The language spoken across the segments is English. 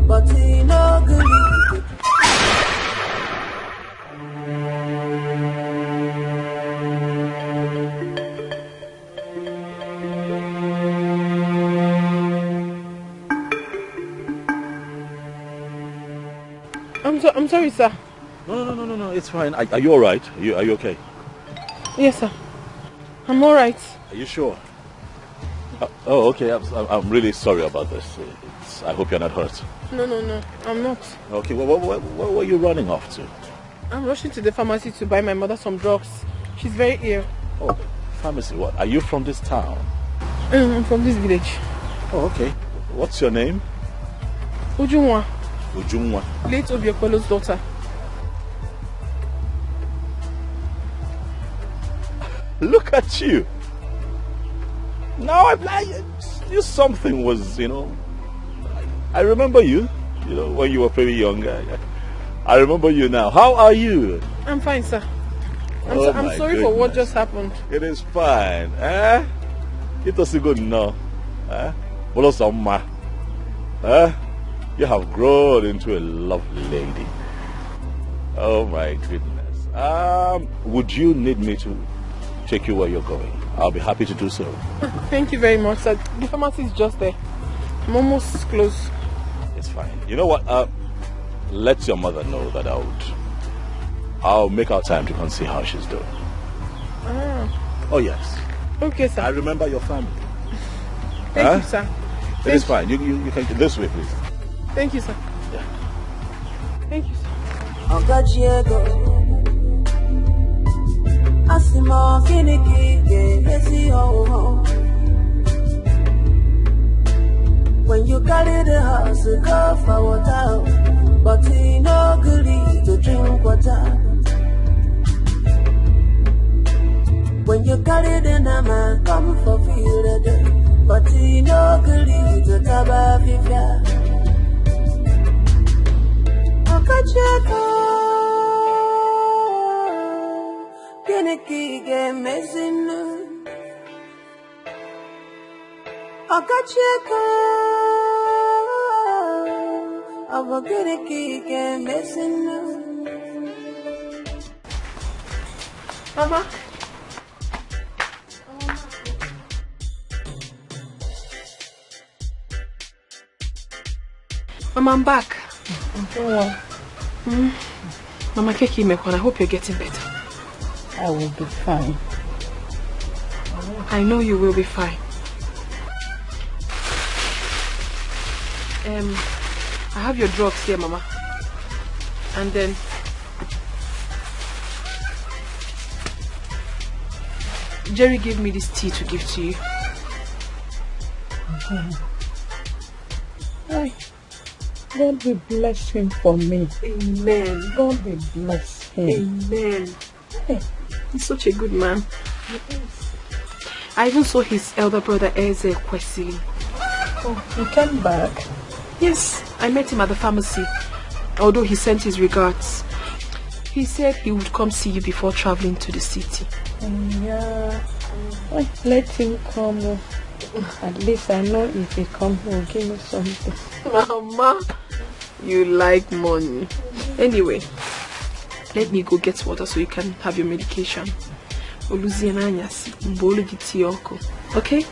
but he no good. I'm sorry, sir. No, it's fine. Are you alright? Are you okay? Yes, sir. I'm alright. Are you sure? Oh, okay. I'm really sorry about this. I hope you're not hurt. No, I'm not. Okay, where were you running off to? I'm rushing to the pharmacy to buy my mother some drugs. She's very ill. Oh, pharmacy, what? Are you from this town? I'm from this village. Oh, okay. What's your name? Ujunwa. Ujunwa. Late Obiokolo's daughter. Look at you. Now I knew something was, I remember you, when you were very young. I remember you now. How are you? I'm fine, sir. I'm sorry for what just happened. It is fine. It was good enough. You have grown into a lovely lady. Oh my goodness. Would you need me to take you where you're going? I'll be happy to do so. Thank you very much, sir. The pharmacy is just there. I'm almost close. It's fine. You know what? Let your mother know that I'll make our time to come see how she's doing. Oh yes. Okay, sir. I remember your family. Thank you, sir. It is fine. You can get this way, please. Thank you, sir. Yeah. Thank you, sir. When you carry the house, go for water, but he no good to drink water. When you carry the nama, come for feel the day, but he no good to taba fifia. Keneki ge mezinu Akacheka Abageneki ge mezinu. Mama. Mama, I'm back. Mama Keki Mekwan, I hope you're getting better. I will be fine. I know you will be fine. I have your drugs here, Mama. And then Jerry gave me this tea to give to you. God will bless him for me. Amen. God will bless him. Amen. He's such a good man. I even saw his elder brother Eze Kwesi. Oh, he came back? Yes, I met him at the pharmacy. Although he sent his regards. He said he would come see you before traveling to the city. Yeah. Let him come. At least I know if he comes, he will give me something. Mama, you like money. Anyway, let me go get water so you can have your medication. Okay? Okay?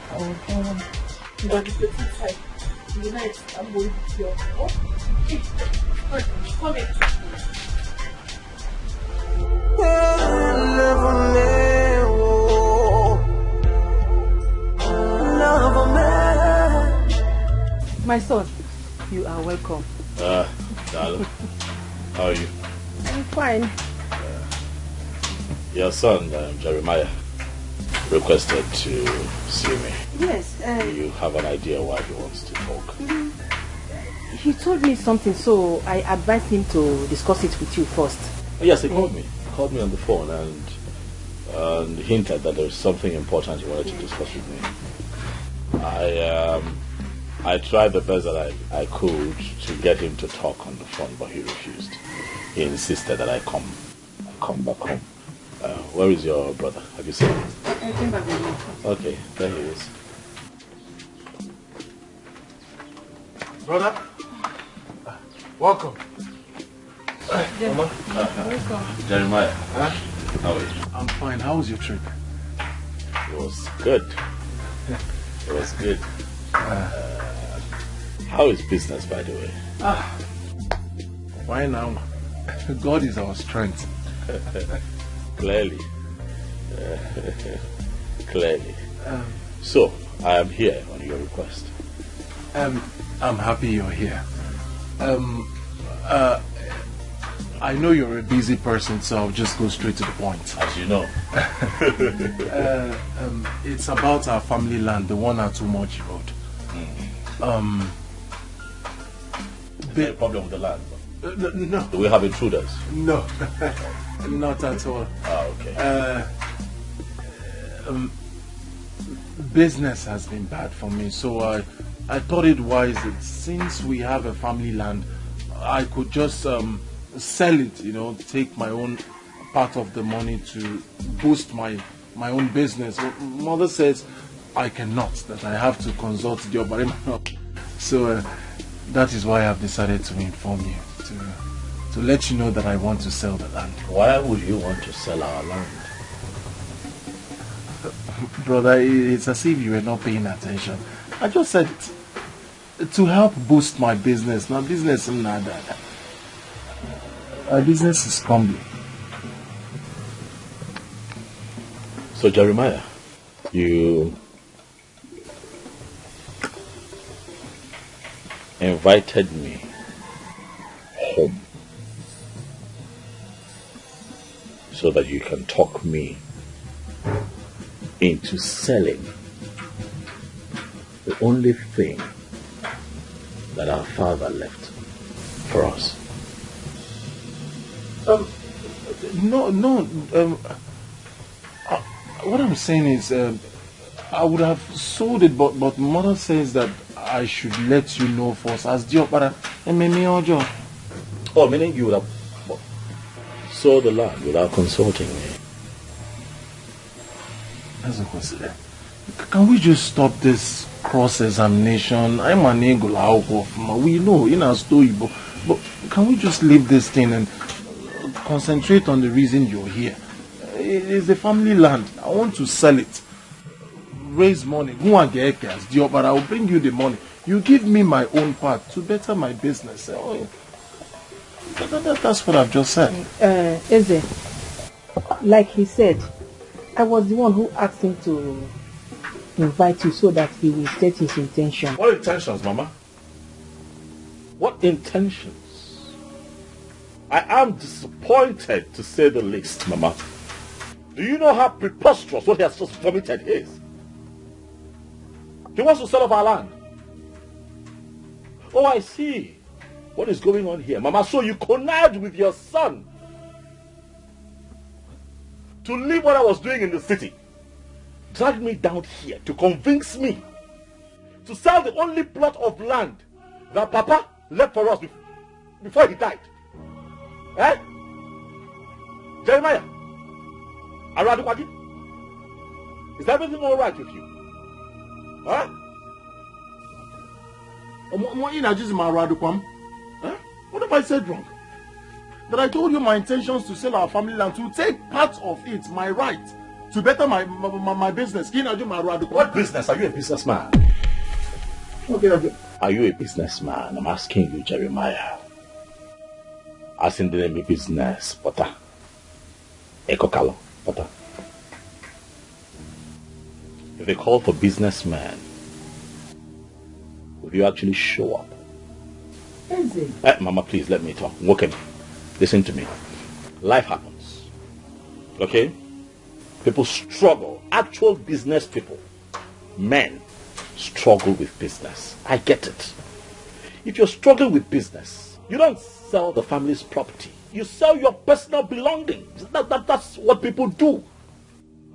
Come here. My son, you are welcome. Darling, how are you? I'm fine. Your son, Jeremiah, requested to see me. Yes. Do you have an idea why he wants to talk? He told me something, so I advised him to discuss it with you first. Oh, yes, he called me. He called me on the phone and hinted that there was something important he wanted to discuss with me. I tried the best that I could to get him to talk on the phone, but he refused. He insisted that I come back home. Where is your brother? Have you seen him? I came back with him. Okay, there he is. Brother, welcome. Mama. Welcome. Jeremiah. Huh? How are you? I'm fine. How was your trip? It was good. It was good. How is business, by the way? Why now? God is our strength. Clearly. Clearly. So, I am here on your request. I'm happy you're here. I know you're a busy person, so I'll just go straight to the point. As you know. It's about our family land, the one at Too Much Road. Is there a problem with the land? No. Do we have intruders? No, not at all. Okay. Business has been bad for me, so I thought it wise that since we have a family land, I could just sell it, take my own part of the money to boost my own business. Mother says I cannot, that I have to consult the Obarima. So that is why I've decided to inform you, to let you know that I want to sell the land. Why would you want to sell our land? Brother, it's as if you were not paying attention. I just said to help boost my business. Now business is not that. Our business is crumbling. So Jeremiah, you invited me home so that you can talk me into selling the only thing that our father left for us. No. What I'm saying is, I would have sold it, but mother says that I should let you know first. As Diopara, Oh, meaning you would have sold the land without consulting me. That's a question. Can we just stop this cross-examination? I'm an eagle. We know in our story, but can we just leave this thing and concentrate on the reason you're here? It's a family land. I want to sell it. Raise money. Go and get cash, but I will bring you the money. You give me my own part to better my business. That's what I've just said. Eze, like he said, I was the one who asked him to invite you so that he will state his intention. What intentions, Mama? What intentions? I am disappointed, to say the least, Mama. Do you know how preposterous what he has just vomited is? He wants to sell off our land. Oh, I see. What is going on here, Mama? So you connived with your son to leave what I was doing in the city, drag me down here to convince me to sell the only plot of land that Papa left for us before he died. Eh? Jeremiah, Aradukwagi, is everything all right with you? Huh? What have I said wrong? That I told you my intentions to sell our family land, to take part of it, my right, to better my business. What business? Are you a businessman? Okay. Are you a businessman? I'm asking you, Jeremiah. As in the name of business, Potter. Ekokalo, Potter. If they call for businessman, will you actually show up? Mama, please let me talk. Okay. Listen to me. Life happens. Okay? People struggle. Actual business people, men, struggle with business. I get it. If you're struggling with business, you don't sell the family's property. You sell your personal belongings. That's what people do.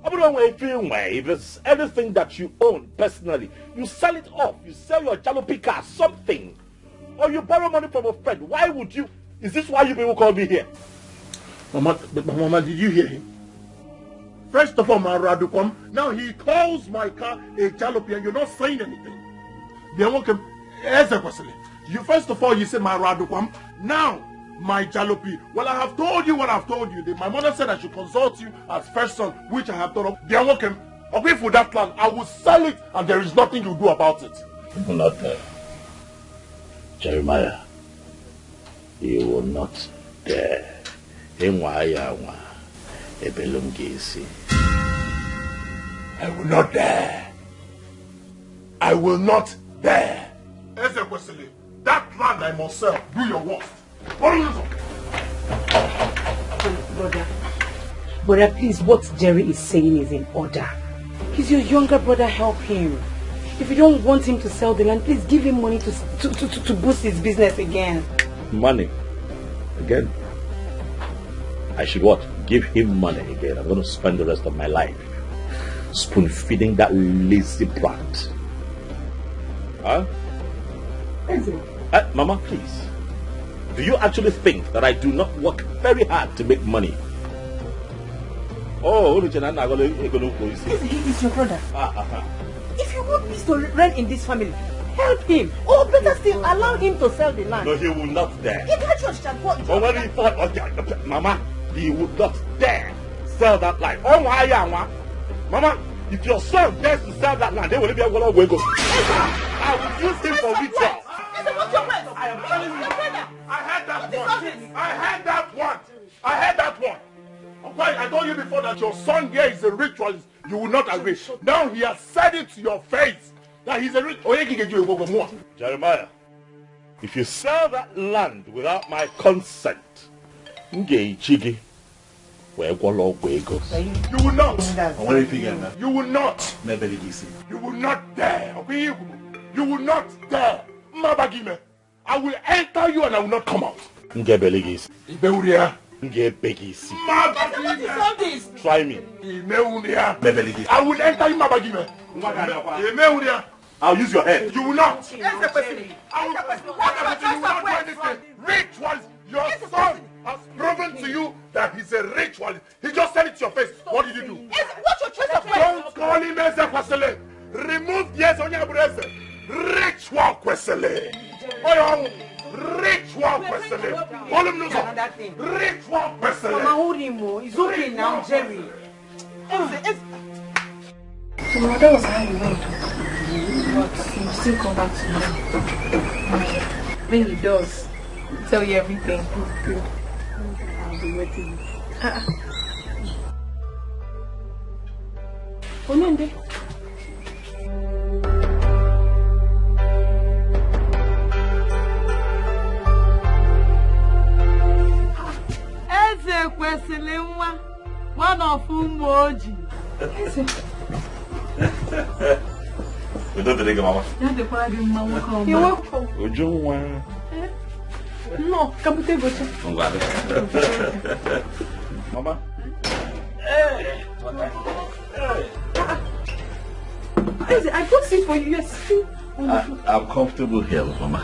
If it's everything that you own personally, you sell it off. You sell your jalopy car, something. Or you borrow money from a friend. Why would you? Is this why you people call me here? Mama, did you hear him? First of all, Maradukwam, now he calls my car a jalopy and you're not saying anything. You first of all, you said my Radukwam. Now, my Jalopi. Well, I have told you what I've told you. My mother said I should consult you as first son, which I have done. They are working. Okay, for that land, I will sell it, and there is nothing you do about it. You will not dare. Jeremiah, you will not dare. I will not dare. I will not dare. Ezekwesili, that land I must sell. Do your worst. Brother, please, what Jerry is saying is in order. He's your younger brother, help him. If you don't want him to sell the land, please give him money to boost his business again. Money? Again? I should what? Give him money again. I'm going to spend the rest of my life spoon-feeding that lazy brat. Huh? Mama, please. Do you actually think that I do not work very hard to make money? Oh, he's your brother. If you want peace to reign in this family, help him. Or better still, allow him to sell the land. No, he will not dare. Mama, he would not dare sell that land. Mama, if your son dares to sell that land, they will be able to go. I will use him for ritual. I am telling you. I heard that one. I told you before that your son here is a ritualist. You will not agree. Now he has said it to your face that he's a ritualist. Jeremiah, if you sell that land without my consent, you will not. You will not. You will not dare. You will not dare. Mabagime. I will enter you and I will not come out. Try me. I will enter you, Mabagime. I'll use your head. You will not. Rituals. Your son has proven to you that he's a ritualist. He just said it to your face. What did you do? What's your choice of words? Don't call him Ezekwesili. Remove yes on your breast. Ritual Kwesili. Ritual Kwesili. Call him Nuzo. Ritual Kwesili. Mama, hold him more. It's okay now, Jerry. So that was how you went. But you still come back to me. When he does, tell you everything. Good. I'll be waiting. Onende. Ezekwesili nwa, one of Umoji. We don't think, Mama. You're welcome. Would you want? No, come to go. Mama. I got it for you. Yes. I'm comfortable here, Mama.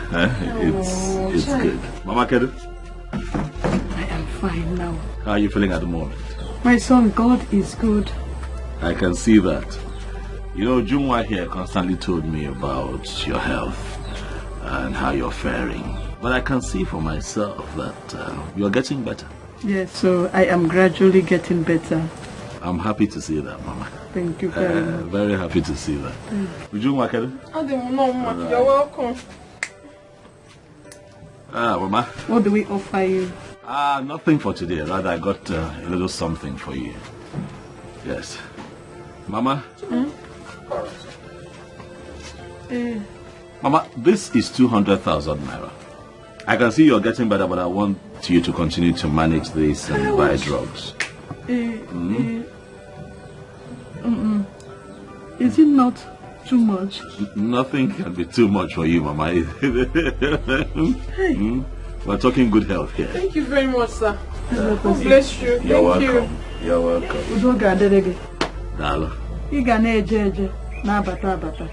It's good. Mama, Kedu? I am fine now. How are you feeling at the moment? My son, God is good. I can see that. You know, Junwa here constantly told me about your health and how you're faring. But I can see for myself that you're getting better. Yes, so I am gradually getting better. I'm happy to see that, Mama. Thank you very much. Very happy to see that. Junwa, Kedu? You're welcome. Mama. What do we offer you? Nothing for today. Rather, I got a little something for you. Yes. Mama? Mama, this is 200,000 naira. I can see you're getting better, but I want you to continue to manage this and buy drugs. Is it not too much? Nothing can be too much for you, Mama. We're talking good health here. Thank you very much, sir. God bless you. You're welcome. You're welcome. Dalo.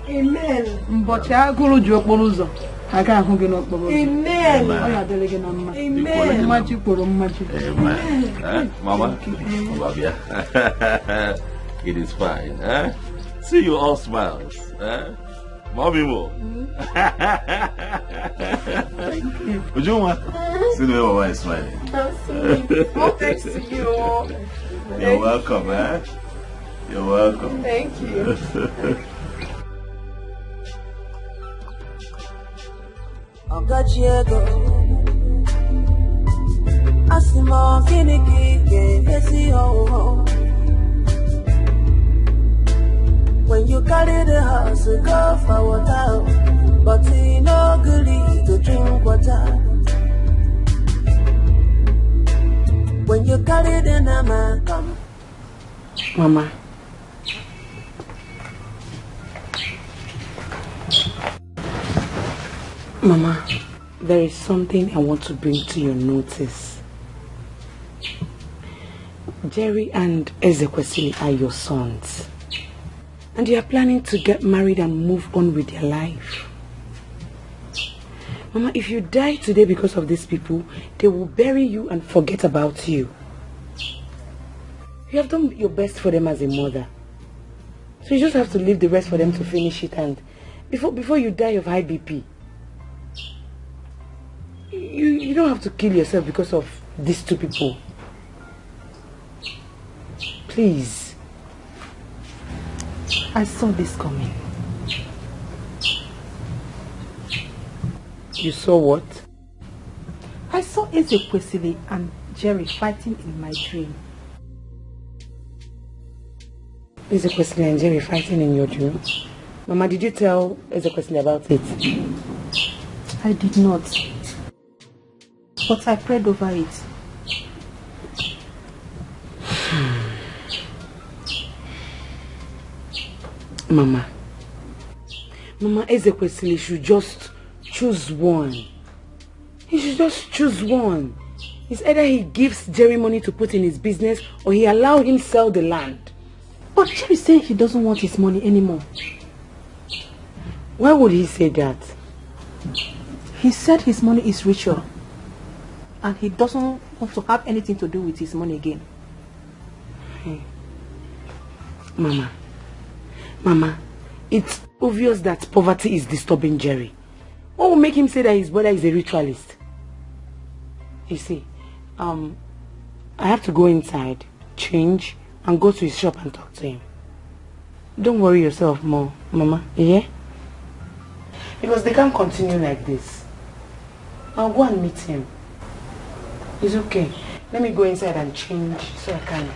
Amen. But I go to your Poluzo. I can't hug in up. Amen. Amen. Mama, love ya. It is fine. See you all smiles. Mommy more. Thank you. Ujuma, see the way my smiling. I'm sweet. All thanks to you. You're welcome, eh? You're welcome. Thank you. Ogachiego Asimo kiniki yesi ho. When you carry the house, go for water, but you no good to drink water. When you carry the nama, come. Mama. Mama, there is something I want to bring to your notice. Jerry and Ezekwesili are your sons. And you are planning to get married and move on with your life. Mama, if you die today because of these people, they will bury you and forget about you. You have done your best for them as a mother. So you just have to leave the rest for them to finish it, and before you die of high BP. You don't have to kill yourself because of these two people. Please. I saw this coming. You saw what? I saw Ezekwesili and Jerry fighting in my dream. Ezekwesili and Jerry fighting in your dream? Mama, did you tell Ezekwesili about it? I did not. But I prayed over it. Mama, Ezekwesili should just choose one. He should just choose one. It's either he gives Jerry money to put in his business or he allows him sell the land. But Jerry said he doesn't want his money anymore. Why would he say that? He said his money is richer. And he doesn't want to have anything to do with his money again. Hey. Mama, it's obvious that poverty is disturbing Jerry. What will make him say that his brother is a ritualist? You see, I have to go inside, change, and go to his shop and talk to him. Don't worry yourself more, Mama, yeah? Because they can't continue like this. I'll go and meet him. It's okay. Let me go inside and change so I can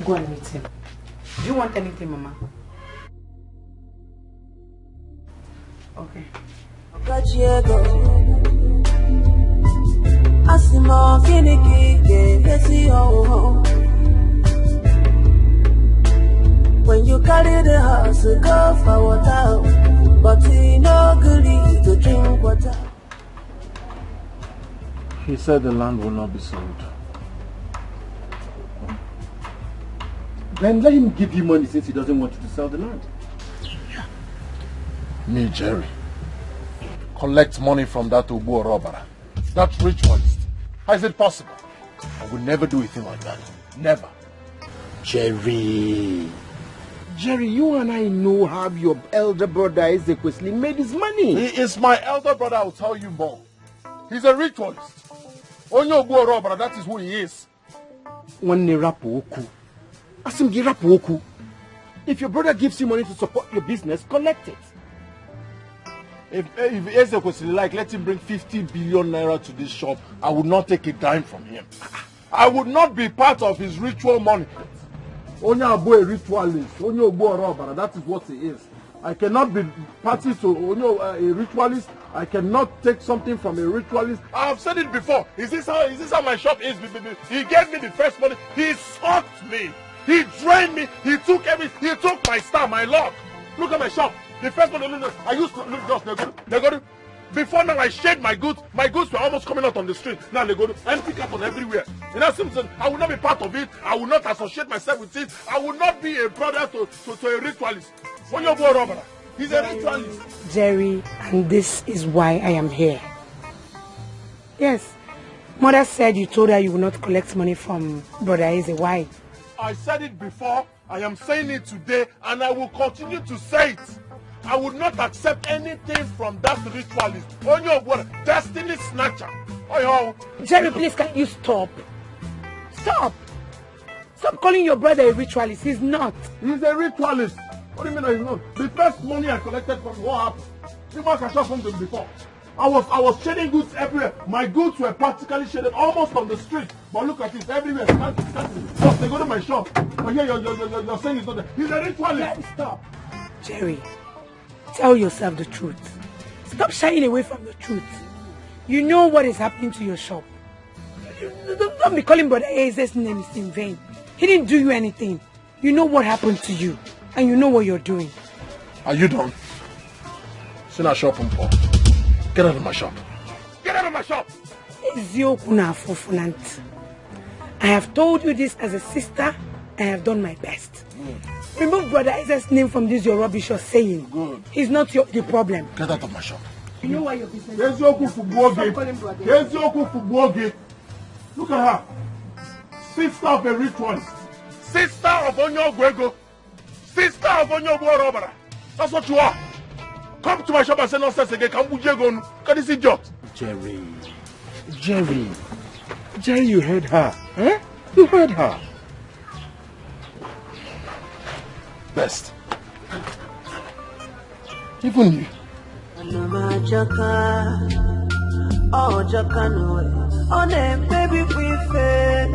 go and meet him. Do you want anything, Mama? Okay. When you carry the house, go for water, but you no good to drink water. He said the land will not be sold. Then let him give you money since he doesn't want you to sell the land. Yeah. Me, Jerry, collect money from that Ubu robber, that ritualist. How is it possible? I would never do a thing like that. Never. Jerry, you and I know how your elder brother Ezekwesili made his money. He is my elder brother, I'll tell you more. He's a ritualist. Onyo Ubu robber, that is who he is. One rapoku. Asim rapoku. If your brother gives you money to support your business, collect it. If Ezekwesili like, let him bring 50 billion naira to this shop, I would not take a dime from him. I would not be part of his ritual money. Onyo Abu a ritualist, Onyo Ubu a robber, that is what he is. I cannot be party to Onyo a ritualist. I cannot take something from a ritualist. I have said it before. Is this how my shop is? He gave me the first money. He sucked me. He drained me. He took everything. He took my star, my luck. Look at my shop. The first money, I used to look just they go to. Before now, I shared my goods. My goods were almost coming out on the street. Now they go to empty carton everywhere. You know, Simpson, I will not be part of it. I will not associate myself with it. I will not be a brother to a ritualist. When you're born robber, he's a ritualist. Jerry, and this is why I am here. Yes, Mother said you told her you will not collect money from Brother Eze. Why? I said it before. I am saying it today, and I will continue to say it. I would not accept anything from that ritualist. On your word, destiny snatcher. Oh, Jerry, please, can you stop? Stop! Stop calling your brother a ritualist. He's not. He's a ritualist. What do you mean he's not? The first money I collected from what happened? You must have shot something before. I was shading goods everywhere. My goods were practically shaded almost on the street. But look at it, everywhere. Just they go to my shop. But here you're saying it's not there. He's a ritualist. Jerry, stop. Jerry, tell yourself the truth. Stop shying away from the truth. You know what is happening to your shop. Don't be calling Brother Aze's name in vain. He didn't do you anything. You know what happened to you. And you know what you're doing. Are you done? Send our shop for. Get out of my shop. Get out of my shop! I have told you this as a sister. I have done my best. Remove Brother Isaac's name from this your rubbish you're saying. Good. He's not the problem. Get out of my shop. You know why your business Here's your football game. Here's your football game. Look at her. Sister of a ritualist. Sister of Onyo Gwego. Sister of Onyo Robara. That's what you are. Come to my shop and say nonsense again. Can you see idiot? Jerry, you heard her. Eh? You heard her. Best. Even you. Oh, Jackanoe. Oh, baby, we fail.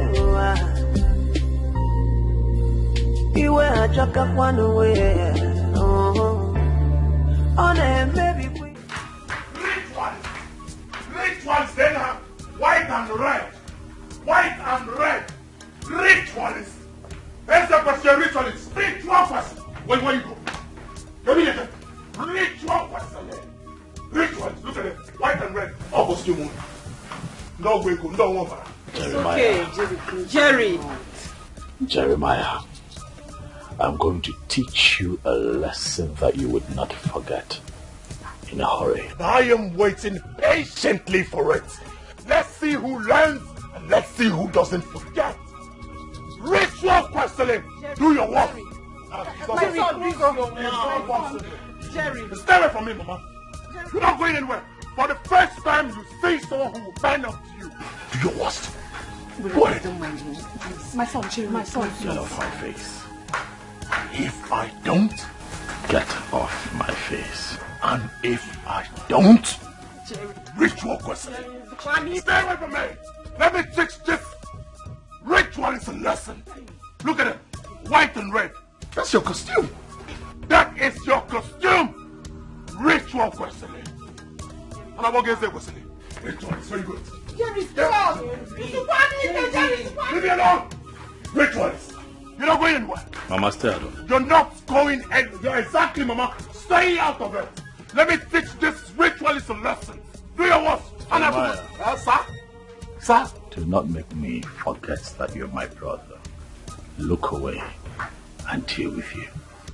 You were Jacka one away. Oh, baby, we. Rituals, then have white and red. White and red. Ritualist. There's a question, ritualist. Ritual person. Where you go? Come here. Ritual person. Ritualist. Look at it. White and red. Oh, costume. No way, no over. Okay, Jerry. Jeremiah, I'm going to teach you a lesson that you would not forget in a hurry. I am waiting patiently for it. Let's see who learns and let's see who doesn't forget. Ritual questioning. Do your work. Jerry. Stay away from me, Mama. You're not going anywhere. For the first time, you see someone who will bend up to you. Do your worst. Go ahead. My son, Jerry, my son. Get off my face. If I don't, Get off my face. and if I don't, ritual questioning. Stay away from me. Let me teach this ritual is a lesson. Look at it. White and red. That's your costume. That is your costume. Ritual questioning. And I'm going to say questioning. Ritual is very good. Jerry, stop! Leave me alone. Ritualist. You're not going anywhere. Mama, stay alone. You're not going anywhere. Exactly, Mama. Stay out of it. Let me teach this ritualist a lesson. Do your worst. And sir? Sir? Do not make me forget that you're my brother. Look away and deal with you.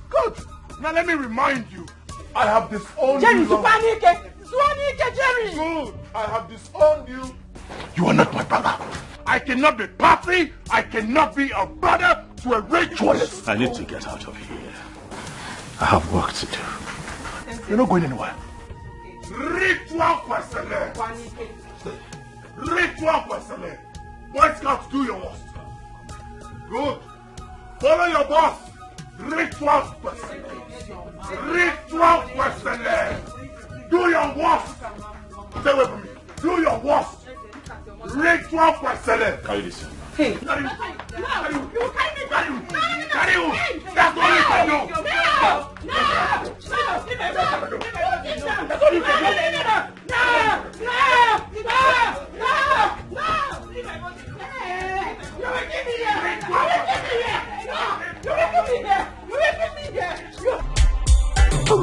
Good. Now let me remind you. I have disowned Jerry, you. Jerry! Good. I have disowned you. You are not my brother. I cannot be party. I cannot be a brother to a ritualist. I need to get out of here. I have work to do. You're not going anywhere. Ritual questionnaire. Ritual questionnaire. Boy Scouts, do your worst. Good. Follow your boss. Ritual questionnaire. Ritual questionnaire. Do your worst. Stay away from me. Do your worst. Ritual questionnaire. Carry this. Hey. Carry you. Carry you. That's all you can do. That's all you can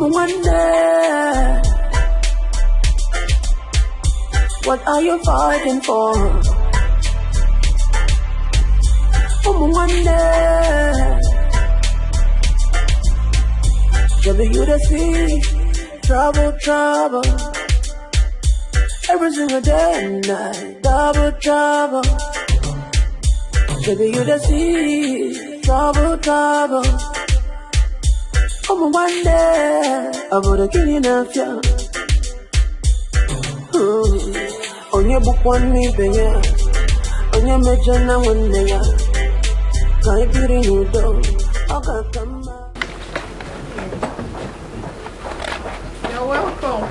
wonder, what are you fighting for? Wonder, Baby, you the see trouble, every single day and night, double trouble. Baby, you the see trouble, Come one day, about a killing of you. On your book one me, baby. On your major now one day. Can't get in your door. I'll come back. You're welcome.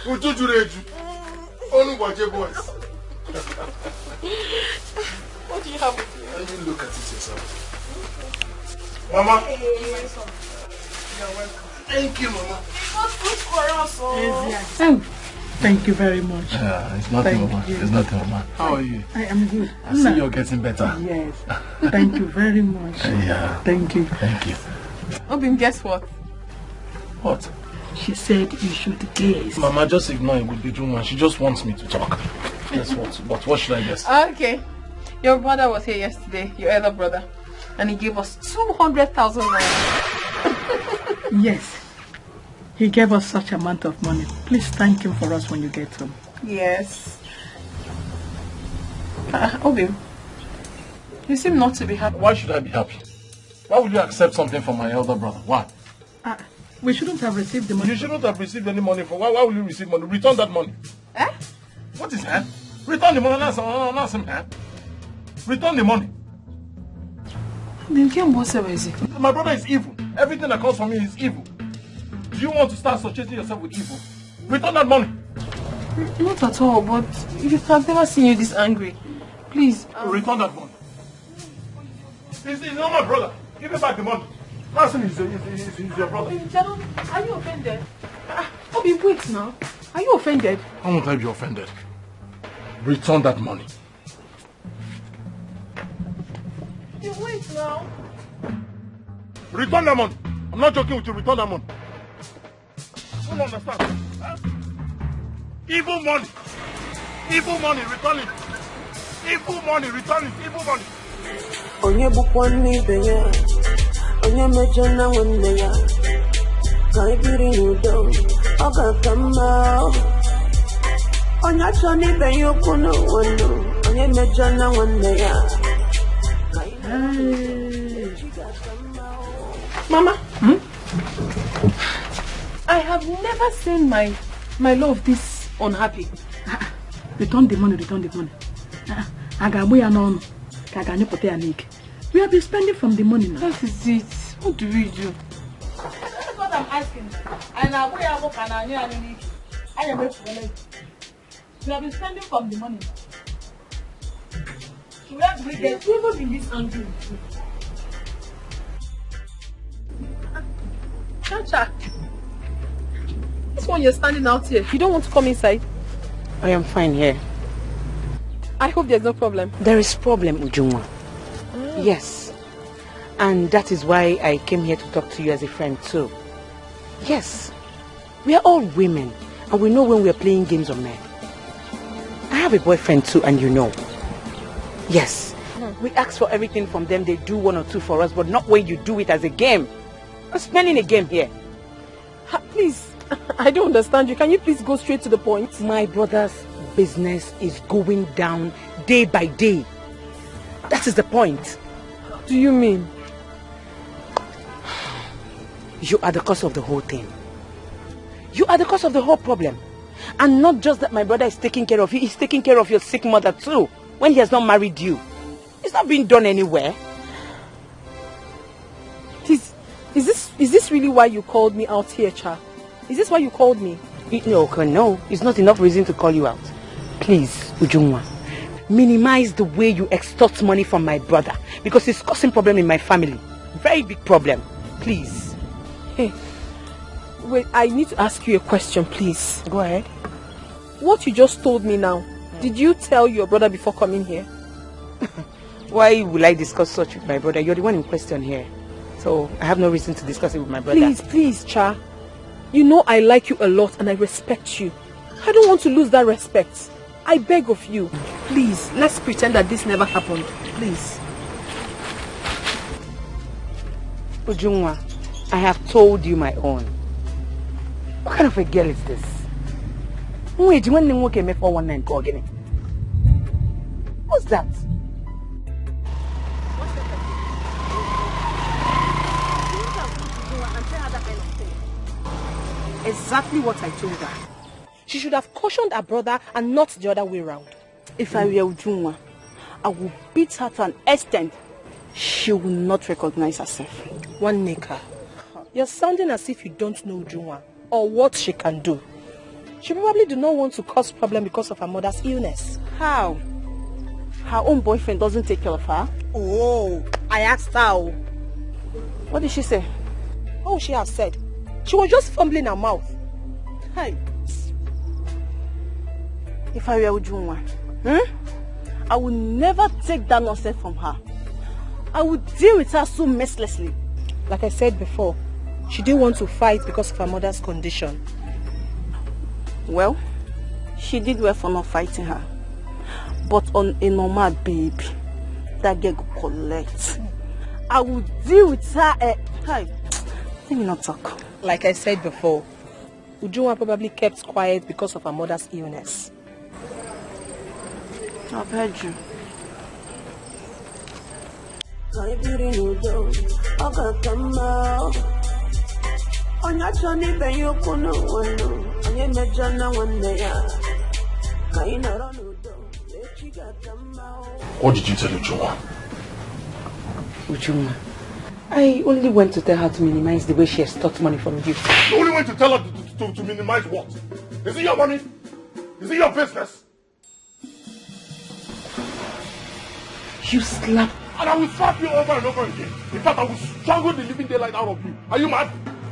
What do you do? Only watch your voice. What do you have with you? And you look at it yourself. Mama. Hey, my son. You're welcome. Thank you, Mama. Thank you very much. It's nothing, Mama. It's nothing, Mama. How are you? I am good. I see you're getting better. Yes. Thank you very much. Yeah. Thank you. Thank you. Obim, guess what? What? She said you should guess. Mama, just ignore it with the woman. She just wants me to talk. Guess what? But what should I guess? Okay. Your brother was here yesterday, your elder brother, and he gave us 200,000 naira. Yes. He gave us such amount of money. Please thank him for us when you get home. Yes. Obim, you seem not to be happy. Why should I be happy? Why would you accept something from my elder brother? Why? We shouldn't have received the money. You shouldn't have received any money for. Why will you receive money? Return that money. Eh? What is that? Return the money. Return the money. My brother is evil. Everything that comes from me is evil. Do you want to start associating yourself with evil? Return that money. Not at all, but I've never seen you this angry. Please. Return that money. He's not my brother. Give me back the money. Marcin is your brother. Are you offended? Obim, wait now. Are you offended? How won't I be offended? Return that money. You wait now. Return that money. I'm not joking with you. Return that money. I don't understand. Evil money. Evil money. Return it. Evil money. Return it. Evil money. On your book one me, baby. On your major now one day. Can't get in your door. I'll come out. On your Johnny, baby, you couldn't wonder. On your major now one day. Mama, I have never seen my love this unhappy. Return the money, return the money. We have been spending from the money now. That is it. What do we do? That's what I'm asking. And I we have been spending from the money. So where do we get? You've never been this angry with me. Chacha, this one you're standing out here. You don't want to come inside? I am fine here. I hope there's no problem. There is problem, Ujunwa. Yes. And that is why I came here to talk to you as a friend too. Yes. We are all women and we know when we are playing games of men. I have a boyfriend too and you know. Yes. We ask for everything from them. They do one or two for us, but not when you do it as a game. I'm spending a game here. Please, I don't understand you. Can you please go straight to the point? My brother's business is going down day by day. That is the point. What do you mean? You are the cause of the whole thing. You are the cause of the whole problem. And not just that my brother is taking care of you, he's taking care of your sick mother too, when he has not married you. It's not being done anywhere. Please, is this really why you called me out here, Cha? Is this why you called me? No, it's not enough reason to call you out. Please, Ujunwa, minimize the way you extort money from my brother, because it's causing problem in my family. Very big problem. Please. Hey, wait, I need to ask you a question, please. Go ahead. What you just told me now, did you tell your brother before coming here? Why will I discuss such with my brother? You're the one in question here. So I have no reason to discuss it with my brother. Please, Cha. You know I like you a lot and I respect you. I don't want to lose that respect. I beg of you. Please, let's pretend that this never happened. Please. Wait, when you came for 419 call again? What's that? Exactly what I told her. She should have cautioned her brother and not the other way around. If I were Ujunwa, I would beat her to an extent she will not recognize herself. One Nika, you're sounding as if you don't know Ujunwa or what she can do. She probably do not want to cause problem because of her mother's illness. How? Her own boyfriend doesn't take care of her? Oh, I asked her. What did she say? What would she have said? She was just fumbling her mouth. Hey. If I were Ujunwa, I would never take that nonsense from her. I would deal with her so mercilessly. Like I said before, she didn't want to fight because of her mother's condition. Well, she did well for not fighting her. But on a normal baby, that girl go collect. I would deal with her. Hey, let me not talk. Like I said before, Ujunwa probably kept quiet because of her mother's illness. I've heard you. What did you tell Ujunwa? Ujunwa, I only went to tell her to minimize the way she extorts money from you. You only went to tell her to minimize what? Is it your money? Is it your business? You slap. And I will slap you over and over again. In fact, I will strangle the living daylight out of you. Are you mad?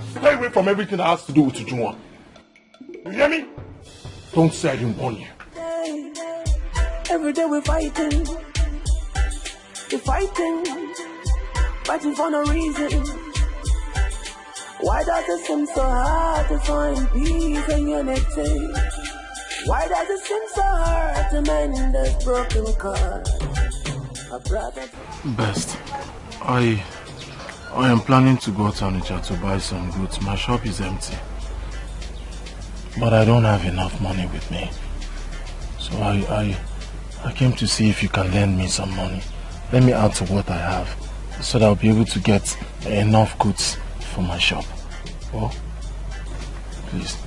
Stay away from everything that has to do with Ujunwa. You hear me? Don't say I didn't warn you. Every day we're fighting. We're fighting. Fighting for no reason. Why does it seem so hard to find peace and unity? Why does it seem so hard to mend this broken car? Best, I am planning to go to Onitsha to buy some goods. My shop is empty. But I don't have enough money with me. So I came to see if you can lend me some money. Let me add to what I have, so that I'll be able to get enough goods for my shop. Oh, please.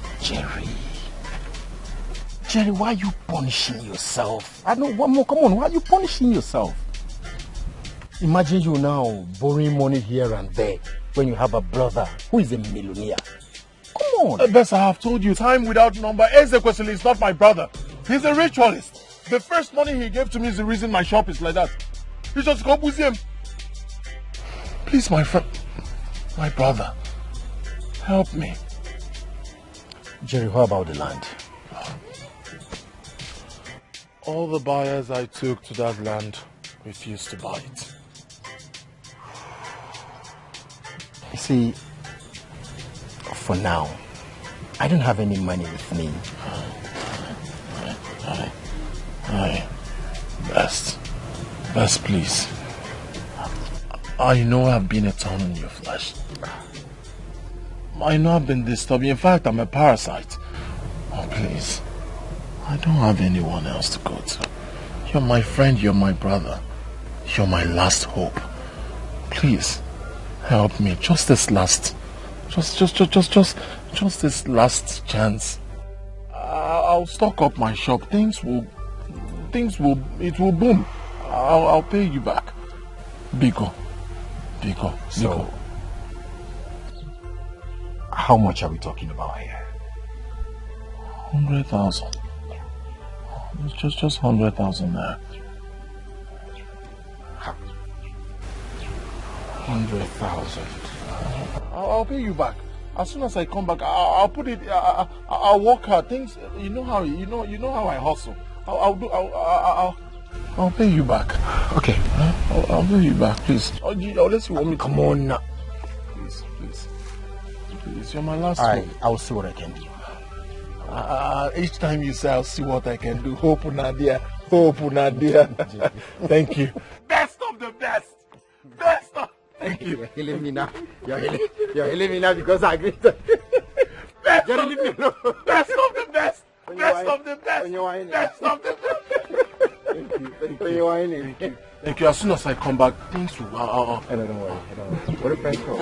Jerry, why are you punishing yourself? I don't want more. Come on, why are you punishing yourself? Imagine you now borrowing money here and there when you have a brother who is a millionaire. Come on. Best, I have told you, time without number. Ezekwesili is not my brother. He's a ritualist. The first money he gave to me is the reason my shop is like that. You just go with him. Please, my friend, my brother, help me. Jerry, how about the land? All the buyers I took to that land refused to buy it. You see, for now, I don't have any money with me. Best, please. I know I've been a thorn in your flesh. I know I've been disturbing. In fact, I'm a parasite. Oh, please. I don't have anyone else to go to. You're my friend, you're my brother. You're my last hope. Please, help me. Just this last... Just this last chance. I'll stock up my shop. It will boom. I'll pay you back. Biko. So, how much are we talking about here? 100,000. It's just 100,000 there. 100,000. I'll pay you back. As soon as I come back, I'll put it. I'll work hard. Things, you know how I hustle. I'll pay you back. Okay. I'll pay you back, please. Unless you want me to. Come on now. Please, you're my last hope. I'll see what I can do. Each time you say I'll see what I can do, hope Nadia. Thank you. Best of the best. Best of... Thank you. You're healing me now. You're healing me now because I agreed to... Best of the best. Best of There's something. Thank you. As soon as I come back, things will... Don't worry. What a friend call.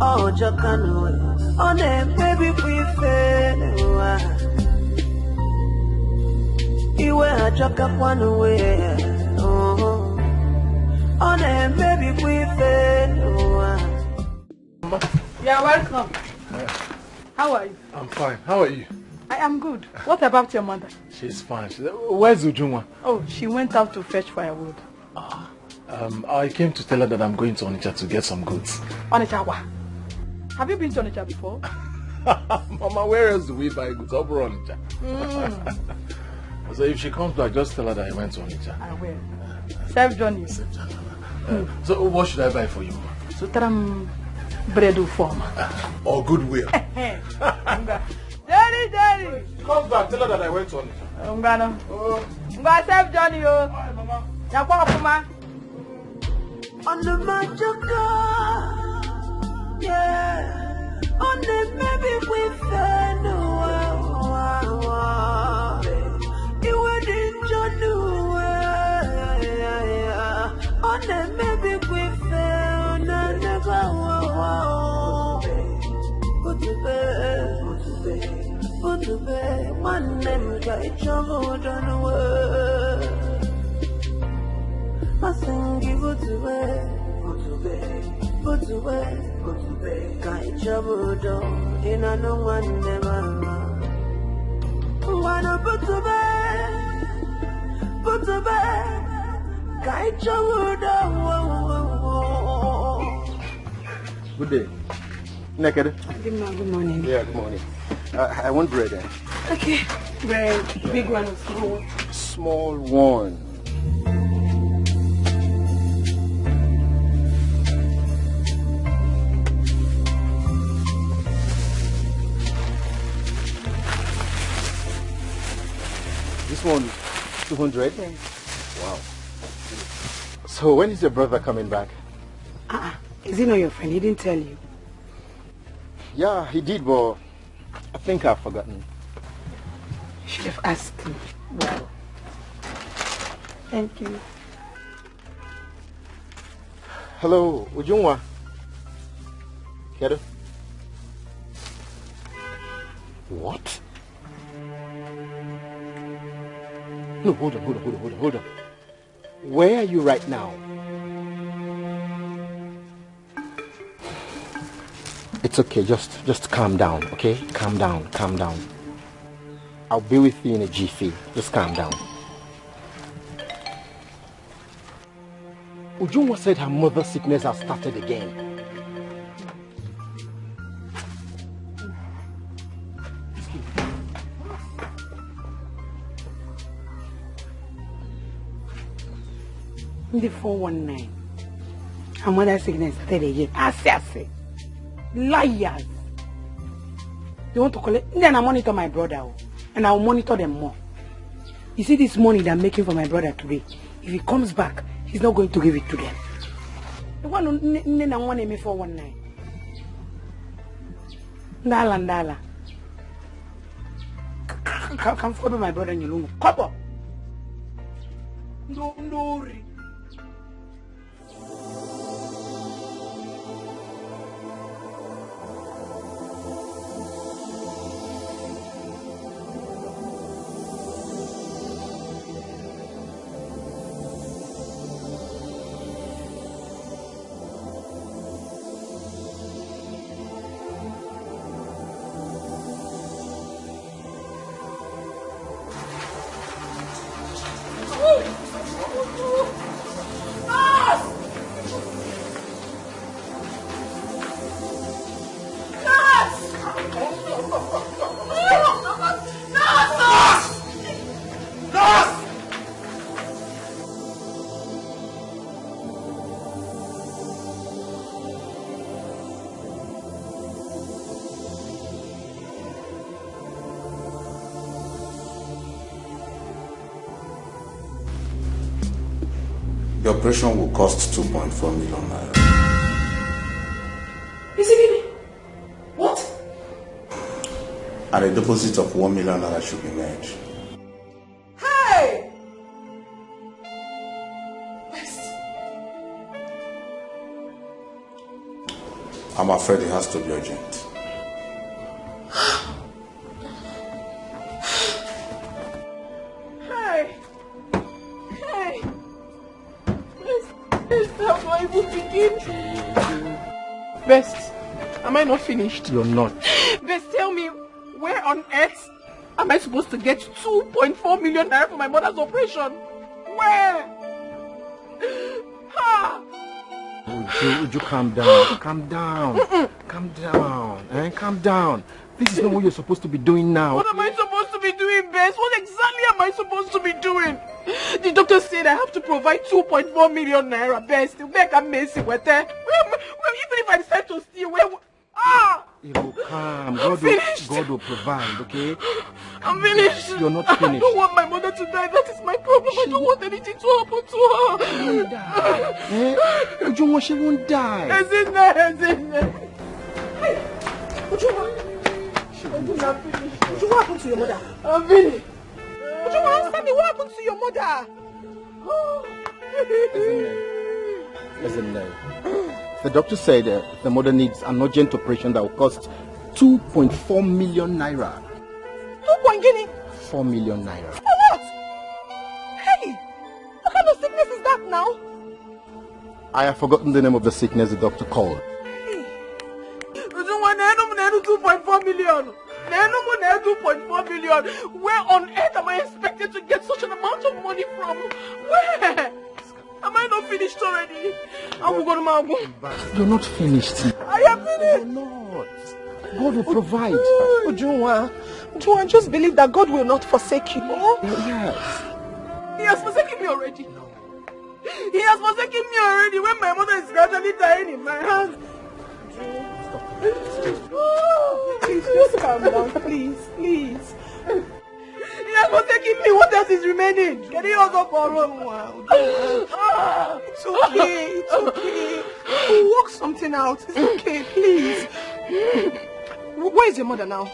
Oh, Jacano, on a baby we fail. You were a jock up one way. Oh, on a baby we fail. You're welcome. How are you? I'm fine. How are you? I am good. What about your mother? She's fine. Where's Ujunwa? Oh, she went out to fetch firewood. I came to tell her that I'm going to Onitsha to get some goods. Onitsha, what? Have you been to Onitsha before? Mama, where else do we buy goods? Over Onitsha. So if she comes back, just tell her that I went to Onitsha. I will. Safe journey. So what should I buy for you? So bread form. Or goodwill. Daddy. Comes back, tell her that I went to Onitsha. I'm gonna safe journey, yo. Bye, Mama. On the magic yeah, on the baby we fell. You were in John. On the baby we fell. Put to bed, one name got trouble done away. I sing you go to bed, go to bed, got trouble done, and I know one never. Wanna put to bed, got trouble done. Good day. Naked. Good morning. Yeah, good morning. I want bread then. Okay. Bread. Big one or small one? Small one. This one, 200? Yes. Wow. So when is your brother coming back? Is he not your friend? He didn't tell you. Yeah, he did, but I think I've forgotten. You should have asked him. Wow. Thank you. Hello, Ujunwa. Kedo? What? No, hold on. Where are you right now? It's okay, just calm down, okay? Calm down. I'll be with you in a jiffy. Just calm down. Ujunwa said her mother's sickness has started again. The 419. Her mother's sickness started again. I say. Liars. They want to collect. Then I monitor my brother. And I'll monitor them more. You see this money that I'm making for my brother today? If he comes back, he's not going to give it to them. The one who want me 419. Ndala. Come follow my brother in your room. Come on. No. The operation will cost 2.4 million naira. Is it me? What? and a deposit of 1 million naira should be made. Hey! I'm afraid it has to be urgent. Hey! Hey! Best, how do I even begin? Best, am I not finished? You're not. Best, tell me, where on earth am I supposed to get 2.4 million naira for my mother's operation? Where? Ha! Uju, calm down. Calm down. Calm down. Calm down. This is not what you're supposed to be doing now. What am I supposed to be doing, Bess? What exactly am I supposed to be doing? The doctor said I have to provide 2.4 million naira, Bess. To make a mess with her. Even if I decide to steal, You will calm. God will provide, okay? I'm finished. You're not finished. I don't want my mother to die. That is my problem. I don't want anything to happen to her. She won't die. Uju, she won't die. I'm finished. Uju, what happened to your mother? I'm finished. Uju, answer me. What happened to your mother? Listen, the doctor said the mother needs an urgent operation that will cost 2.4 million naira. 4 million naira. For what? Hey, what kind of sickness is that now? I have forgotten the name of the sickness the doctor called. 2.4 million. 2.4 million. Where on earth am I expected to get such an amount of money from? Where? Am I not finished already? I will go to my room. You're not finished. I am finished. You're not. God will provide. Ujunwa, just believe that God will not forsake you. Yes. He has forsaken me already. He has forsaken me already when my mother is gradually dying in my hands. Please, just calm down. Please. He has forsaken me. What else is remaining? Can you also borrow? It's okay. We'll work something out. It's okay, please. Where is your mother now?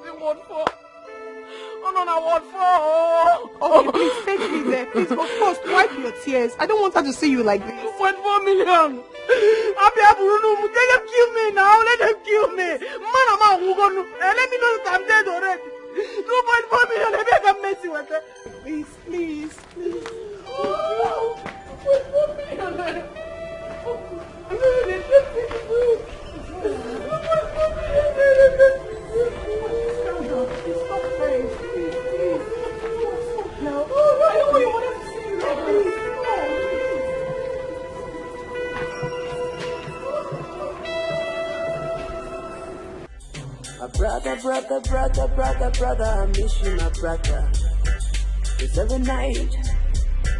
In Ward 4. Oh, no, Ward 4. Okay, please take me there. Please, but first, wipe your tears. I don't want her to see you like this. 2.4 million. Let them kill me now. Let them kill me. Let me know that I'm dead already. 2.4 million. Maybe I can mess you with it. Please. 2.4 million. Stop praying, please. No, I don't want you to see you like this. Brother, I miss you, my brother. It's every night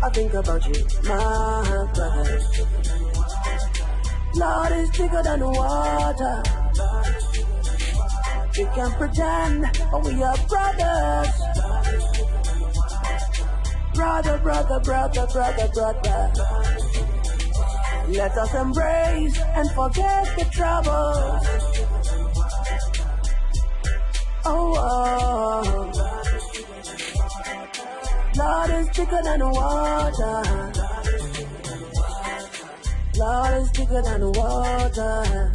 I think about you, my brother. Lord is bigger than water. We can pretend, but we are brothers. Brother. Let us embrace and forget the troubles. Oh. Lord is bigger than water. Lord is bigger than water.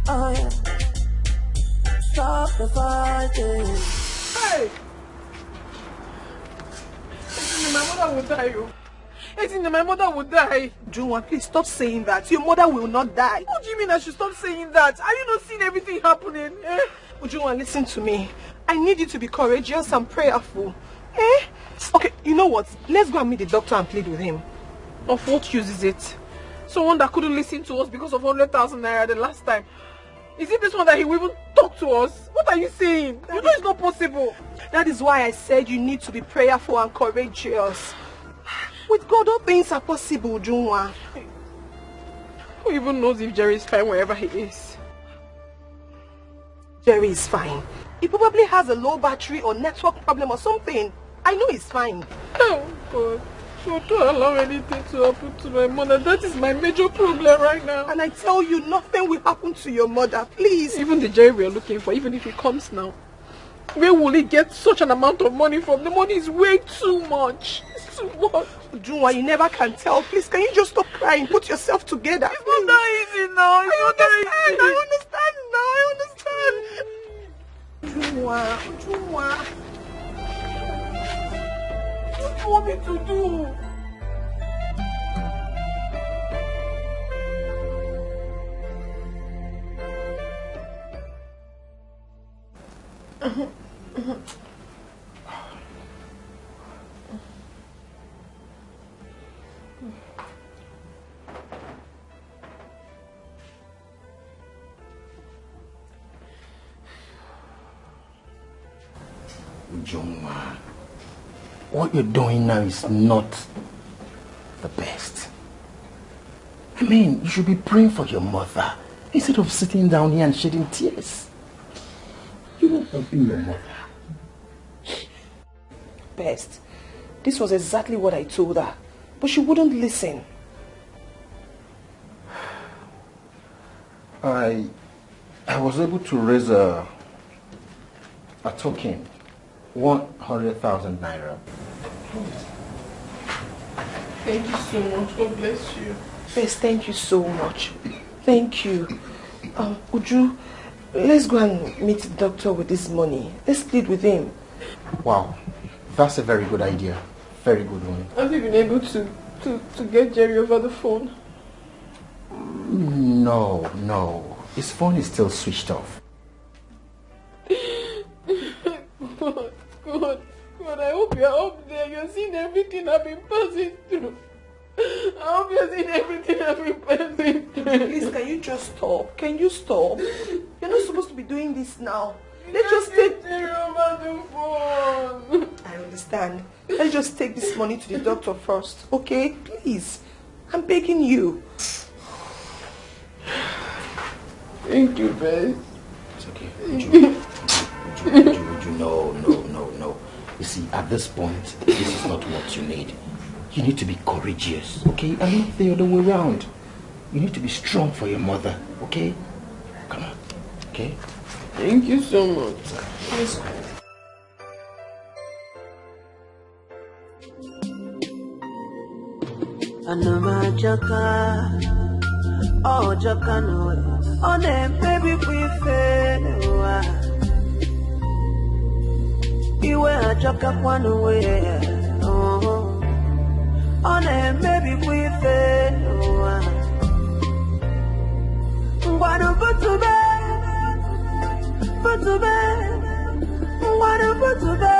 Oh yeah. Stop the fighting. Hey! My mother will die. My mother will die. Junwa, please stop saying that. Your mother will not die. What do you mean I should stop saying that? Are you not seeing everything happening? Ujunwa, listen to me. I need you to be courageous and prayerful. Okay, you know what? Let's go and meet the doctor and plead with him. Of what use is it? Someone that couldn't listen to us because of 100,000 naira the last time. Is it this one that he will even talk to us? What are you saying? You know it's not possible. That is why I said you need to be prayerful and courageous. With God, all things are possible, Junwa. Who even knows if Jerry is fine wherever he is? Jerry is fine. He probably has a low battery or network problem or something. I know he's fine. Oh, God. Don't allow anything to happen to my mother. That is my major problem right now. And I tell you, nothing will happen to your mother, please. Even the Jerry we are looking for, even if he comes now, where will he get such an amount of money from? The money is way too much. It's too much. Juma, you never can tell. Please, can you just stop crying? Put yourself together. It's not that easy now. It's not that easy. I understand. Juma. What do you want me to do? Juma, what you're doing now is not the best. I mean, you should be praying for your mother instead of sitting down here and shedding tears. You're not helping your mother. Best. This was exactly what I told her, but she wouldn't listen. I was able to raise a token, 100,000 naira. Thank you so much. God bless you. Best, thank you so much. Thank you. Uju, let's go and meet the doctor with this money. Let's plead with him. Wow, that's a very good idea. Very good one. Have you been able to get Jerry over the phone? No. His phone is still switched off. God, I hope you're up there. You're seeing everything I've been passing through. I hope you're seeing everything I've been passing through. Please, can you just stop? Can you stop? You're not supposed to be doing this now. Let's just take Jerry over the phone. I understand. Let's just take this money to the doctor first, okay? Please. I'm begging you. Thank you, babe. It's okay. Uju, no. You see, at this point, this is not what you need. You need to be courageous, okay? And not the other way around. You need to be strong for your mother, okay? Come on, okay? Thank you so much. Please. Anama jaka, oh jaka no, oh ne baby we fail. Iwe ajaka kwanu we, oh ne baby we fail. Ngwanu butube, ngwanu butube.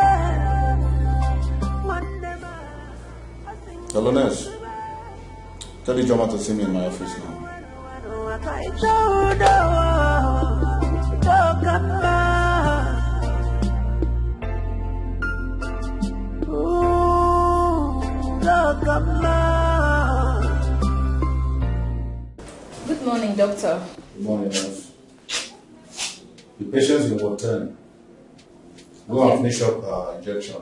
Hello, nurse. Tell the drummer to see me in my office now. Good morning, doctor. Good morning, nurse. The patient's in ward 10. Go and finish up her injection.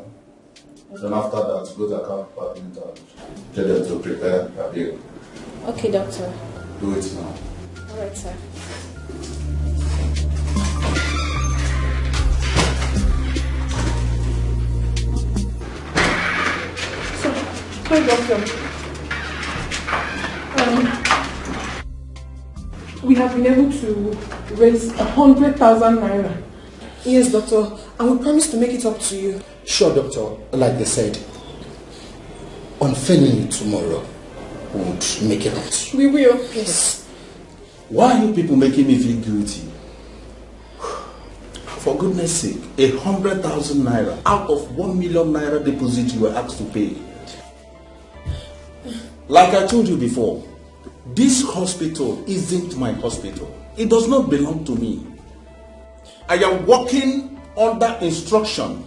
Then after that, go to the account department and get them to prepare a bill. Okay, doctor. Do it now. All right, sir. Hi, doctor. We have been able to raise 100,000 naira. Yes, doctor. And we promise to make it up to you. Sure, doctor. Like they said, on Feni tomorrow, we would make it up to you. We will. Yes. Why are you people making me feel guilty? For goodness sake, 100,000 naira out of 1 million naira deposit you were asked to pay. Like I told you before, this hospital isn't my hospital. It does not belong to me. I am working under instruction.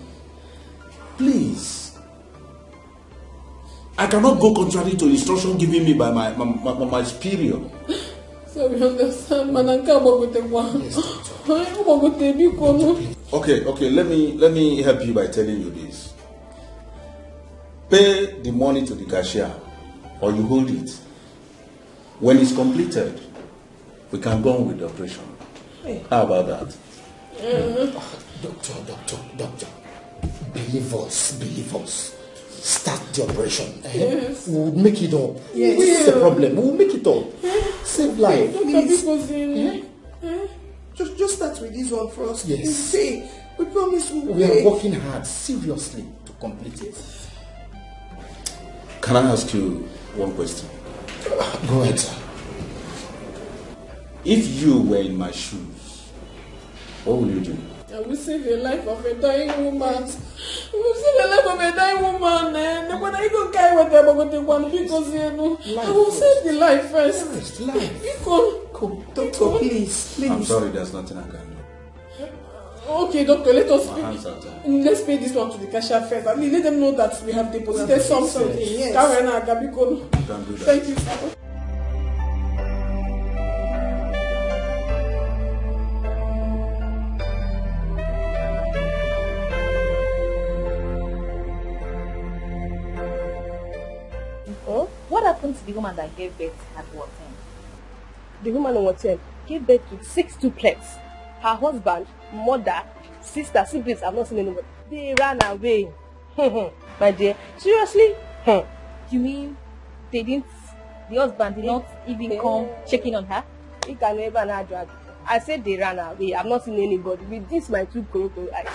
Please. I cannot go contrary to instruction given me by my superior. So we understand, Okay, let me help you by telling you this. Pay the money to the cashier or you hold it. When it's completed, we can go on with the operation. Hey. How about that? Doctor. Believe us. Start the operation. Yes. We'll make it up. Yes. What's the problem? We'll make it up. Save life. Just start with this one first. Yes. See, we promise we are working hard, seriously, to complete it. Can I ask you one question? Go ahead, sir. If you were in my shoes, what would you do? I will save the life of a dying woman. I will save the life of a dying woman. When I go carry whatever, I will save the life first. Life. Doctor, please. I'm sorry, there's nothing I can do. Okay, doctor, let's pay this one to the cashier first. I mean, let them know that we have deposited something. Yes. Don't do that. Thank you, sir. What happened to the woman that gave birth at Watem? The woman in Watem gave birth to 6 triplets. Her husband, mother, sister, siblings, I've not seen anybody. They ran away. My dear, seriously? You mean the husband did not even come checking on her? He can never drag. I said they ran away. I've not seen anybody. With this, my 2 crocodile eyes.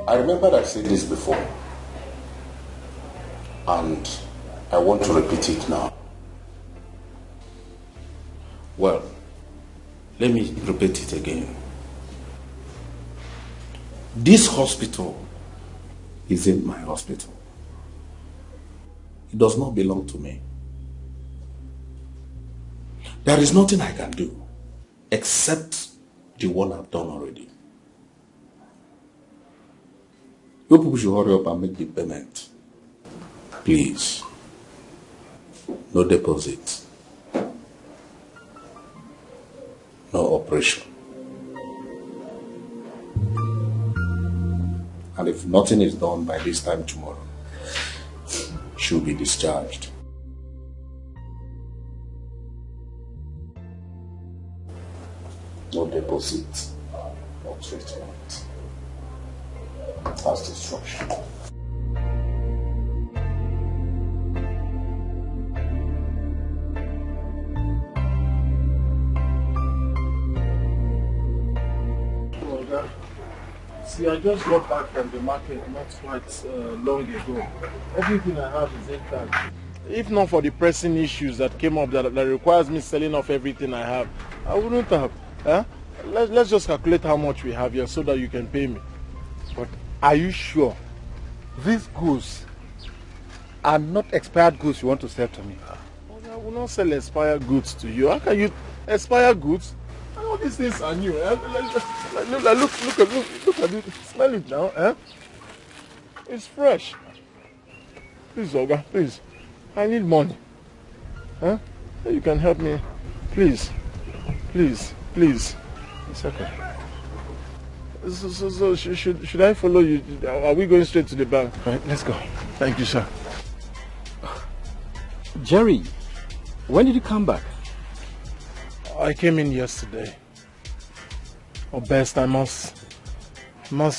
I remember I said this before, and I want to repeat it now. Well, let me repeat it again. This hospital isn't my hospital. It does not belong to me. There is nothing I can do except the one I've done already. You people should hurry up and make the payment. Please. No deposit. No operation. And if nothing is done by this time tomorrow, she'll be discharged. No deposit. No treatment. That's destruction. See, I just got back from the market not quite long ago. Everything I have is intact. If not for the pressing issues that came up that requires me selling off everything I have, I wouldn't have. Let's just calculate how much we have here so that you can pay me. But are you sure these goods are not expired goods you want to sell to me? I will not sell expired goods to you. How can you expire goods? All these things are new. Look at it. Smell it now. It's fresh. Please, Oga, please. I need money. You can help me. Please. Please. It's okay. So should I follow you? Are we going straight to the bank? Right, let's go. Thank you, sir. Jerry, when did you come back? I came in yesterday. Best, I must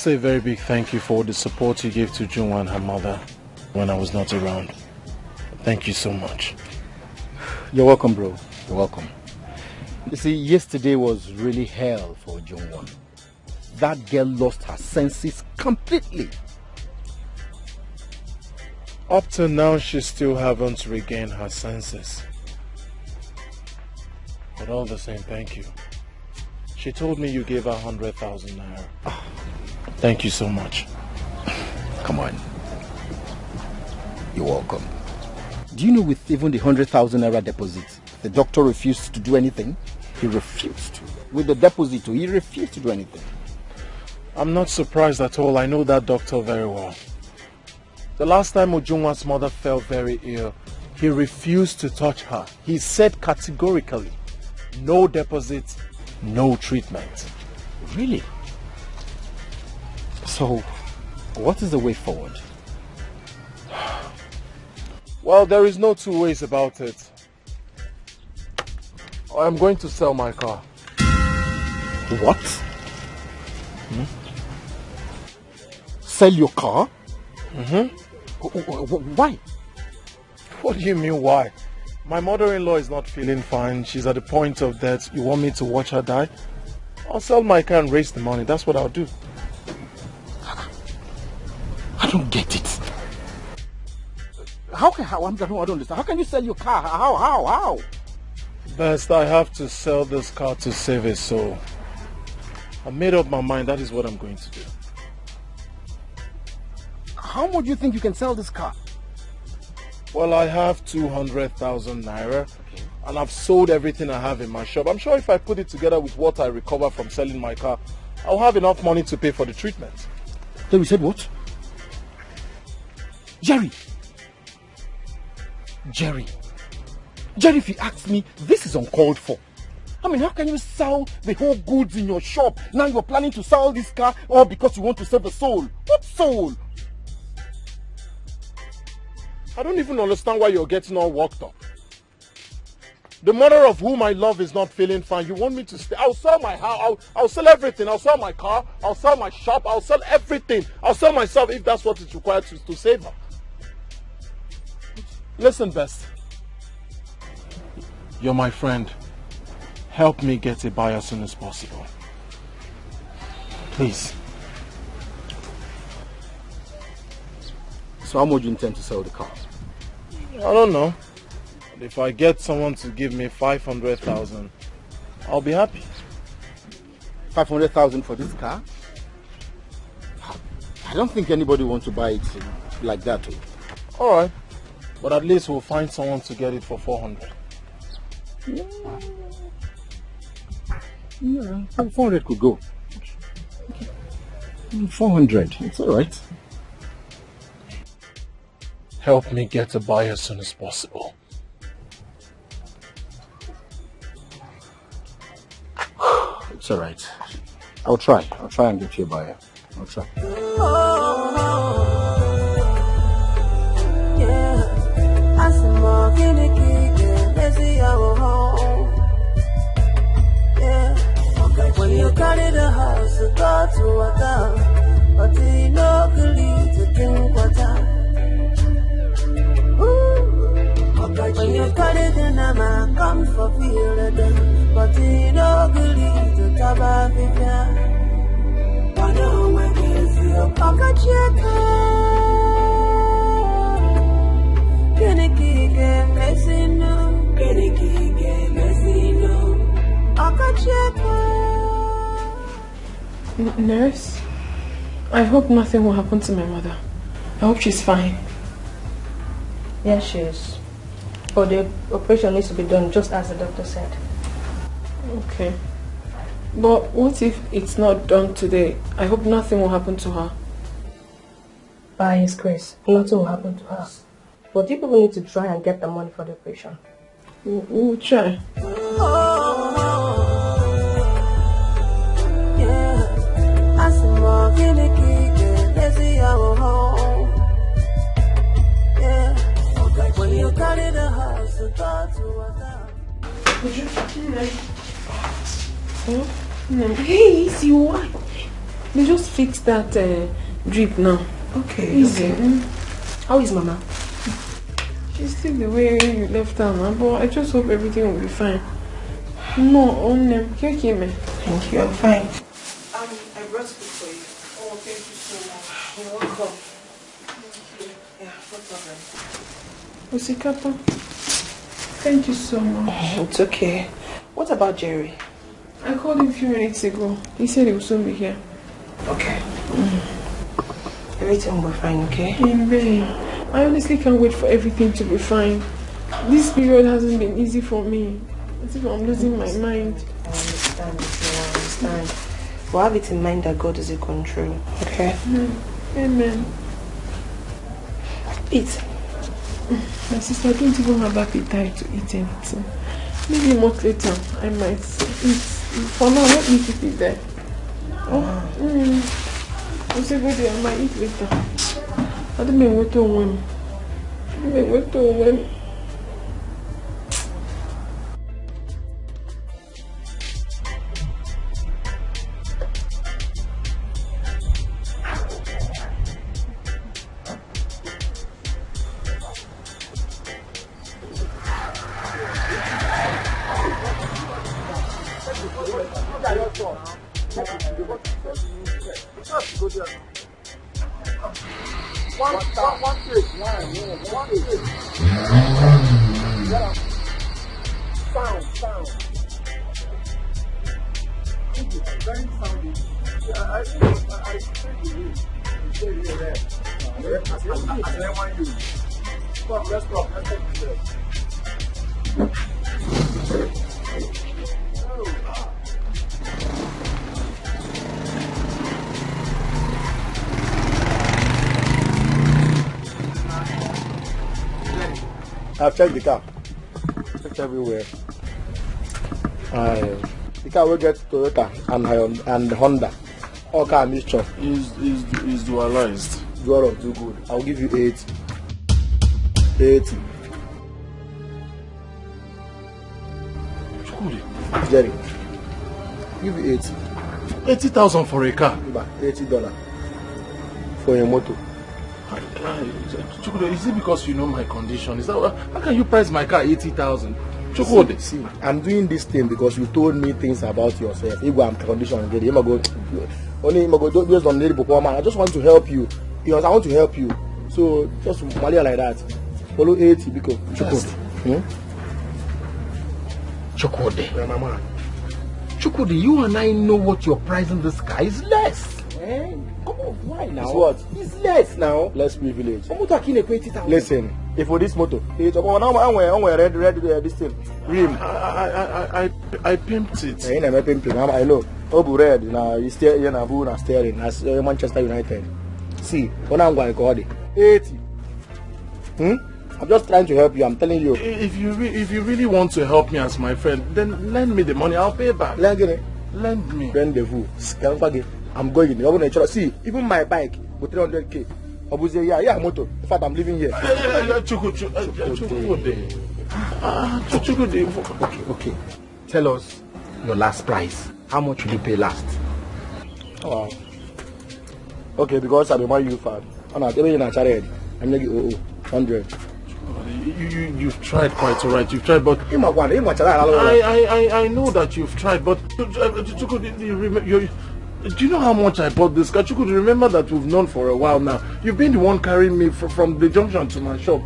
say a very big thank you for the support you gave to Junwa and her mother when I was not around. Thank you so much. You're welcome, bro. You're welcome. You see, yesterday was really hell for Jungwon. That girl lost her senses completely. Up to now, she still haven't regained her senses. But all the same, thank you. She told me you gave her 100,000 naira. Thank you so much. Come on. You're welcome. Do you know with even the 100,000 naira deposit, the doctor refused to do anything? He refused. With the deposit, he refused to do anything. I'm not surprised at all. I know that doctor very well. The last time Ujungwa's mother fell very ill, he refused to touch her. He said categorically, no deposit, no treatment. Really? So, what is the way forward? Well, there is no two ways about it. I'm going to sell my car. What? Sell your car? Why? What do you mean why? My mother-in-law is not feeling fine. She's at the point of death. You want me to watch her die? I'll sell my car and raise the money. That's what I'll do. I don't get it. I don't understand. How can you sell your car? How? Best, I have to sell this car to save it, so I made up my mind. That is what I'm going to do. How much do you think you can sell this car? Well, I have 200,000 naira, and I've sold everything I have in my shop. I'm sure if I put it together with what I recover from selling my car, I'll have enough money to pay for the treatment. So we said what? Jerry, if you ask me, this is uncalled for. I mean, how can you sell the whole goods in your shop? Now you're planning to sell this car, all because you want to save a soul. What soul? I don't even understand why you're getting all worked up. The mother of whom I love is not feeling fine. You want me to stay? I'll sell my house. I'll sell everything. I'll sell my car. I'll sell my shop. I'll sell everything. I'll sell myself if that's what is required to save her. Listen, Best. You're my friend. Help me get a buyer as soon as possible. Please. So how much do you intend to sell the car? I don't know. But if I get someone to give me 500,000, I'll be happy. 500,000 for this car? I don't think anybody wants to buy it like that. Alright. But at least we'll find someone to get it for 400. Yeah, 400 could go. 400, it's alright. Help me get a buyer as soon as possible. It's alright. I'll try and get you a buyer. I'll try. When you carry the house, you go to water, but you know you need to drink water. When you carry the nama, come for feel again, but you know you need to taba vivia. I know when you see your pocket check. Keniki game messino, Keniki game messino. Pocket check. Nurse, I hope nothing will happen to my mother. I hope she's fine. Yes, she is. But the operation needs to be done just as the doctor said. Okay. But what if it's not done today? I hope nothing will happen to her. By His grace, nothing will happen to her. But you people need to try and get the money for the operation. We'll try. When you carry the house, you go to water. Hey, see why? They just fixed that drip now. Okay. Easy. Okay. How is Mama? She's still the way you left her, man. But I just hope everything will be fine. No, only. Okay, man. Thank you, I'm fine. I brought food for you. Oh, thank you so much. You're welcome. Thank you. Yeah, no problem. Osikapa, thank you so much. It's okay. What about Jerry? I called him a few minutes ago. He said he will soon be here. Okay. Everything will be fine, okay? Babe, I honestly can't wait for everything to be fine. This period hasn't been easy for me. As if I'm losing my mind. I understand. But have it in mind that God is in control, okay? Amen. Eat. My sister, I don't even have appetite to eat anything. Maybe a month later, I might eat. For now, let me keep it there. I'll say go there, I might eat later. I don't mean what to win. I've checked the car. Checked everywhere. The car will get Toyota and Honda. All car mixture. Is dualized. Dual, do good. I'll give you 80. 80. Jerry, give you 80. 80,000 for a car. $80 for a motor. Chukwudi, is it because you know my condition? Is that how can you price my car 80,000? Chukwudi, see, I'm doing this thing because you told me things about yourself. If I'm condition, only go based on the performance. I just want to help you because I want to help you. So just Malia like that. Follow 80 because Chukwudi. Chukwudi. Yeah, mama. Chukwudi, you and I know what you're pricing this car is less. Come on, why now? It's what? It's less now. Less privilege. Listen, if for this motor, it's red this thing. Rim. I pimped it. I know. Obu red now. You steer here now. Steering as Manchester United. See, when I'm going to call it 80. I'm just trying to help you. I'm telling you. If you really want to help me as my friend, then lend me the money. I'll pay back. Lend me. Rendezvous. I'm going. You're going to see. Even my bike with 300k. Obuze, yeah, motor. In fact, I'm living here. Okay. Tell us your last price. How much will you pay last? Oh. Okay, because I'm a Man U fan. I'm not even a charity. I'm going to get 100. You've tried quite alright. You've tried, but I know that you've tried, but do you know how much I bought this car? You could remember that we've known for a while now. You've been the one carrying me from the junction to my shop.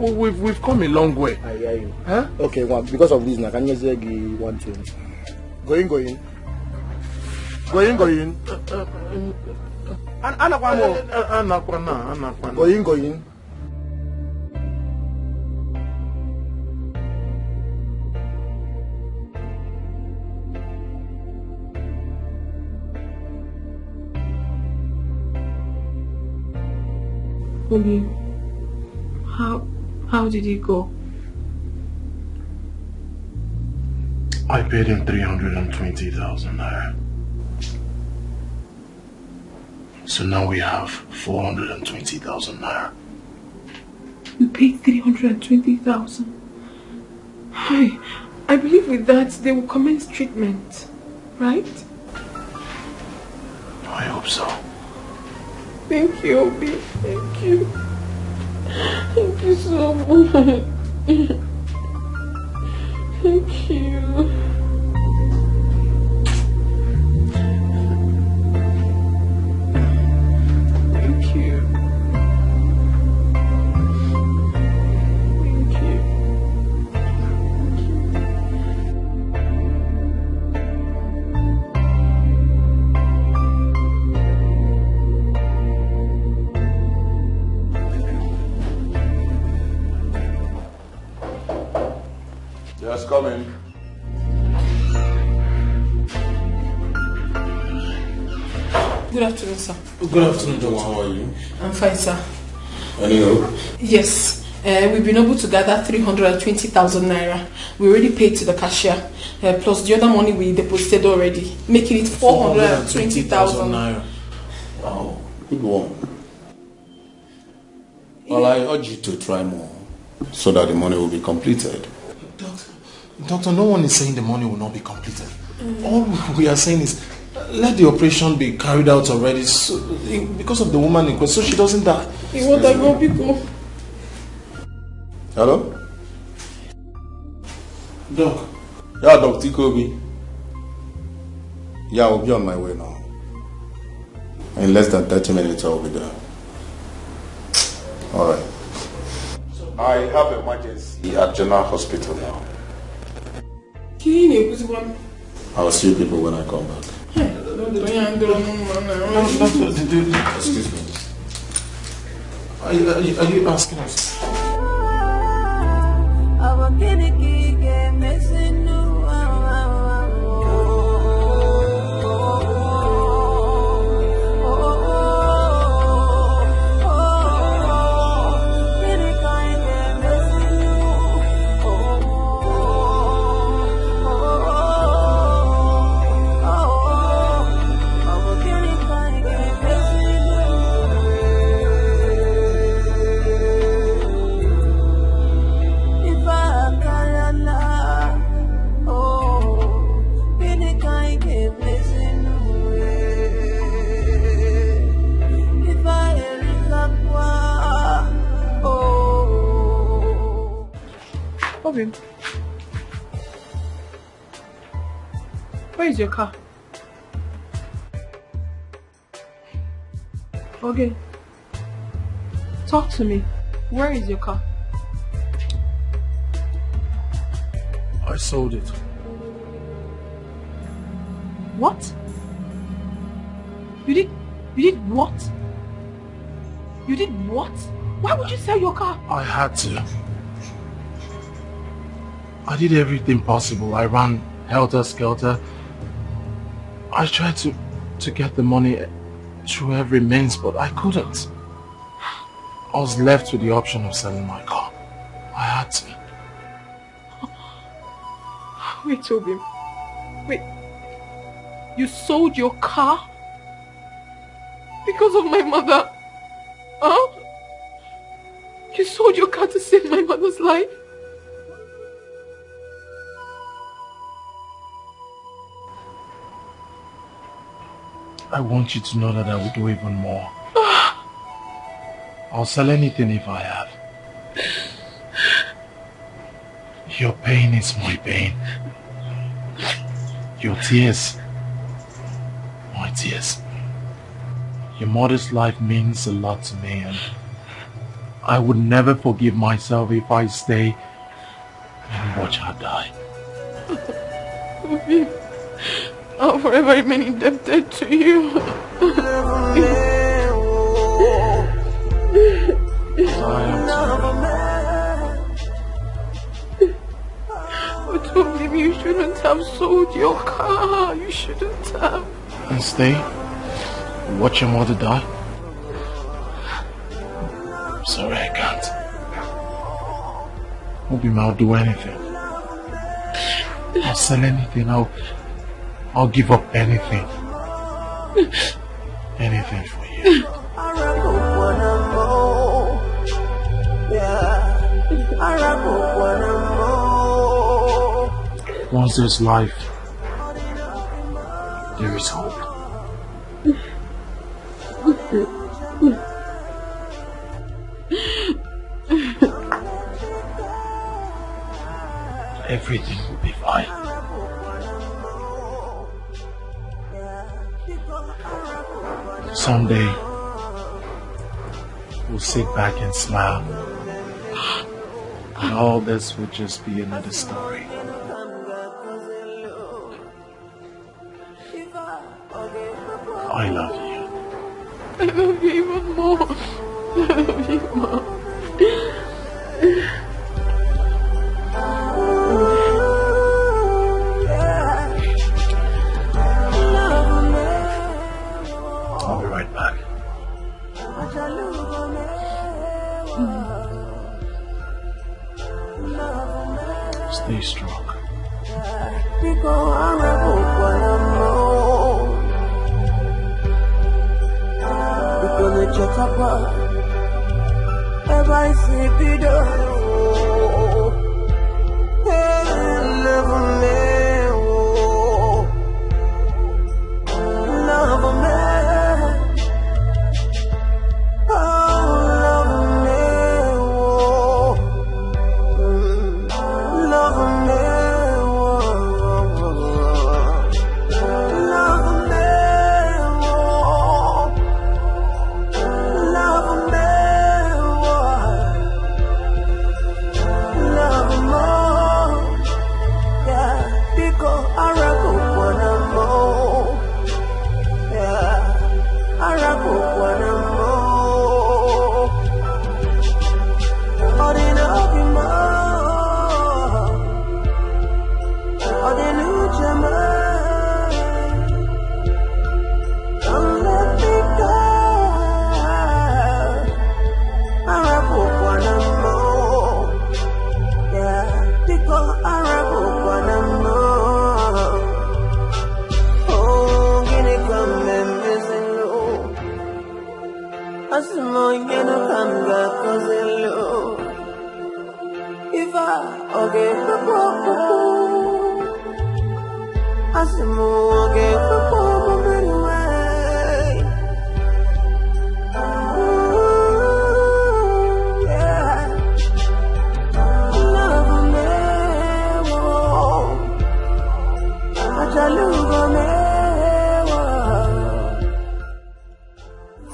We've come a long way. I hear you. Huh? Okay, well, because of this, now can you say one thing? Going. Going. Obi, how did he go? I paid him 320,000 naira. So now we have 420,000 naira. You paid 320,000. I believe with that they will commence treatment, right? I hope so. Thank you, Obi. Thank you. Thank you so much. Thank you. Just come in. Good afternoon, sir. Good afternoon, Doctor. How are you? I'm fine, sir. Any hope? Yes. We've been able to gather 320,000 naira. We already paid to the cashier, plus the other money we deposited already, making it 420,000 naira. Wow, good one. Well, I urge you to try more so that the money will be completed. Doctor, no one is saying the money will not be completed. All we are saying is let the operation be carried out already so, because of the woman in question, so she doesn't die. Hello? Doc. Yeah, Dr. Kobe. Yeah, I'll be on my way now. In less than 30 minutes, I'll be there. Alright. I have emergency at General Hospital now. I'll see you people when I come back. Excuse me. Are you asking us? Where is your car? Okay. Talk to me. Where is your car? I sold it. What? You did what? You did what? Why would you sell your car? I had to. I did everything possible. I ran helter-skelter. I tried to get the money through every means, but I couldn't. I was left with the option of selling my car. I had to. Wait, Toby. Wait. You sold your car? Because of my mother? Huh? You sold your car to save my mother's life? I want you to know that I will do even more. I'll sell anything if I have. Your pain is my pain. Your tears, my tears. Your mother's life means a lot to me, and I would never forgive myself if I stay and watch her die. I'll forever remain indebted to you. But Toby, you shouldn't have sold your car. You shouldn't have. And stay? Watch your mother die? I'm sorry, I can't. Obi, I'll do anything. I'll sell anything. I'll give up anything. Anything for you. Once there's life, there is hope. Everything will be fine. Someday, we'll sit back and smile, and all this will just be another story. I love you. I love you even more. I love you more. Stay strong.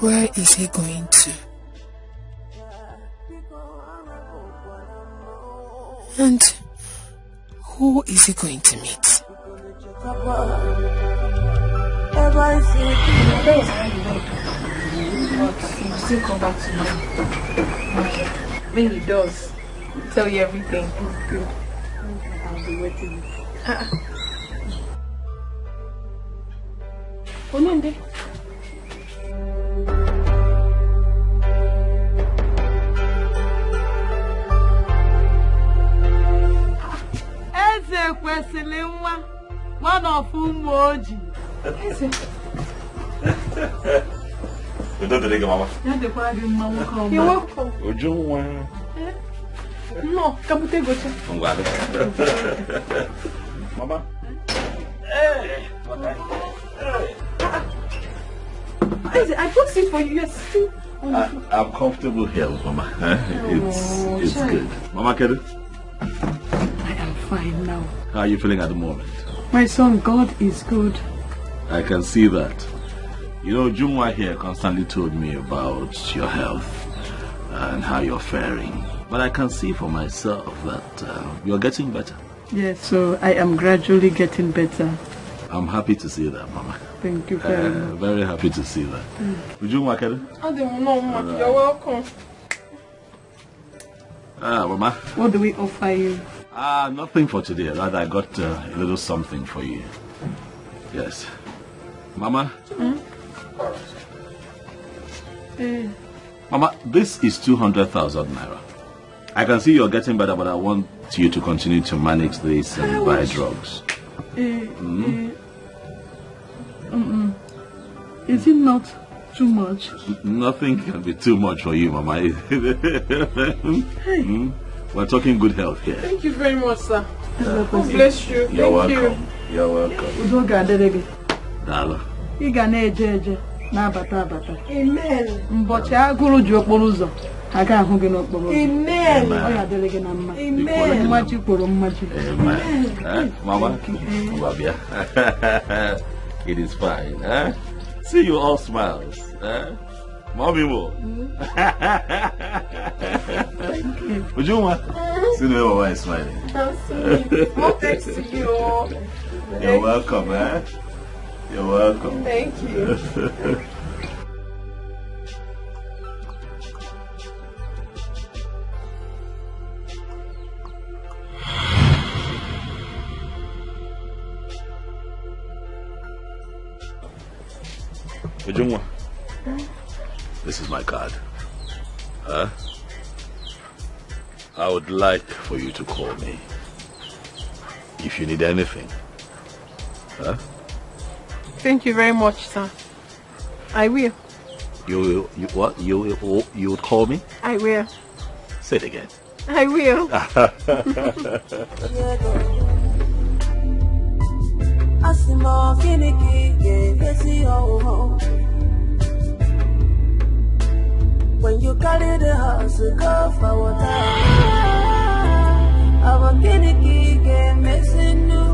Where is he going to? And who is he going to meet? He'll still come back to me. When he does, I'll tell you everything. It's good. I'll be waiting. Onende. Eze kwesịrị nwa one of ụmụ ojii. Eze. Udo dịrị gị, mama. Ya dịkwara gị mma nwoke ọma. You're welcome. Ujunwa. No, kabute gocha. Ngwa. Mama. Hey. Eze, I brought seat for you. Yes. I'm comfortable here, Mama. It's good. Mama Kedu? I am fine now. How are you feeling at the moment? My son, God is good. I can see that. You know, Junwa here constantly told me about your health and how you're faring. But I can see for myself that you're getting better. Yes, so I am gradually getting better. I'm happy to see that, Mama. Thank you very much. Very happy to see that. Junwa Kedu? I don't know, Mama. You're welcome. Mama. What do we offer you? Nothing for today. Rather, I got a little something for you. Yes. Mama? Mama, this is 200,000 naira. I can see you're getting better, but I want you to continue to manage this and buy drugs. Is it not too much? Nothing can be too much for you, Mama. We're talking good health here. Thank you very much, sir. God bless you. You're Thank welcome. You're welcome. Dalo. Ị ga na-eje eje na-abata abata. Amen. Mbọchị agụrụ ji okporo ụzọ, a ga-ahụ gị n'okporo ụzọ. Amen. Ọ ya dịrị gị na mma. Amen. Mmaji kwuru mmaji. Amen. Mama? Babia. It is fine. See you all smiles. Mommy more. Thank you. Ujuma? See the way Mama is smiling. I'm sweet. More thanks to you. You're welcome, You're welcome. Thank you. Ujungwa, this is my card. I would like for you to call me if you need anything. Huh? Thank you very much, sir. I will. You what? You would call me? I will. Say it again. I will. When you carry the house, go for water. Our guinea get missing new.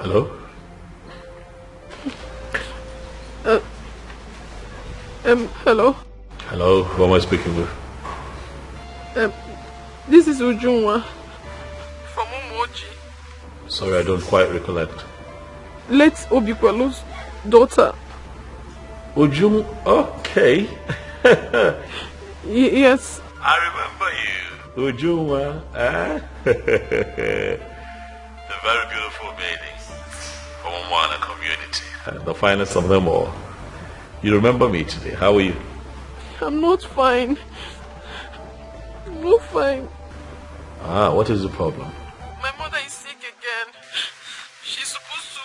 Hello? Hello? Hello, who am I speaking with? This is Ujunwa from Umoji. Sorry, I don't quite recollect. Late Obikwelu's daughter. Ujun, okay. Yes. I remember you. Ujunwa, eh? The very beautiful maiden from Umwana community. The finest of them all. You remember me today. How are you? I'm not fine. I'm not fine. Ah, what is the problem? My mother is sick again. She's supposed to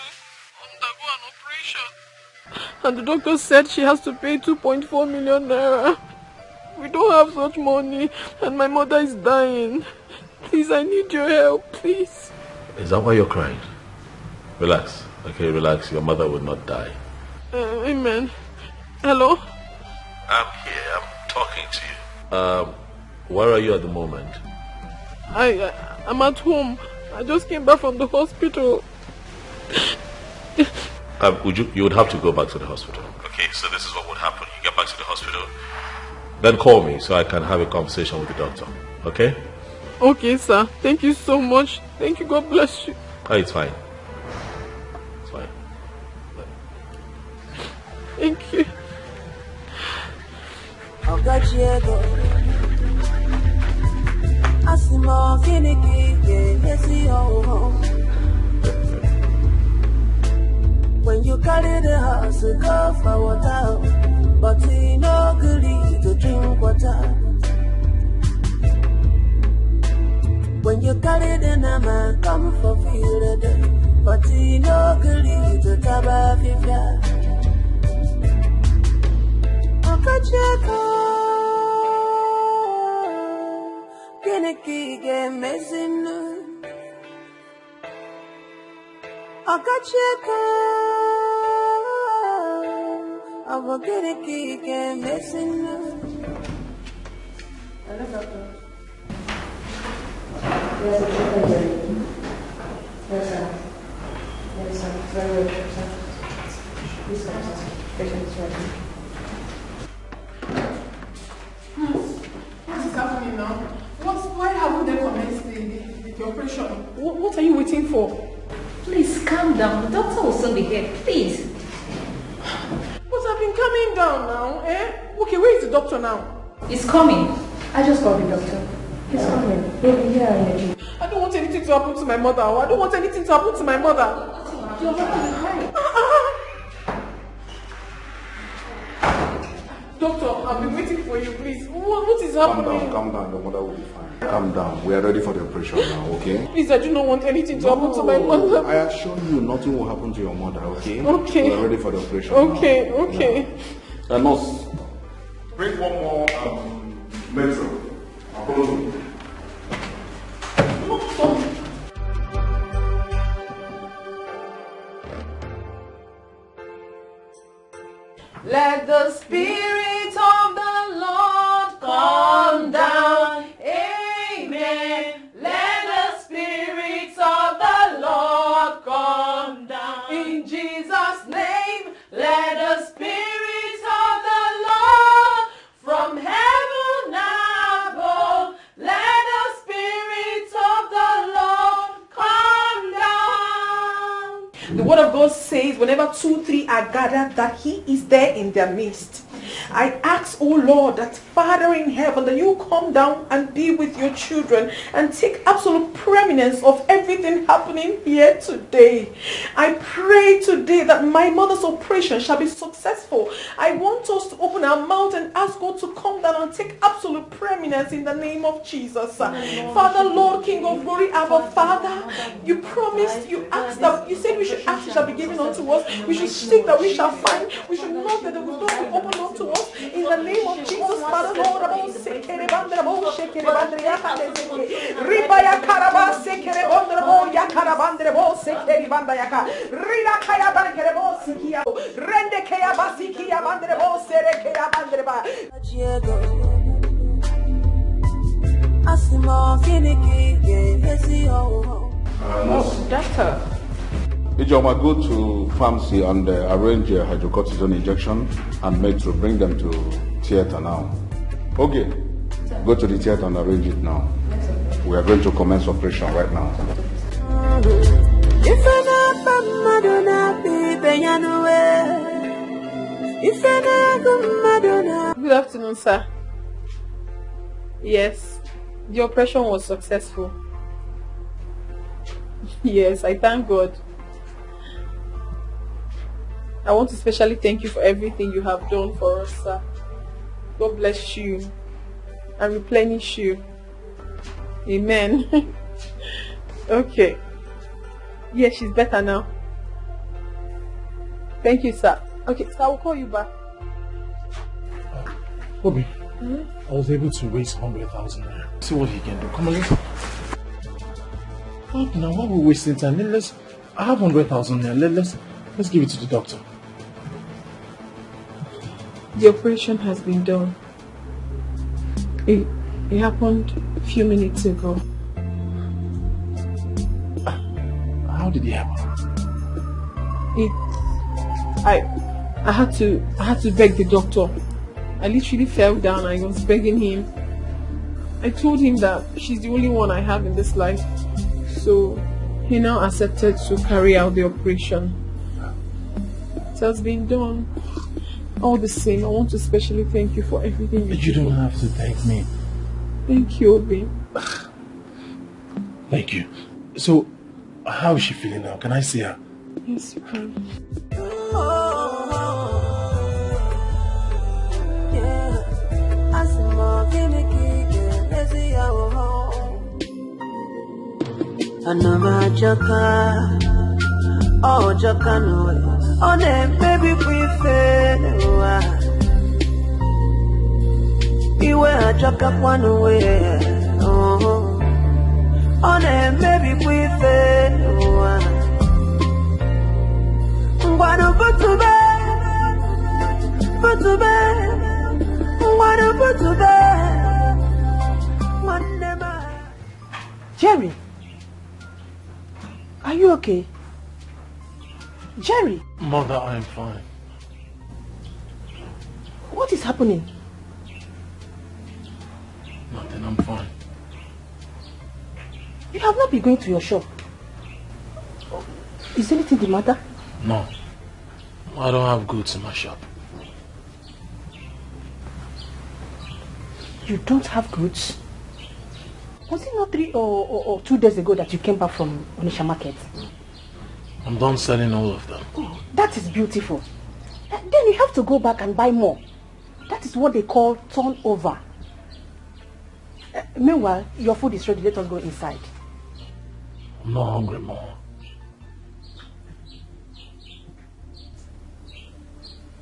undergo an operation. And the doctor said she has to pay 2.4 million naira. We don't have such money and my mother is dying. Please, I need your help, please. Is that why you're crying? Relax. Okay, relax. Your mother will not die. Amen. Hello? I'm here. I'm talking to you. Where are you at the moment? I'm at home. I just came back from the hospital. You would have to go back to the hospital. Okay, so this is what would happen. You get back to the hospital, then call me so I can have a conversation with the doctor. Okay? Okay, sir. Thank you so much. Thank you. God bless you. Oh, it's fine. It's fine. Thank you. When you carry the house, go for water, but he no good to drink water. When you carry the nama, come for field, but he no good to taba fifia. Okacheko. Get messing. I got you. I will get a kick and messing. Hello, doctor. Yes, sir. Yes, sir. Very well, sir. Please come, sir. Patient is ready. What is happening now? Why haven't they commenced the operation? What are you waiting for? Please calm down. The doctor will soon be here. Please. But I've been coming down now, eh? Okay, where is the doctor now? He's coming. I just called the doctor. He's coming. He'll be here in a minute. I don't want anything to happen to my mother. I don't want anything to happen to my mother. Your mother is fine. Doctor, I've been waiting for you, please. What is happening? Calm down. Your mother will be fine. Calm down. We are ready for the operation now, okay? Please, I do not want anything to happen to my mother. I assure you nothing will happen to your mother, okay? Okay. We are ready for the operation Okay, now. okay. Yeah. Nurse, bring one more metro. Follow me. Let the Spirit of the Lord come down. Amen. Let the Spirit of the Lord come down. In Jesus' name, let the Spirit of the Lord from heaven above, let the Spirit of the Lord come down. The word of God says, whenever 2-3 are gathered, that He is there in their midst. I ask, oh Lord, that Father in heaven, that you come down and be with your children and take absolute preeminence of everything happening here today. I pray today that my mother's operation shall be successful. I want us to open our mouth and ask God to come down and take absolute preeminence in the name of Jesus. Father, Lord, King of glory, Abba, Father, you promised, you asked that, you said we should ask, it shall be given unto us. We should seek, that we shall find. We should knock, that the door will open unto us. In the name of Jesus, Father, Lord, Doctor. Ijoma, go to pharmacy and arrange a hydrocortisone injection and metro. Bring them to theater now. Okay. Go to the theater and arrange it now. We are going to commence operation right now. Good afternoon, sir. Yes, the operation was successful. Yes, I thank God. I want to especially thank you for everything you have done for us, sir. God bless you and replenish you. Amen. Okay. Yes, she's better now. Thank you, sir. Okay, so I will call you back. Bobby, I was able to raise 100,000 naira. See what he can do. Come on, let's... What now? Why are we wasting time? I have 100,000 naira. Let's give it to the doctor. The operation has been done. It happened a few minutes ago. How did it happen? I had to beg the doctor. I literally fell down. I was begging him. I told him that she's the only one I have in this life. So he now accepted to carry out the operation. It has been done. All the same, I want to especially thank you for everything you did. You don't have to thank me. Thank you, Obi. Thank you. So, how is she feeling now? Can I see her? Yes, you can. Oh, Jacano, on a baby we fail. You were a jack up one way. Oh, on a baby we fail. What a put to bed, put to bed. What a put to bed. One never. Jerry, are you okay? Jerry! Mother, I am fine. What is happening? Nothing, I'm fine. You have not been going to your shop. Is anything the matter? No. I don't have goods in my shop. You don't have goods? Was it not 3 or 2 days ago that you came back from Onitsha market? I'm done selling all of them. Oh, that is beautiful. Then you have to go back and buy more. That is what they call turnover. Meanwhile, your food is ready. Let us go inside. I'm not hungry more.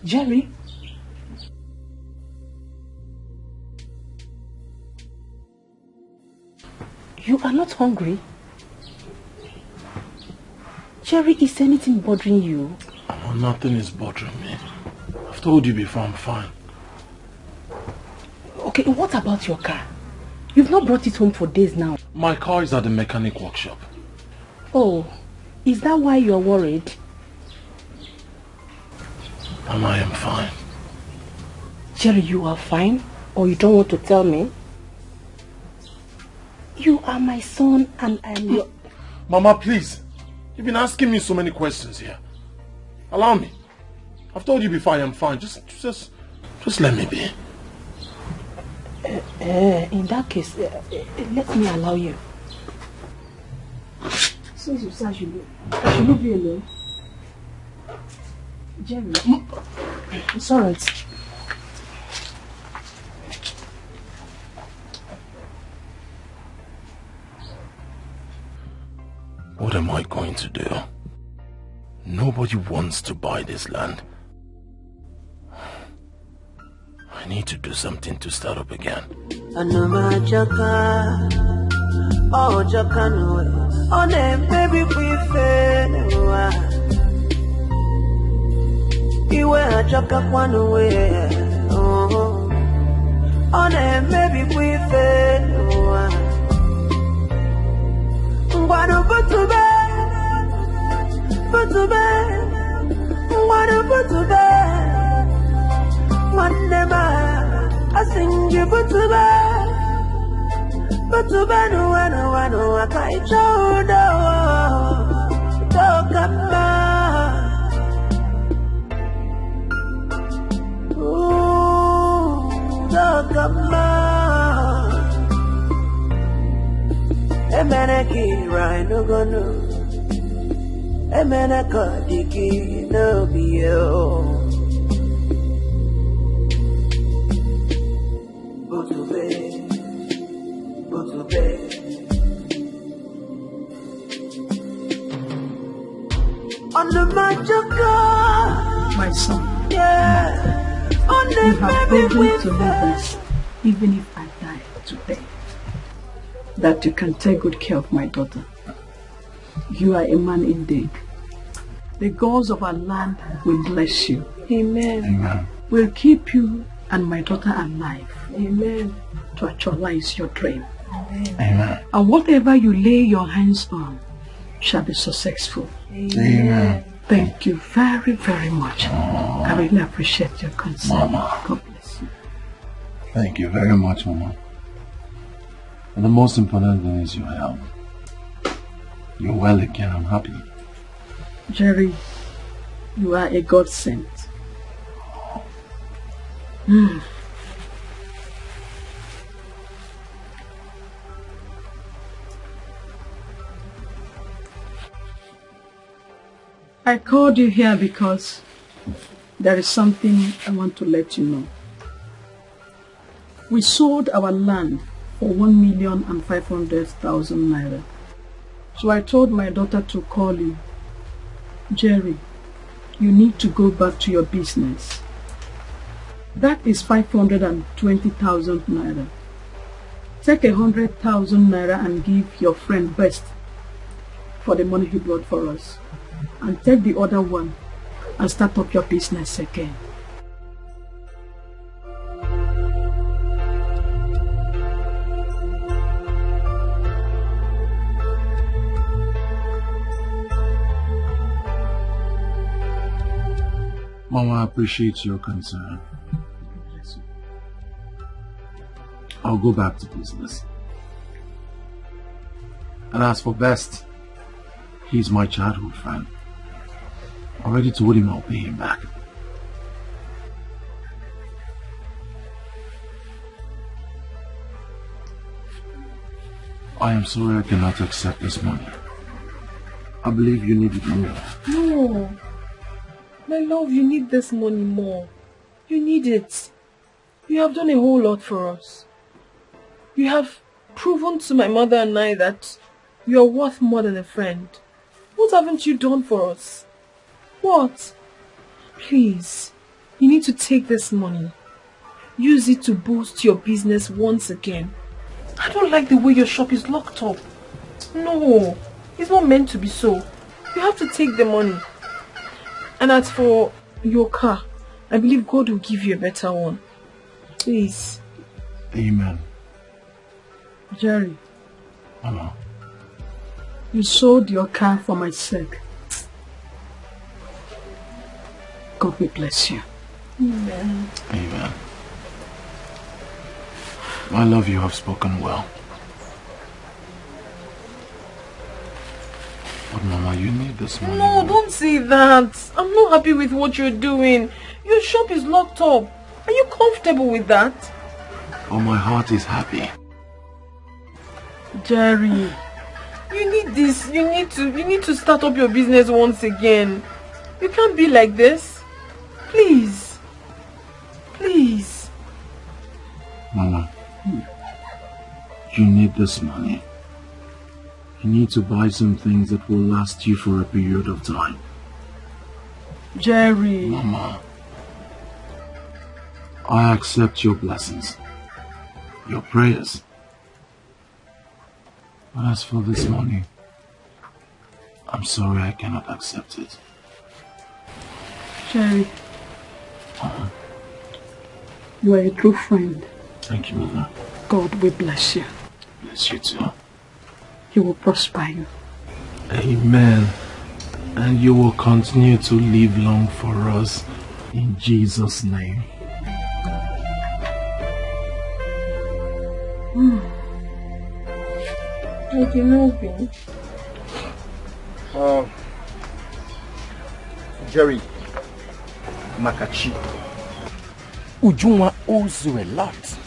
Jerry? You are not hungry? Jerry, is anything bothering you? Oh, nothing is bothering me. I've told you before, I'm fine. Okay, what about your car? You've not brought it home for days now. My car is at the mechanic workshop. Oh, is that why you're worried? Mama, I am fine. Jerry, you are fine? Or you don't want to tell me? You are my son and I am your... Mama, please. You've been asking me so many questions here. Allow me. I've told you before I am fine. Just let me be. In that case, let me allow you. Since you said I should not be alone. Jerry, it's alright. What am I going to do? Nobody wants to buy this land. I need to do something to start up again. Dikeh no be you. On the magic, my son. Yeah. On the you have proven to me that even if I die today, that you can take good care of my daughter. You are a man indeed. The gods of our land will bless you. Amen. Amen. Will keep you and my daughter alive. Amen. To actualize your dream. Amen. Amen. And whatever you lay your hands on shall be successful. Amen. Thank you very, very much. I really appreciate your concern. Mama. God bless you. Thank you very much, Mama. And the most important thing is your health. You're well again, I'm happy. Jerry, you are a godsend. I called you here because there is something I want to let you know. We sold our land for 1,500,000 naira. So I told my daughter to call you. Jerry, you need to go back to your business. That is 520,000 naira. Take 100,000 naira and give your friend Best for the money he brought for us. And take the other one and start up your business again. Mama, I appreciate your concern. I'll go back to business. And as for Best, he's my childhood friend. I already told him I'll pay him back. I am sorry I cannot accept this money. I believe you need it more. No. My love, you need this money more. You need it. You have done a whole lot for us. You have proven to my mother and I that you are worth more than a friend. What haven't you done for us? What? Please, you need to take this money. Use it to boost your business once again. I don't like the way your shop is locked up. No, it's not meant to be so. You have to take the money. And as for your car, I believe God will give you a better one. Please. Amen. Jerry, Mama. you sold your car for my sake. God will bless you. Amen. Amen. My love, you have spoken well. But Mama, you need this money. No, don't say that. I'm not happy with what you're doing. Your shop is locked up. Are you comfortable with that? Oh, my heart is happy. Jerry, you need this. You need to start up your business once again. You can't be like this. Please. Please. Mama, you need this money. You need to buy some things that will last you for a period of time. Jerry. Mama, I accept your blessings, your prayers. But as for this money, I'm sorry I cannot accept it. Jerry, you are a true friend. Thank you, Mother. God will bless you. Bless you too. He will prosper you. Amen. And you will continue to live long for us in Jesus' name. I can open. Jerry, Makachi, Ujunwa owes you a lot.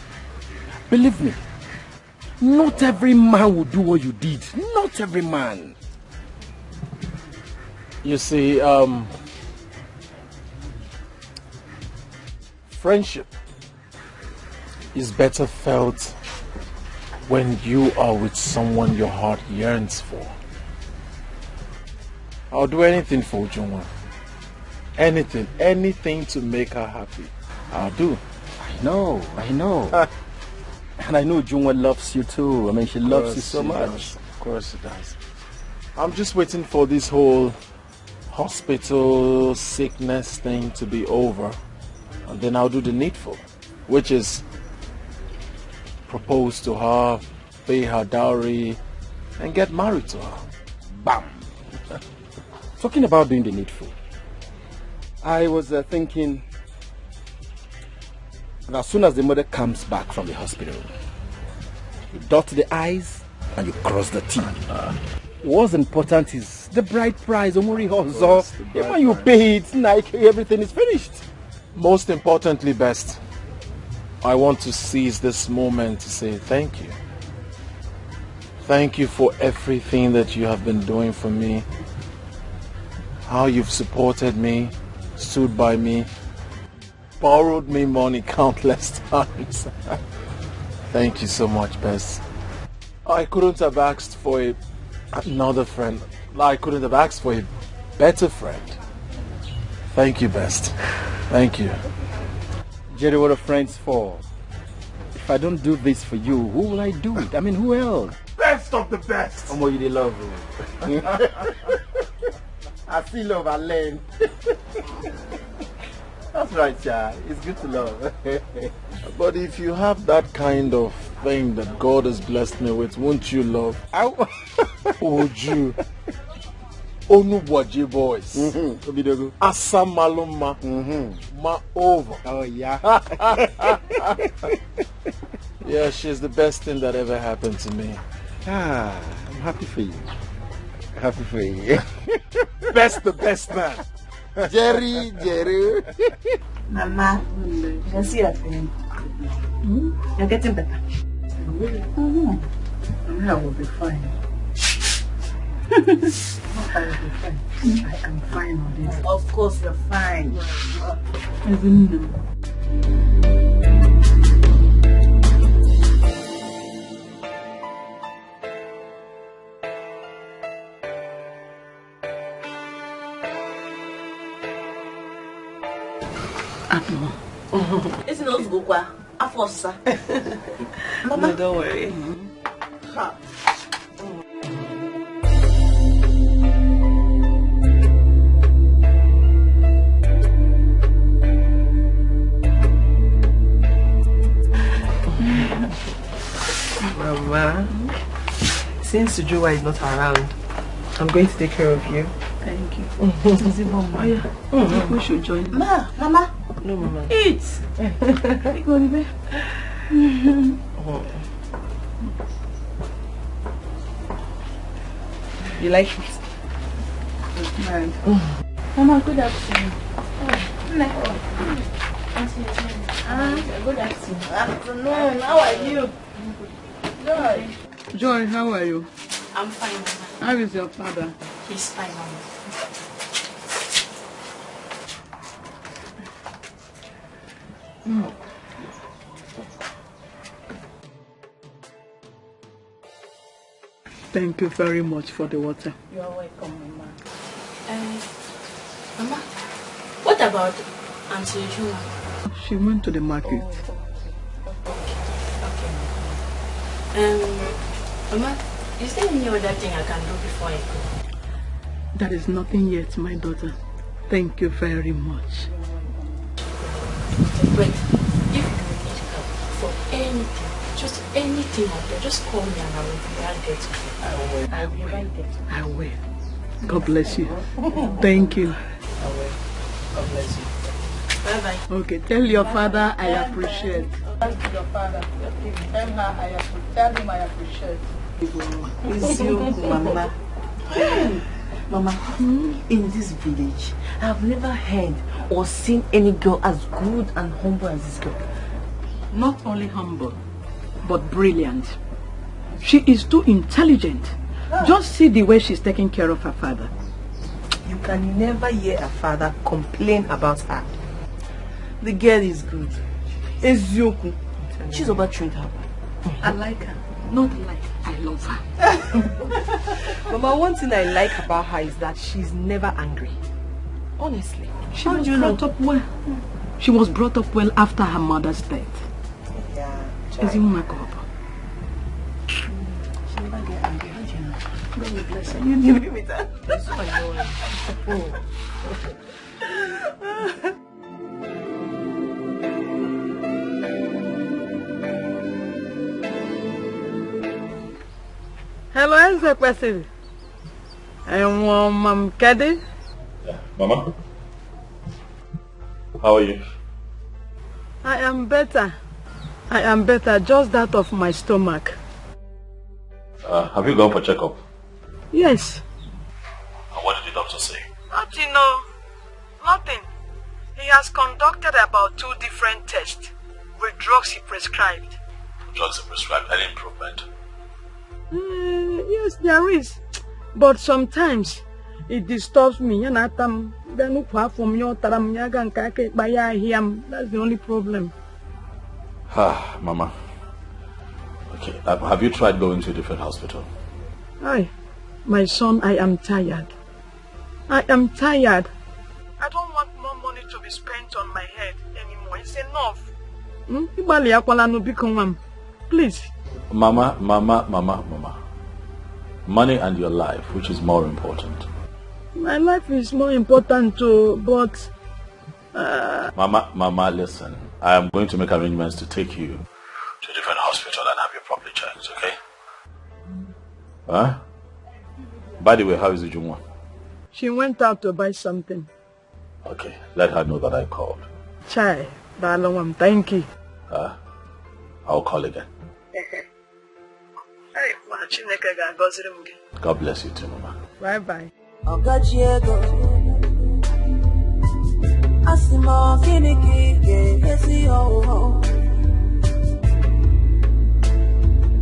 Believe me, not every man will do what you did. Not every man. You see, friendship is better felt when you are with someone your heart yearns for. I'll do anything for Ujunwa. Anything to make her happy. I'll do. I know. And I know Ujunwa loves you too. I mean, she loves you so much. Of course she does. I'm just waiting for this whole hospital sickness thing to be over. And then I'll do the needful, which is propose to her, pay her dowry, and get married to her. Bam! Talking about doing the needful, I was thinking that as soon as the mother comes back from the hospital, you dot the I's and you cross the T. What's important is the bride price, Omori Hozo. When you pay it, Nike, everything is finished. Most importantly, best, I want to seize this moment to say thank you. Thank you for everything that you have been doing for me. How you've supported me, stood by me, borrowed me money countless times. Thank you so much, Bess. I couldn't have asked for another friend. I couldn't have asked for a better friend. Thank you, Best. Thank you. Jerry, what are friends for? If I don't do this for you, who will I do it? I mean, who else? Best of the best. How much you love me? I still love and learn. That's right, child. It's good to love. But if you have that kind of thing that God has blessed me with, won't you love? Would you? Onubwaji boys. Asamaluma. Ma over. Oh, yeah. Yeah, she's the best thing that ever happened to me. I'm happy for you. Happy for you. Best the best man. Jerry. Mama, you can see that thing. You're getting better. I will be fine. I will be fine. I am fine already. Of course you're fine. Even It's not go kwa. Afosa. Mama, no, don't worry. Mama, since Joa is not around, I'm going to take care of you. Thank you. We should join. Mama. No, Mama. Eat. Go to bed. You like it? Man. Mama, good afternoon. Good afternoon. Afternoon. How are you? Good. Joy, how are you? I'm fine, Mama. How is your father? He's fine, Mama. Thank you very much for the water. You are welcome, Mama. Mama, what about Auntie Juma? She went to the market. Okay. Mama, is there any other thing I can do before I go? That is nothing yet, my daughter. Thank you very much. Wait, if you need help for anything, just anything out there, just call me and I will be right there to you. I will. God bless you. Thank you. I will. God bless you. Bye-bye. Okay, tell your father I appreciate. Thank you, your father. Tell him I appreciate. It's you, Mama. Mama, in this village, I have never heard or seen any girl as good and humble as this girl. Not only humble, but brilliant. She is too intelligent. Just see the way she's taking care of her father. You can never hear a father complain about her. The girl is good. Ezioku. She's over trained her. I like her. Not like I love her. Mama, one thing I like about her is that she's never angry. Honestly. She was brought up well. She was brought up well after her mother's death. Yeah. She never get angry. How do you know? God will bless her. You give me that. That's why Hello, Enze Kwesi. Mom Kedi. Yeah. Mama? How are you? I am better. I am better, just that of my stomach. Have you gone for checkup? Yes. And what did the doctor say? Nothing, nothing. He has conducted about 2 different tests with drugs he prescribed. Drugs are prescribed. Any improvement? Yes, there is. But sometimes it disturbs me. That's the only problem. Mama. Okay, have you tried going to a different hospital? Hi, my son, I am tired. I am tired. I don't want more money to be spent on my head anymore. It's enough. Please. Mama. Money and your life, which is more important? My life is more important too, but... Mama, listen. I am going to make arrangements to take you to a different hospital and have you properly checked, okay? Huh? By the way, how is Ujunwa? She went out to buy something. Okay, let her know that I called. Chai, Balawam, thank you. I'll call again. God bless you too, Mama. Bye-bye.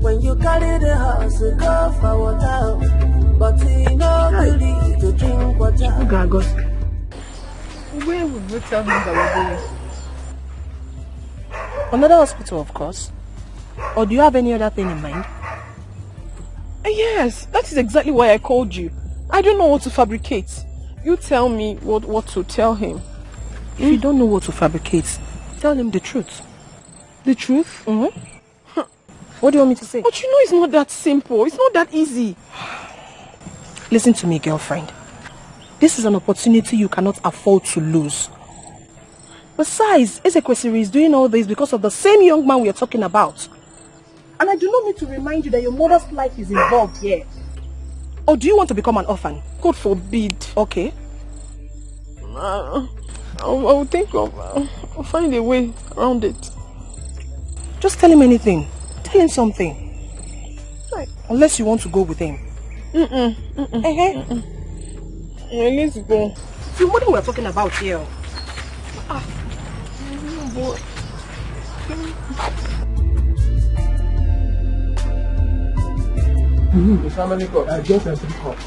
When you carry the house, go for water. But he no believe to drink water. Where would you tell him that we're going? Another hospital, of course. Or do you have any other thing in mind? Yes, that is exactly why I called you. I don't know what to fabricate. You tell me what to tell him. If you don't know what to fabricate, tell him the truth. The truth? Mm-hmm. What do you want me to say? But you know it's not that simple. It's not that easy. Listen to me, girlfriend. This is an opportunity you cannot afford to lose. Besides, Ezekwesili is doing all this because of the same young man we are talking about. And I do not need to remind you that your mother's life is involved here. Or do you want to become an orphan? God forbid. Okay. I'll think of... I'll find a way around it. Just tell him anything. Tell him something. Right. Unless you want to go with him. Let's go. See, what we're talking about here? Boy. How many cups? Just 3 cups.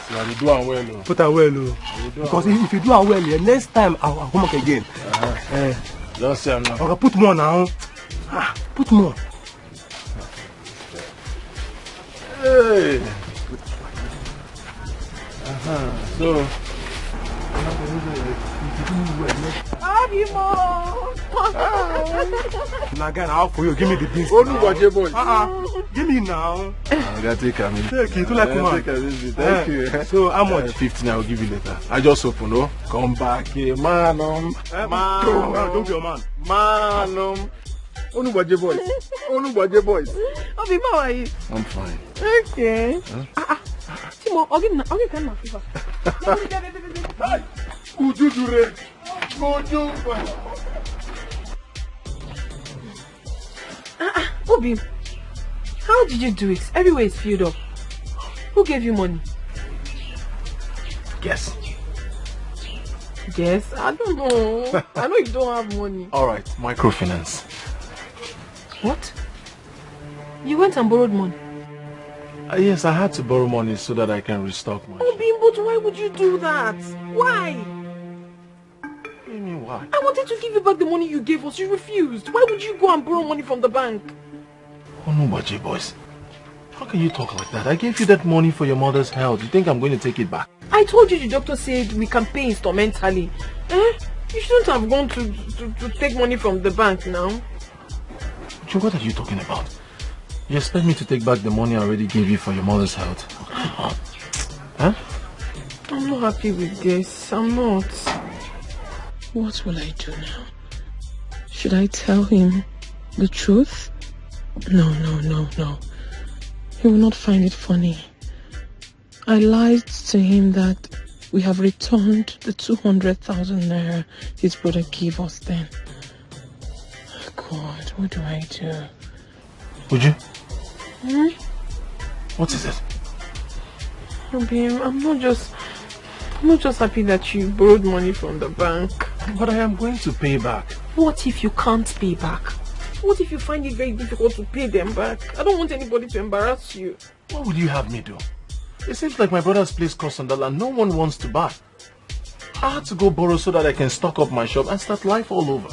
So you do am well. Put her well, because if you do her well, next time I'll come back again. Just say now. Okay, put more now. Put more. Hey. So. Nagan, how for you? Give me the beans. Oh, no, what your boy? Give me now. I gotta take a minute. Take it, like Thank you. So how much? 15 I will give you later. I just open, no? Come back here, man. Don't be a man. Man, Only what your boys. Only what your boys. Obi, how are you? I'm fine. Okay. Timo, I'll give him my fever. Could you do it? Could you? Obi, how did you do it? Everywhere is filled up. Who gave you money? Guess. Yes, I don't know. I know you don't have money. Alright, microfinance. What? You went and borrowed money? Yes, I had to borrow money so that I can restock my... Obi, but why would you do that? Why? What do you mean why? I wanted to give you back the money you gave us. You refused. Why would you go and borrow money from the bank? Oh no, Baji boys. How can you talk like that? I gave you that money for your mother's health. You think I'm going to take it back? I told you the doctor said we can pay instrumentally. You shouldn't have gone to take money from the bank now. What are you talking about? You expect me to take back the money I already gave you for your mother's health? Huh? I'm not happy with this. I'm not. What will I do now? Should I tell him the truth? No. He will not find it funny. I lied to him that we have returned the 200,000 naira his brother gave us then. God, what do I do? Would you? What is it? Babe, I'm not just happy that you borrowed money from the bank. But I am going to pay back. What if you can't pay back? What if you find it very difficult to pay them back? I don't want anybody to embarrass you. What would you have me do? It seems like my brother's place costs on the land no one wants to buy. I had to go borrow so that I can stock up my shop and start life all over.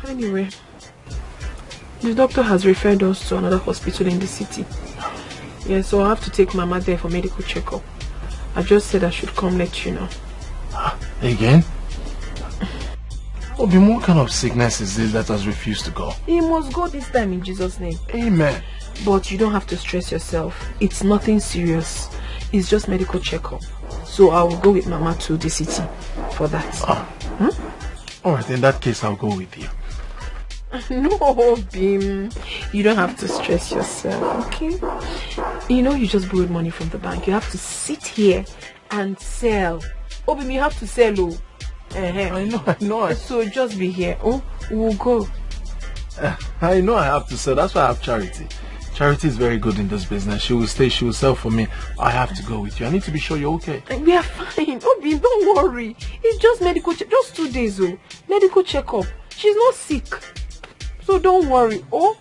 Anyway, the doctor has referred us to another hospital in the city. Yeah, so I'll have to take Mama there for medical checkup. I just said I should come let you know. Again? Obi, what kind of sickness is this that has refused to go? He must go this time in Jesus' name. Amen. But you don't have to stress yourself. It's nothing serious. It's just medical checkup. So I will go with Mama to the city for that. Alright, in that case I'll go with you. No, Bim. You don't have to stress yourself, okay? You know you just borrowed money from the bank. You have to sit here and sell. Oh, Bim, you have to sell. Oh. I know. So just be here. Oh, we'll go. I know I have to sell. That's why I have charity. Charity is very good in this business. She will stay, she will sell for me. I have to go with you. I need to be sure you're okay. We are fine. Obi, don't worry. It's just medical check. Just 2 days, oh. Medical checkup. She's not sick. So don't worry. Oh,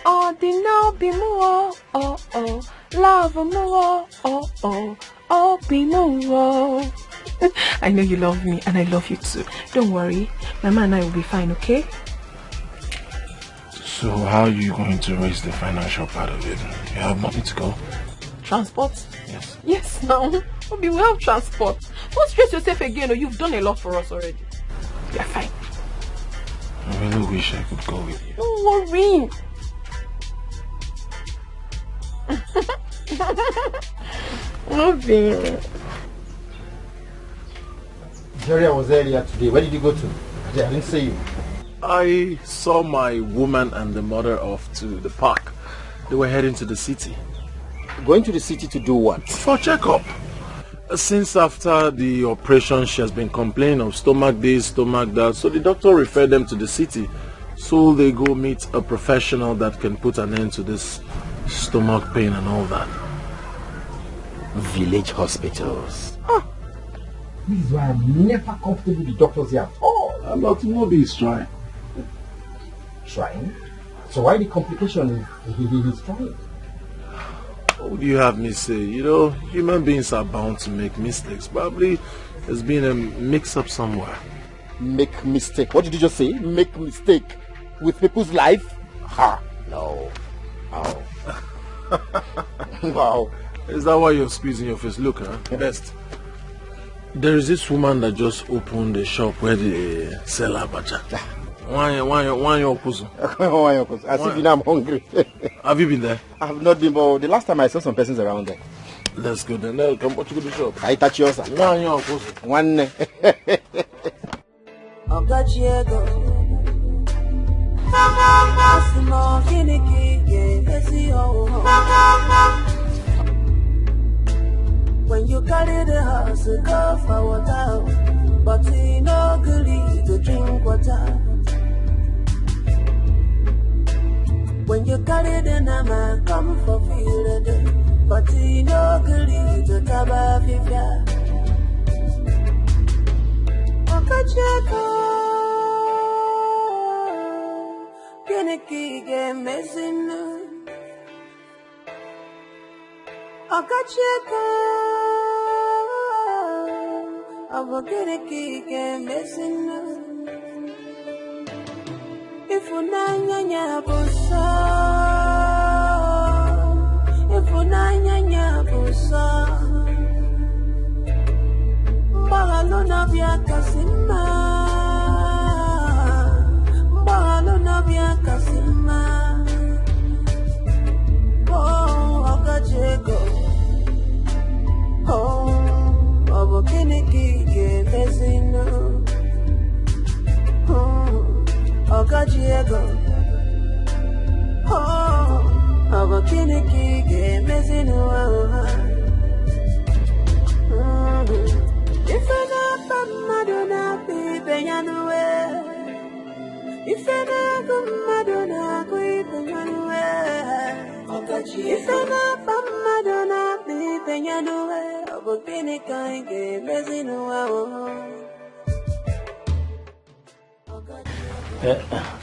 the now be more. Oh, love more. Oh, be more. I know you love me and I love you too. Don't worry. Mama and I will be fine, okay? So how are you going to raise the financial part of it? You have money to go? Transport? Yes. Yes, now. Obi, we have transport. Don't stress yourself again. Or you've done a lot for us already. We are fine. I really wish I could go with you. Don't worry. Obi. Jerry, I was earlier today. Where did you go to? I didn't see you. I saw my woman and the mother off to the park. They were heading to the city. Going to the city to do what? For checkup. Since after the operation, she has been complaining of stomach this, stomach that. So the doctor referred them to the city. So they go meet a professional that can put an end to this stomach pain and all that. Village hospitals. This is why I'm never comfortable with doctors here at all. Dr. Moby is trying. Trying? So why the complication he's trying? What do you have me say? You know, human beings are bound to make mistakes. Probably there's been a mix-up somewhere. Make mistake? What did you just say? Make mistake with people's life? Ha! No. Wow. Wow. Is that why you're squeezing your face? Look, best. There is this woman that just opened a shop where they sell abacha. Why your kuzu? As if you know I'm hungry. Have you been there? I have not been, but the last time I saw some persons around there. Let's go then. Now come to the shop. I touch yours. One. When you carry the house, go for water, but you no good to drink water. When you carry the nama, come for field, but you no good to taba fifia. Okacheko, keneki ge mezinu. Okacheko. I'm gonna kick and missing. If you nanya busa, if you nanya busa, Bagalona via Casima, Bagalona via Casima. Oh, I got you go. Oh. Obokiniki ke mesino, Okajiego. Oh, Obokiniki ke mesino. If I not Madonna be Beyanue, if I not Madonna be Beyanue, if I not Madonna be Beyanue.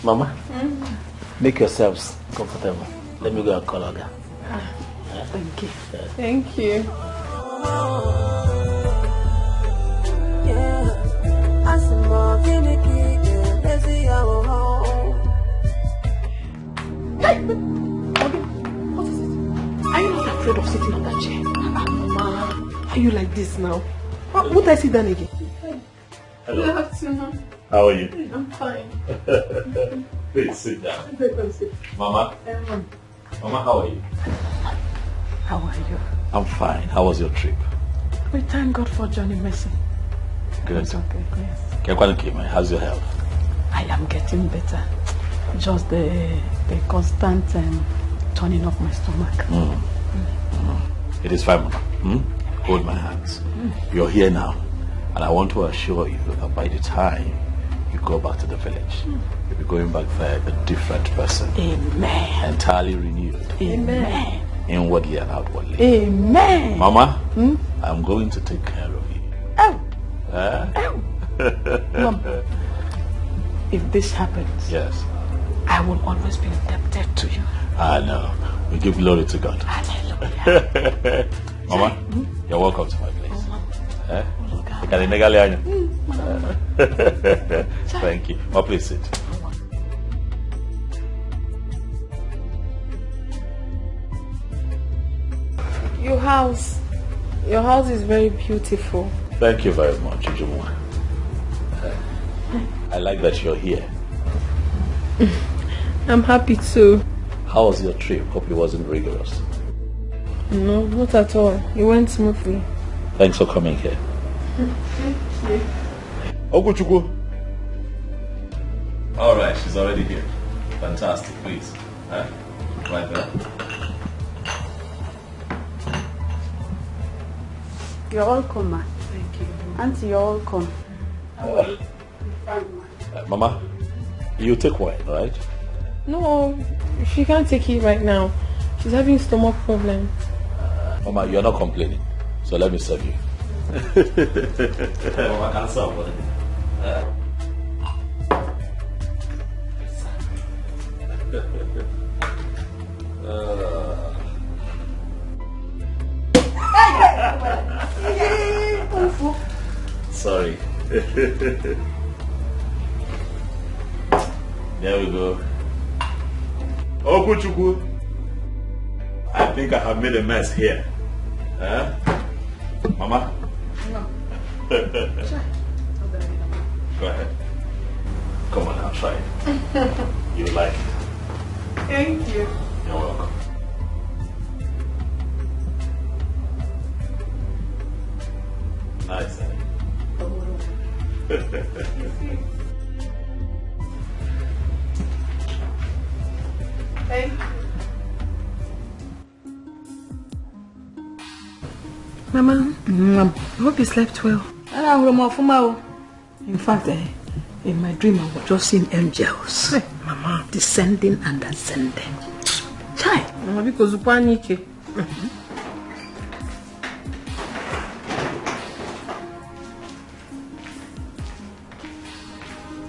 Mama, make yourselves comfortable. Let me go and call Oga. Thank you. Thank you. Hey! What is it? Are you not afraid of sitting on that chair? Mama. Why are you like this now? What I sit down again? Hello. Good afternoon. How are you? I'm fine. Please sit down. Mama? Mama, how are you? How are you? I'm fine. How was your trip? We thank God for Johnny Mercy. Good. It's okay, yes. How's your health? I am getting better. Just the constant turning of my stomach. It is fine, Mama. Hold my hands. You're here now, and I want to assure you that by the time you go back to the village, you'll be going back there a different person. Amen. Entirely renewed. Amen. Inwardly and outwardly. Amen. Mama, I'm going to take care of you. Oh. Oh. Mom, if this happens, yes, I will always be indebted to you. I know. We give glory to God. Hallelujah. Mama, you're welcome to my place. Thank you. Mama, please sit. Your house is very beautiful. Thank you very much, Ujumwa. I like that you're here. I'm happy too. How was your trip? Hope it wasn't rigorous. No, not at all. It went smoothly. Thanks for coming here. Oguchukwu. All right, she's already here. Fantastic, please. Right there. You're welcome, ma. Thank you. Auntie, you're welcome. Mama, you take wine, right? No, she can't take it right now. She's having stomach problems. Mama, you're not complaining, so let me serve you. Mama, can't serve what? Sorry. There we go. Okuchukwu, I think I have made a mess here. Mama? No. Go ahead. Come on now, try it. You like it. Thank you. You're welcome. Nice, eh? Thank you. Mama, I hope you slept well. In fact, in my dream I was just seeing angels. Hey, Mama, descending and ascending. Chai. Mama, because you panic.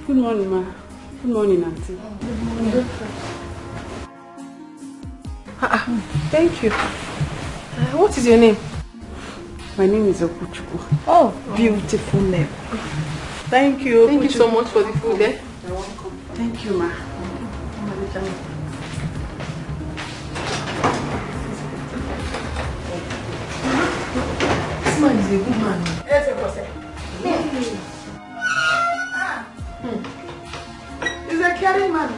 Good morning, ma. Good morning, auntie. Good morning. Thank you. What is your name? My name is Okuchukwu. Oh, beautiful name. Thank you. Thank you so much for the food. You're welcome. Thank you, ma. This man is a good man. Yes, of course. He's a caring man.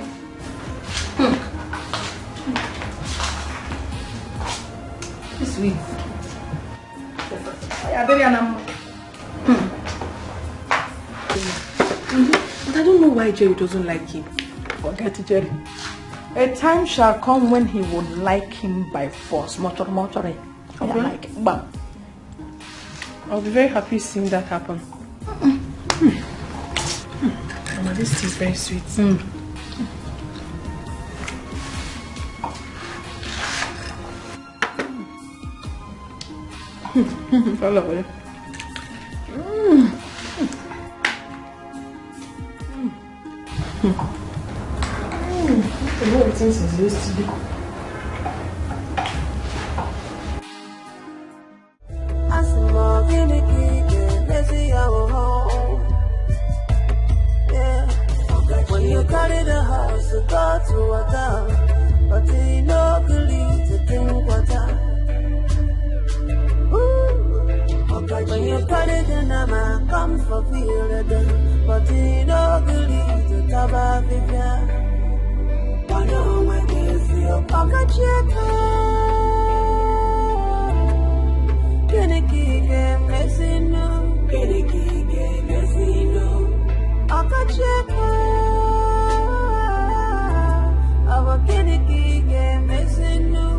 This week. But I don't know why Jerry doesn't like him. Forget it, Jerry. A time shall come when he would like him by force. Okay. Bam. I'll be very happy seeing that happen. Mama, this tea is very sweet. I love it. I know it since yesterday. When you carry the house to go to water, but you know to drink water. When you carry the nama, come for period, but you know to taba vivia. I know when you see your pocket check. Can you keep messing no? Can you keep messing no? I got check. Our Kennedy game is in new.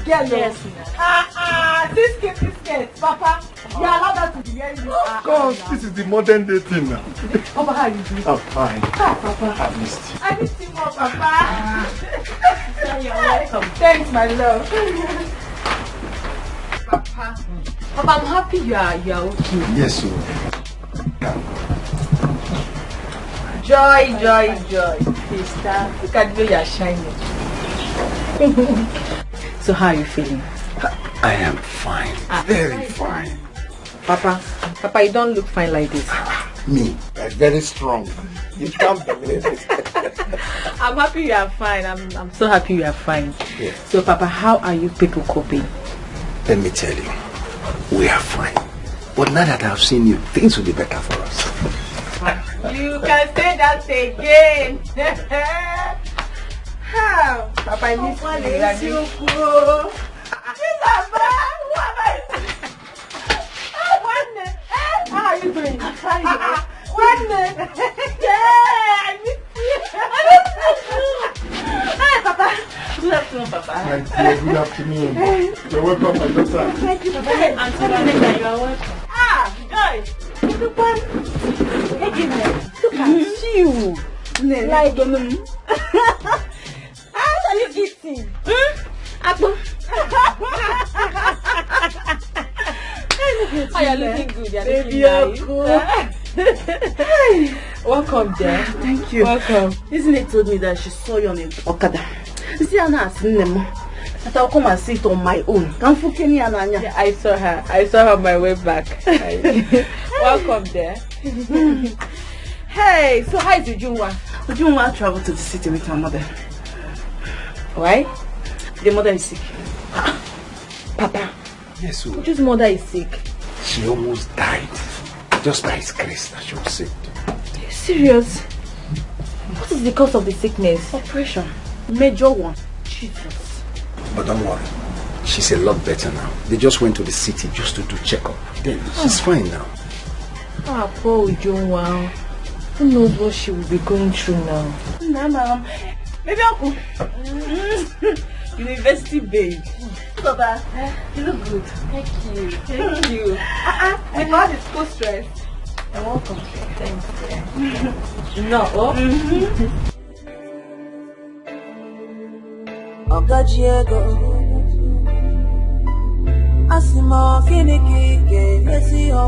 girl. Yes. This Papa. You allow that to be here. Of course, this is the modern day thing now. Papa, how you doing? I'm fine. Papa. I missed you. I missed you more, Papa. You're welcome. Thanks, my love. Papa. Papa, I'm happy you are okay. Yes, sir. Joy. Sister, look at the way you're shining. So how are you feeling? I am fine. Very fine. Papa, you don't look fine like this. Me, I'm very strong. You can't believe it. I'm happy you are fine. I'm so happy you are fine. Yeah. So Papa, how are you people coping? Let me tell you, we are fine. But now that I've seen you, things will be better for us. You can say that again. How? Papa, I miss you. How are you doing? I'm fine. Yeah, I miss you. Hi, Papa. Good afternoon, Papa. My dear, good afternoon. You're welcome, my daughter. Thank you, Papa. I'm so happy that you are welcome. Joy. Look at you. Like, how are you eating? Apple. Oh, you're looking good. You're looking nice. Welcome, dear. Thank you. Welcome. Isn't it told me that she saw you on a Okada? See, I'm not seeing them. That I'll come and sit on my own. Yeah, I saw her. I saw her on my way back. Welcome, dear. Hey, so how is Ujunwa? Ujunwa traveled to the city with her mother. Why? The mother is sick. Papa. Yes, sir. Uju's mother is sick. She almost died. Just by His grace that she was saved. Are you serious? What is the cause of the sickness? Operation. Major one. Jesus. But don't worry. She's a lot better now. They just went to the city just to do checkup. Then she's fine now. Ah, poor Ujunwa. Who knows what she will be going through now? Nah, maybe Uncle. University babe. Papa, you look good. Thank you. Thank you. With all the school stress. You're welcome. Thanks. No. Okajiego Asimo Kiniki Yesi ho.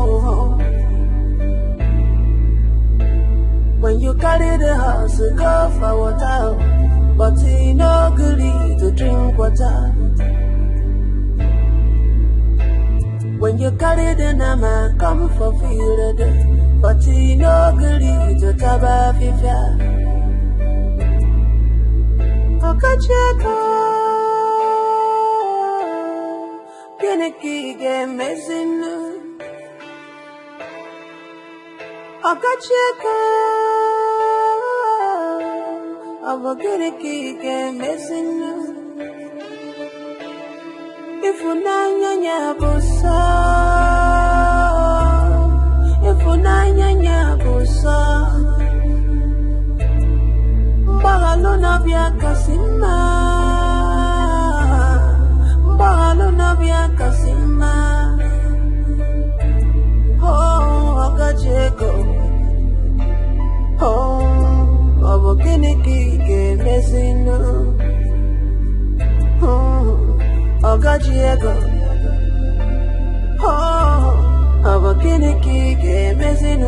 When you carry the house, go for water, but you no good to drink water. When you carry the nama, come for field, but you no good to taba fifia. Okacheko, Kiniki game missing. Okacheko, Kiniki game missing. If you nanya busa, Bagalona via Casima, oh, Okacheko, oh, Kiniki game missing. Okajiego, oh, Kiniki game missing.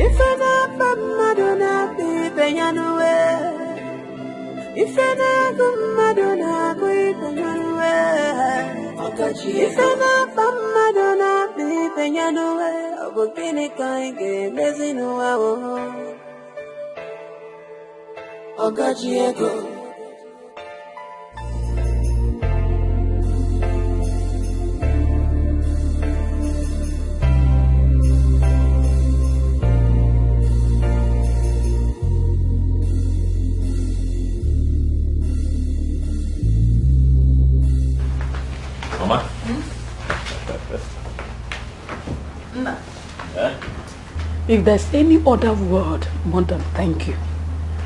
If I not Madonna be Penyanue, if I not Madonna be Penyanue, if I not Madonna be Penyanue, Kiniki game missing. Okajiego. Mama? If there's any other word more than thank you,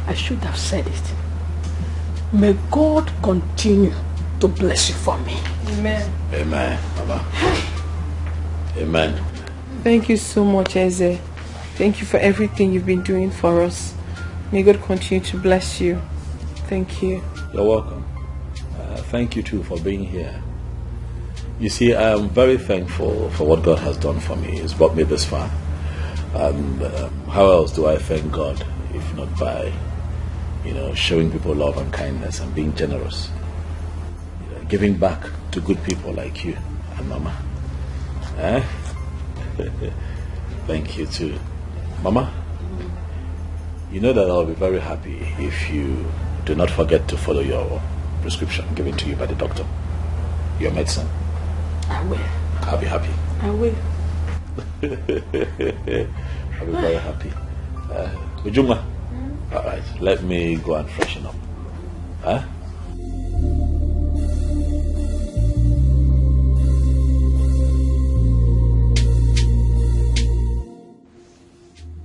I should have said it. May God continue to bless you for me. Amen. Amen, Mama. Amen. Thank you so much, Eze. Thank you for everything you've been doing for us. May God continue to bless you. Thank you. You're welcome. Thank you too for being here. You see, I am very thankful for what God has done for me. He's brought me this far. And how else do I thank God if not by, showing people love and kindness and being generous, giving back to good people like you and Mama. Thank you too, Mama. You know that I'll be very happy if you do not forget to follow your prescription given to you by the doctor, your medicine. I will. I'll be happy. I will. I'll be very happy. Ujunga, all right, let me go and freshen up. Huh?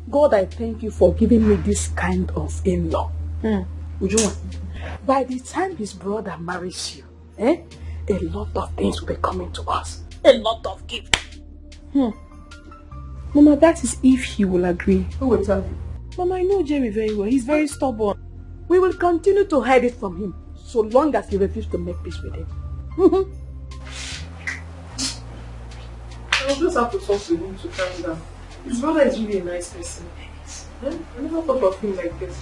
God, I thank you for giving me this kind of in-law. Ujunwa, by the time his brother marries you, a lot of things will be coming to us. A lot of gifts. Mama, that is if he will agree. Who will tell him? Mama, I know Jerry very well. He's very stubborn. We will continue to hide it from him so long as he refuses to make peace with him. I'll just have to talk to him to calm down. His brother is really a nice person. I never thought of him like this.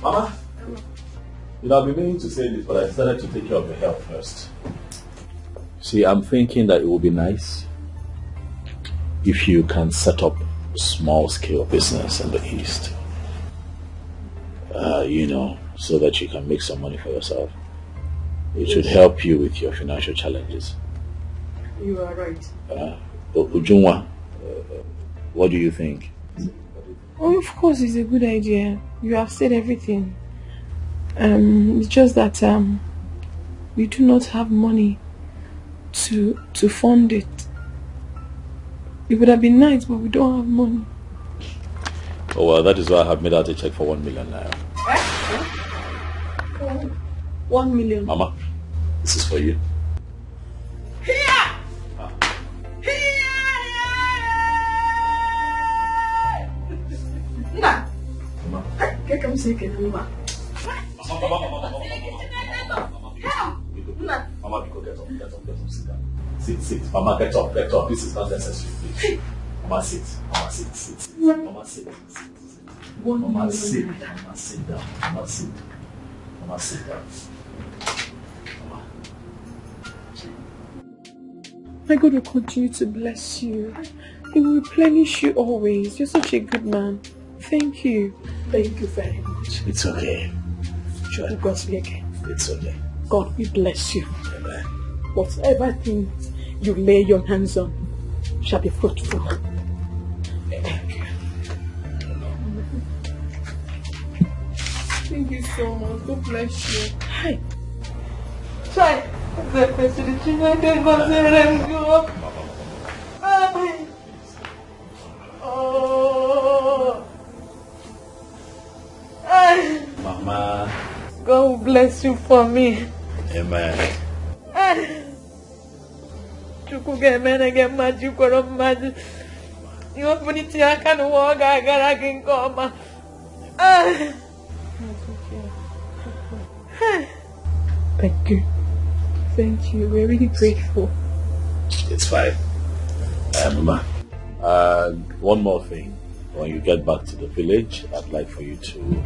Mama, I've been meaning to say this, but I decided to take care of your health first. See, I'm thinking that it would be nice if you can set up a small-scale business in the East. So that you can make some money for yourself. It should help you with your financial challenges. You are right. Ujunwa, what do you think? Oh, of course, it's a good idea. You have said everything. It's just that we do not have money to fund it. It would have been nice, but we don't have money. Oh, well, that is why I have made out a check for 1 million naira. 1 million. Mama, this is for you. Come say Mama. Mama, get up, sit down. Sit. Mama, get up. This is not necessary, please. Mama, sit. Mama, sit. Mama, sit. Mama, sit. Mama, sit down. Mama, sit. Mama, sit down. Mama. My God will continue to bless you. He will replenish you always. You're such a good man. Thank you. Thank you very much. It's okay. Sure. God's like. It's okay. God will bless you. Amen. Whatever thing you lay your hands on shall be fruitful. Thank you. Thank you so much. God bless you. Hi. Try. The facility I didn't consider you. Mama. God will bless you for me. Amen. Chuku get men again magic or magic. You open it here, I can walk, I can come. Thank you. Thank you. We're really grateful. It's fine. Mama. One more thing. When you get back to the village, I'd like for you to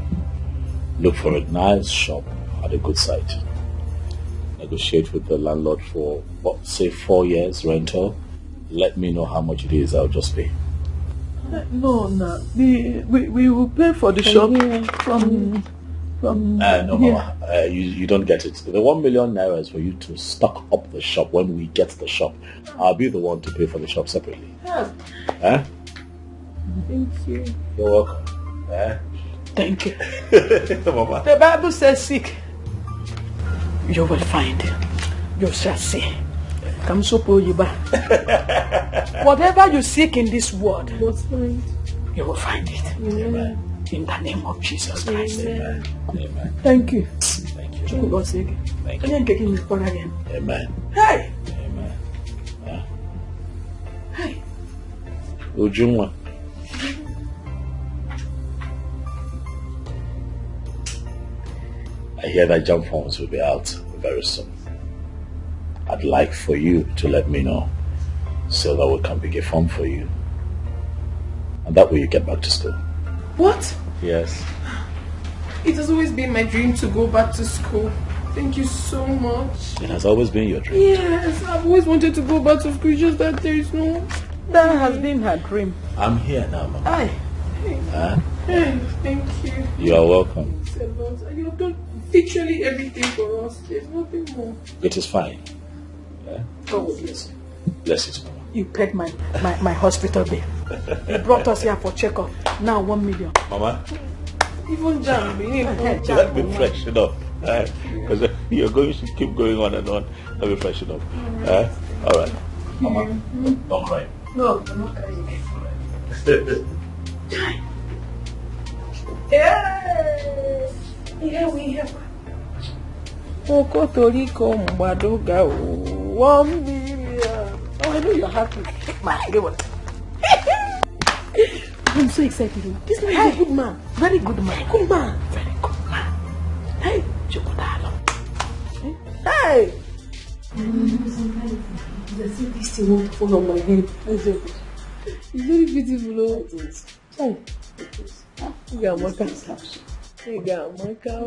look for a nice shop at a good site. Negotiate with the landlord for, say 4 years rental. Let me know how much it is, I'll just pay. No. We will pay for the shop from no, Mama. You don't get it. The 1 million naira is for you to stock up the shop when we get the shop. I'll be the one to pay for the shop separately. Yeah. Thank you. You're welcome. Thank you. Mama. The Bible says seek. You will find it. You shall see. Come so pull you back. Whatever you seek in this world, you will find it. Amen. In the name of Jesus Christ. Amen. Thank you. Thank you. Thank you. Amen. Hey! Amen. Hey. Ujumwa. I hear that jump forms will be out very soon. I'd like for you to let me know so that we can pick a form for you. And that way you get back to school. What? Yes. It has always been my dream to go back to school. Thank you so much. It has always been your dream. Yes, I've always wanted to go back to school, it's just that there is no... That has been her dream. I'm here now, Mama. Aye. Hey, thank you. You are welcome. Thanks a lot. You have done literally everything for us. There's nothing more. It is fine. God will bless you. Bless you, Mama. You paid my hospital bill. You brought us here for checkup. Now 1 million. Mama, Even jam, let me freshen up. Because you're going to keep going on and on. Let me freshen up. All right. Mama, don't cry. No, I'm not crying. Here we have Okotoriko Mbadoga 1 million. Oh, I know you're happy. I'm so excited. This man is a good man. Very good man. Good man. Very good man. Hey, Chokodalo. Hey! This thing won't fall on my head. It's very beautiful. Hey. You got my car. You got my car.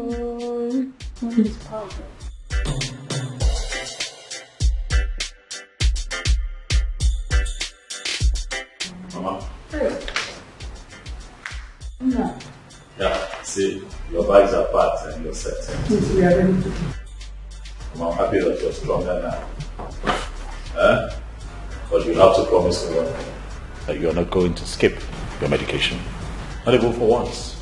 It's powerful. Mama. Hey. No. Yeah, see, your bags are packed and you're set. Yes, we are ready to go. I'm happy that you're stronger now. But you have to promise me that you're not going to skip your medication. Not even for once.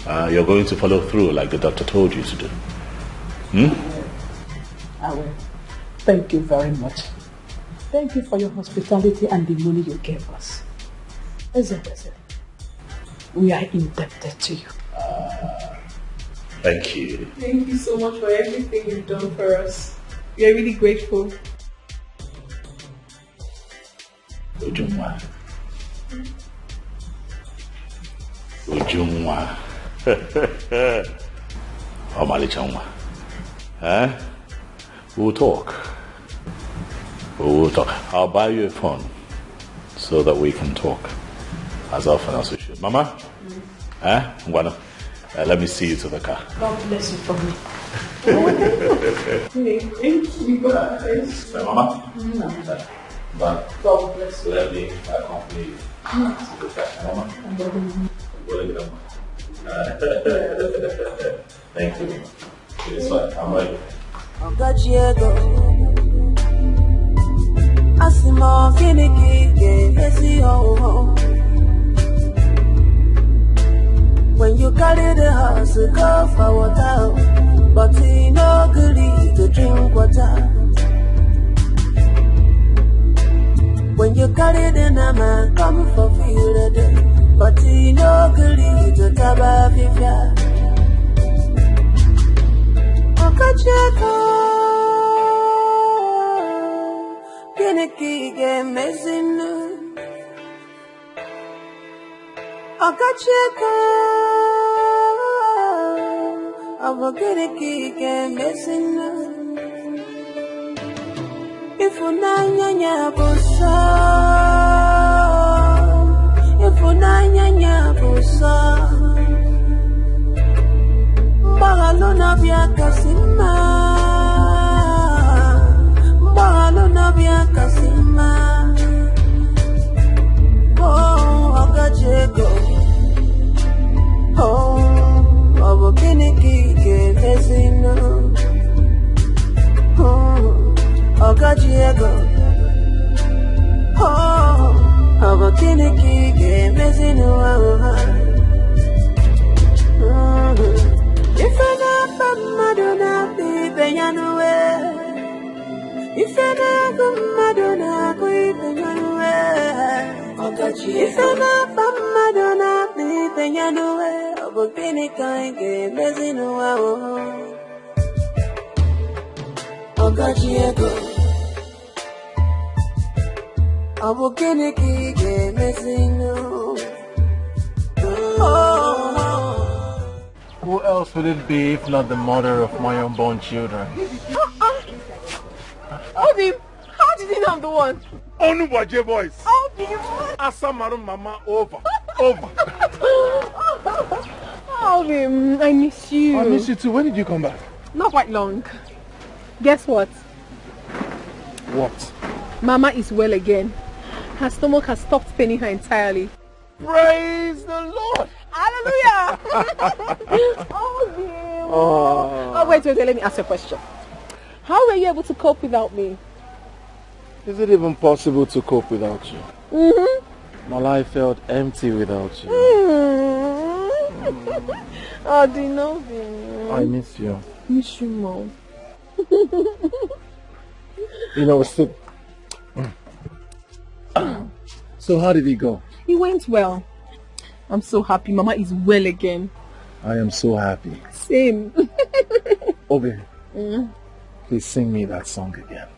You're going to follow through like the doctor told you to do. I will. Thank you very much. Thank you for your hospitality and the money you gave us. As I said, we are indebted to you. Thank you. Thank you so much for everything you've done for us. We are really grateful. Ujumwa. Ujumwa. Omalichanwa. We'll talk. We'll talk. I'll buy you a phone so that we can talk as often as we should. Mama? Ngwana, let me see you to the car. God bless you for me. Thank you, guys. Mama? But God bless you. let me accompany you to the car. Mama? Thank you. It's fine. I'm ready. Ogachiego Asimo Finiki Esi ho. When you carry the house, go for water, but he no good to drink water. When you carry the nama, come for feel the but he no good to taba fifia. Okacheko Finiki game messing. Okacheko Finiki game messing. If unanya busa, if unanya busa, Bagalona bia kasima, Bagalona bia kasima. Oh, Agachego, oh, Finiki game messing. Ogachiego, oh, Finiki game messing. If I not Madonna, be Benyanue. If I not Madonna, be Benyanue. If I not Madonna, be Benyanue. Finiki game messing. Gachiego. Abukeniki ke missing. Who else would it be if not the mother of my unborn children? Obim, how did he know I'm the one? Onuwaje boys. Obim. Asamaru mama over. Over. Obim, I miss you. I miss you too. When did you come back? Not quite long. Guess what? What? Mama is well again. Her stomach has stopped paining her entirely. Praise the Lord. Hallelujah. Oh, wait, let me ask you a question. How were you able to cope without me? Is it even possible to cope without you? Mm-hmm. My life felt empty without you. Oh, do you know? I miss you. Miss you more. You know, so how did it go? It went well. I'm so happy. Mama is well again. I am so happy. Same. Obi, please sing me that song again.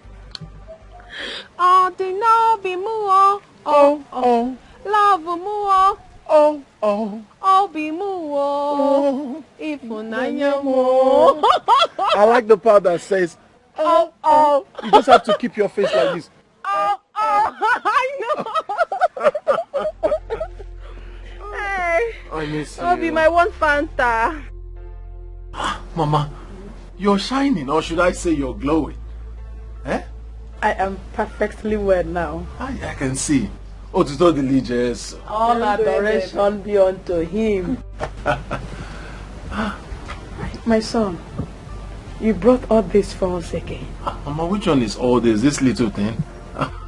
Oh, do not be more. Oh. Love more. Oh. Be more. If more. I like the part that says, oh. You just have to keep your face like this. I know. Hey. I miss you. Be my one Fanta. Mama, you're shining, or should I say you're glowing? Eh? I am perfectly well now. I can see. Oh, to the religious. All adoration be unto him. My son, you brought all this for us again. Mama, which one is all this? This little thing?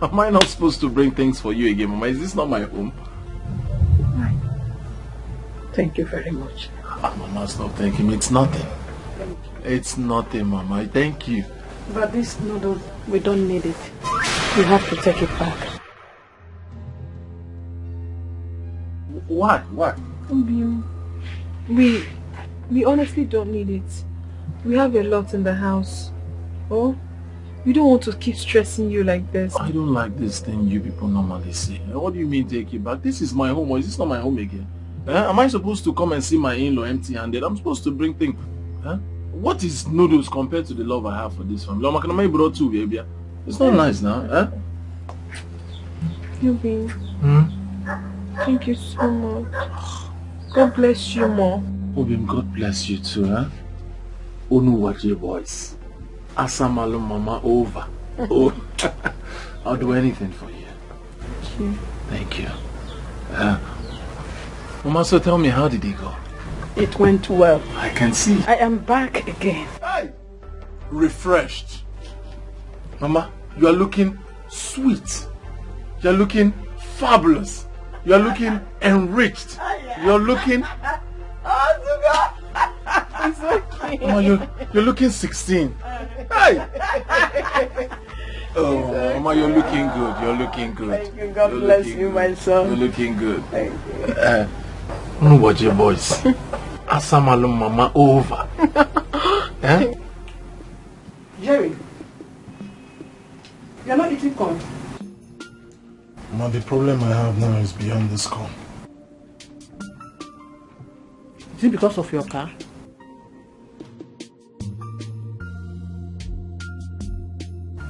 Am I not supposed to bring things for you again, Mama? Is this not my home? Thank you very much. Mama, stop thanking me. It's nothing. It's nothing, Mama. Thank you. But this noodle, we don't need it. You have to take it back. Why? We honestly don't need it. We have a lot in the house. Oh, we don't want to keep stressing you like this. I don't like this thing you people normally say. What do you mean take it back? This is my home, or is this not my home again? Am I supposed to come and see my in-law empty-handed? I'm supposed to bring things. What is noodles compared to the love I have for this family? It's not nice now. Yubi, thank you so much. God bless you more. Obim, God bless you too, Onuwaje boys. Asamalu mama over. Oh, I'll do anything for you. Thank you. Mama, so tell me, how did it go? It went well. I can see. I am back again. Hey! Refreshed. Mama, you are looking sweet. You are looking fabulous. You are looking enriched. You are looking... It's okay. Mama, you're looking 16. Hey! Oh, Mama, you're looking good. You're looking good. Thank you. God bless you, my son. You're looking good. Thank you. Watch your boys. Asamalu mama over. Jerry, you're not eating corn. Mama, the problem I have now is beyond this corn. Is it because of your car?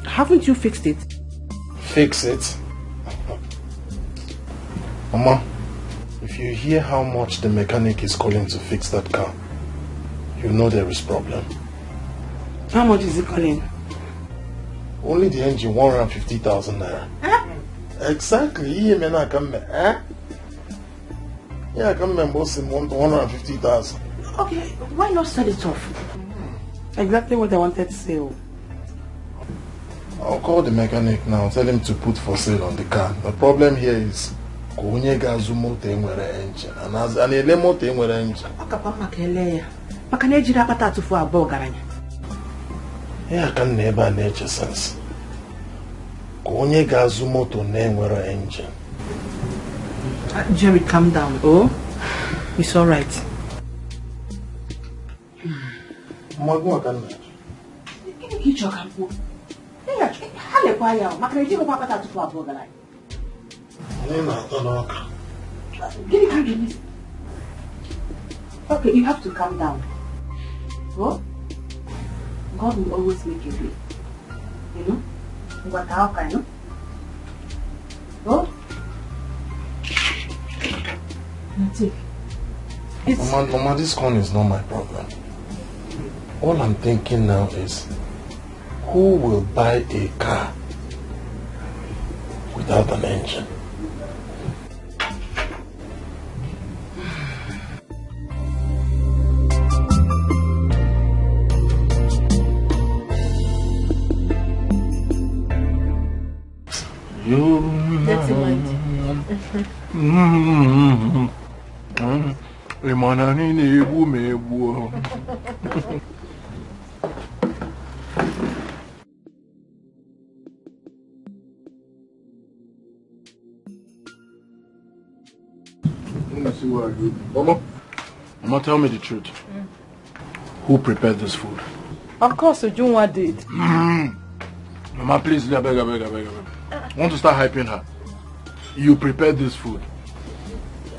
Haven't you fixed it? Fix it? Mama, if you hear how much the mechanic is calling to fix that car, you know there is problem. How much is it calling? Only the engine, 150,000 naira. Exactly. Yeah, I come and boss him 150,000. Okay, why not sell it off? Exactly what I wanted to say. I'll call the mechanic now, tell him to put for sale on the car. The problem here is onye ga-azụ moto enwere engine and ele moto enwere engine. Ọkapa maka ele ya. Maka na ejiri akpata atụfu abụọ garanya. Ya ka nna ebe a na-eche sense. Onye ga-azụ moto na enwere engine. Jerry, calm down. Oh, it's all right. Magwa ka nna. Gịnị ka ị chọrọ ka m kwuo? Okay, you have to calm down. What? God will always make a way. You know? What how you know? What? Mama, this one is not my problem. All I'm thinking now is, who will buy a car without an engine? Dirty mind. Let me see what I do. Mama, tell me the truth. Who prepared this food? Of course, Ujunwa did. Mama, please, I beg. I want to start hyping her. You prepared this food.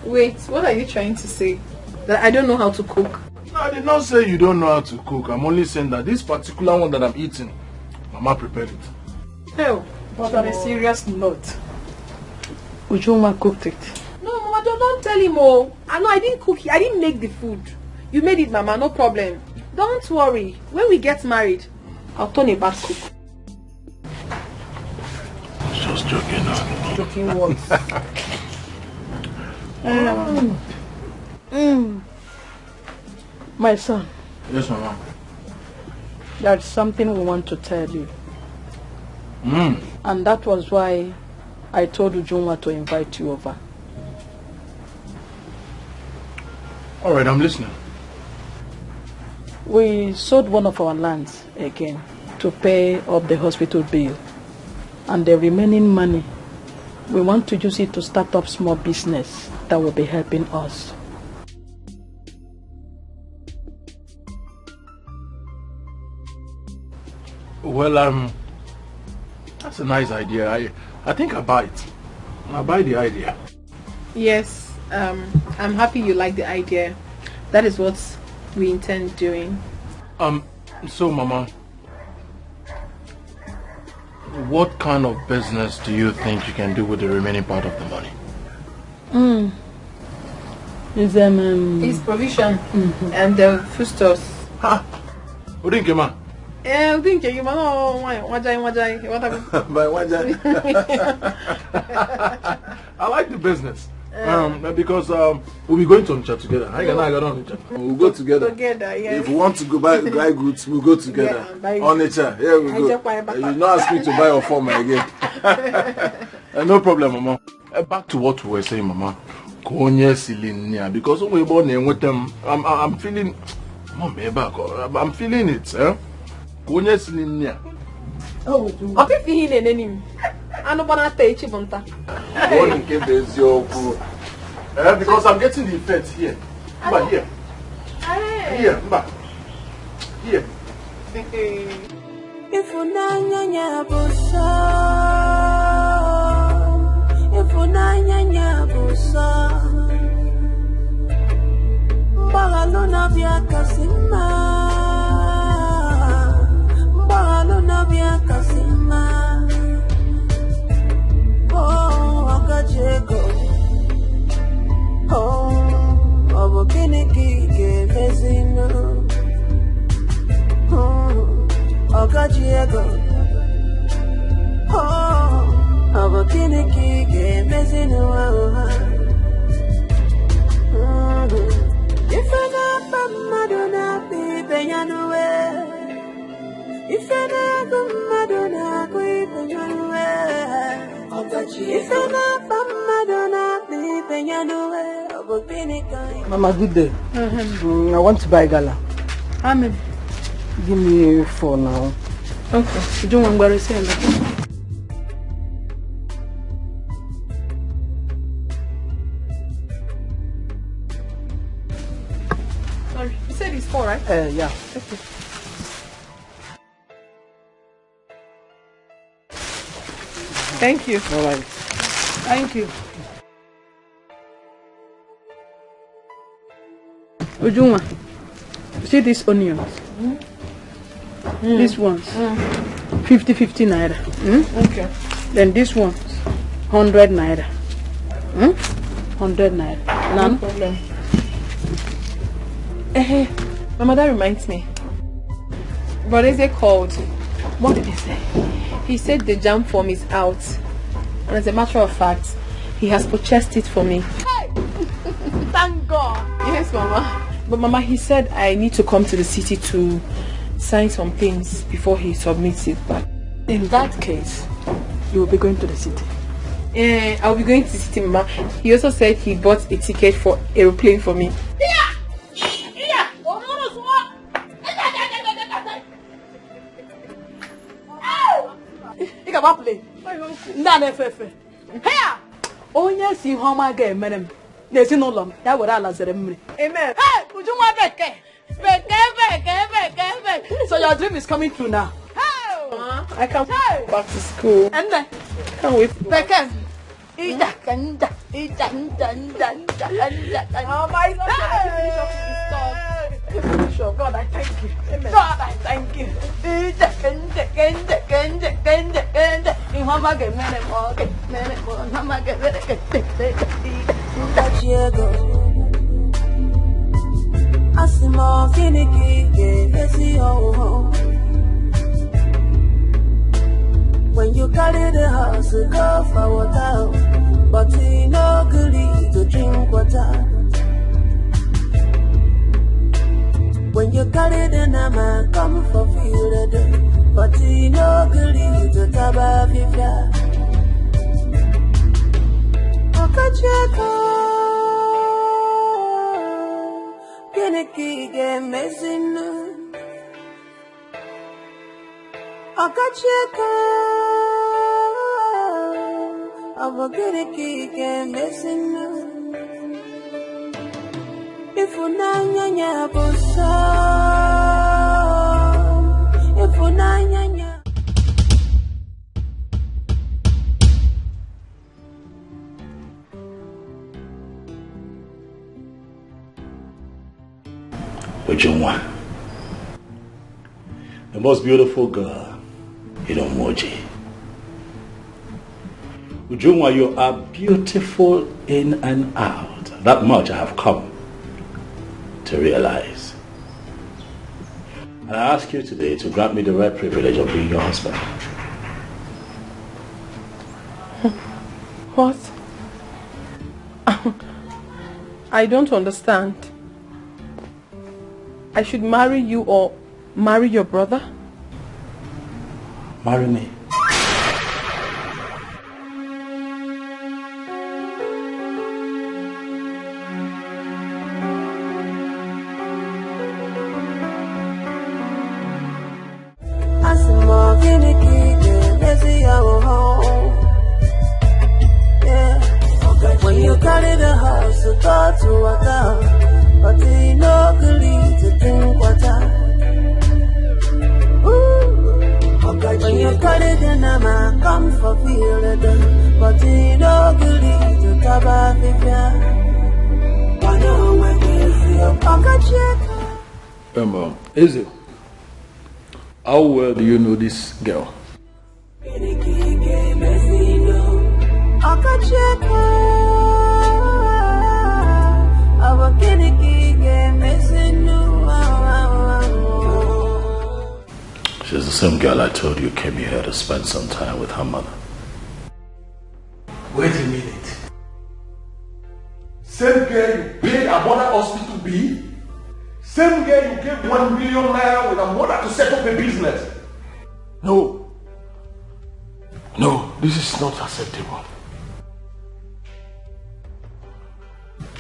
Wait, what are you trying to say? That I don't know how to cook? No, I did not say you don't know how to cook. I'm only saying that this particular one that I'm eating, Mama prepared it. Oh, but on a serious note, Ujunwa cooked it. No, Mama, don't tell him. Oh, I didn't cook it. I didn't make the food. You made it, Mama, no problem. Don't worry. When we get married, I'll turn a bad cook. Just joking now. Joking what? My son. Yes, Mama. There's something we want to tell you. And that was why I told Ujunwa to invite you over. Alright, I'm listening. We sold one of our lands again to pay up the hospital bill. And the remaining money, we want to use it to start up small business that will be helping us. Well, that's a nice idea. I think I buy it. I buy the idea. Yes, I'm happy you like the idea. That is what we intend doing. So Mama, what kind of business do you think you can do with the remaining part of the money? It's provision and the foodstuffs. Ha! Udinkema. Udinkema, no, wajai. What happened? By wajai. I like the business. Because we'll be going to Onitsha together. I got on Onitsha. We'll go together. Together, yes. If we want to go buy goods, we'll go together. Onitsha, here we go. You not ask me to buy your form again. No problem, Mama. Back to what we were saying, Mama. Because when we born with them, I'm feeling. I'm feeling it. Konye silinia. Oh, okay, feeling any. I don't want to take Chibonta. Because I'm getting the effect here. But here. Here. Here. If unanya busa, if unanya busa, Bagaluna via Casima, Bagaluna via Casima. Oh, Akacheko. Oh, Obokiniki Messina. Oh, Akacheko. Oh, Obokiniki Messina. If I not Madonna, baby, I know where. If I not Madonna, baby, I know where. If I not Madonna, baby, I know where. Mama, good day. I want to buy gala. How many? Give me 4 now. Okay. You don't want to sell it? Sorry, you said it's 4, right? Yeah. Okay. Thank you. All right. Thank you. Ujuma, see these onions? These ones, 50 naira. Okay. Then this one's 100 naira. 100 naira. No problem. Mama, that reminds me. What is it called? What did he say? He said the jam form is out. And as a matter of fact, he has purchased it for me. Hey! Thank God! Yes, Mama. But Mama, he said I need to come to the city to sign some things before he submits it back. In that case, you will be going to the city. I'll be going to the city, Mama. He also said he bought a ticket for aeroplane for me. Onye si homa ga-emere m n'ezinụlọ m ya were ala zere mmiri. Amen. Hey, Ujunwa Beke. So your dream is coming true now. I can't wait back to school. And then can't wait. Beke. Oh my God! Finish up. God, I thank you. Amen. God, I thank you. When you carry the house, go for water, but you no good to drink water. When you carry the nama, come for feel the but you no good to taba fifia. Okacheko, Kiniki game messing. Okacheko, Kiniki game messing. If unanya bosa, if unanya. Ujunwa, the most beautiful girl in Omoji. Ujunwa, you are beautiful in and out. That much I have come to realize. And I ask you today to grant me the rare privilege of being your husband. What? I don't understand. I should marry you or marry your brother? Marry me. When you carry the house, go to water, but you no good to drink water. When you carry the nama, come for feel it, but you no good to taba fifia. Is it? How well do you know this girl? She's the same girl I told you came here to spend some time with her mother. Wait a minute. Same girl you paid a mother hospital bill? Same girl you gave 1 million naira with a mother to set up a business? No. No, this is not acceptable.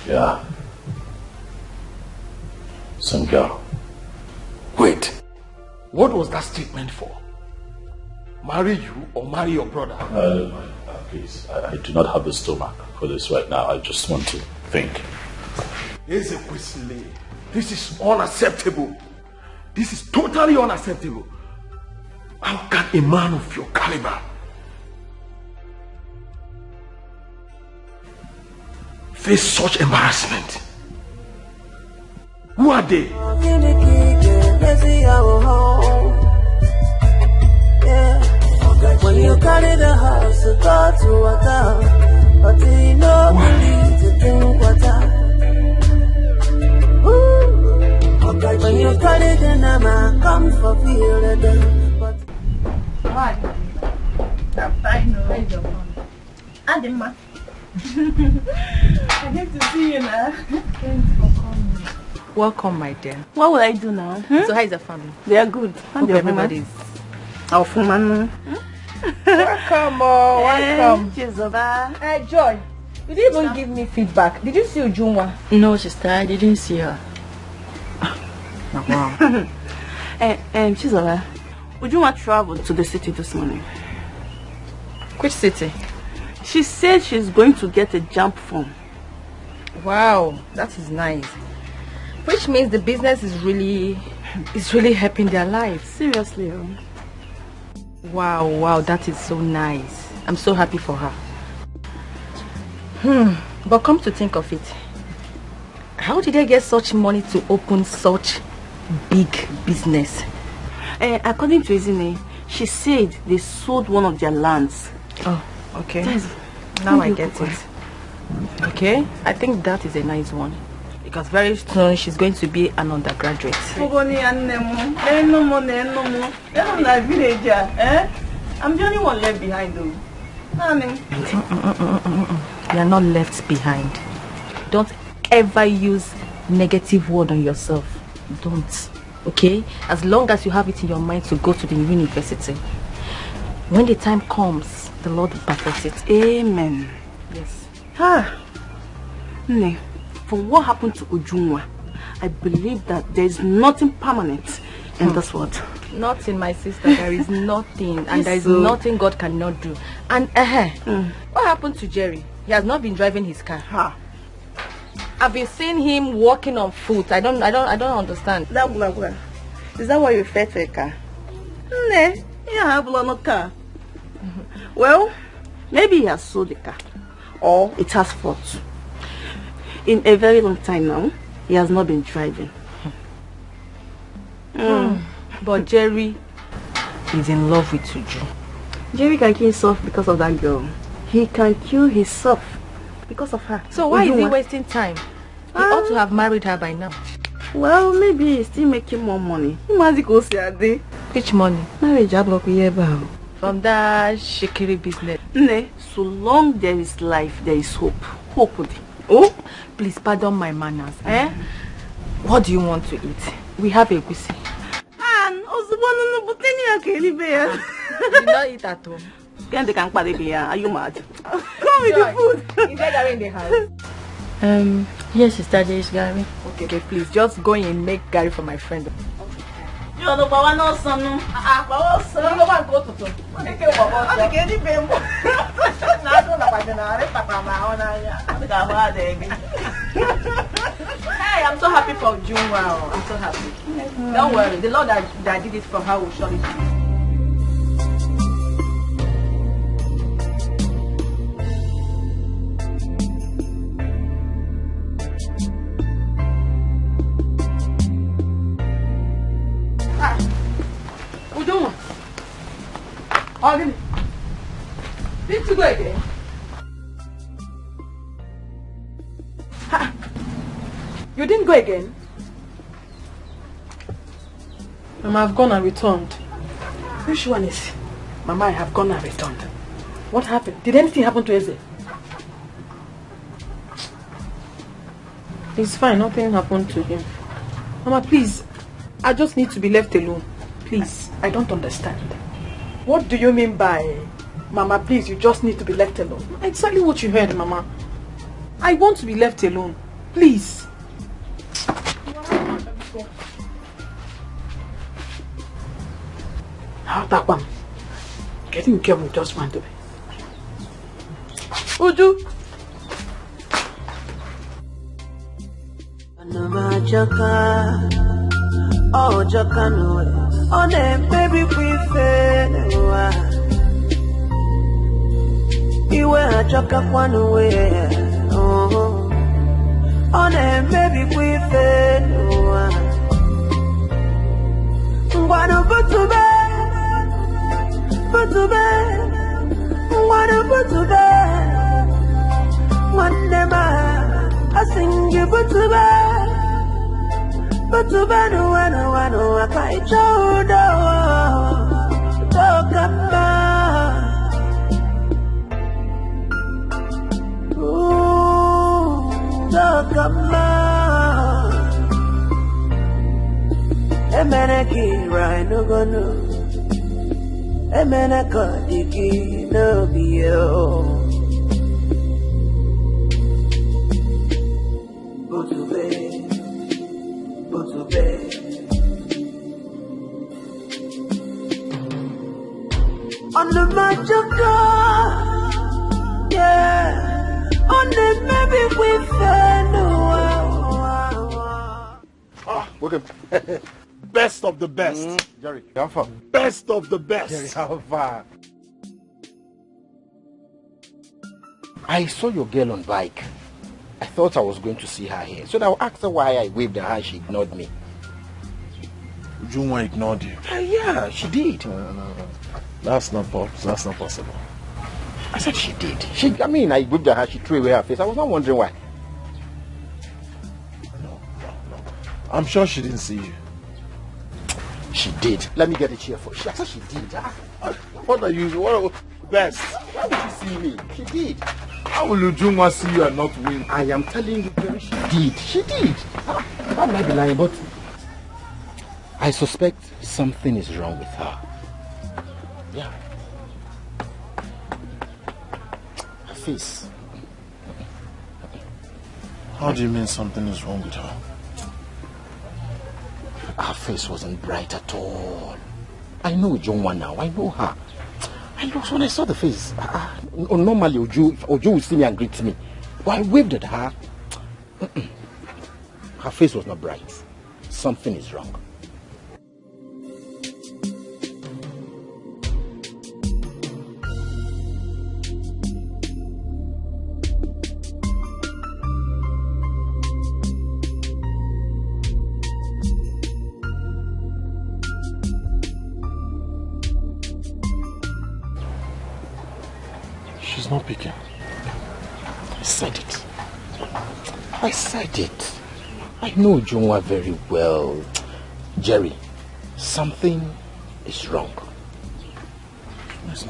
Yeah. Some girl. Wait. What was that statement for? Marry you or marry your brother? Please, I do not have the stomach for this right now. I just want to think. This is unacceptable. This is totally unacceptable. How can a man of your caliber face such embarrassment? Who are they? When you carry the house, you go to water, but you know believe to drink water. When you carry the nama, come for feel again. Why? I'm fine. Adema. I get to see you now. Thanks for coming. Welcome, my dear. What will I do now? So how is the family? They are good. Hope everybody's... Our woman. Welcome, welcome. Hey, Joy, you didn't even give me feedback. Did you see Ujunwa? No, sister, I didn't see her. Wow. Chizoba, Ujunwa traveled to the city this morning. Which city? She said she's going to get a jump form. Wow, that is nice. Which means the business is really helping their lives. Seriously. Wow, that is so nice. I'm so happy for her. But come to think of it, how did they get such money to open such big business? According to Izine, she said they sold one of their lands. Oh, okay. Now I get it. Okay, I think that is a nice one. Because very soon she's going to be an undergraduate. I'm the only one left behind though. You are not left behind. Don't ever use negative word on yourself. Don't. Okay? As long as you have it in your mind to go to the university. When the time comes, the Lord will perfect it. Amen. Yes. Ne. From what happened to Ujunwa, I believe that there is nothing permanent in this world. Nothing, my sister. There is nothing, and there is nothing God cannot do. And what happened to Jerry? He has not been driving his car. Have you seen him walking on foot? I don't understand. Is that why you refer to a car? Ne, he have no car. Well, maybe he has sold the car, or it has fault. In a very long time now, he has not been driving. But Jerry is in love with Uju. Jerry can kill himself because of that girl. He can kill himself because of her. So why is he wasting time? He ought to have married her by now. Well, maybe he's still making more money. Which money? Marriage from that shikiri business. Ne, so long there is life, there is hope. Hope. Oh, please pardon my manners. What do you want to eat? We have a gusi. You did not eat at home. Are you mad? Come with the food. Is there Gary in the house? Yes, sister, there is Gary. Okay, please just go in and make Gary for my friend. You know, Baba no son. You go back go to. Hey, I'm so happy for Junwa. I'm so happy. Don't worry, the Lord that did it for her will surely do it. Did you go again? You didn't go again? Mama, I've gone and returned. Which one is? Mama, I have gone and returned. What happened? Did anything happen to Eze? It's fine, nothing happened to him. Mama, please, I just need to be left alone. Please. I don't understand. What do you mean by, Mama, please, you just need to be left alone? Exactly what you heard, Mama. I want to be left alone. Please. How that one? Getting careful just want to be. Uju. Oh, Jacano, oh, baby, we fail. You were a joke one way. Oh, butube, wanna butube, one nema, I sing you butube, butube no one, I can't show no, talk Emeneki right no go no. Emeneka diki no be yo. Butube. On the majoka, yeah. On the maybe we Welcome. Best of the best. Jerry, how far? Best of the best. Jerry, how far? I saw your girl on bike. I thought I was going to see her here. So I asked her why I waved at her. She ignored me. Ujunwa ignored you? Yeah, she did. No. That's not possible. I said she did. I waved at her. She threw away her face. I was not wondering why. No. I'm sure she didn't see you. She did. Let me get a chair for her. I said she did. What are you? Best? Why would you see me? She did. How will Ujunwa see you and not win? I am telling you, Jerry, she did. She did. I might be lying, but I suspect something is wrong with her. Yeah. Her face. How do you mean something is wrong with her? Her face wasn't bright at all. I know Ujunwa now. I know her. I looked when I saw the face. Normally, Ojo would see me and greet me. But I waved at her. Her face was not bright. Something is wrong. She's not picking. I said it. I know Ujunwa very well. Jerry, something is wrong.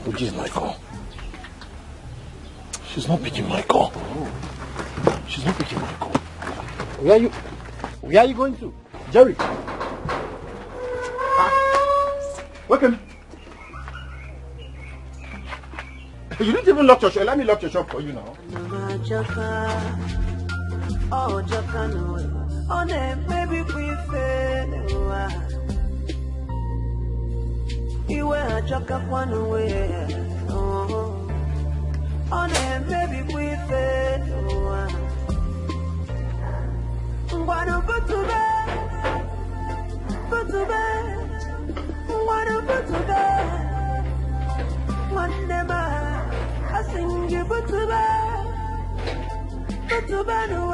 Which is my call? She's not picking my call. She's not picking my call. Where are you going to? Jerry. Welcome. You didn't even lock your shop. Let me lock your shop for you now. I sing you butube, no,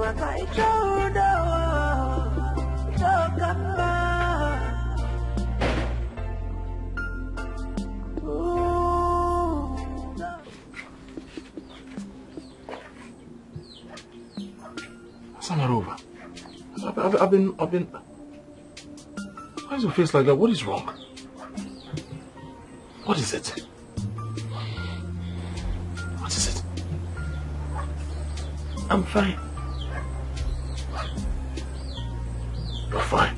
I can't show no, Samarova, I've been. Why is your face like that? What is wrong? What is it? What is it? I'm fine. You're fine.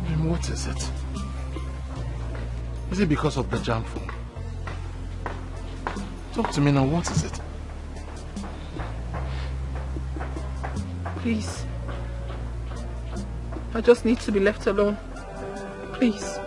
And what is it? Is it because of the jam phone? Talk to me now, what is it? Please. I just need to be left alone. Please.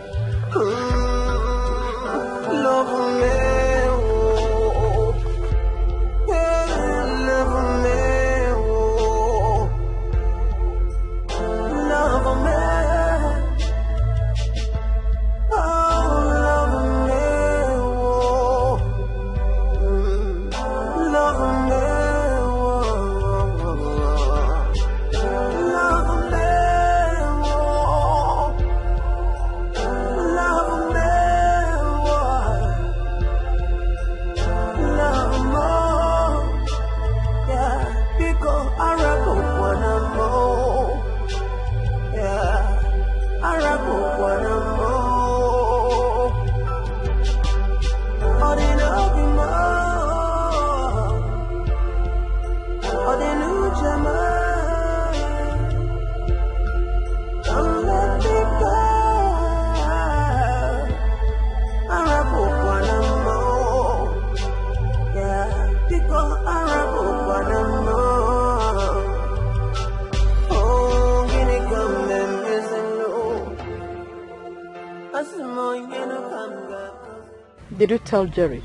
Did you tell Jerry?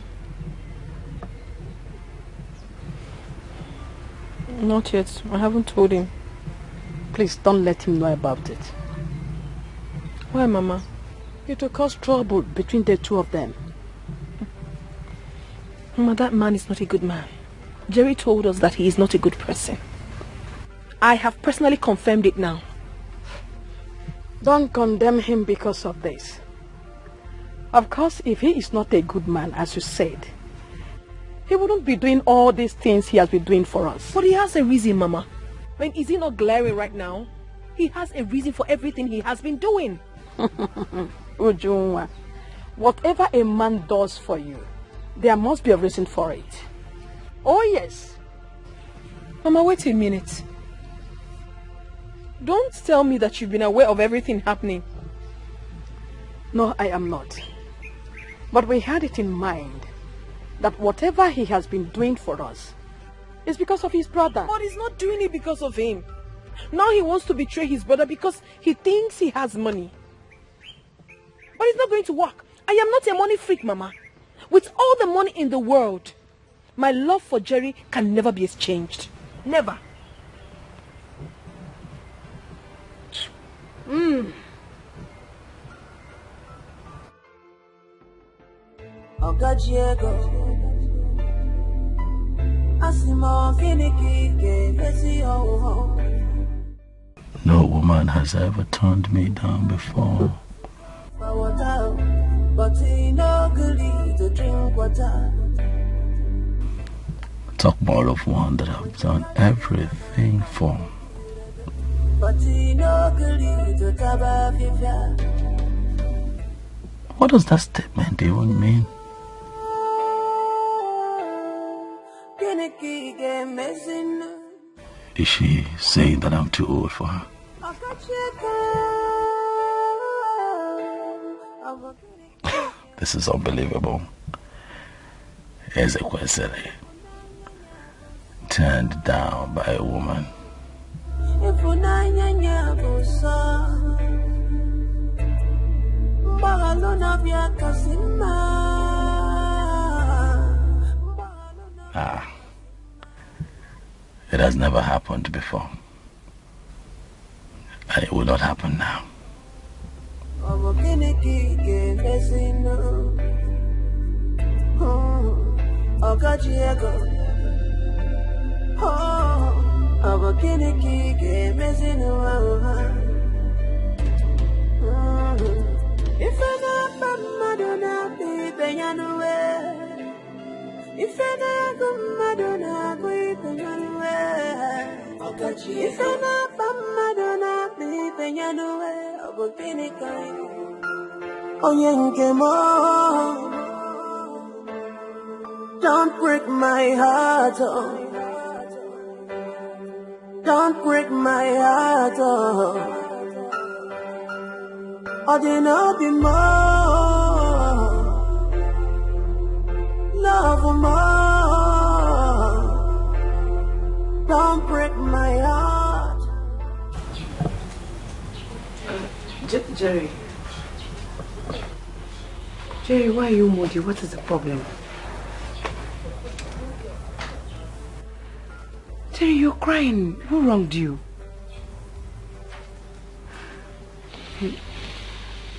Not yet. I haven't told him. Please don't let him know about it. Why, Mama? It will cause trouble between the two of them. Mama, that man is not a good man. Jerry told us that he is not a good person. I have personally confirmed it now. Don't condemn him because of this. Of course, if he is not a good man, as you said, he wouldn't be doing all these things he has been doing for us. But he has a reason, Mama. I mean, is he not glaring right now? He has a reason for everything he has been doing. Ujunwa, whatever a man does for you, there must be a reason for it. Oh yes. Mama, wait a minute. Don't tell me that you've been aware of everything happening. No, I am not. But we had it in mind that whatever he has been doing for us is because of his brother. But he's not doing it because of him. Now he wants to betray his brother because he thinks he has money. But it's not going to work. I am not a money freak, Mama. With all the money in the world, my love for Jerry can never be exchanged. Never. No woman has ever turned me down before. Talk more of one that I've done everything for. What does that statement even mean? Is she saying that I'm too old for her? This is unbelievable. Ezekwesili turned down by a woman. It has never happened before. And it will not happen now. Don't break my heart, oh. Don't break my heart, oh. Or there not be more love more. Don't break my heart. Jerry. Jerry, why are you moody? What is the problem? Jerry, you're crying. Who wronged you?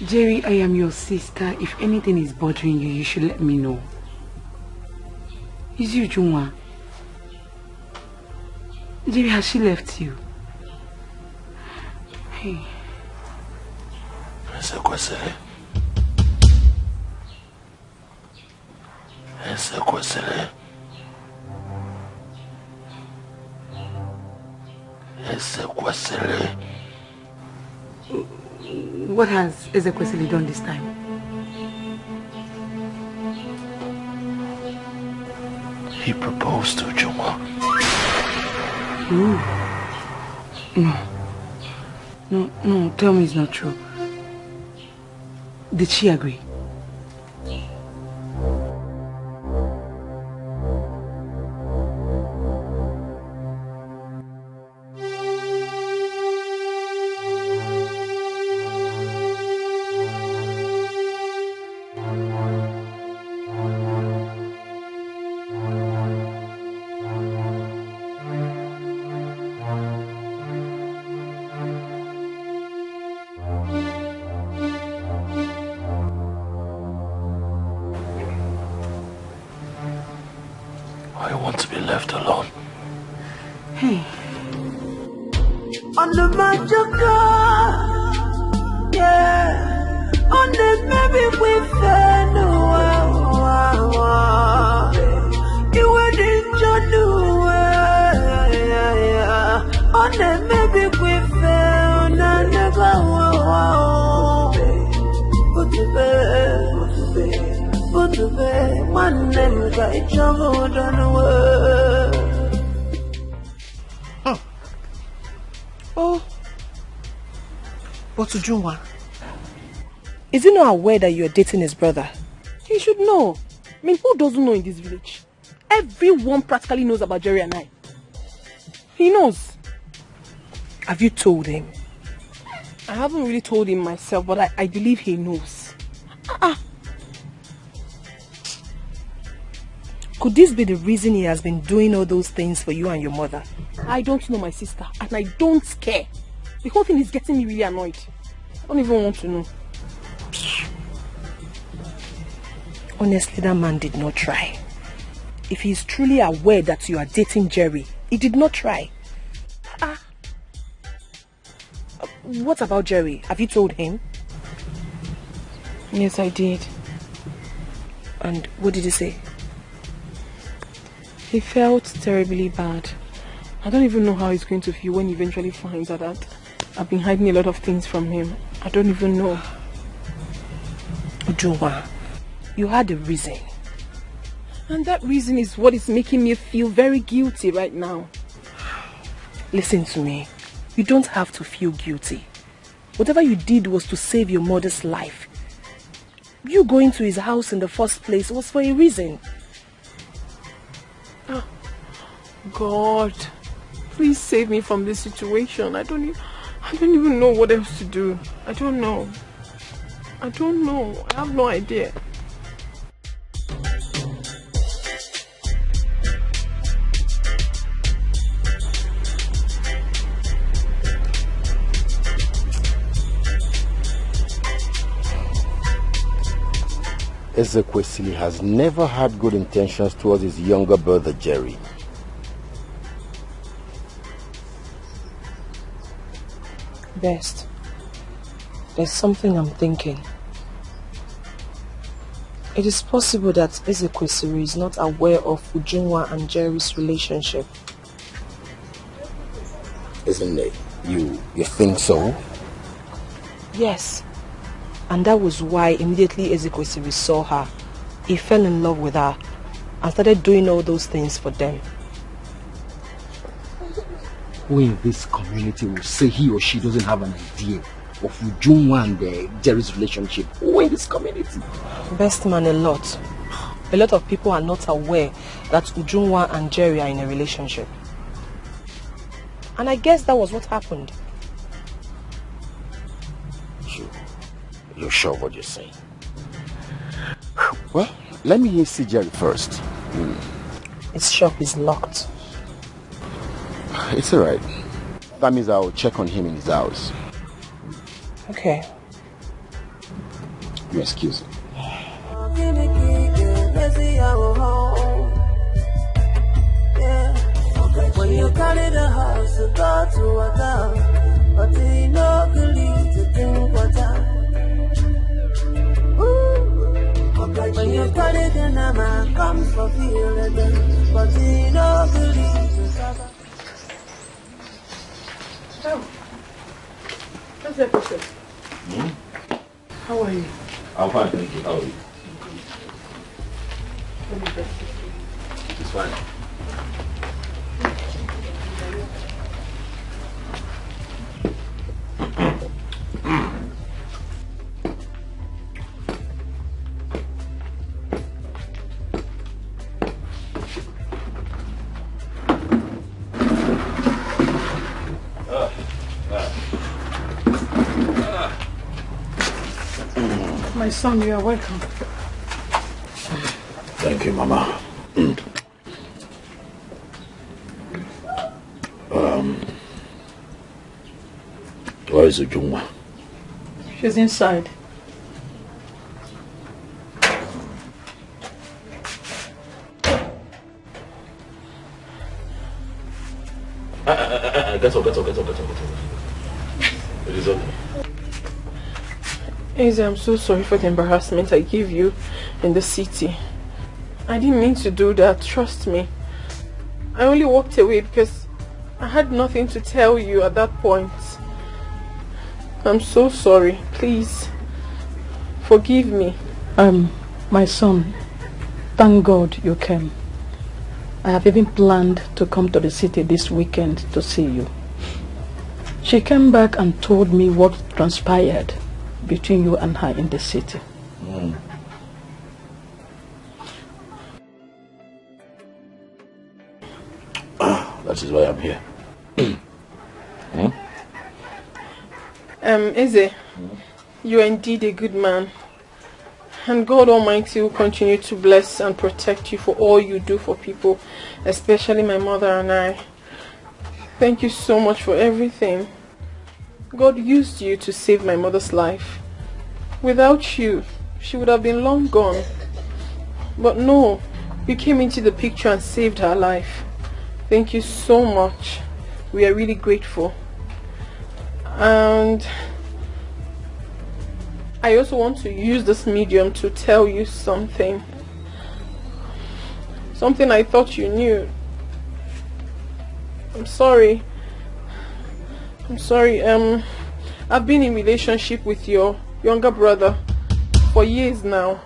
Jerry, I am your sister. If anything is bothering you, you should let me know. Is you, Juma? Jerry, has she left you? Hey. Ezekwesili. Ezekwesili. Ezekwesili. What has Ezekwesili done this time? He proposed to Juma. No, tell me it's not true. Did she agree? Hey. On the magic yeah. On the baby we fell. You were the John. On the baby we fell. Put to bed, one name got trouble done away. Oh, but Ujunwa, is he not aware that you are dating his brother? He should know. I mean, who doesn't know in this village? Everyone practically knows about Jerry and I. He knows. Have you told him? I haven't really told him myself, but I believe he knows. Could this be the reason he has been doing all those things for you and your mother? I don't know my sister, and I don't care. The whole thing is getting me really annoyed. I don't even want to know. Honestly, that man did not try. If he is truly aware that you are dating Jerry, he did not try. What about Jerry? Have you told him? Yes, I did. And what did he say? He felt terribly bad. I don't even know how he's going to feel when he eventually finds out that I've been hiding a lot of things from him. I don't even know. Ujunwa, you had a reason. And that reason is what is making me feel very guilty right now. Listen to me. You don't have to feel guilty. Whatever you did was to save your mother's life. You going to his house in the first place was for a reason. Oh, God, please save me from this situation. I don't even know what else to do. I don't know. I have no idea. Ezekwesili has never had good intentions towards his younger brother Jerry. Best, there's something I'm thinking. It is possible that Ezekwesili is not aware of Ujunwa and Jerry's relationship. Isn't it? You think so? Yes. And that was why immediately Ezekwesili saw her, he fell in love with her and started doing all those things for them. Who in this community will say he or she doesn't have an idea of Ujunwa and Jerry's relationship? Who in this community? Best man, a lot. A lot of people are not aware that Ujunwa and Jerry are in a relationship. And I guess that was what happened. You're sure what you're saying? Well, let me see Jerry first. His shop is locked. It's alright. That means I'll check on him in his house. Okay. You excuse me. When you carry the house, you go to water, but you know believe to drink water. When you carry the nama, come for feel again, but you know believe to suffer. Oh, that's the episode. How are you? I'm fine, thank you. How are you? It's fine. My son, you are welcome. Thank you, Mama. Where is Ujunwa? She's inside. Get up. It is okay. Eze, I'm so sorry for the embarrassment I gave you in the city. I didn't mean to do that, trust me. I only walked away because I had nothing to tell you at that point. I'm so sorry. Please, forgive me. My son, thank God you came. I have even planned to come to the city this weekend to see you. She came back and told me what transpired between you and her in the city. That is why I'm here. Eze, you are indeed a good man. And God Almighty will continue to bless and protect you for all you do for people, especially my mother and I. Thank you so much for everything. God used you to save my mother's life. Without you, she would have been long gone. But no, you came into the picture and saved her life. Thank you so much. We are really grateful. And I also want to use this medium to tell you something. Something I thought you knew. I'm sorry. I've been in relationship with your younger brother for years now.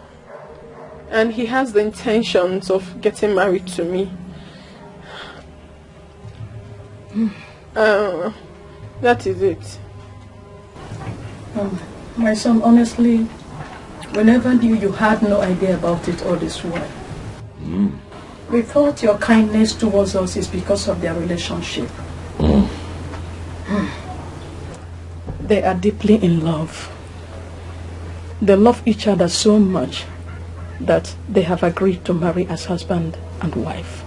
And he has the intentions of getting married to me. That is it. My son, honestly, we never knew you had no idea about it all this while. We thought your kindness towards us is because of their relationship. They are deeply in love. They love each other so much that they have agreed to marry as husband and wife.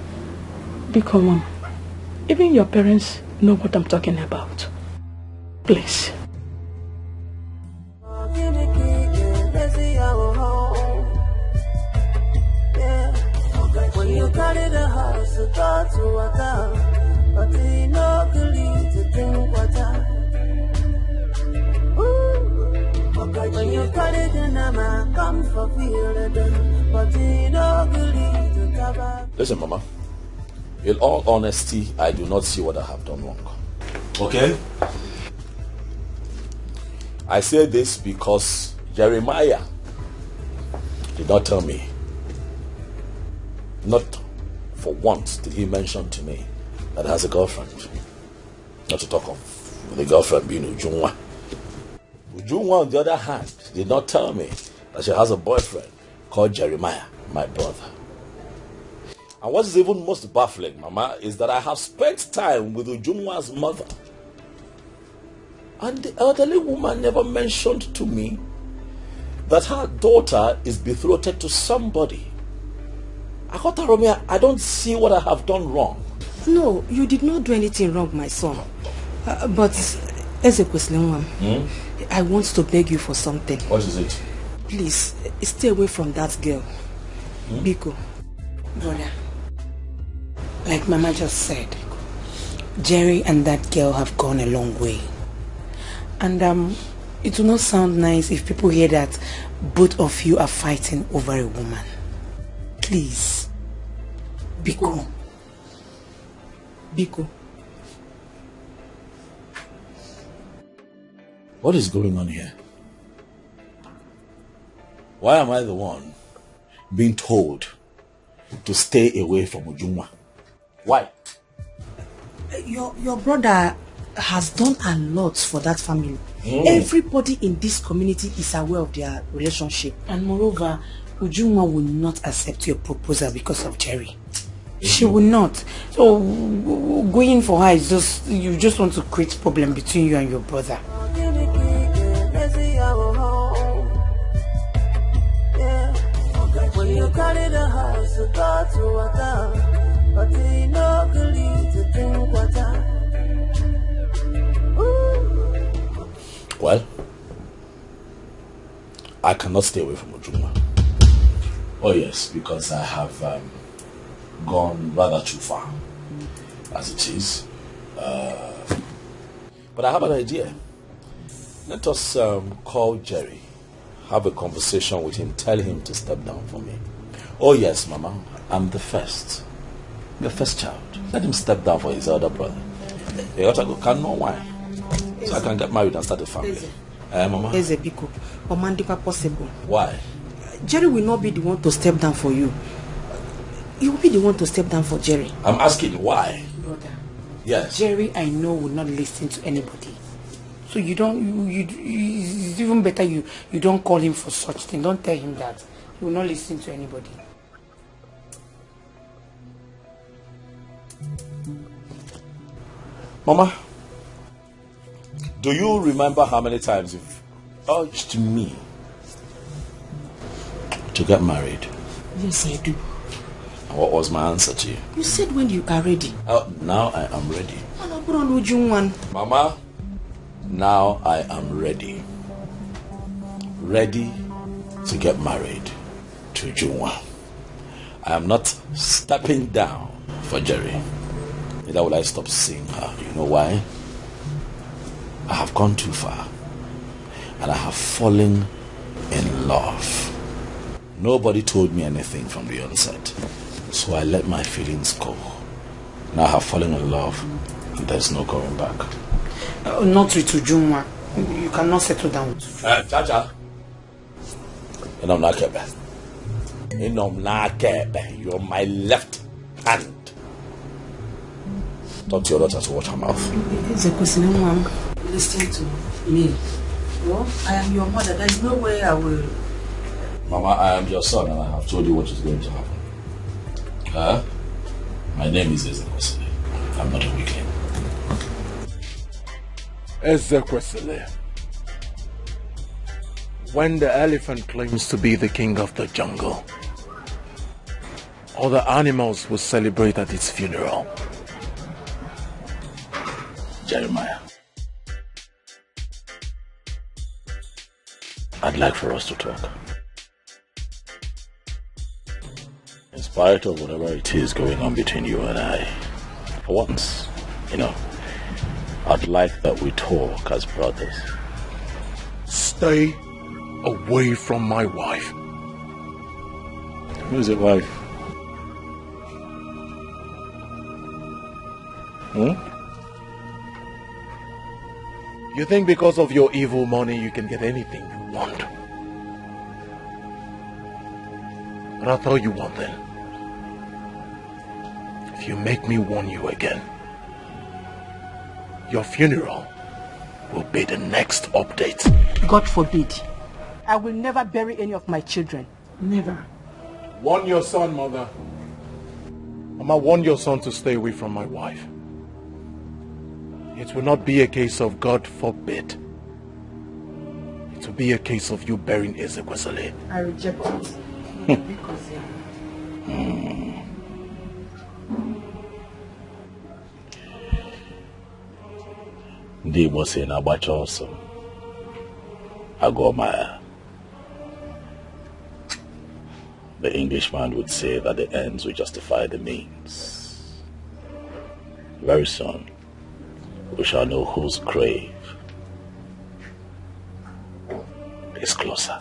Because even your parents know what I'm talking about. Please. When you carry the house, you go to water, but you know you need to drink water. When you carry the nama, come for feel but you know you need to cover. Listen, Mama. In all honesty, I do not see what I have done wrong. Okay? I say this because Jeremiah did not tell me. Not for once did he mention to me that he has a girlfriend. Not to talk of the girlfriend being Ujunwa. Ujunwa, on the other hand, did not tell me that she has a boyfriend called Jeremiah, my brother. And what is even most baffling, Mama, is that I have spent time with Ujunwa's mother. And the elderly woman never mentioned to me that her daughter is betrothed to somebody. Akotaromia, I don't see what I have done wrong. No, you did not do anything wrong, my son. But as a question, I want to beg you for something. What is it? Please, stay away from that girl. Biko, brother. Like Mama just said, Jerry and that girl have gone a long way. And it will not sound nice if people hear that both of you are fighting over a woman. Please. Biko. Biko. What is going on here? Why am I the one being told to stay away from Ujunwa? Why? Your brother has done a lot for that family. Everybody in this community is aware of their relationship. And moreover, Ujunwa will not accept your proposal because of Jerry. She will not. So going for her is just, you just want to create problem between you and your brother. When you carry the house, you go to water, but you know you need to drink water. Well, I cannot stay away from Ujunwa. Oh yes, because I have gone rather too far as it is. But I have an idea. Let us call Jerry, have a conversation with him, tell him to step down for me. Oh yes, Mama, I'm the first child. Let him step down for his elder brother. He ought to go, can know why. So I can get married and start a family. Mama? Biko, Omandipa possible. Why? Jerry will not be the one to step down for you. You will be the one to step down for Jerry. I'm asking why. Brother. Yes. Jerry, I know, will not listen to anybody. So you don't, it's even better you don't call him for such thing. Don't tell him that. He will not listen to anybody. Mama, do you remember how many times you've urged me to get married? Yes, I do. And what was my answer to you? You said when you are ready. Now I am ready. Mama, now I am ready. Ready to get married to Junwa. I am not stepping down for Jerry. Neither will I stop seeing her. You know why? I have gone too far. And I have fallen in love. Nobody told me anything from the onset. So I let my feelings go. Now I have fallen in love. And there's no going back. Not with Ujunwa. You cannot settle down with Chacha. You're my left hand. Talk to your daughter to watch her mouth. Listen to me. Well, I am your mother. There is no way I will. Mama, I am your son and I have told you what is going to happen. My name is Ezekwesili. I'm not a weakling. Ezekwesili. When the elephant claims to be the king of the jungle, all the animals will celebrate at its funeral. Jeremiah, I'd like for us to talk. In spite of whatever it is going on between you and I, for once, I'd like that we talk as brothers. Stay away from my wife. Who's your wife? You think because of your evil money you can get anything you want? But I'll tell you one thing. If you make me warn you again, your funeral will be the next update. God forbid. I will never bury any of my children. Never. Warn your son, Mother. Mama, warn your son to stay away from my wife. It will not be a case of God forbid. It will be a case of you burying Ezekwesili. I reject it. Because Ndị Igbo sị na agbacha ọsọ agụọ. The Englishman would say that the ends will justify the means. Very soon, we shall know whose grave is closer.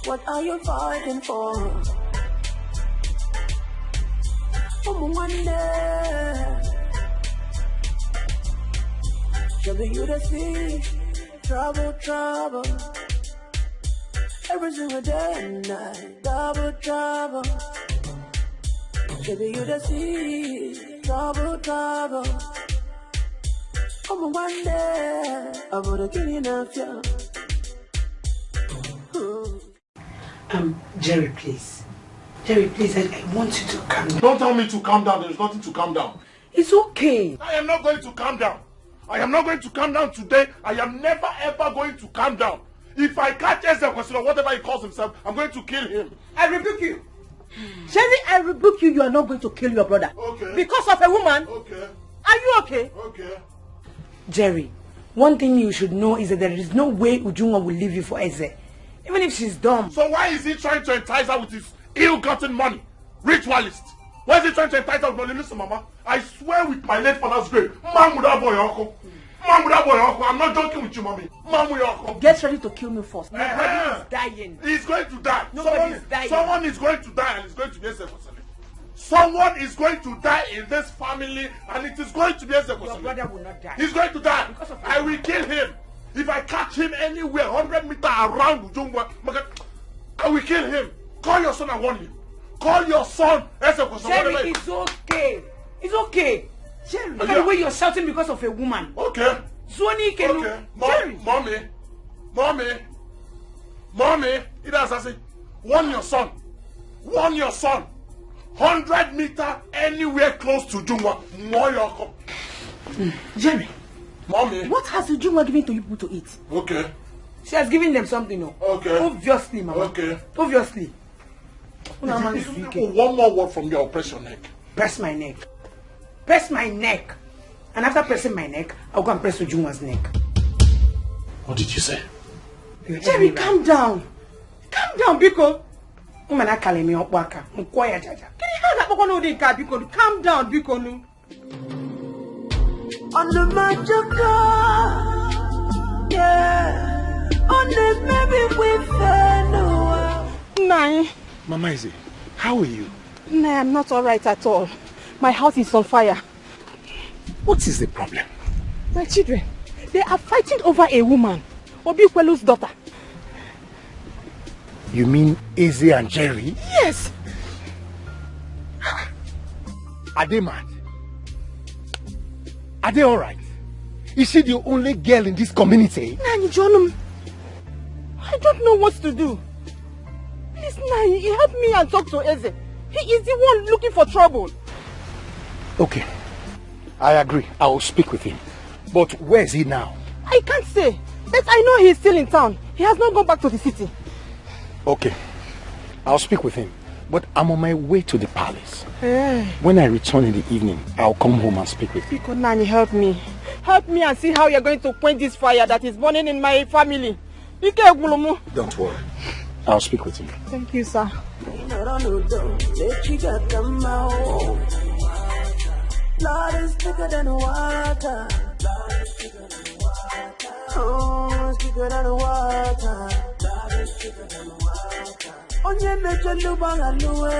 What are you fighting for? Trouble you to see, trouble. Every single day and night, double trouble. Trouble you to see, trouble. Come one day, I'm gonna kill you now. Jerry, please. Jerry, please, I want you to calm down. Don't tell me to calm down. There's nothing to calm down. It's okay. I am not going to calm down. I am not going to calm down today. I am never ever going to calm down. If I catch Ezekwesili or whatever he calls himself, I'm going to kill him. I rebuke you. Jerry, I rebuke you. You are not going to kill your brother. Okay. Because of a woman. Okay. Are you okay? Okay. Jerry, one thing you should know is that there is no way Ujunwa will leave you for Eze. Even if she's dumb. So why is he trying to entice her with his ill-gotten money? Ritualist. Why is he trying to entitle me? Listen, Mama, I swear with my late father's grave, I'm not joking with you, Mommy. Get ready to kill me first. Nobody is dying. He's going to die. Nobody is dying. Someone is going to die, and it's going to be Ezekosele. Someone is going to die in this family, and it is going to be Ezekosele. Your brother will not die. He's going to die. I will kill him. If I catch him anywhere, 100 meters around Ujungwa, I will kill him. Call your son and warn him. Call your son. Jerry, it's okay. It's okay. Jerry, look at the way you're shouting because of a woman. Okay. Zwani Kenu. Okay. Jerry. Mommy. It has said, warn your son. Warn your son. 100 meters anywhere close to Ujungwa. Jerry. Mommy. What has Ujungwa given to you people to eat? Okay. She has given them something, no? Okay. Obviously, Mama. Okay. Obviously. One more word from you, I'll press your neck. Press my neck. Press my neck. And after pressing my neck, I'll go and press Ujungwa's neck. What did you say? Jerry, calm down. Calm down, Biko. Umana kale me opwaka. Mkwaya jaja. Calm down, Biko. On the magic yeah. On the baby with Nai. Mama Izzy, how are you? Nai, I'm not alright at all. My house is on fire. What is the problem? My children, they are fighting over a woman. Obikwelu's daughter. You mean Izzy and Jerry? Yes. Are they mad? Are they alright? Is she the only girl in this community? Nani Jonum, I don't know what to do. Please, Nani, help me and talk to Eze. He is the one looking for trouble. Okay, I agree. I will speak with him. But where is he now? I can't say. But I know he is still in town. He has not gone back to the city. Okay, I'll speak with him. But I'm on my way to the palace. Hey. When I return in the evening, I'll come home and speak with you. Biko Nani, help me. Help me and see how you're going to quench this fire that is burning in my family. Don't worry. I'll speak with him. Thank you, sir. Lord is thicker than water. Oh, it's thicker than water. Onye meje lubanga luwe.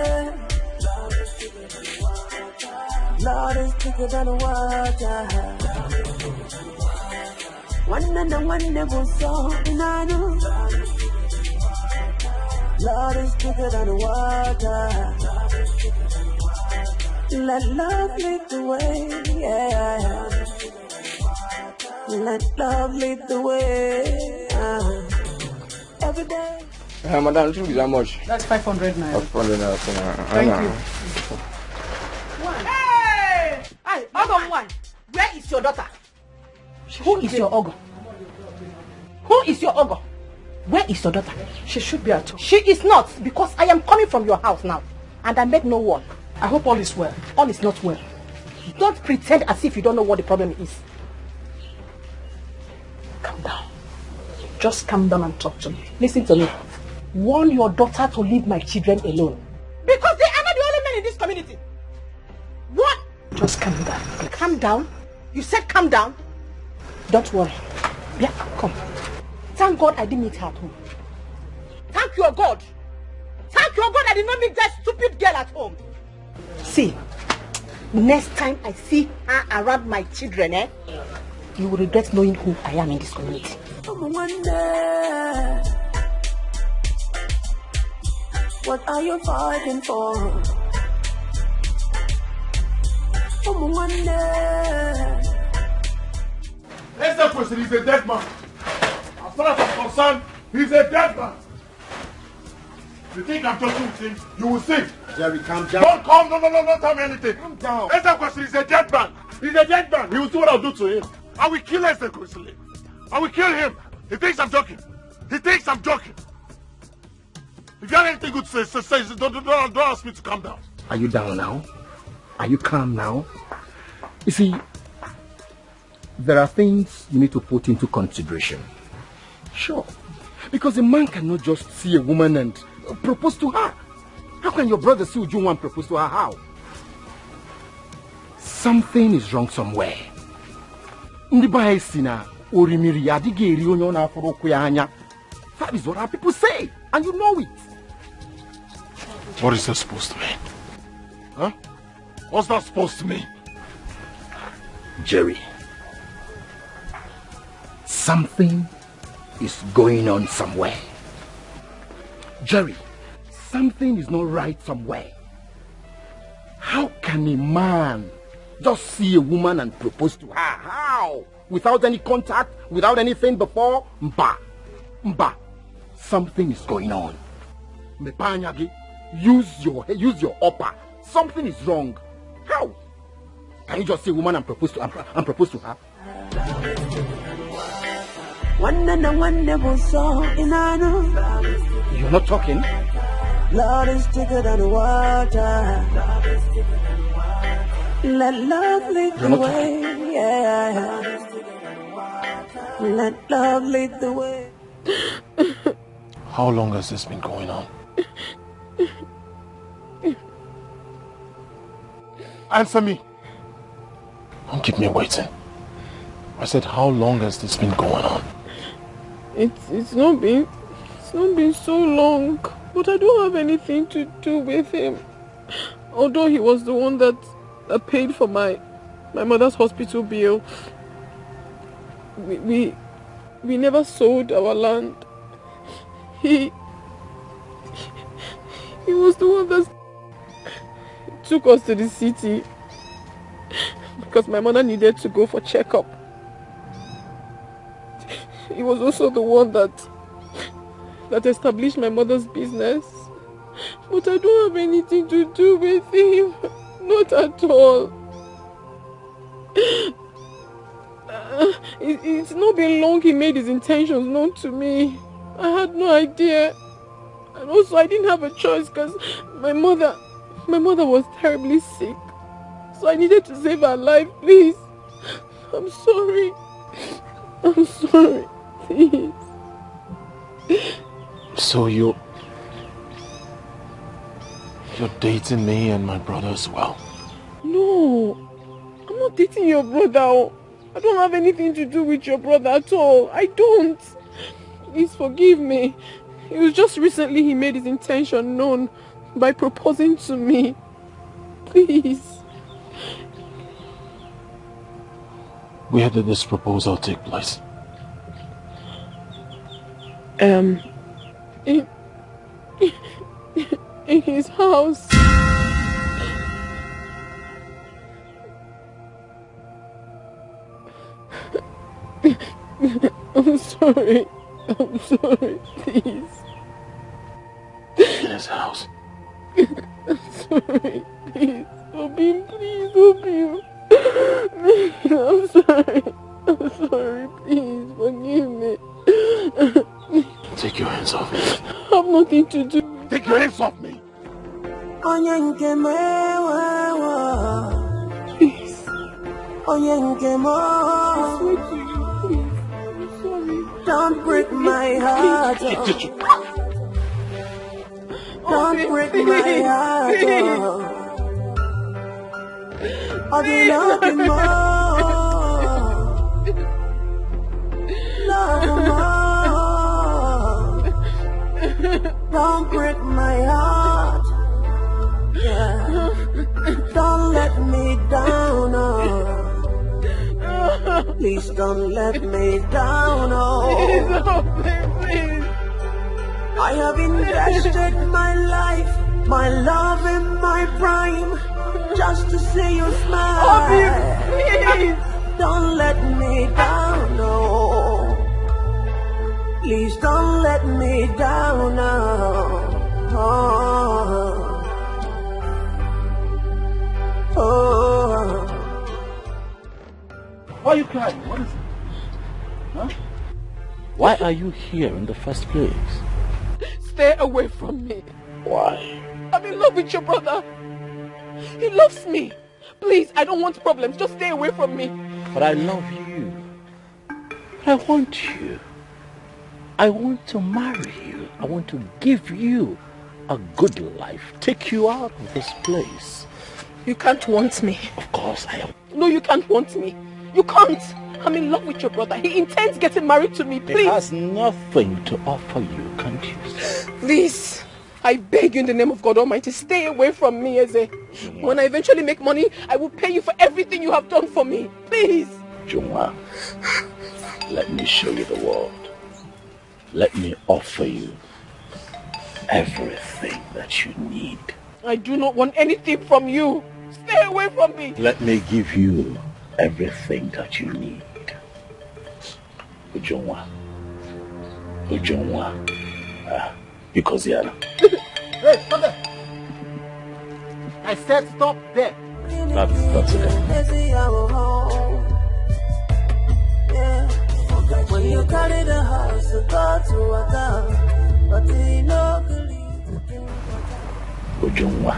Lord is thicker than water. One buso inanu. Lord is thicker than water. Let love lead the way, yeah. Let love lead the way, every day. Madam, thank you so much. That's 500 naira. 500 naira. Thank you. Hey! Hey, Ogo one. Where is your daughter? Who is your Ogo? Who is your Ogo? Where is your daughter? She should be at home. She is not, because I am coming from your house now, and I make no word. I hope all is well. All is not well. Don't pretend as if you don't know what the problem is. Calm down. Just calm down and talk to me. Listen to me. Warn your daughter to leave my children alone. Because they are not the only men in this community. What? Just calm down. Calm down? You said calm down? Don't worry. Yeah, come. Thank God I didn't meet her at home. Thank your God. Thank your God I did not meet that stupid girl at home. See, next time I see her around my children, you will regret knowing who I am in this community. What are you fighting for? That person is a dead man. As far as I'm concerned, he's a dead man. You think I'm talking with him? You will see. Jerry, calm down. Don't come, no, don't tell me anything. Calm down. That person is a dead man. He's a dead man. He will see what I'll do to him. I will kill Esther Kwesili. I will kill him. He thinks I'm joking. He thinks I'm joking. If you have anything good to say, don't ask me to calm down. Are you down now? Are you calm now? You see, there are things you need to put into consideration. Sure. Because a man cannot just see a woman and propose to her. How can your brother see Ujungwa and propose to her? How? Something is wrong somewhere. That is what our people say, and you know it. What is that supposed to mean? Huh? What's that supposed to mean? Jerry, something is going on somewhere. Jerry, something is not right somewhere. How can a man just see a woman and propose to her? How? Without any contact, without anything before? Mba. Something is going on. Use your upper. Something is wrong. How? Can you just see a woman and propose to her? You're not talking. Lord is thicker than water. Let love lead the way. Yeah. Let love lead the way. How long has this been going on? Answer me. Don't keep me waiting. I said, how long has this been going on? It's not been so long, but I don't have anything to do with him. Although he was the one that paid for my mother's hospital bill. We never sold our land. He was the one that took us to the city because my mother needed to go for checkup. He was also the one that established my mother's business. But I don't have anything to do with him. Not at all. It's not been long he made his intentions known to me. I had no idea. And also I didn't have a choice because my mother was terribly sick. So I needed to save her life, please. I'm sorry. I'm sorry. Please. So you're dating me and my brother as well? No. I'm not dating your brother. I don't have anything to do with your brother at all. I don't. Please forgive me. It was just recently he made his intention known by proposing to me. Please. Where did this proposal take place? In his house. I'm sorry. I'm sorry, please. In his house? I'm sorry, please. Obim, please, Obim. I'm sorry. I'm sorry, please. Forgive me. Take your hands off me. I have nothing to do with it. Take your hands off me. Please. I swear to you, please. I'm sorry. Don't break my heart. Don't break my heart. I'll be loving more. Don't break my heart. Yeah. Don't let me down. Please don't let me down. Please. I have invested my life, my love and my prime, just to see you smile. Please. Don't let me down, no. Please don't let me down, no. Oh. Why are you crying? What is it? Huh? Why are you here in the first place? Stay away from me. Why? I'm in love with your brother. He loves me. Please, I don't want problems. Just stay away from me. But I love you. I want you. I want to marry you. I want to give you a good life. Take you out of this place. You can't want me. Of course I am. No, you can't want me. You can't. I'm in love with your brother. He intends getting married to me, please. He has nothing to offer you, can't you? Please, I beg you in the name of God Almighty, stay away from me, Eze. When I eventually make money, I will pay you for everything you have done for me. Please. Jungwa, let me show you the world. Let me offer you everything that you need. I do not want anything from you. Stay away from me. Let me give you everything that you need. Ujungwa. Because Yana. Hey, stop there! I said stop there. That's okay. When you carry the house, you go to a town, but you know Ujungwa.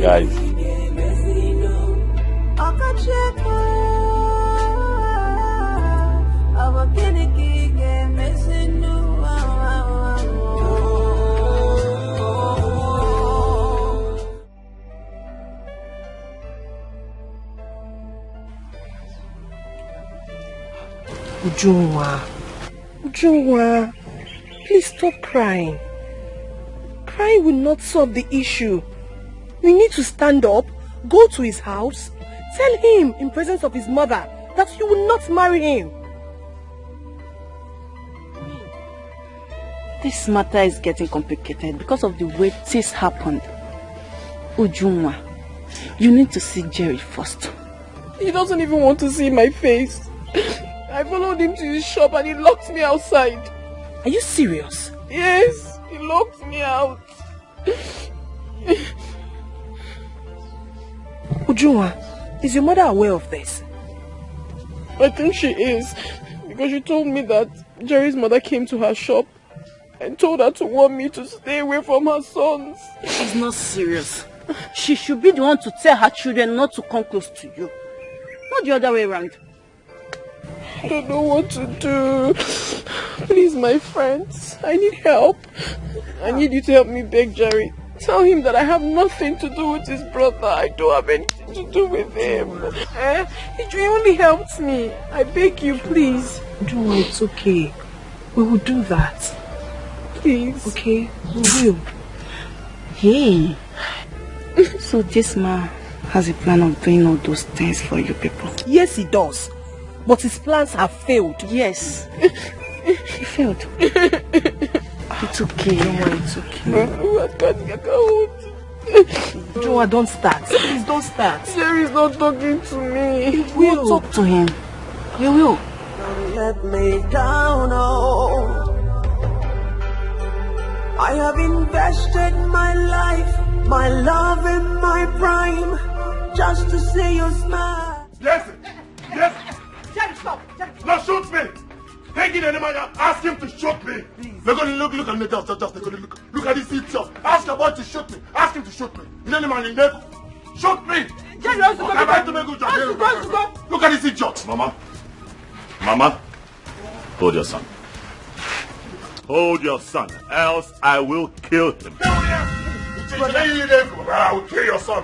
Guys. Ujungwa, please stop crying. Crying will not solve the issue. We need to stand up, go to his house, tell him in presence of his mother that you will not marry him. This matter is getting complicated because of the way things happened. Ujungwa, you need to see Jerry first. He doesn't even want to see my face. I followed him to his shop and he locked me outside. Are you serious? Yes, he locked me out. Ujungwa, is your mother aware of this? I think she is, because she told me that Jerry's mother came to her shop and told her to warn me to stay away from her sons. She's not serious. She should be the one to tell her children not to come close to you. Not the other way around. I don't know what to do. Please, my friends, I need help. I need you to help me beg Jerry. Tell him that I have nothing to do with his brother. I don't have anything to do with him. He only helped me. I beg you, please. No, it's okay. We will do that. Please. Okay, we will. Hey. So this man has a plan of doing all those things for you people? Yes, he does. But his plans have failed. Yes. He failed. It's okay. Don't worry, it's okay. Joa, don't start. Please don't start. Jerry's not talking to me. We'll talk to him. We will. Don't let me down, oh. I have invested my life, my love and my prime, just to see you smile. Yes, yes. Jerry, stop. Jerry. No, shoot me. Take it any man, ask him to shoot me. They're going to look at me, just they're going to look at this idiot. Ask the boy to shoot me. Ask him to shoot me. Any man in there, shoot me. Jerry, also look at this idiot. Mama, hold your son. Hold your son, else I will kill him. I will kill your son.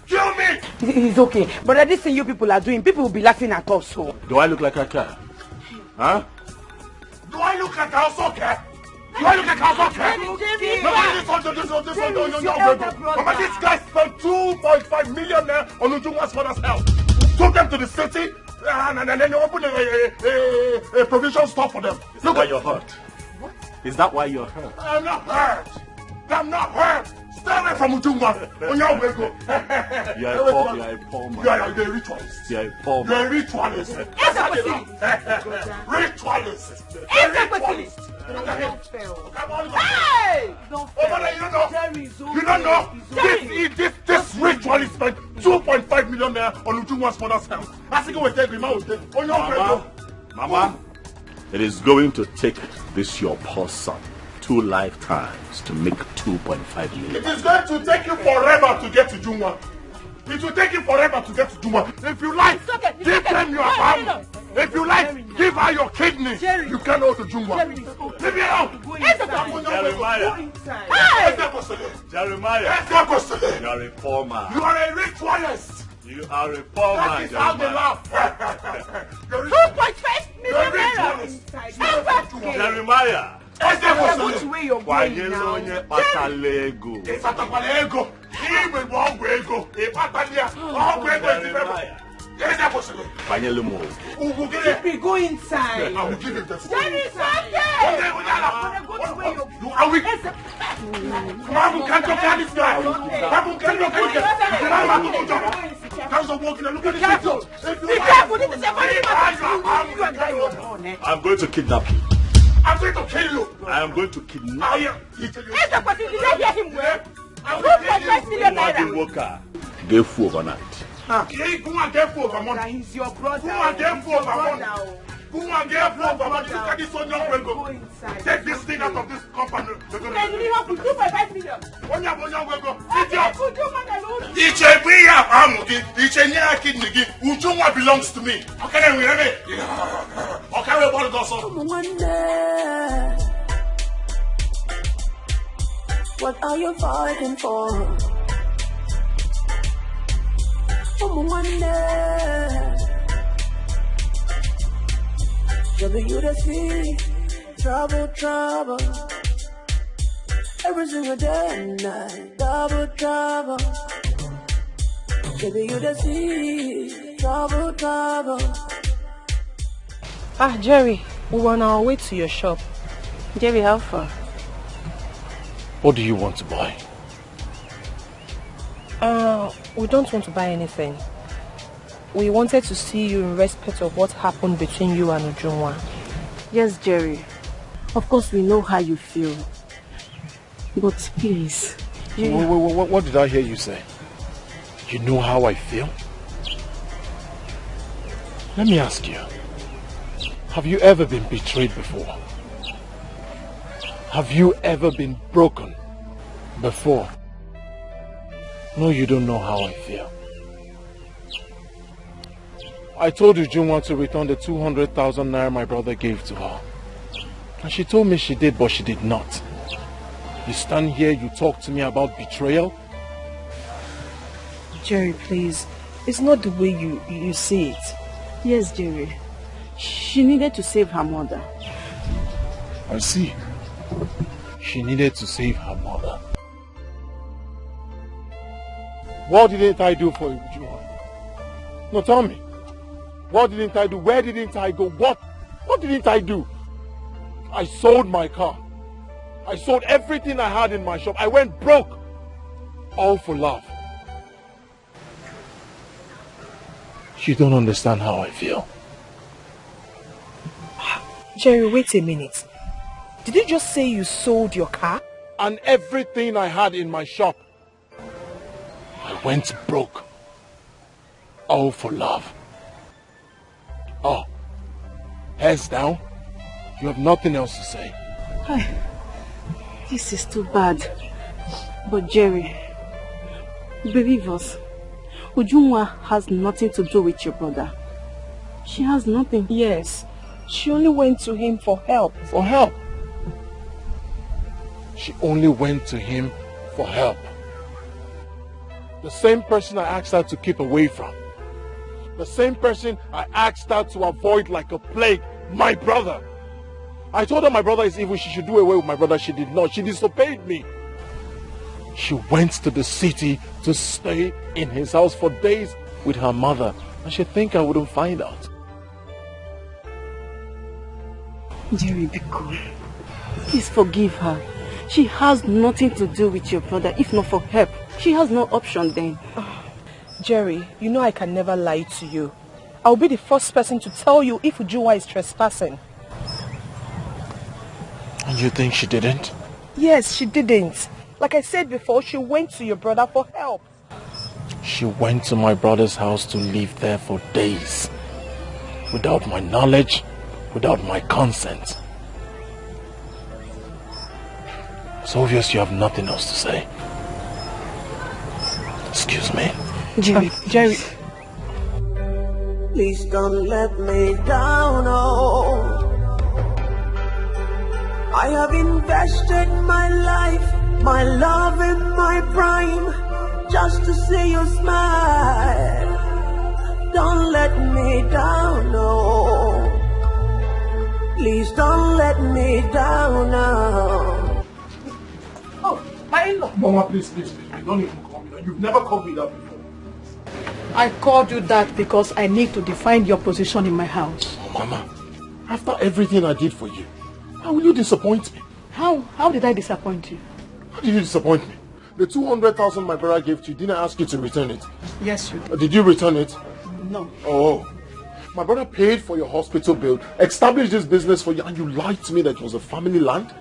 Kill me. It's okay. But this thing you people are doing, people will be laughing at us. So. Do I look like I care? Huh? Do I look like I also care? Do I look like I also care? Mama, this guy spent 2.5 million on Ujungwa's father's health. Took them to the city and then you opened a provision store for them. Is that why you're hurt? What? Is that why you're hurt? I'm not hurt. I'm not hurt. Stay away from Ujungwa. On your way, go. You're a poor man. You are a ritualist. You're a poor man. You're a ritualist. Ritualist. Ritualist. Hey! You don't know? This ritualist spent 2.5 million on Ujungwa's father's health. I think we'll take him out. Mama, it is going to take this your poor son 2 lifetimes to make 2.5 million. It is going to take you forever to get to Jungwa. It will take you forever to get to Jungwa. If you like, give them your arm. If you like, give her your kidney. Jerry. You can't go to Jungwa. Leave me alone. Jeremiah, you are a poor man. You are a ritualist. You are a poor man. That is how they laugh. 2.5 million naira. Jeremiah. Where you're going now. Go inside. I will give you the food. I'm going to kidnap you. I'm going to kill you. I am going to kidnap you. Get food overnight. Go and get food overnight. He's your brother. Go and get food overnight. Go and get food overnight. Look at this one young go. Take this thing out of this company. This belongs to me. Okay, we have it. Okay, we want to go. What are you fighting for? Whether you the see trouble every single day and night, double trouble. Whether you the see trouble. Jerry, we were on our way to your shop. Jerry, how far? What do you want to buy? We don't want to buy anything. We wanted to see you in respect of what happened between you and Ujunwa. Yes, Jerry. Of course, we know how you feel. But please... What did I hear you say? You know how I feel? Let me ask you. Have you ever been betrayed before? Have you ever been broken before? No, you don't know how I feel. I told Ujunwa to return the 200,000 naira my brother gave to her. And she told me she did, but she did not. You stand here, you talk to me about betrayal? Jerry, please. It's not the way you say it. Yes, Jerry. She needed to save her mother. I see. She needed to save her mother. What didn't I do for Ujunwa? No, tell me. What didn't I do? Where didn't I go? What didn't I do? I sold my car. I sold everything I had in my shop. I went broke. All for love. You don't understand how I feel. Jerry, wait a minute. Did you just say you sold your car? And everything I had in my shop. I went broke. All for love. Oh, heads down. You have nothing else to say. This is too bad. But Jerry, believe us, Ujunwa has nothing to do with your brother. She has nothing. Yes, she only went to him for help. For help? She only went to him for help. The same person I asked her to keep away from. The same person I asked her to avoid like a plague, my brother. I told her my brother is evil, she should do away with my brother. She did not. She disobeyed me. She went to the city to stay in his house for days with her mother. And she think I wouldn't find out. Jerry, be cool. Please forgive her. She has nothing to do with your brother. If not for help, she has no option then. Jerry, you know I can never lie to you. I'll be the first person to tell you if Ujunwa is trespassing. And you think she didn't? Yes, she didn't. Like I said before, she went to your brother for help. She went to my brother's house to live there for days. Without my knowledge, without my consent. It's obvious you have nothing else to say. Excuse me. Jerry. Please don't let me down, oh. I have invested my life, my love and my prime, just to see you smile. Don't let me down, no. Please don't let me down, no. Oh, my in-law. Mama, please. Don't even call me that. You've never called me that before. I called you that because I need to define your position in my house. Oh, Mama, after everything I did for you, how will you disappoint me? How did I disappoint you? How did you disappoint me? The 200,000 my brother gave to you, didn't I ask you to return it? Yes, you did. Did you return it? No. Oh. My brother paid for your hospital bill, established this business for you, and you lied to me that it was a family land?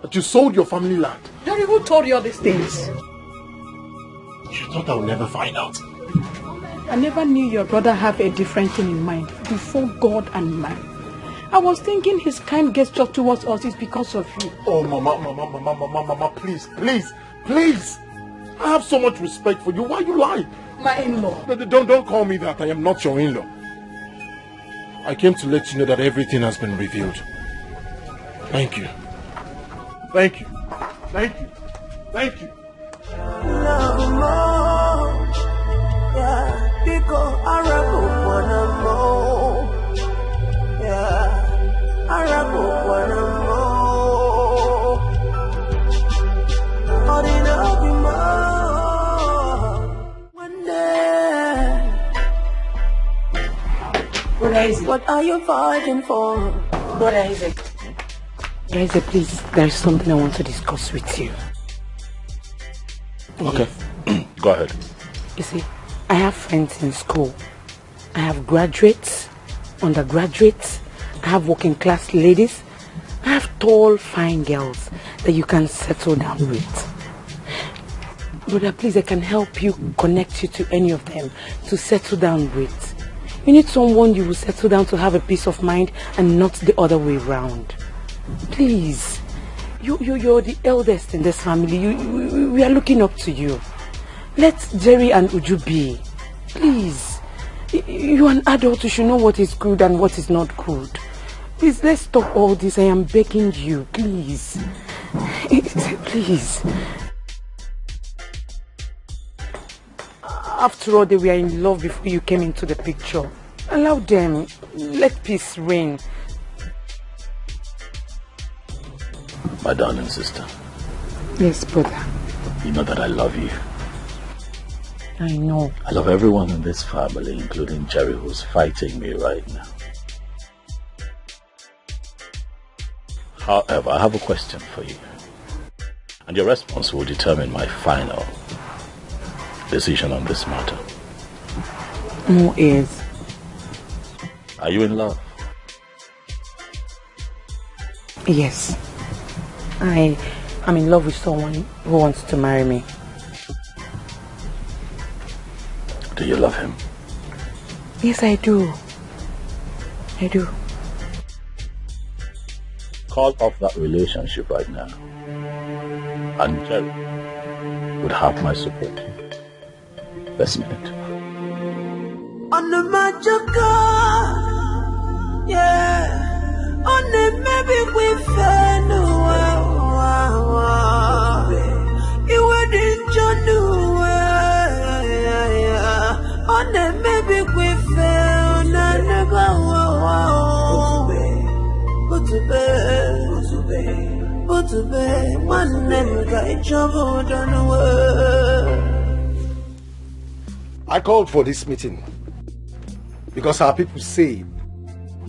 That you sold your family land? Jerry, who told you all these things? You thought I would never find out. I never knew your brother had a different thing in mind before God and man. I was thinking his kind gesture towards us is because of you. Oh, Mama, please. I have so much respect for you. Why you lie? My in-law. Don't call me that. I am not your in-law. I came to let you know that everything has been revealed. Thank you. Love more. Yeah, because Arabu wanna more. Yeah, Arabu wanna more. All the love more. One day. What are you fighting for? Brother Isaac. Isaac, please, there is something I want to discuss with you. Okay, go ahead. You see, I have friends in school. I have graduates, undergraduates, I have working class ladies, I have tall, fine girls that you can settle down with. Brother, please, I can help you, connect you to any of them to settle down with. You need someone you will settle down to have a peace of mind and not the other way around. Please, you're the eldest in this family. We are looking up to you. Let Jerry and Uju be. Please, you're an adult. You should know what is good and what is not good. Please, let's stop all this. I am begging you, please. Please. After all, they were in love before you came into the picture. Allow them. Let peace reign. My darling sister. Yes, brother. You know that I love you. I know. I love everyone in this family, including Jerry, who's fighting me right now. However, I have a question for you. And your response will determine my final decision on this matter. Who is? Are you in love? Yes. I'm in love with someone who wants to marry me. Do you love him? Yes, I do. I do. Call off that relationship right now. And Jerry would have my support. This minute. On the magic, yeah. On the maybe we fell you wouldn't just do on the maybe we fell But to bed, one name got trouble done away. I called for this meeting because our people say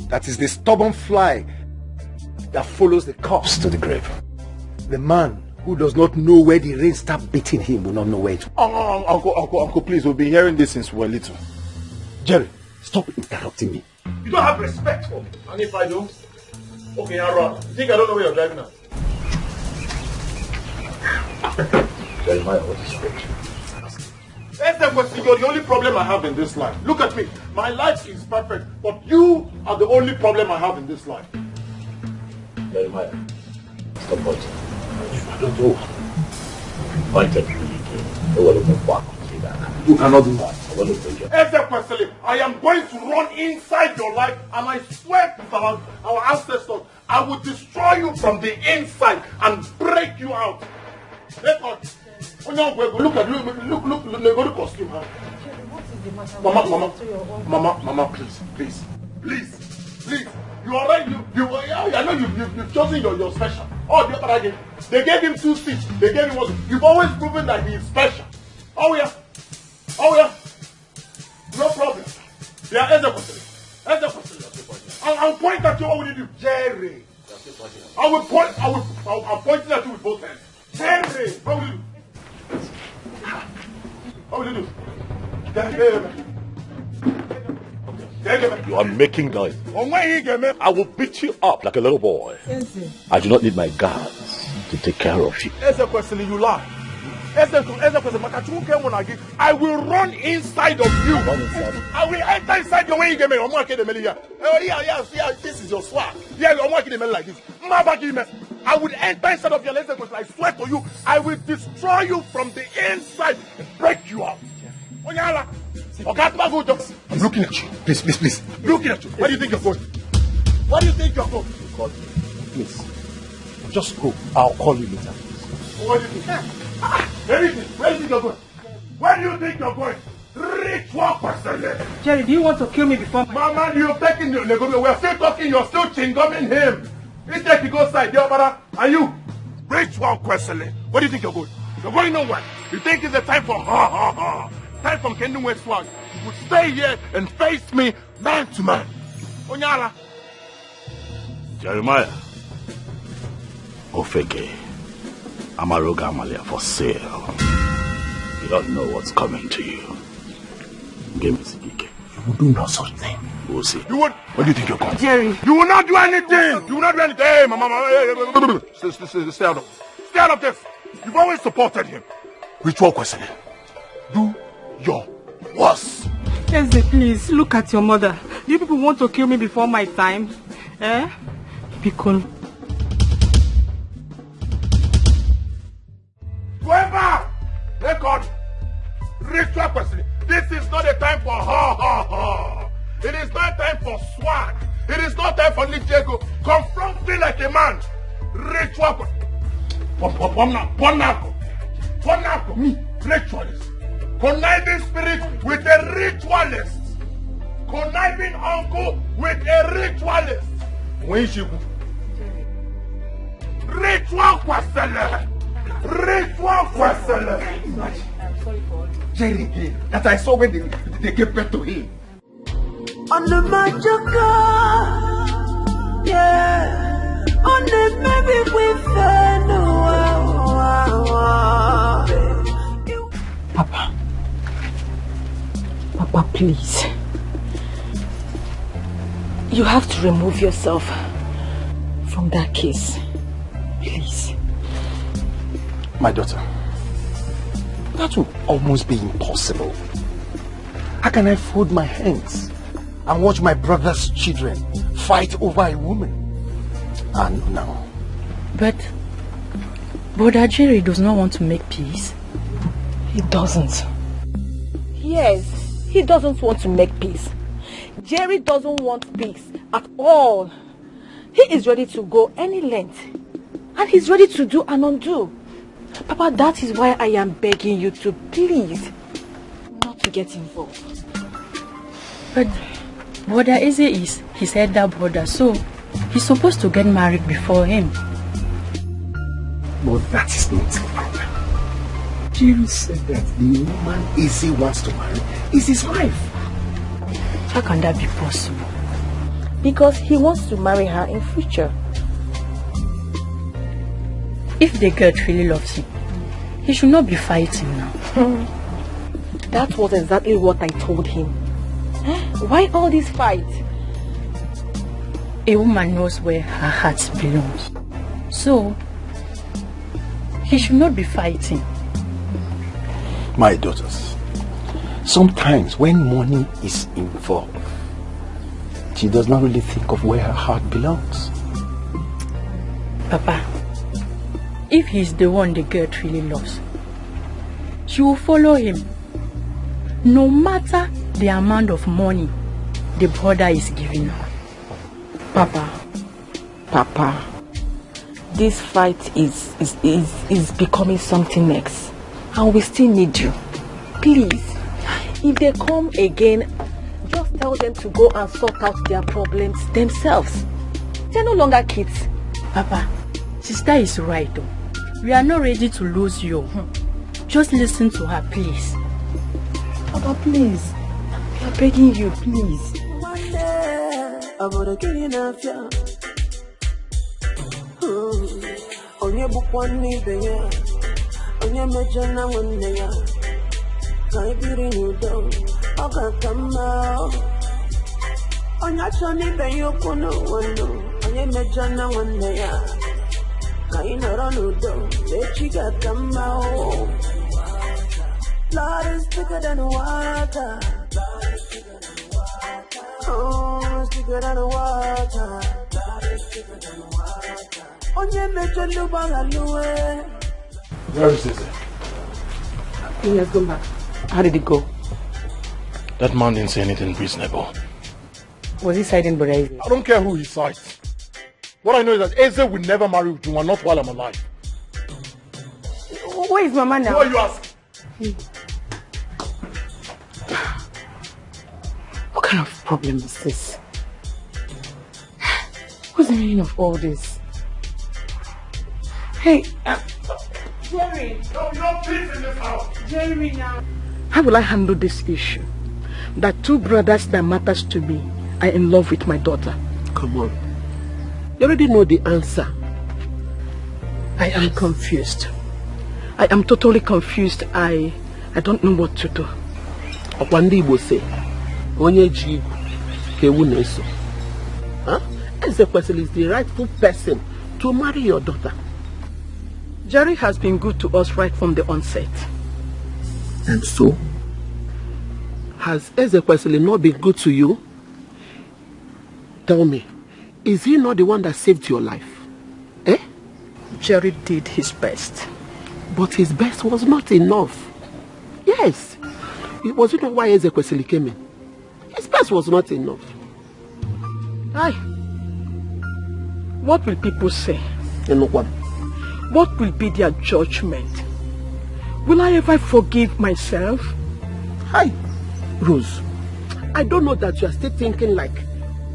that is the stubborn fly that follows the corpse to the grave. The man who does not know where the rain starts beating him will not know where to. Uncle, please, we've been hearing this since we're little. Jerry, stop interrupting me. You don't have respect for me. And if I don't? Okay, Ara, you think I don't know where you're driving at? Jerry, what is it? That's the question. You're the only problem I have in this life. Look at me. My life is perfect, but you are the only problem I have in this life. Jeremiah, stop pointing. I don't know. You cannot do that. I am going to run inside your life, and I swear to our ancestors, I will destroy you from the inside and break you out. Look at the costume. Huh? Mama, please. You are right. I know you've chosen your special. Oh, the other again. They gave him 2 seats. They gave him 1. You've always proven that he is special. Oh yeah. No problem. Yeah, I'll point at you. What will you do? Jerry. I'm pointing at you with both hands. Jerry. What will you do? What will you do? You are making noise. I will beat you up like a little boy. I do not need my guards to take care of you. You lie. I will run inside of you. I will enter inside your way. You get me. Oh yeah. This is your swag. Yeah, I'm working like this. I will enter inside of your lesson because I swear to you, I will destroy you from the inside and break you out. I'm looking at you. Please. Looking at you. Where do you think you're going? Please. Just go. I'll call you later. What do you think? Where do you think you're going? Where do you think you're going? Ritual person. Jerry, do you want to kill me before Mama, you're taking the Negomi. We're still talking, you're still chingumming him. Instead you go side, and you? Ritual question. Where do you think you're going? You're going nowhere. You think it's the time for time from Kingdom West Swag. You would stay here and face me man to man. Onyala. Jeremiah. Ofege. Amaroga Amalia for sale. You don't know what's coming to you. Give me Dikeh. You will do no such thing. We'll see. You would? Where do you think you're going? Jerry. You will not do anything. Hey, Mama. Stay out of this. You've always supported him. Ritual questioning. Do your worst. Eze, please, look at your mother. You people want to kill me before my time? Be cool. Whoever! Record! Ritual questioning. This is not a time for ha. It is not time for swag. It is not time for Nichego. Confront me like a man. Ritual questioning. Me, ritualist. Conniving spirit with a ritualist. Conniving uncle with a ritualist. When she ritual questioning. Ritual questioning. Jerry, that I saw when they gave birth to him. On the magic yeah. On the maybe we Papa, please. You have to remove yourself from that case. Please. My daughter, that will almost be impossible. How can I fold my hands and watch my brother's children fight over a woman? And now. But Brother Jerry does not want to make peace. He doesn't. Yes, he doesn't want to make peace. Jerry doesn't want peace at all. He is ready to go any length. And he's ready to do and undo. Papa, that is why I am begging you to please not to get involved. But Brother Eze is his elder brother, so he's supposed to get married before him. But that is not the problem. Jerry said that the woman Eze wants to marry is his wife. How can that be possible? Because he wants to marry her in future. If the girl really loves him, he should not be fighting now. That was exactly what I told him. Why all this fight? A woman knows where her heart belongs. So, he should not be fighting. My daughters, sometimes when money is involved, she does not really think of where her heart belongs. Papa, if he's the one the girl really loves, she will follow him. No matter the amount of money the brother is giving her. Papa, this fight is becoming something else. And we still need you. Please, if they come again, just tell them to go and sort out their problems themselves. They're no longer kids. Papa, sister is right though. We are not ready to lose you. Just listen to her, please. Papa, please. We are begging you, please. Onye bukwa n'ibe ya, onye mejọ na nwanne ya, ka anyị biri n'udo, ọ ga-aka mma. Onye achọ n'ibe ya okwu n'ụwa ndụ, onye mejọ na nwanne ya, ka anyị nọrọ n'udo, echi ga-aka mma. Blood is thicker than water. Oh, it's thicker than water. Where is this? He has gone back. How did it go? That man didn't say anything reasonable. Was he siding with Eze? I don't care who he sides. What I know is that Eze will never marry Ujunwa, not while I'm alive. Where is Mama now? Who are you asking? What kind of problem is this? What's the meaning of all this? Hey, Jerry! No, you don't peace in this house! Jerry now! How will I handle this issue? That two brothers that matters to me are in love with my daughter. Come on. You already know the answer. I am confused. I am totally confused. I don't know what to do. Okwandi Igbo say, Onye ji igwu ka ewu na-eso. Ezekwesili is the rightful person to marry your daughter. Jerry has been good to us right from the onset. And so? Has Ezekwesili not been good to you? Tell me, is he not the one that saved your life? Eh? Jerry did his best. But his best was not enough. Yes. It was not why Ezekwesili came in. His best was not enough. Aye. What will people say? What will be their judgment? Will I ever forgive myself? Hi, Rose. I don't know that you are still thinking like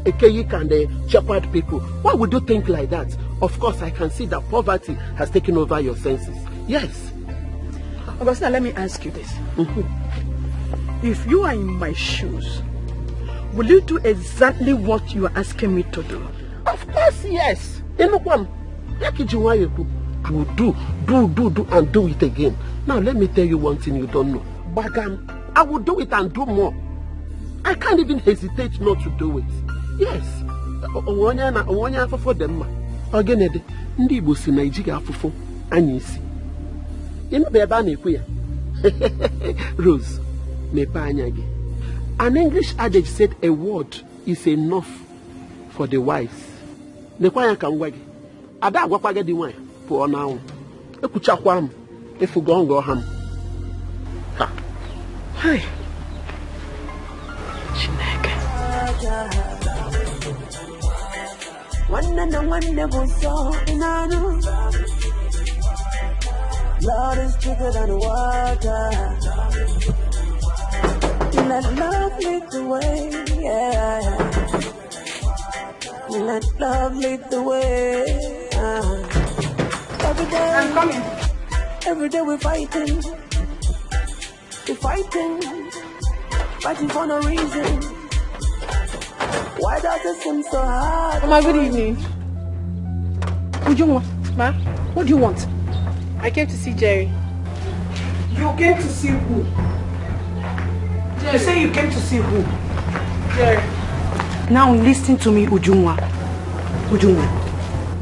Ekeyik and the shepherd people. Why would you think like that? Of course, I can see that poverty has taken over your senses. Yes. Augustina, let me ask you this. If you are in my shoes, will you do exactly what you are asking me to do? Of course, yes. I will do, and do it again. Now, let me tell you one thing you don't know. Bagam, I will do it and do more. I can't even hesitate not to do it. Yes. Again, ndị Igbo si na iji ga-afụfụ anya isi. Ebe ebe a na-ekwu ya. Rose, mepe anya gị. An English adage said a word is enough for the wise. Nekwa ya ka ngwa gị. Ada agwakwa gị dị nwanyị pụọ n'anwụ. Ekwuchakwa m efugo ngọ ha m. Ha. Hey. Chineke. Lord is thicker than water. Let love lead the way, yeah. Let love lead the way. Every day, I'm coming. Every day we're fighting. We're fighting for no reason. Why does it seem so hard? Mama, good evening. What do you want? Ma? What do you want? I came to see Jerry. You came to see who? Jerry. You say you came to see who? Jerry. Now listen to me, Ujunwa. Ujunwa,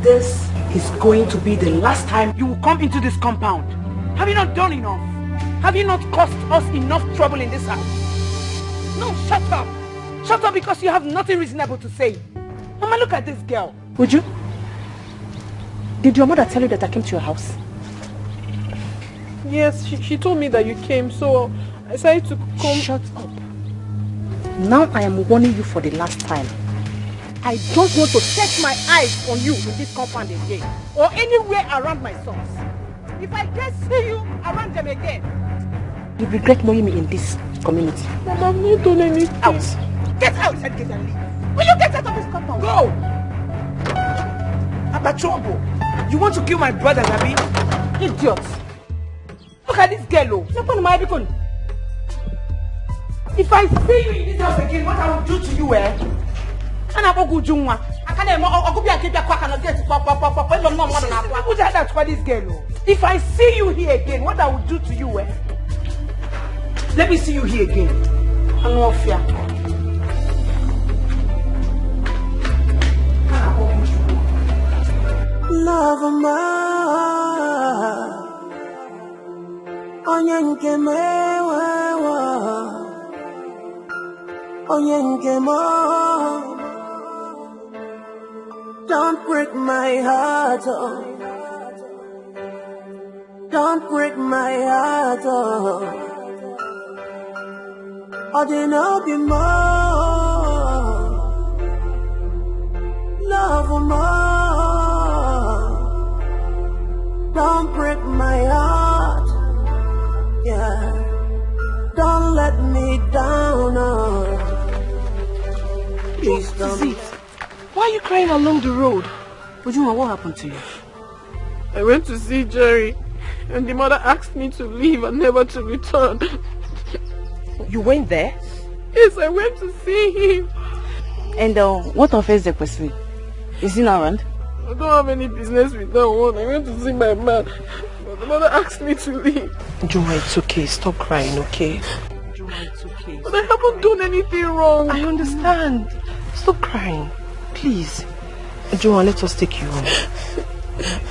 this is going to be the last time you will come into this compound. Have you not done enough? Have you not caused us enough trouble in this house? No, shut up. Shut up because you have nothing reasonable to say. Mama, look at this girl. Would you? Did your mother tell you that I came to your house? Yes, she told me that you came, so I decided to come. Shut up. Now I am warning you for the last time. I don't want to set my eyes on you in this compound again, or anywhere around my sons. If I just see you around them again, you regret knowing me in this community. Mama, I've not done anything. Out. Get out, said get and leave. Will you get out of this compound? Go! Abachombo, you want to kill my brother, Nabi? Idiot. Look at this girl, oh. If I see you in this house again, what I will do to you, eh? And I go to Jungwa. I can't go keep your quack and get pop. Who's that for this girl? If I see you here again, what I will do to you, eh? Let me see you here again. I'm not fear. Love ma onyenke mewa onyenke mo. Don't break my heart, oh. Don't break my heart, oh. I didn't know you more. Love more. Don't break my heart, yeah. Don't let me down, oh. Please don't. Why are you crying along the road? Ujuma, what happened to you? I went to see Jerry, and the mother asked me to leave and never to return. You went there? Yes, I went to see him. And what offends the question? Is he not around? I don't have any business with that one. I went to see my man, but the mother asked me to leave. Juma, it's okay. Stop crying, okay? Juma, it's okay. But I haven't done anything wrong. I understand. Stop crying. Please. Juma, let us take you home.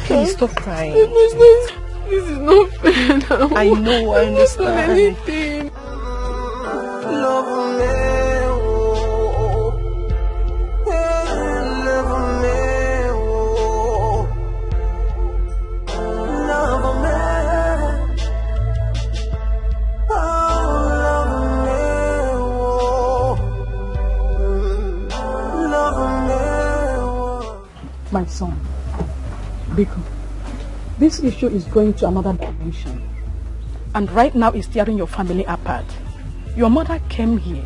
Please, stop crying. This is not fair now. I know, I understand. I haven't done anything. Love me, oh. Love me, oh. Love me, oh. Love me, oh. Love me, oh. My son, Biko, this issue is going to another dimension. And right now it's tearing your family apart. Your mother came here.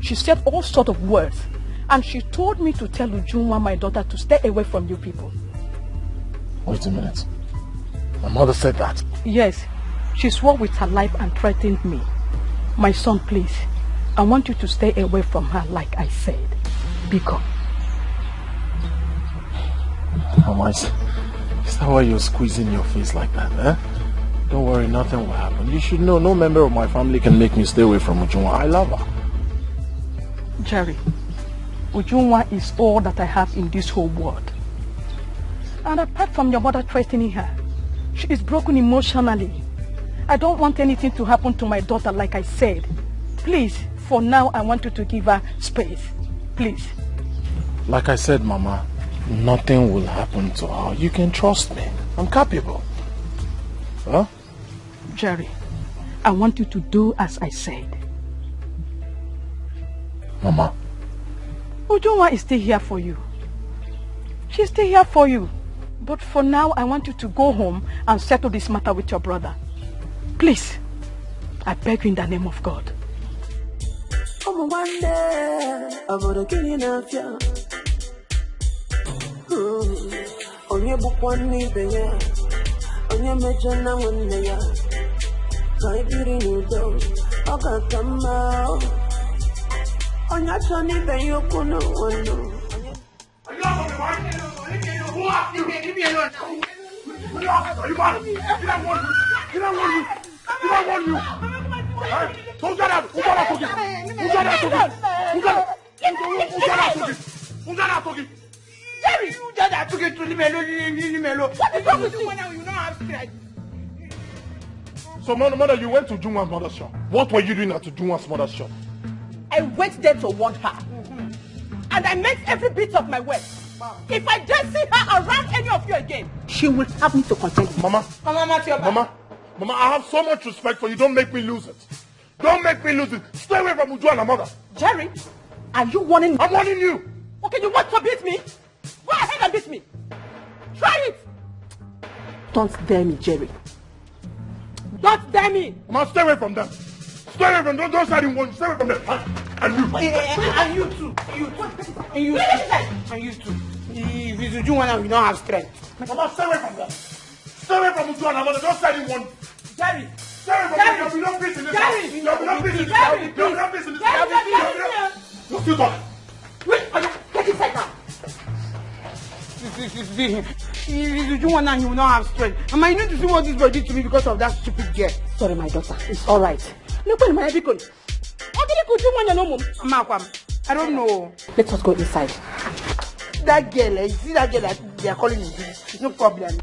She said all sorts of words. And she told me to tell Ujunwa, my daughter, to stay away from you people. Wait a minute. My mother said that? Yes. She swore with her life and threatened me. My son, please. I want you to stay away from her like I said. Biko. Mama, is that why you're squeezing your face like that, eh? Don't worry, nothing will happen. You should know no member of my family can make me stay away from Ujunwa. I love her. Jerry, Ujunwa is all that I have in this whole world. And apart from your mother threatening her, she is broken emotionally. I don't want anything to happen to my daughter like I said. Please, for now, I want you to give her space. Please. Like I said, Mama, nothing will happen to her. You can trust me. I'm capable. Huh? Jerry, I want you to do as I said. Mama. Ujunwa is still here for you. She's still here for you. But for now, I want you to go home and settle this matter with your brother. Please, I beg you in the name of God. One day, I'm gonna kill you now, yeah. On your book one knee, baby. On your major now, one day, Can't get in your door. I got come out. On your Johnny, baby, you couldn't know. Leave me alone. Are you mad? Did I warn you? Did I warn you? Did I warn you? Who got out? Who got out? Who got out? Who got out? Who got out? Jerry, you got out to get to leave me alone. What is wrong with you now? You don't have strength. So, mother, you went to Junwa's mother's shop. What were you doing at Junwa's mother's shop? I went there to warn her. And I meant every bit of my words. If I just see her around any of you again, she will have me to contend with. Mama. Mama, Mama, I have so much respect for you. Don't make me lose it. Don't make me lose it. Stay away from Uju and her mother. Jerry, are you warning me? I'm warning you. Okay, you want to beat me? Go ahead and beat me. Try it. Don't dare me, Jerry. Don't dare me. Mama, stay away from them. Stay away from them. Don't side in one. Stay away from them. And you. And you too. You too. And you too. And you too. If it's Uju and we don't have strength. Mama, stay away from them. Stay away from Uju and her mother. Don't side in one. Jerry. Stay away from them. There'll be no peace in this house. There'll be no peace in this house. There'll be no peace in this house. You're still talking. Wait, get inside now. If you want now, he will not have strength. Mama, you need to see what this boy did to me because of that stupid girl. Sorry, my daughter. It's all right. I don't know. Let us go inside. That girl, you see that girl that they are calling me? It's no problem.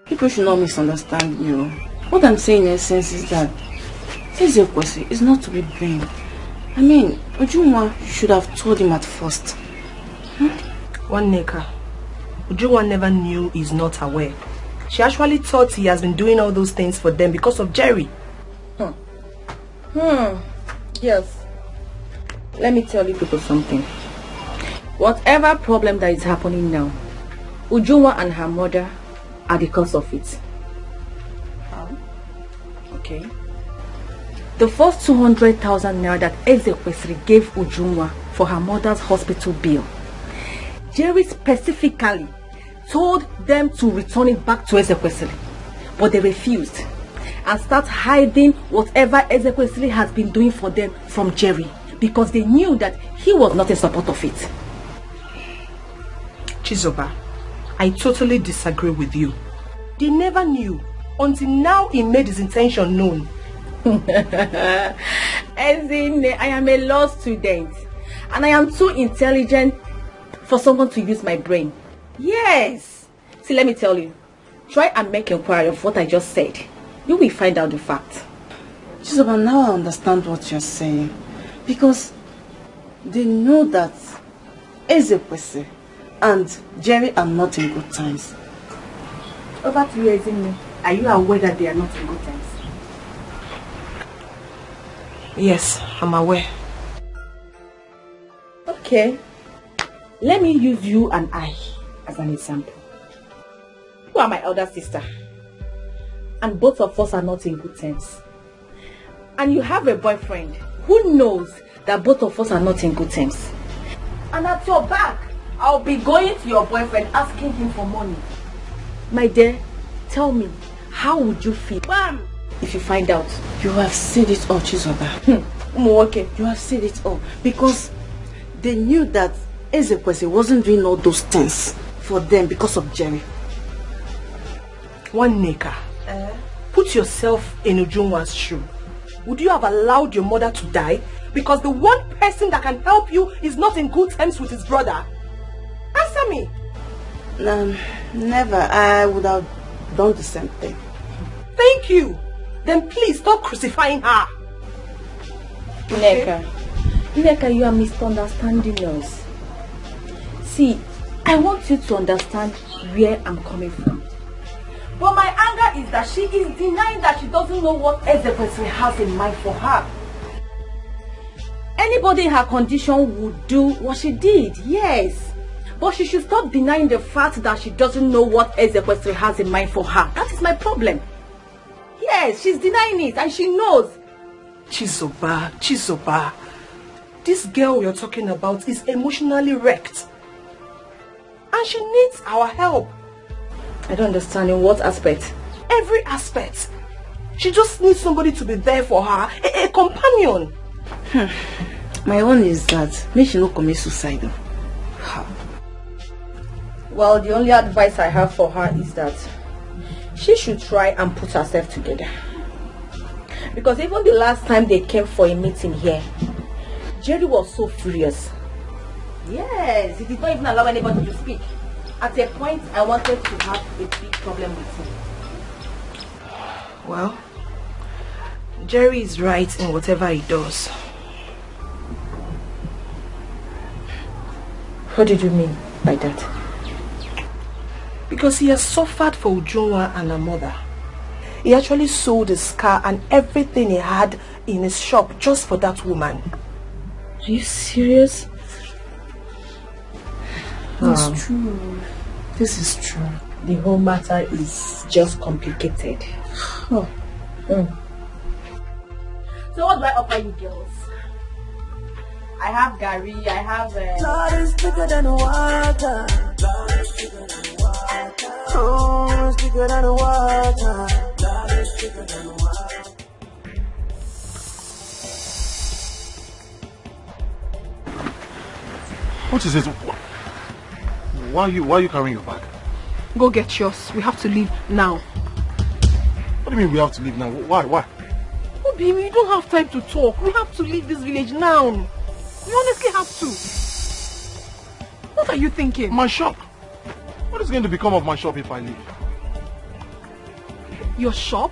People should not misunderstand me. What I'm saying in essence is that Ezekwesi is not to be blamed. I mean, Ujunwa should have told him at first. One Neka. Ujunwa never knew he's not aware. She actually thought he has been doing all those things for them because of Jerry. Yes. Let me tell you people something. Whatever problem that is happening now, Ujunwa and her mother are the cause of it. How? Okay. The first 200,000 naira that Ezekwesi gave Ujunwa for her mother's hospital bill, Jerry specifically told them to return it back to Ezekwesi, but they refused and start hiding whatever Ezekwesi has been doing for them from Jerry because they knew that he was not in support of it. Chizoba, I totally disagree with you. They never knew until now he made his intention known. As in, I am a law student and I am too intelligent for someone to use my brain. Yes. See, let me tell you. Try and make inquiry of what I just said. You will find out the fact. Chizoba, now I understand what you're saying. Because they know that Ezekwesi and Jerry are not in good times. Over to you, Ezinne. Are you aware that they are not in good times? Yes, I'm aware. Okay. Let me use you and I as an example. You are my elder sister. And both of us are not in good terms. And you have a boyfriend who knows that both of us are not in good terms. And at your back, I'll be going to your boyfriend asking him for money. My dear, tell me, how would you feel? Bam! If you find out. You have said it all, Chizoba. Okay. You have said it all. Because they knew that Ezekwesi wasn't doing all those things for them because of Jerry. One Neka. Put yourself in Ujunwa's shoe. Would you have allowed your mother to die because the one person that can help you is not in good terms with his brother? Answer me. Never. I would have done the same thing. Thank you. Then please stop crucifying her. Neka, you are misunderstanding us. See, I want you to understand where I'm coming from. But my anger is that she is denying that she doesn't know what Ezekwesi has in mind for her. Anybody in her condition would do what she did, yes. But she should stop denying the fact that she doesn't know what Ezekwesi has in mind for her. That is my problem. Yes, she's denying it and she knows. Chizoba. This girl you're talking about is emotionally wrecked. And she needs our help. I don't understand in what aspect? Every aspect. She just needs somebody to be there for her, a companion. My own is that make she not commit suicide. Well, the only advice I have for her is that she should try and put herself together. Because even the last time they came for a meeting here, Jerry was so furious. Yes, he did not even allow anybody to speak. At a point, I wanted to have a big problem with him. Well, Jerry is right in whatever he does. What did you mean by that? Because he has suffered for Ujunwa and her mother. He actually sold his car and everything he had in his shop just for that woman. Are you serious? It's true. This is true. The whole matter is just complicated. Oh. So what do I offer you girls? I have Gary, I have... Blood is thicker than water. Blood is thicker than water. Oh, it's thicker than water. Blood is thicker than water. What is it? Why are you carrying your bag? Go get yours. We have to leave now. What do you mean we have to leave now? Why? Obi, we don't have time to talk. We have to leave this village now. We honestly have to. What are you thinking? My shop. What is going to become of my shop if I leave? Your shop?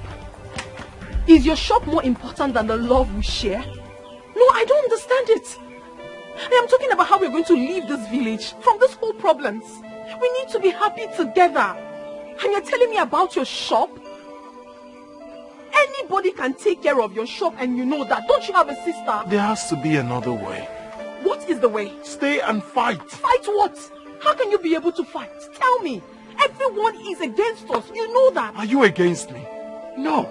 Is your shop more important than the love we share? No, I don't understand it. I am talking about how we're going to leave this village from this whole problems. We need to be happy together. And you're telling me about your shop? Anybody can take care of your shop and you know that. Don't you have a sister? There has to be another way. What is the way? Stay and fight. Fight what? How can you be able to fight? Tell me. Everyone is against us. You know that. Are you against me? No.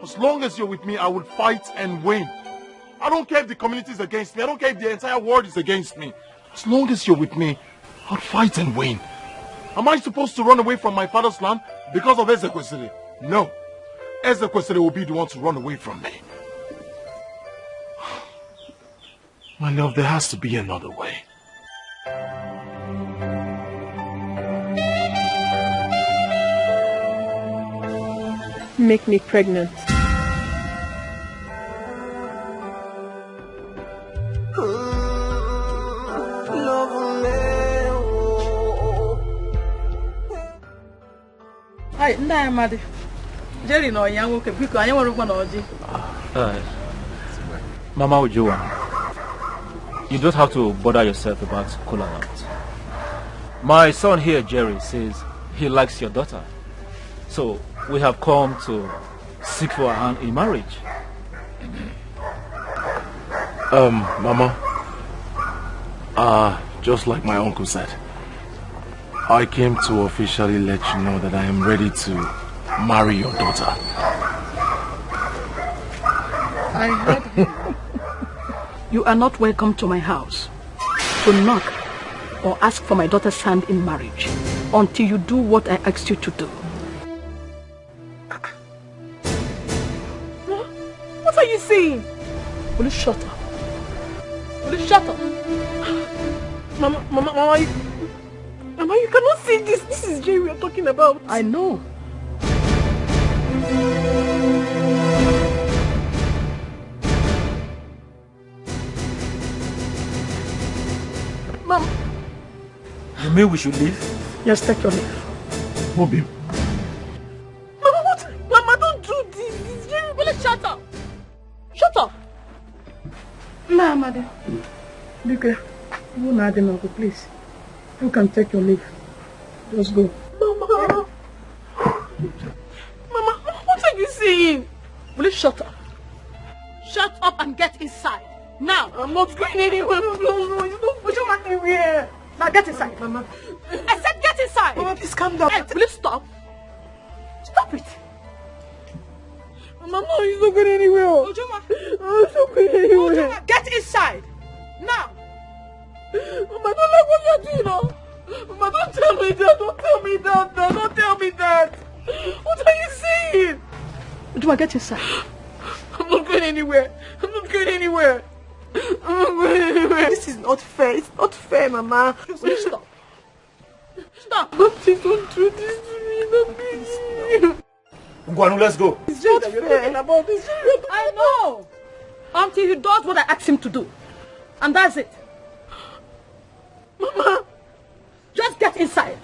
As long as you're with me, I will fight and win. I don't care if the community is against me. I don't care if the entire world is against me. As long as you're with me, I'll fight and win. Am I supposed to run away from my father's land because of Ezekwesili? No. Ezekwesili will be the one to run away from me. My love, there has to be another way. Make me pregnant. Hi, Ndayamadi. Jerry no young okay because I want to know. Mama Ujua, you don't have to bother yourself about Kola Nut. My son here, Jerry, says he likes your daughter. So we have come to seek for her hand in marriage. Mama, just like my uncle said, I came to officially let you know that I am ready to marry your daughter. I heard you. You are not welcome to my house to knock or ask for my daughter's hand in marriage until you do what I asked you to do. What are you saying? Will you shut up? Will you shut up? Mama, you cannot say this. This is Jay we are talking about. I know. Mom. You mean we should leave? Yes, take your leave. Bobby. Mama, what? Mama, don't do this. This Jerry, will you shut up? Shut up. Nah, Mother. Dikeh, you not the uncle, please. You can take your leave. Just go. Mama, what are you saying? Will you shut up? Shut up and get inside. Now. I'm not going anywhere. No, you don't put your anywhere. Now get inside. Mama. I said get inside. Mama, please calm down. Hey, will you stop? Stop it. Mama, no, you're not going anywhere. Ujunwa. I'm not going anywhere. Ujunwa, get inside. Now. Mama, I don't like what you're doing now. Mama, don't tell me that. Don't tell me that. Don't tell me that. What are you saying? Ujunwa, get inside. I'm not going anywhere. I'm not going anywhere. I'm not going anywhere. This is not fair. It's not fair, Mama. Will you stop? Stop. Please don't do this to me. Don't be. Ngwanu, let's go. It's not fair. About this. I know. Until he does what I asked him to do. And that's it. Mama. Just get inside.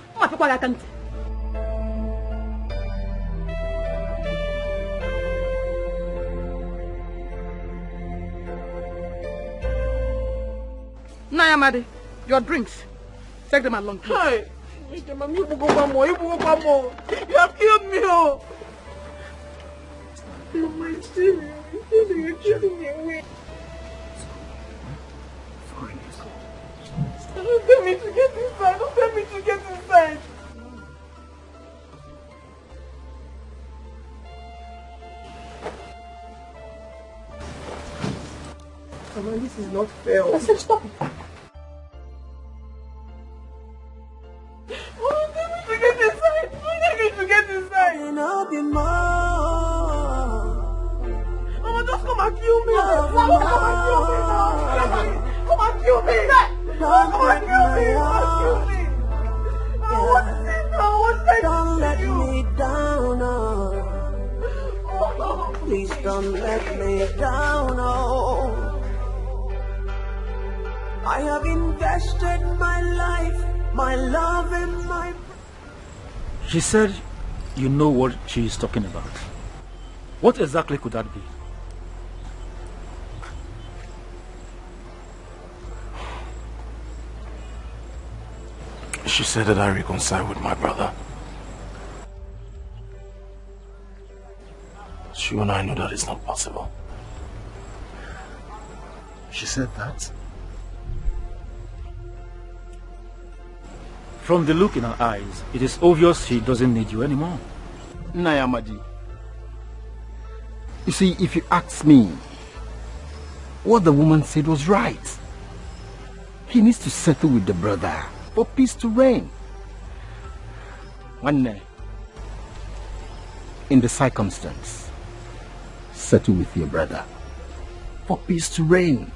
Nayamadi, your drinks. Take them along, please. Hi. You have killed me, oh. You're my baby. You're killing me away. Don't tell me to get inside. Don't tell me to get inside. Come on, this is not fair. I said stop it. Oh, tell me to get inside. Tell me to get inside. And I'll be more. Mama, just come and kill me. Mama, come and kill me now. Come and kill me. Come and kill me. Come and kill me. What is it now? What's I Don't let me down, oh. Please don't let me down, oh. I have invested my life, my love and my... She said you know what she is talking about. What exactly could that be? She said that I reconcile with my brother. But you and I know that it's not possible. She said that. From the look in her eyes, it is obvious she doesn't need you anymore. Nayamadi. You see, if you ask me, what the woman said was right. He needs to settle with the brother for peace to reign. One day, in the circumstance, settle with your brother for peace to reign.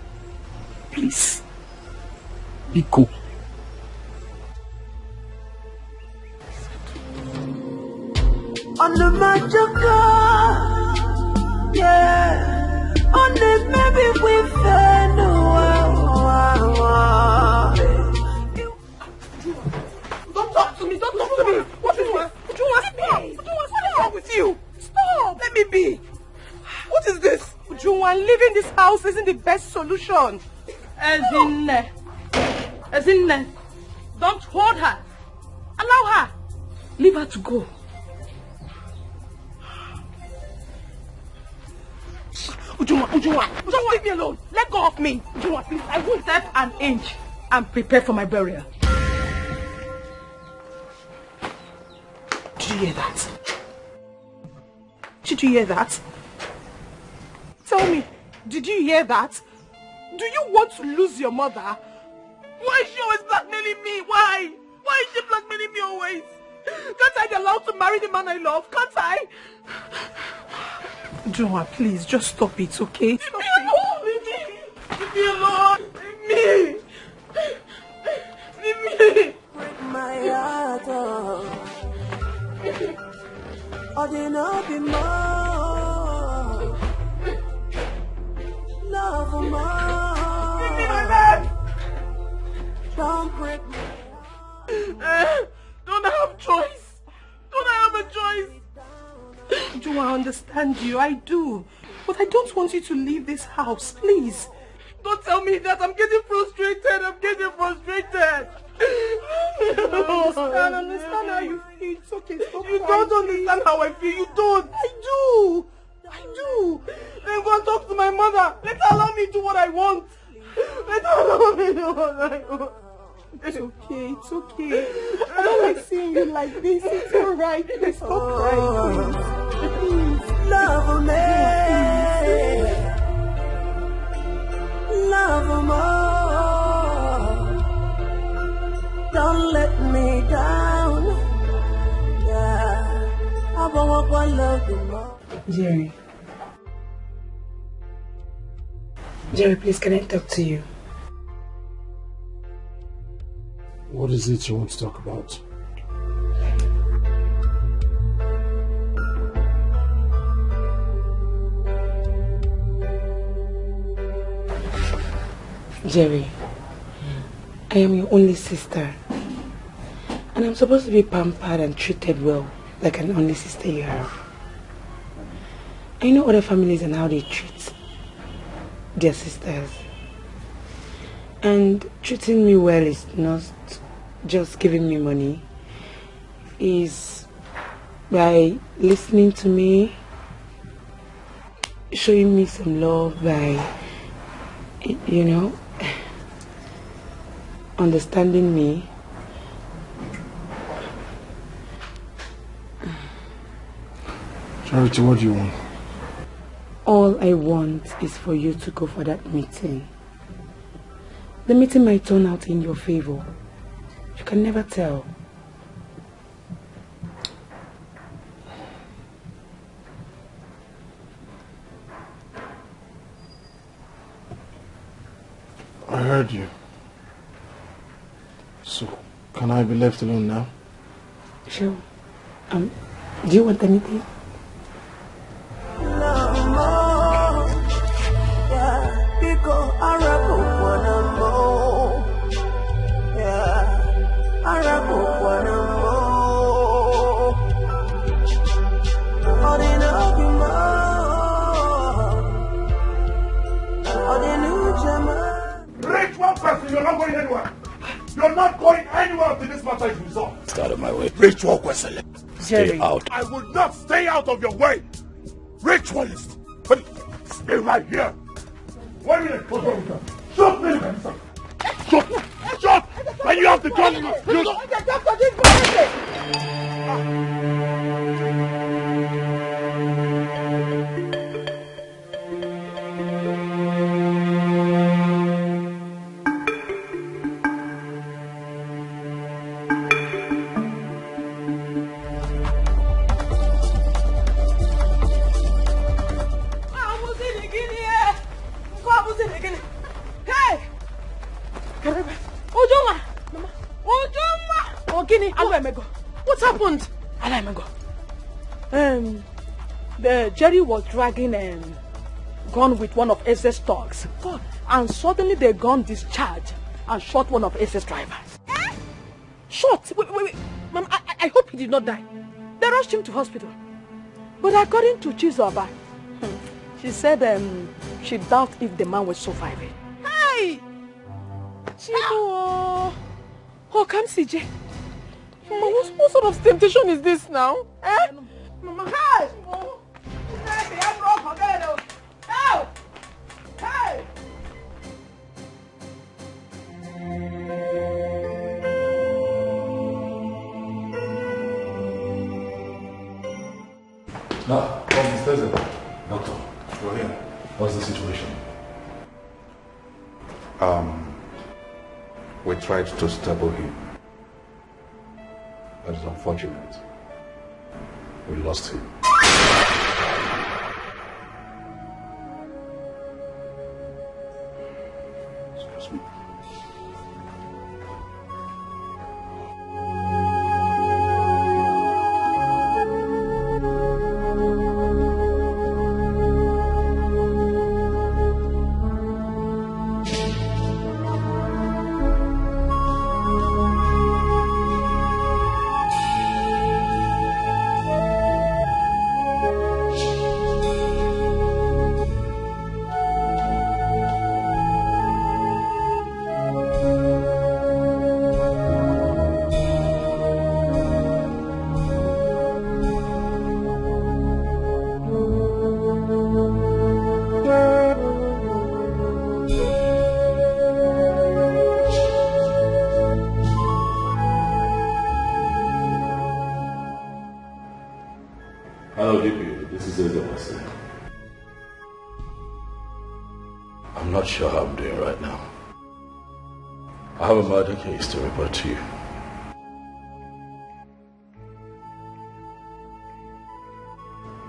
Please, be cool. On the magic yeah. On the maybe we fell Don't talk to me. Don't talk to me. What is it? What's wrong with you? Stop. Let me be. What is this? Ujunwa, leaving this house isn't the best solution. As in, don't hold her. Allow her. Leave her to go. Ujunwa, leave me alone. Let go of me. Ujunwa, please, I won't step an inch. I'm prepared for my burial. Did you hear that? Did you hear that? Tell me, did you hear that? Do you want to lose your mother? Why is she always blackmailing me? Why? Why is she blackmailing me always? Can't I be allowed to marry the man I love? Can't I? Joa, please, just stop it, okay? Leave me alone! Leave me alone! Leave me! Leave me! Break my heart, or then I'll be more. Love more. Give me my bag! Don't break my... Don't have choice! Don't I have a choice? Do I understand you? I do. But I don't want you to leave this house, please. Don't tell me that. I'm getting frustrated. I understand how you feel. It's okay. Stop you crying, don't understand how I feel. You don't. I do. Then go and talk to my mother. Let her allow me to do what I want. Let her allow me to do what I want. It's okay. I don't like seeing you like this. It's alright. Please stop crying. Please. Love me. Love more. Don't let me down. Yeah. I want love you more. Jerry, please, can I talk to you? What is it you want to talk about? Jerry, I am your only sister. And I'm supposed to be pampered and treated well, like an only sister you have. I know other families and how they treat their sisters. And treating me well is not just giving me money. is by listening to me, showing me some love, by, you know, understanding me. Charity, what do you want? All I want is for you to go for that meeting. The meeting might turn out in your favor. You can never tell. I heard you. So, can I be left alone now? Sure. Do you want anything? Rich one person, you're not going anywhere. You're not going anywhere until this matter is resolved. Stay out of my way. Rich one person. Stay out. I will not stay out of your way. Ritualist. But stay right here. 1 minute. Shut me. Shut. And you have to gun. What happened? Jerry was dragging a gun with one of SS thugs. And suddenly the gun discharged and shot one of SS drivers. Shot? Wait. Mama, I hope he did not die. They rushed him to hospital. But according to Chizoba, she said she doubts if the man was surviving. Hey! Chizo! Oh, come CJ. Mama, what sort of temptation is this now? Eh? Mama, hey! Hey! Now, Mr. President. Doctor, you're here. What's the situation? We tried to stable him. That is unfortunate. We lost him. Excuse me. I'm not sure how I'm doing right now. I have a murder case to report to you.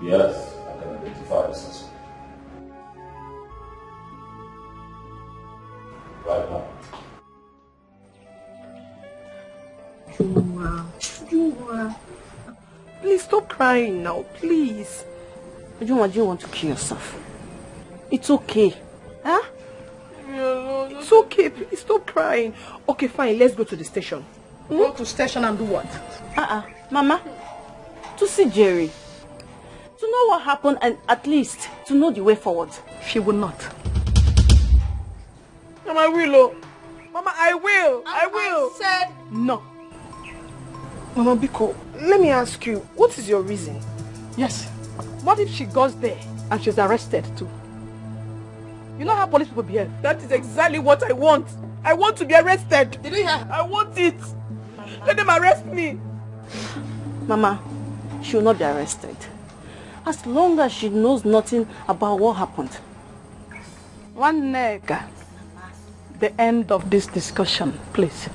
Yes, I can identify the suspect. Right now. Juma. Please stop crying now, please. Juma, do you want to kill yourself? It's okay. Huh? It's okay, please stop crying. Okay, fine, let's go to the station. Go to station and do what? Mama, to see Jerry. To know what happened and at least to know the way forward. She will not. Mama, I will. Mama, I will. I will. I said no. Mama, Biko, let me ask you, what is your reason? Yes. What if she goes there and she's arrested too? You know how police people behave? That is exactly what I want. I want to be arrested. Did you hear? I want it. Let them arrest me. Mama, she will not be arrested. As long as she knows nothing about what happened. One nigga. The end of this discussion, please.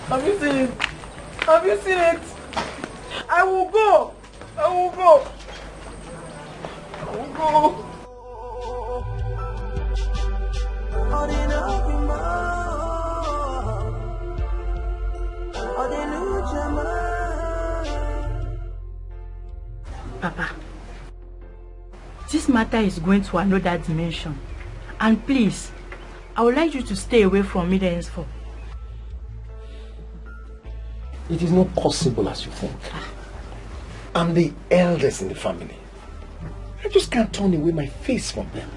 Have you seen it? Have you seen it? I will go. I will go. I will go. Papa, this matter is going to another dimension. And please, I would like you to stay away from me henceforth. It is not possible as you think. I'm the eldest in the family. I just can't turn away my face from them.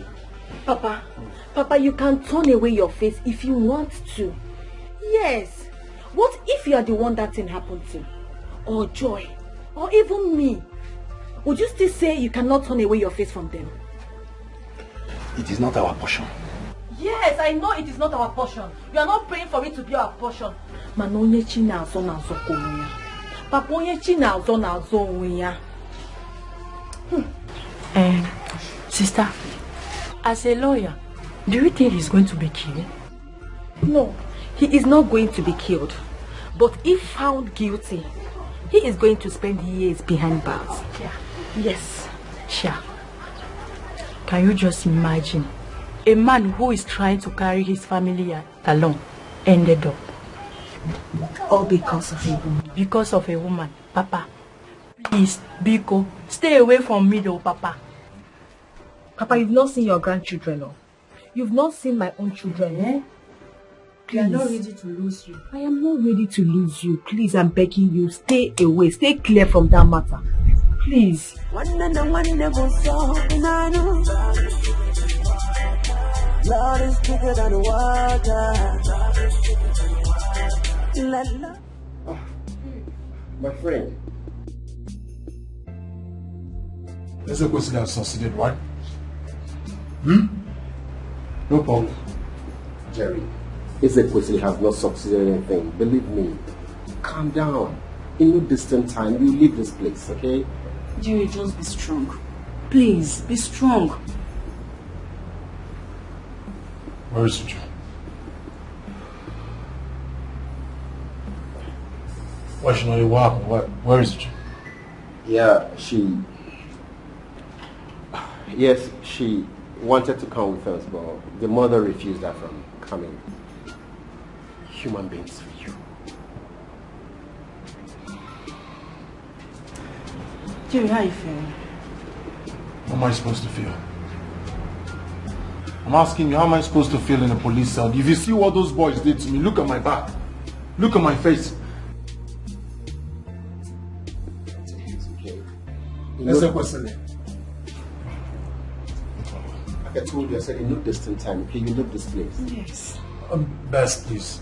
Papa, you can turn away your face if you want to. Yes. What if you are the one that thing happened to? Or Joy? Or even me? Would you still say you cannot turn away your face from them? It is not our portion. Yes, I know it is not our portion. You are not praying for it to be our portion. Papa, Sister, as a lawyer, do you think he's going to be killed? No, he is not going to be killed. But if found guilty, he is going to spend years behind bars. Yeah. Yes. Sure. Can you just imagine a man who is trying to carry his family along ended up? All because of a woman. Because of a woman. Papa, please, Biko, stay away from me though, Papa. Papa, you've not seen your grandchildren, no? You've not seen my own children, eh? We are not ready to lose you. I am not ready to lose you. Please, I'm begging you, stay away, stay clear from that matter. Please. Lord is bigger than water. My friend. There's a question that succeeded, right? No problem. Jerry, Ezekwesili has not succeeded in anything. Believe me. Calm down. In no distant time, you leave this place, okay? Jerry, just be strong. Please, be strong. Where is Uju? Why should know what happened? Where is Uju? Yeah, Yes, she wanted to come with us, but the mother refused her from coming. Human beings for you. Jerry, how are you feeling? How am I supposed to feel? I'm asking you, how am I supposed to feel in a police cell? If you see what those boys did to me, look at my back. Look at my face. Let's have a question. Like I told you, I said in no distant time, okay, you leave this place. Yes. Best, please.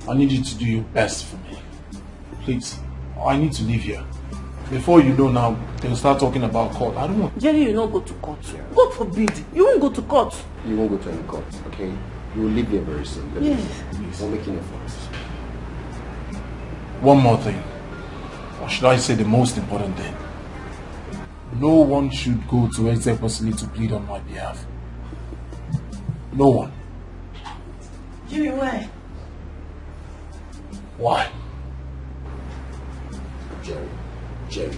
I need you to do your best for me. Please. I need to leave here. Before you know now, they'll start talking about court. I don't want... Jerry, you will not go to court. God forbid. You won't go to court. You won't go to any court, okay? You will leave here very soon. Yes. We're making efforts. One more thing. Or should I say the most important thing? No one should go to Ezekwesili to plead on my behalf. No one. Jerry, why? Why? Jerry,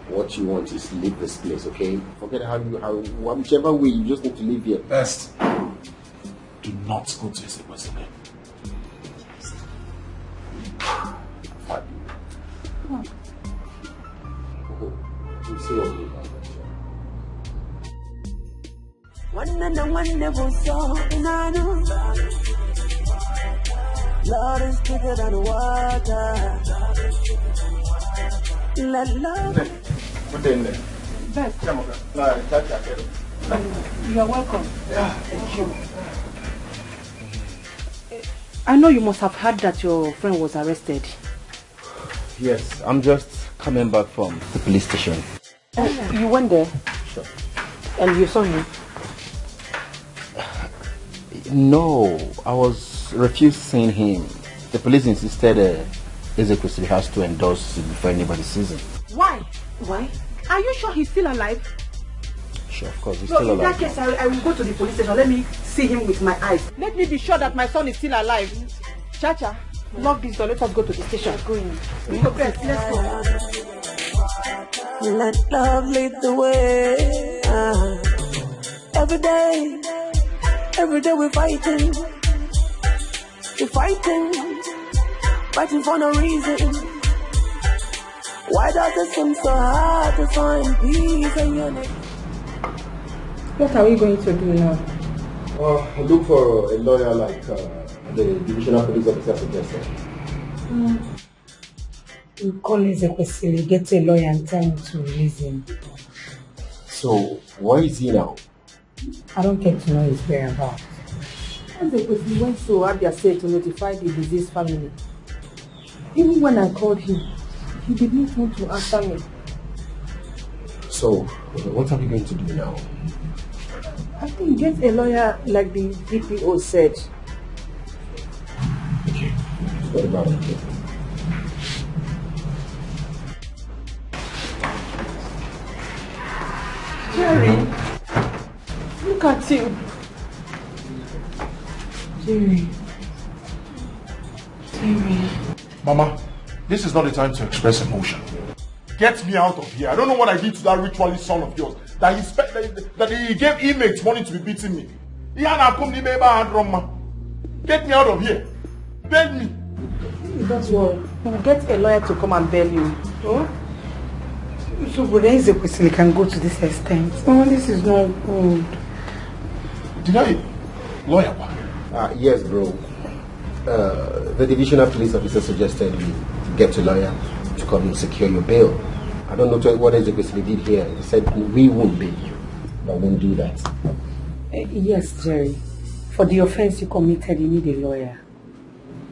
what you want is leave this place, okay? Forget whichever way, you just need to leave here. Best. Do not go to Ezekwesili. You see what you One and one never saw, and I know Lord is bigger than water. La la. Put in there. Best. You are welcome. Yeah, thank you. I know you must have heard that your friend was arrested. Yes, I'm just coming back from the police station. You went there? Sure. And you saw him? No, I was refused seeing him. The police insisted Ezekwesili has to endorse him before anybody sees him. Why? Why? Are you sure he's still alive? Sure, of course, he's No, still in alive. that case, I will go to the police station. Let me see him with my eyes. Let me be sure that my son is still alive. Chacha, lock this door. Let us go to the station. Going. Let's go. Let love lead the way. Every day we're fighting. Fighting for no reason. Why does it seem so hard to find peace and unity? What are we going to do now? Look for a lawyer like the divisional police officer suggested. You call Ezekwesili, get a lawyer and tell him to release him. So, where is he now? I don't get to know his whereabouts. Ezekwesili went to Abia State to notify the deceased family. Even when I called him, he did not want to answer me. So, what are we going to do now? I think get a lawyer like the DPO said. Okay, what about it? Jerry, look at you. Jerry. Mama, this is not the time to express emotion. Get me out of here. I don't know what I did to that ritualist son of yours. That he gave inmates money to be beating me. Get me out of here. Bail me. Don't worry. We'll get a lawyer to come and bail you. Oh? So Ezekwesili can go to this extent. Oh, this is not good. Did I? Lawyer? Yes, bro. The divisional police officer suggested you get a lawyer to come and secure your bail. I don't know what Ezekwesili did here. He said we won't bail you. I won't do that. Yes, Jerry. For the offense you committed, you need a lawyer.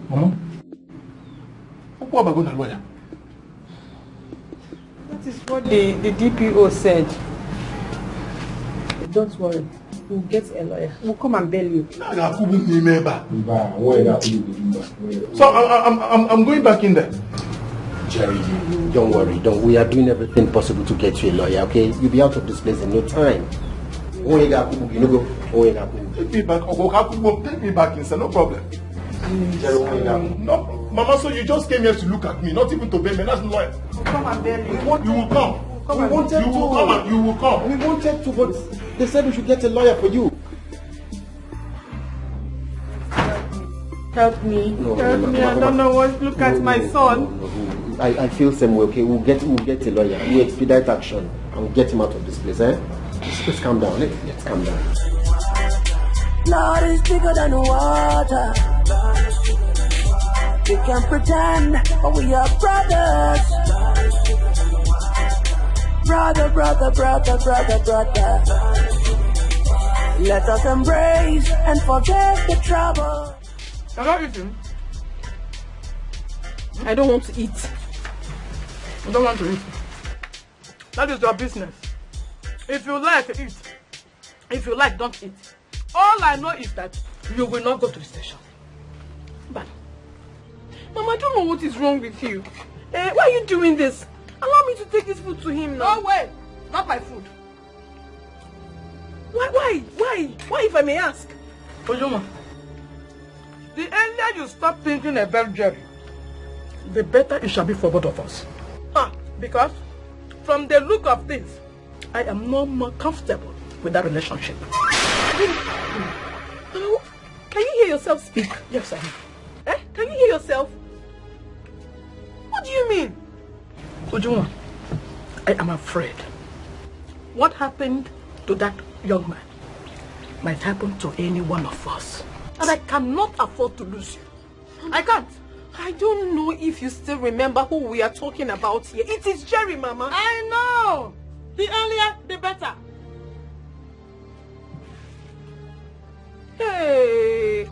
Mama? What about going to a lawyer? That is what the DPO said. Don't worry. We'll get a lawyer. We'll come and bail you. So I'm going back in there. Jerry, don't worry. We are doing everything possible to get you a lawyer, okay? You'll be out of this place in no time. Take me back inside, no problem. No, Mama, so you just came here to look at me, not even to bail me. That's not lawyer. Come and bail you. You will come. You will come. We wanted to, but they said we should get a lawyer for you. Help me. Help me. I don't know what. Look at my son. I feel same way, okay? We'll get a lawyer. We'll expedite action and we'll get him out of this place, eh? Let's calm down. Let's calm down. Lord is bigger than water. We can pretend, but we are brothers. Brother. Let us embrace and forget the trouble. I'm not eating. I don't want to eat. I don't want to eat. That is your business. If you like, eat. If you like, don't eat. All I know is that you will not go to the station. But, Mama, I don't know what is wrong with you. Why are you doing this? Allow me to take this food to him now. No way. Not my food. Why? Why, if I may ask? Ojoma, the earlier you stop thinking about Jerry, the better it shall be for both of us. Because from the look of things, I am no more comfortable with that relationship. Can you hear yourself speak? Yes, I am. Can you hear yourself? What do you mean? Ojoma, I am afraid. What happened to that young man might happen to any one of us. And I cannot afford to lose you. I can't. I don't know if you still remember who we are talking about here. It is Jerry, Mama. I know. The earlier, the better. Hey.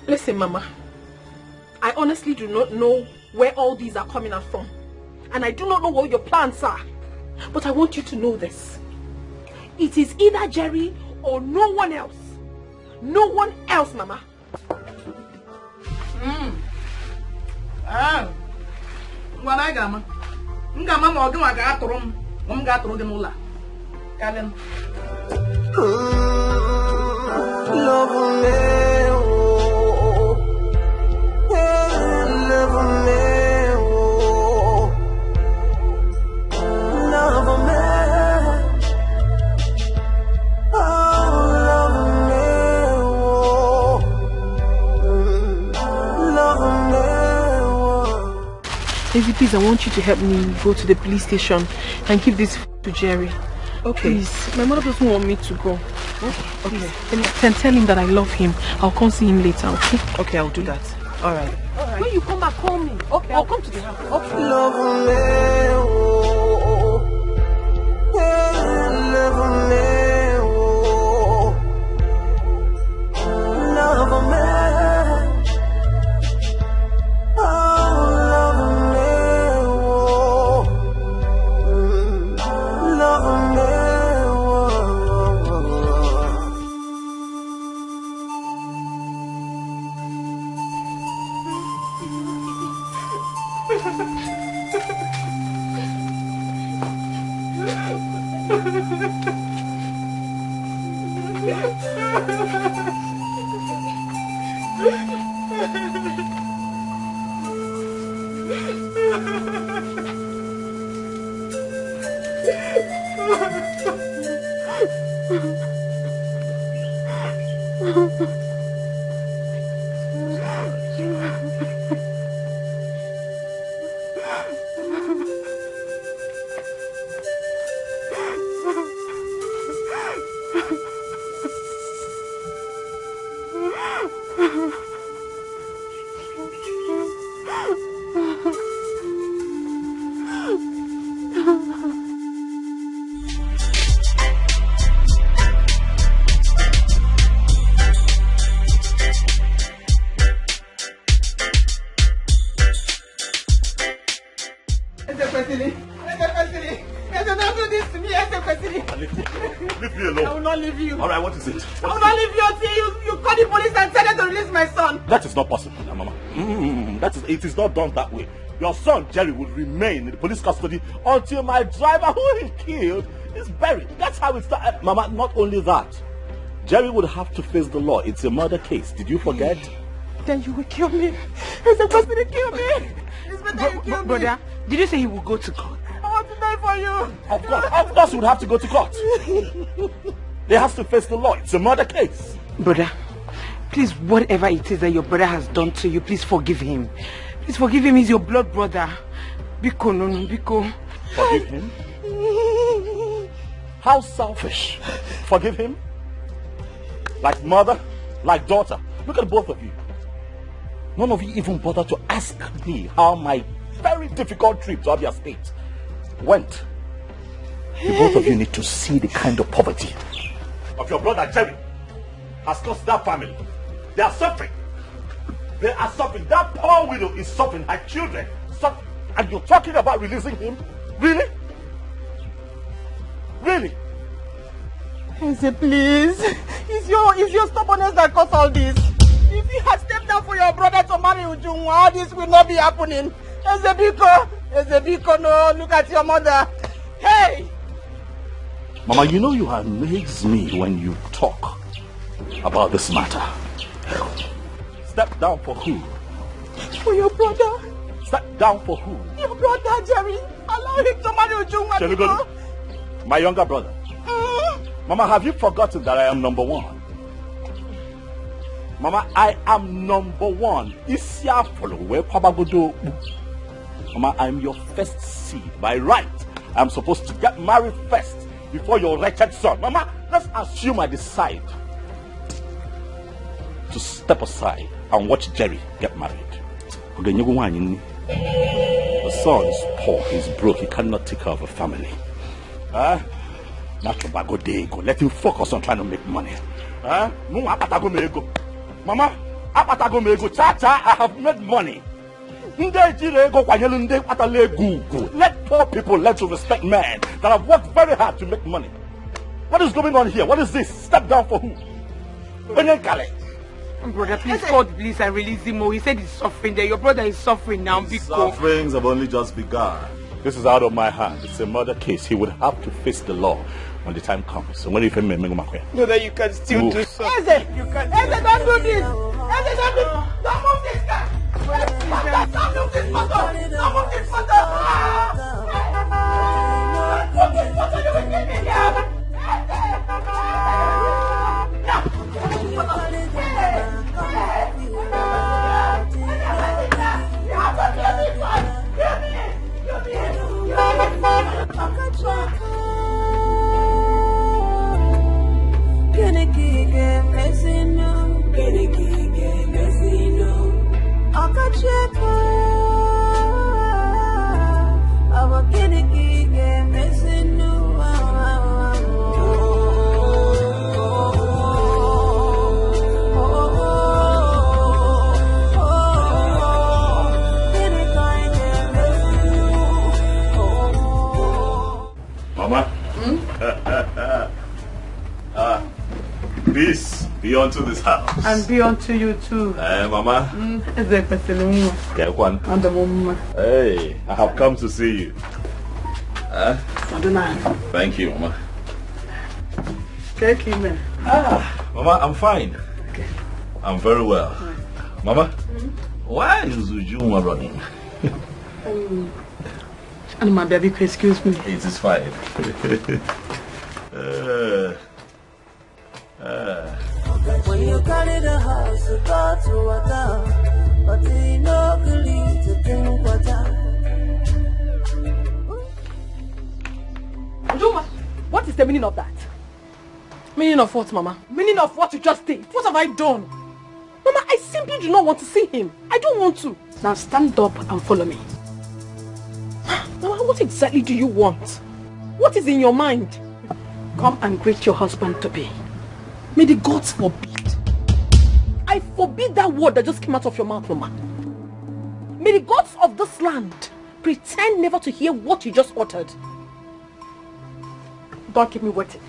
Listen, Mama. I honestly do not know where all these are coming out from. And I do not know what your plans are. But I want you to know this. It is either Jerry or no one else. No one else, Mama. Ngama ma ogi wa ga aturu m ga aturu gi n'ụlọ kalem love me love me love me Lady, please, I want you to help me go to the police station and give this to Jerry. Okay. Please, my mother doesn't want me to go. Okay. And tell him that I love him. I'll come see him later, okay? Okay, I'll do that. All right. When you come back, call me. Okay, I'll come to the house. Okay. Love me, love me, love me. Not possible, Mama. It is not done that way. Your son Jerry will remain in the police custody until my driver, who he killed, is buried. That's how it started, Mama. Not only that, Jerry would have to face the law. It's a murder case. Did you forget? Then you will kill me. He's supposed to kill me. It's better you kill me. Brother, did you say he will go to court? I want to die for you. Of course, he would have to go to court. They have to face the law. It's a murder case. Brother, please, whatever it is that your brother has done to you, please forgive him. Please forgive him. He's your blood brother. Biko, no, Biko. Forgive him? How selfish. Forgive him? Like mother, like daughter. Look at both of you. None of you even bothered to ask me how my very difficult trip to Abia State went. You both of you need to see the kind of poverty of your brother Jerry has caused that family. They are suffering. They are suffering. That poor widow is suffering. Her children suffering. And you're talking about releasing him? Really? Really? Eze, please. It's your stubbornness that caused all this. If you had stepped down for your brother to marry Ujunwa, all this will not be happening. Eze Biko, no, look at your mother. Hey! Mama, you know you amaze me when you talk about this matter. Step down for who? For your brother. Step down for who? Your brother, Jerry. Allow him to marry Ujunwa. My younger brother. Mama, have you forgotten that I am number one? Mama, I am number one. Mama, I'm your first seed. By right, I'm supposed to get married first before your wretched son. Mama, let's assume I decide to step aside and watch Jerry get married. The son is poor, he's broke, he cannot take care of a family. Let him focus on trying to make money. Mama, I have made money. Let poor people learn to respect men that have worked very hard to make money. What is going on here? What is this? Step down for who? Brother, please call the police and release him. He said he's suffering there. Your brother is suffering now. Sufferings have only just begun. This is out of my hands. It's a murder case. He would have to face the law when the time comes. So when you find me, Brother, you can still do something. Eze, don't do this. Eze, don't do this. Don't move this guy. Don't move this photo. Don't move this photo. Don't move this photo. You will kill me here. Mama? Peace be unto this house. And be unto you too. Mama? Hey, I have come to see you. Thank you, Mama. Mama, I'm fine. Okay. I'm very well. Mama, why is Ujuma running? And my baby, excuse me. It is fine. When you carry the house, you go to water, but you know believe to drink water. Juma, what is the meaning of that? Meaning of what, Mama? Meaning of what you just did? What have I done? Mama, I simply do not want to see him. I don't want to. Now stand up and follow me. Mama, what exactly do you want? What is in your mind? Come and greet your husband-to-be. May the gods forbid. I forbid that word that just came out of your mouth, Mama. May the gods of this land pretend never to hear what you just uttered. Don't keep me waiting.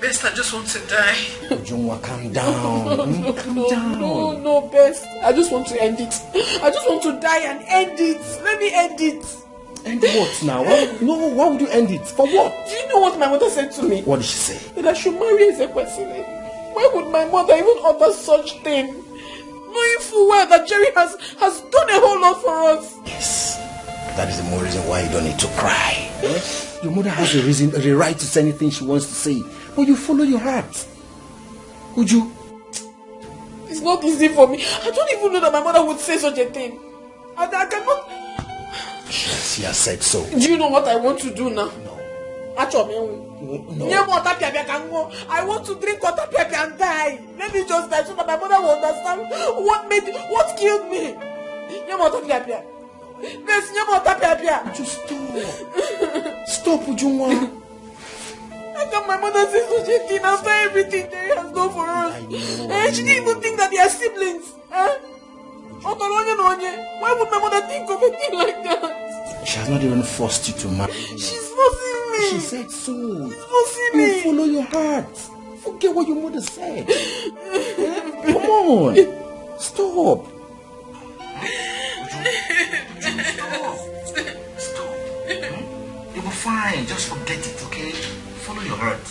Best, I just want to die. Ujunwa, calm down. Calm down. No, Best. I just want to end it. I just want to die and end it. Let me end it. End what now? Why would you end it? For what? Do you know what my mother said to me? What did she say? That I should marry Ezekwesili. Why would my mother even utter such thing? Knowing full well that Jerry has done a whole lot for us. Yes. That is the more reason why you don't need to cry. Your mother has the right to say anything she wants to say. But you follow your heart. Would you? It's not easy for me. I don't even know that my mother would say such a thing. I cannot. She has said so. Do you know what I want to do now? No. Actually, no. I want to drink water pepe and die. Let me just die so that my mother will understand what killed me. Just stop, Ujunwa. How can my mother say such a thing after everything Jerry has done for us? She didn't even think that they are siblings. Why would my mother think of a thing like that? She has not even forced you to marry. She's forcing me. She said so. She's forcing me. You follow your heart. Forget what your mother said. Come on. Stop. Stop. You'll be fine. Just forget it, okay? Follow your heart.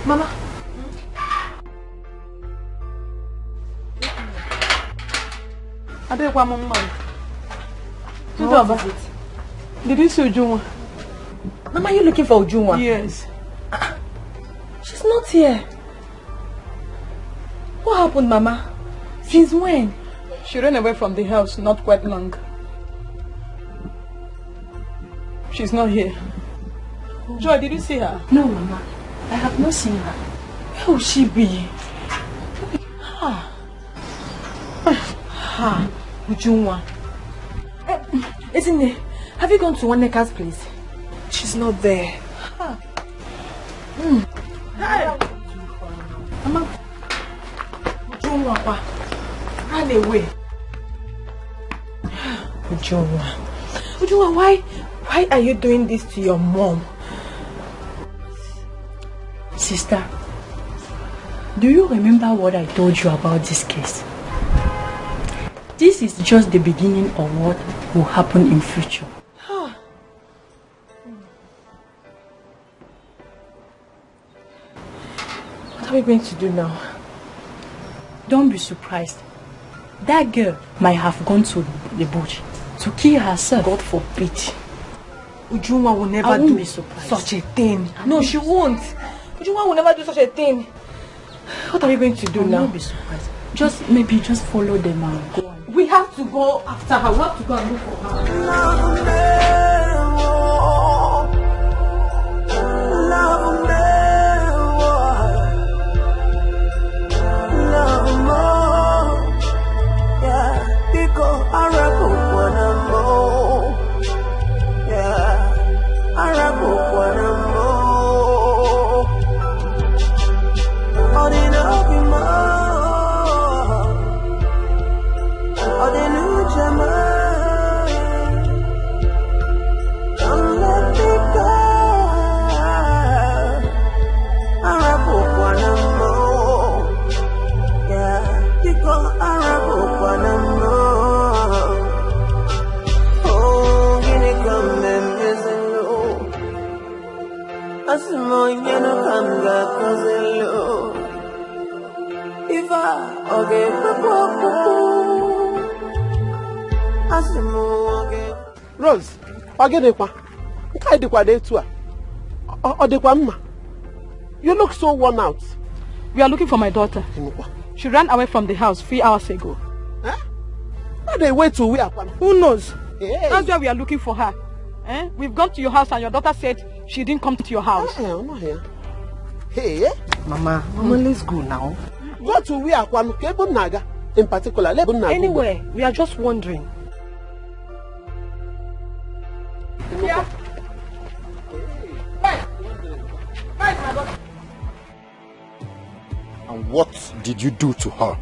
Mama. I don't want Mama. Did you see Ujunwa? Mama, are you looking for Ujunwa? Yes. She's not here. What happened, Mama? Since when? She ran away from the house not quite long. She's not here. Joy, did you see her? No, Mama. I have not seen her. Where will she be? Ujunwa. Isn't it? Have you gone to Waneka's place? She's not there. Hey! Mama. Ujunwa, run away. Ujunwa, why are you doing this to your mom? Sister, do you remember what I told you about this case? This is just the beginning of what will happen in future. What are we going to do now? Don't be surprised. That girl might have gone to the bush to kill herself. God forbid. Ujunwa will never do such a thing. No, she won't. Ujunwa will never do such a thing. What are we going to do now? Don't be surprised. Maybe just follow them and go on. We have to go after her. We have to go and look for her. Rose, you look so worn out. We are looking for my daughter. She ran away from the house 3 hours ago. How they wait to where? Who knows? Hey. That's why we are looking for her. We've gone to your house and your daughter said she didn't come to your house. I'm not here. Hey, Mama, let's go now. Go to where? In particular, anywhere. We are just wondering. Yeah. And what did you do to her?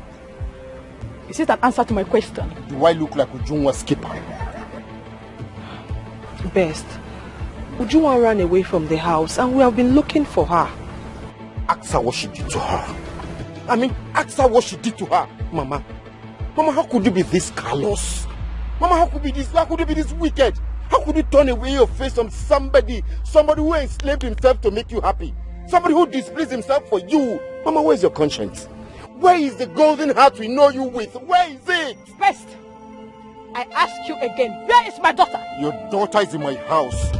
Is it an answer to my question? Do I look like Ujunwa's skipper? Best. Ujunwa ran away from the house and we have been looking for her. Ask her what she did to her. Ask her what she did to her, Mama. Mama, how could you be this callous? Mama, how could you be this wicked? How could you turn away your face from somebody who enslaved himself to make you happy? Somebody who displeased himself for you. Mama, where's your conscience? Where is the golden heart we know you with? Where is it? Best, I ask you again, where is my daughter? Your daughter is in my house.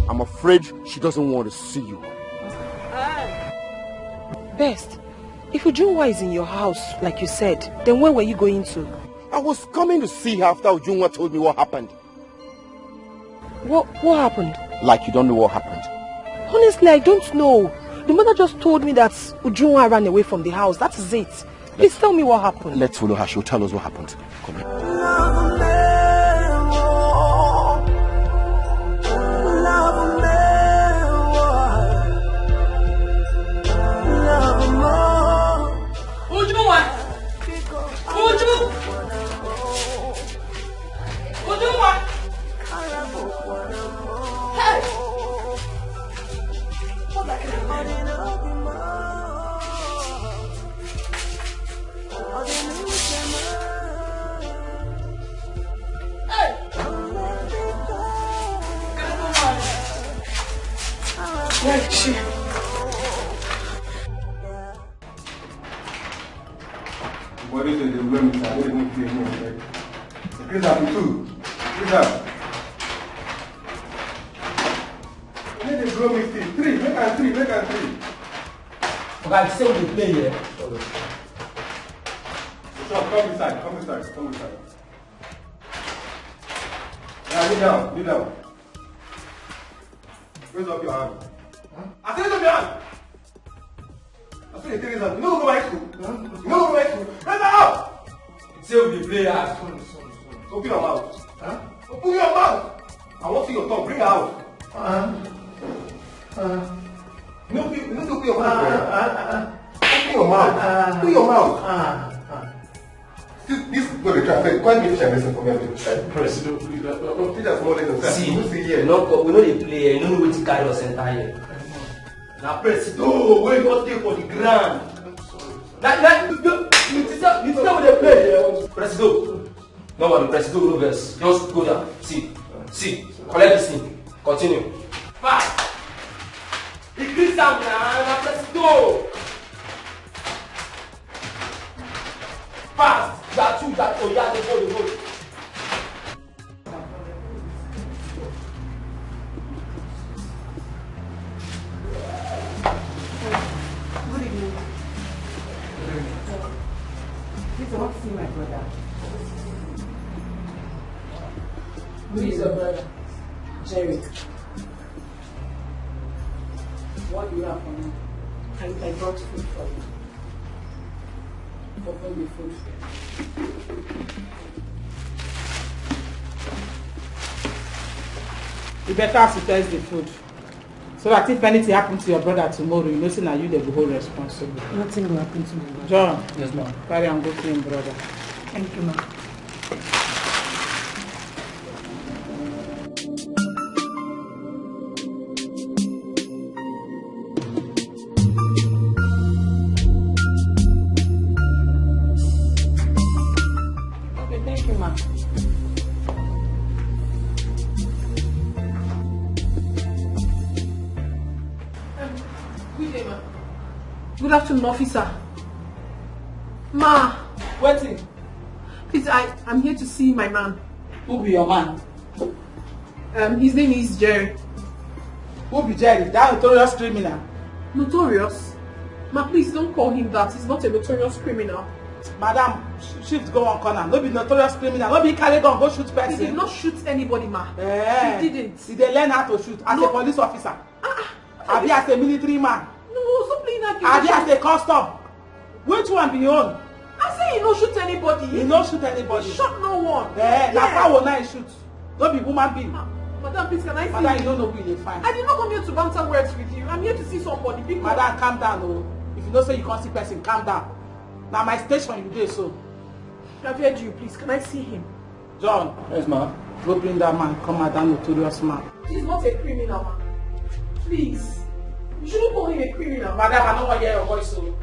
I'm afraid she doesn't want to see you. Best, if Ujunwa is in your house, like you said, then where were you going to? I was coming to see her after Ujunwa told me what happened. What happened? Like you don't know what happened. Honestly, I don't know. The mother just told me that Ujunwa ran away from the house. That is it. Please tell me what happened. Let's follow her. She'll tell us what happened. Come here. What is it? The room is I didn't play more. Chris have 2. Chris have. I need the room is 3. Make and 3. Make and 3. Okay, I say we play here. So come inside. Come inside. Come inside. Yeah, kneel down. Kneel down. Raise up your hand. Huh? I said raise up your hand. I said raise up. You know go back to school. Huh? You know go back to school. Raise up. Say we play here. Open your mouth. Huh? Open your mouth. I want to see your tongue. Bring it out. You know to open your mouth. Open your mouth. Open your mouth. This is what they try to say. Quite me teacher lesson for me. President, please. Teachers more than see here. We know the player. You know what to carry us entire. Now, President, where you take for the ground? Now, you teacher with the player. President, no one. President, no verse. Just go down. See. Collect this thing. Continue. Fast. Increase down now, President. Fast. That two, that oh yeah, the go. Good evening. Please, I want to see my brother. Who is your brother? Jerry. What do you have for me? I brought food for you. Open the food. You better ask to test the food. So that if anything happens to your brother tomorrow, you know, now you the whole responsible. Nothing will happen to me. John. Yes, ma'am. Carry and go to him, brother. Thank you, ma'am. Good afternoon, officer. Ma. Waiting. Please, I'm here to see my man. Who be your man? His name is Jerry. Who be Jerry? That notorious criminal. Notorious? Ma, please don't call him that. He's not a notorious criminal. Madam, shift go on corner. No be notorious criminal. No be carry gun go shoot person. He did not shoot anybody, ma. He didn't. Did they learn how to shoot as a police officer? Abi as a military man? No, stop playing that game. Abi as a custom? Which one be your own? I say he no shoot anybody. He no shoot anybody. He shot no one. That's how will I shoot. No be human being. Madam, please, can I see Madam, you? you don't know who they find. I did not come here to banter words with you. I'm here to see somebody. Because... Madam, calm down. Oh. If you don't say you can't see person, calm down. Now my station you do so. I've heard you, please. Can I see him? John. Yes, ma'am. Go bring that man. Come out, that notorious man. He's not a criminal, man. Please. You shouldn't call him a criminal. Madam, I don't want to hear your voice, so.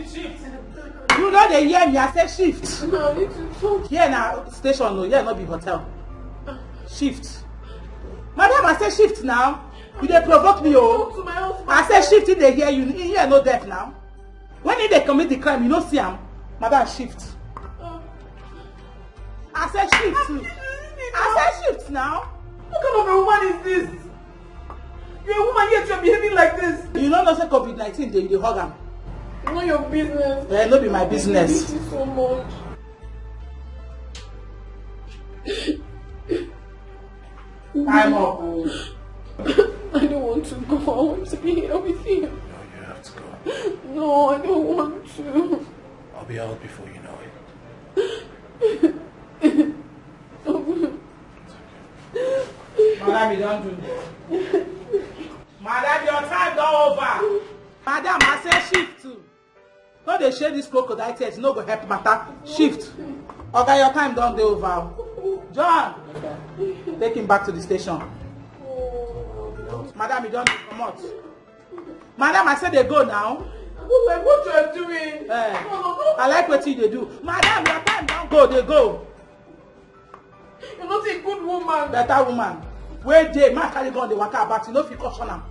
Shift. You know they hear me, I say shift. No, you too talk. Here now, station, no, here not be hotel. Shift. Madam, I say shift now. You dey provoke me, oh. I say shift if they hear you. Here no death now. When they commit the crime, you don't see them. Madam, shift. I say shift too. I say shift now. What kind of a woman is this? You're a woman yet you're behaving like this. You know no say COVID-19 they hug am. It's not your business. Yeah, no be my business. Thank you so much. Time up. I don't want to go. I want to be here with you. No, you have to go. No, I don't want to. I'll be out before you know it. Madam, you don't do. Madam, your time don't over. Madam, I say shift too. No, they share this crocodile tears. No go help matter. Shift. Okay, your time don't go over. John, take him back to the station. Madam, you don't come out. Madam, I said they go now. What you are doing? I like what you do. Madam, your time don't go, they go. You're not a good woman. Better woman. Where they man carry gun, they walk about. You know if you caution them.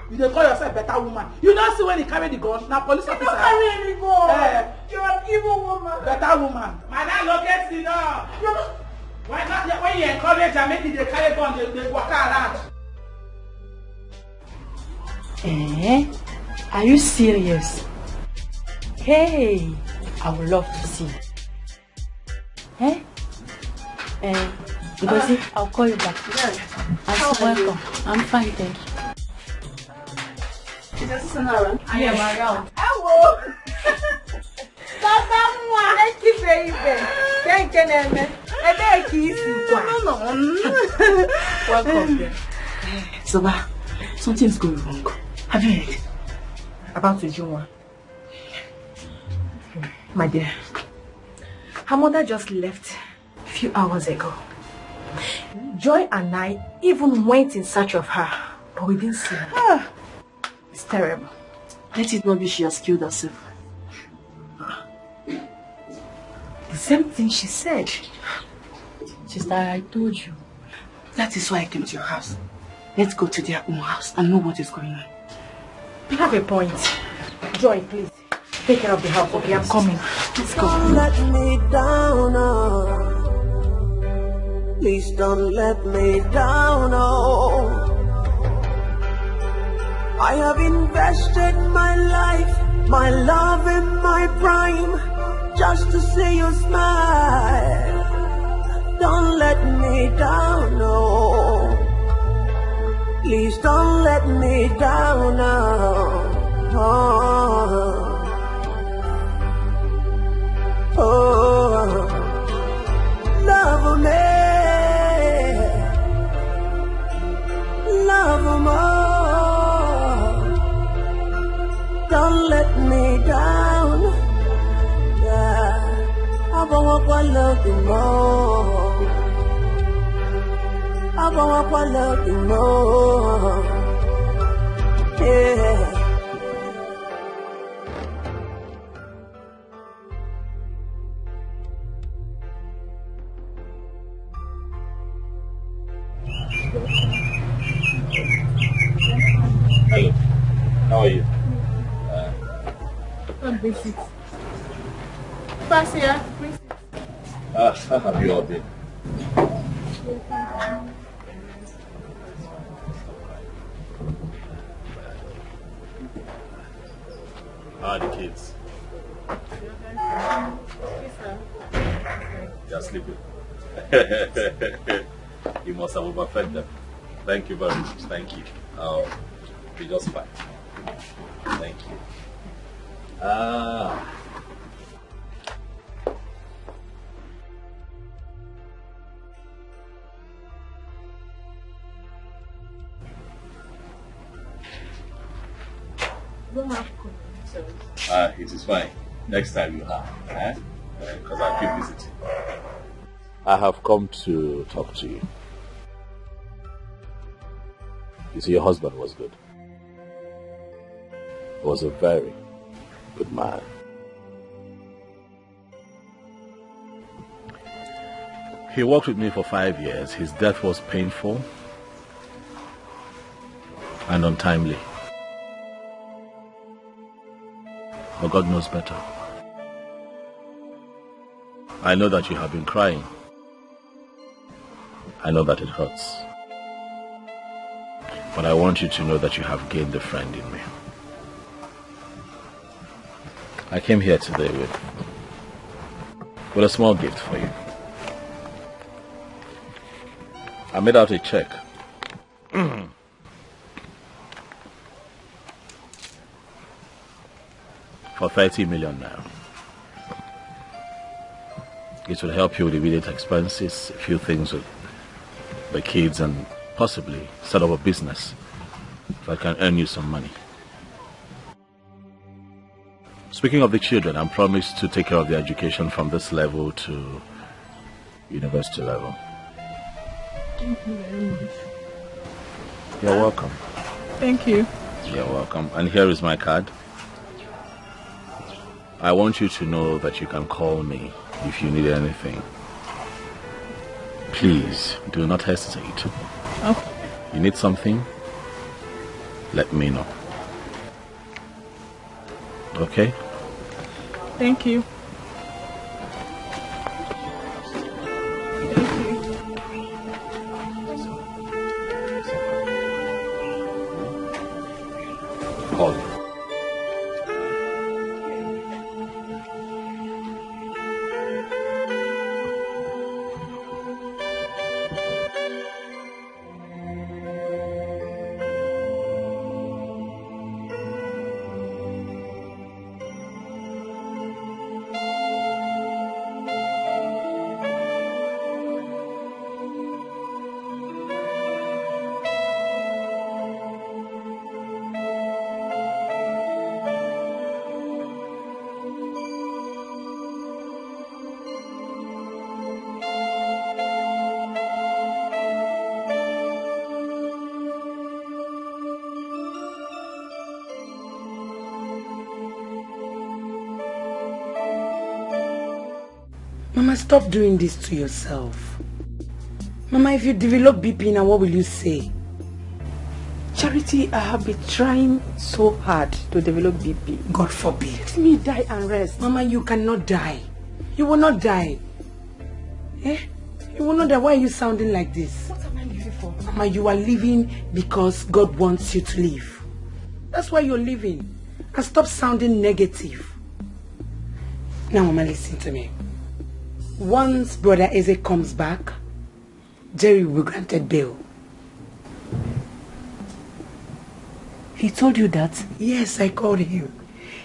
You dey call yourself better woman. You don't see when he carry the gun. Now police officer. You don't carry any gun. You're an evil woman. Better woman. Madam, look at the door. When you encourage and make it they carry gun, they walk around. Are you serious? Hey, I would love to see. Because I'll call you back. How are you? I'm fine, thank you. Is your sister not around? I am around. Hello. Thank you, baby. Thank you, Welcome. Soba, something's going wrong. Have you heard about Ujunwa? My dear, her mother just left a few hours ago. Joy and I even went in search of her, but we didn't see her. It's terrible. Let it not be she has killed herself. The same thing she said. Sister, I told you. That is why I came to your house. Let's go to their own house and know what is going on. You have a point. Joy, please. Take care of the house, okay? I'm coming. Let's go. Don't let me down, oh. Please don't let me down, oh. I have invested my life, my love and my prime, just to see you smile. Don't let me down, no. Please don't let me down, no. Oh, love me, love more. Don't let me down. Yeah, I want to love you more. I want to love you more. Yeah. Hello, how are you? I'm busy. Pass here, please. How have you all been? How are the kids? They're sleeping. You must have overfed them. Thank you very much. Thank you. Be just fine. Thank you. It is fine. Next time you have, because I keep visiting. I have come to talk to you. You see, your husband was good. He was a very good man. He worked with me for 5 years. His death was painful and untimely. But God knows better. I know that you have been crying. I know that it hurts. But I want you to know that you have gained a friend in me. I came here today with a small gift for you. I made out a check. For 30 million now. It will help you with immediate expenses, a few things with the kids, and possibly set up a business if I can earn you some money. Speaking of the children, I'm promised to take care of their education from this level to university level. Thank you very much. You're welcome. Thank you. You're welcome. And here is my card. I want you to know that you can call me if you need anything. Please, do not hesitate. Okay. You need something? Let me know. Okay? Thank you. Call me. Mama, stop doing this to yourself. Mama, if you develop BP now, what will you say? Charity, I have been trying so hard to develop BP. God forbid. Let me die and rest. Mama, you cannot die. You will not die. Eh? You will not die. Why are you sounding like this? What am I living for? Mama, you are living because God wants you to live. That's why you're living. And stop sounding negative. Now, Mama, listen to me. Once Brother Eze comes back, Jerry will be granted bail. He told you that? Yes, I called him.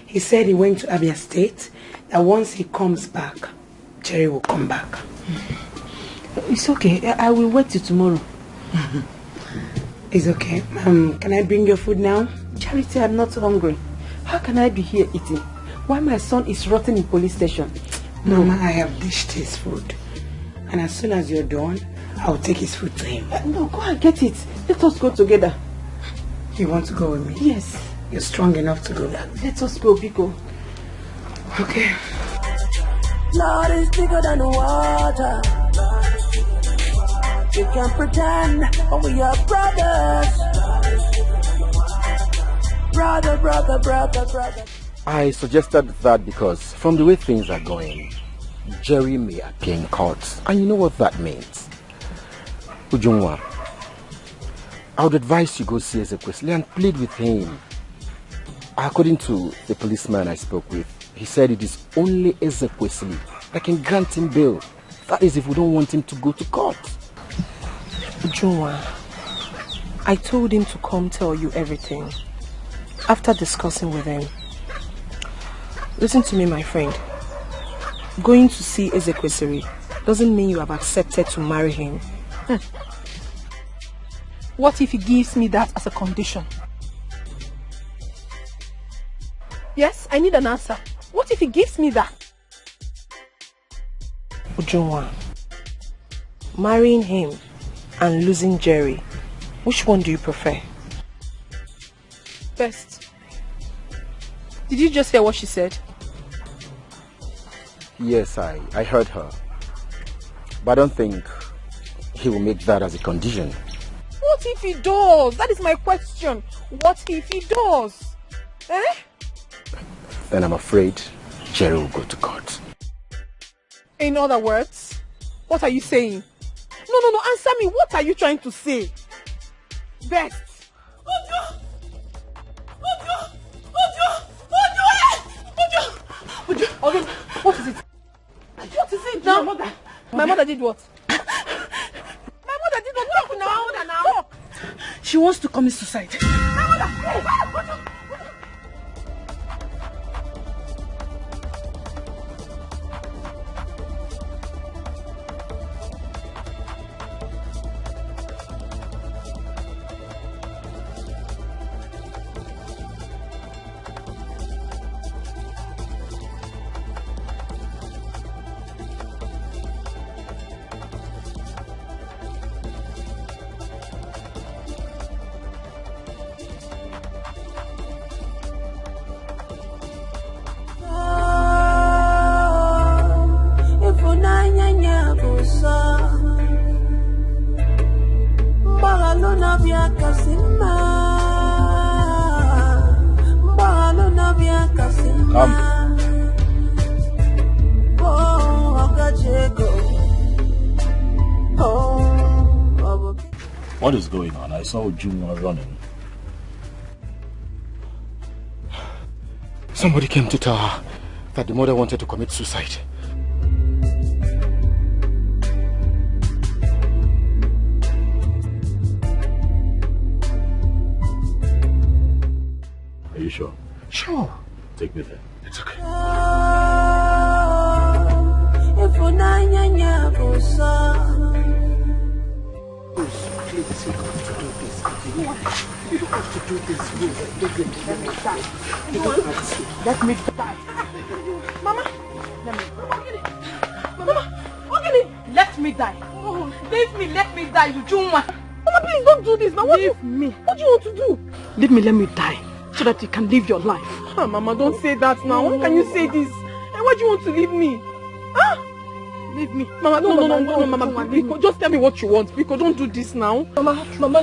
He said he went to Abia State, that once he comes back, Jerry will come back. It's okay. I will wait till tomorrow. It's okay. Can I bring your food now? Charity, I'm not hungry. How can I be here eating while my son is rotting in police station? No. Mama, I have dished his food. And as soon as you're done, I'll take his food to him. No, go and get it. Let us go together. You want to go with me? Yes. You're strong enough to go. Let us go, Biko. Okay. Lord is bigger than the water. You can pretend, but we are brothers. Brother. I suggested that because from the way things are going, Jerry may appear in court. And you know what that means. Ujungwa, I would advise you go see Ezekwesili and plead with him. According to the policeman I spoke with, he said it is only Ezekwesili that can grant him bail. That is if we don't want him to go to court. Ujungwa, I told him to come tell you everything. After discussing with him, listen to me, my friend. Going to see Ezekwesili doesn't mean you have accepted to marry him. What if he gives me that as a condition? Yes, I need an answer. What if he gives me that? Ujungwa, marrying him and losing Jerry, which one do you prefer? Best. Did you just hear what she said? Yes, I heard her. But I don't think he will make that as a condition. What if he does? That is my question. What if he does? Eh? Then I'm afraid Jerry will go to court. In other words, what are you saying? No, answer me. What are you trying to say? Best. Okay, what is it? What is it now? My mother did what? My mother did what? Talk now. Talk. She wants to commit suicide. My mother. What is going on? I saw Ujunwa running. Somebody came to tell her that the mother wanted to commit suicide. Are you sure? Sure. Take me there. It's okay. Please, you don't have to do this. You don't have to do this. Let me die. Mama, let me die. Oh, leave me, let me die, Ujunwa. Mama, please don't do this now. Leave me. What do you want to do? Leave me, let me die, so that you can live your life. Oh, Mama, don't say that now. How can you say this? And why do you want to leave me? Huh? Leave me. Mama, no, Mama, Biko, just tell me what you want. Biko, don't do this now. Mama, no. Mama,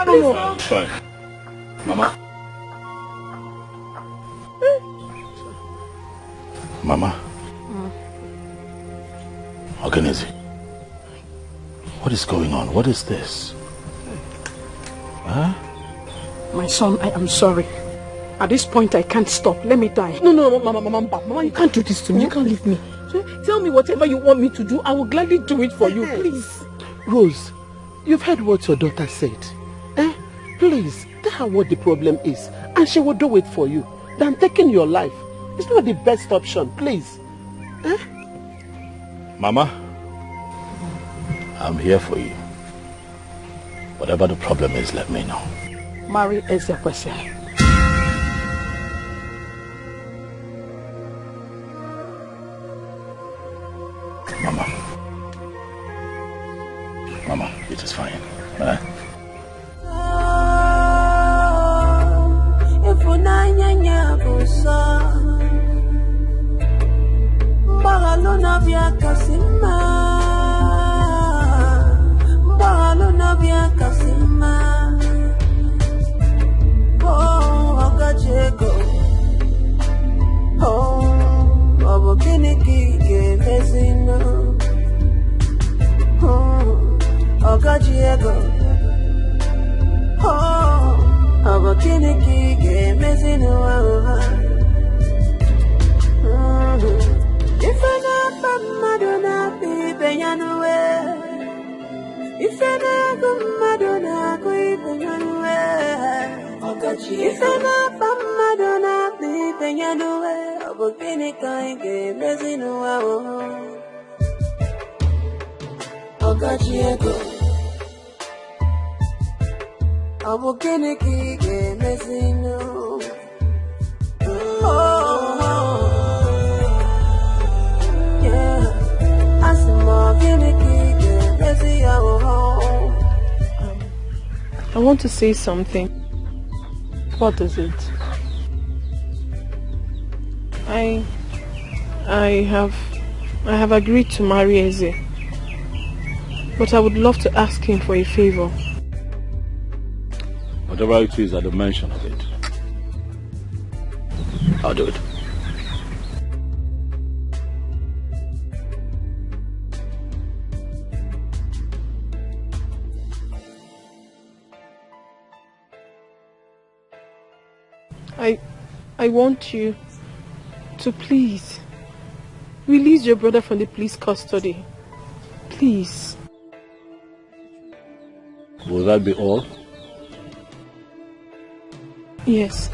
no. It's fine. Mama. Mama. Ogenezi. What is going on? What is this? Huh? My son, I am sorry. At this point, I can't stop. Let me die. No, Mama, you can't do this to me. You can't leave me. Tell me whatever you want me to do. I will gladly do it for you, please. Rose, you've heard what your daughter said. Please, tell her what the problem is, and she will do it for you. Than taking your life. It's not the best option, please. Mama, I'm here for you. Whatever the problem is, let me know. Marry Ezekwesili. Mama, it is fine. I want to say something. What is it? I have agreed to marry Eze, but I would love to ask him for a favor. Whatever it is at the mention of it, I'll do it. I want you to please release your brother from the police custody. Please. Will that be all? Yes.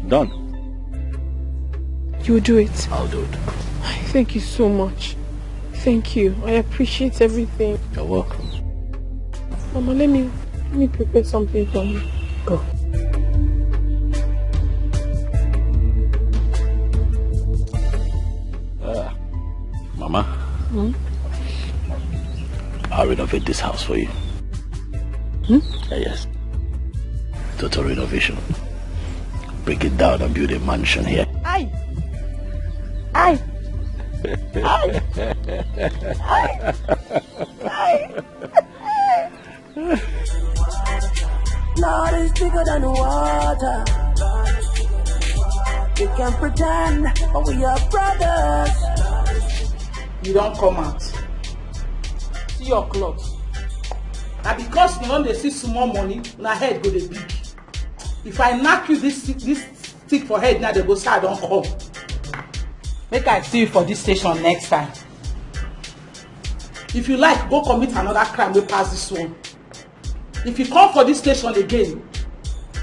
Done. You will do it. I'll do it. Thank you so much. Thank you. I appreciate everything. You're welcome. Mama, let me prepare something for you. Go. Mama, I'll renovate this house for you. Yes. Total renovation. Break it down and build a mansion here. Aye. Lord is bigger than water. We can pretend, but we are brothers. You don't come out. See your clothes. Now because you don't see small money, my head go dey big. If I knock you this stick for head now, they go say I don't come. Make I see you for this station next time. If you like, go commit another crime wey pass this one. If you come for this station again,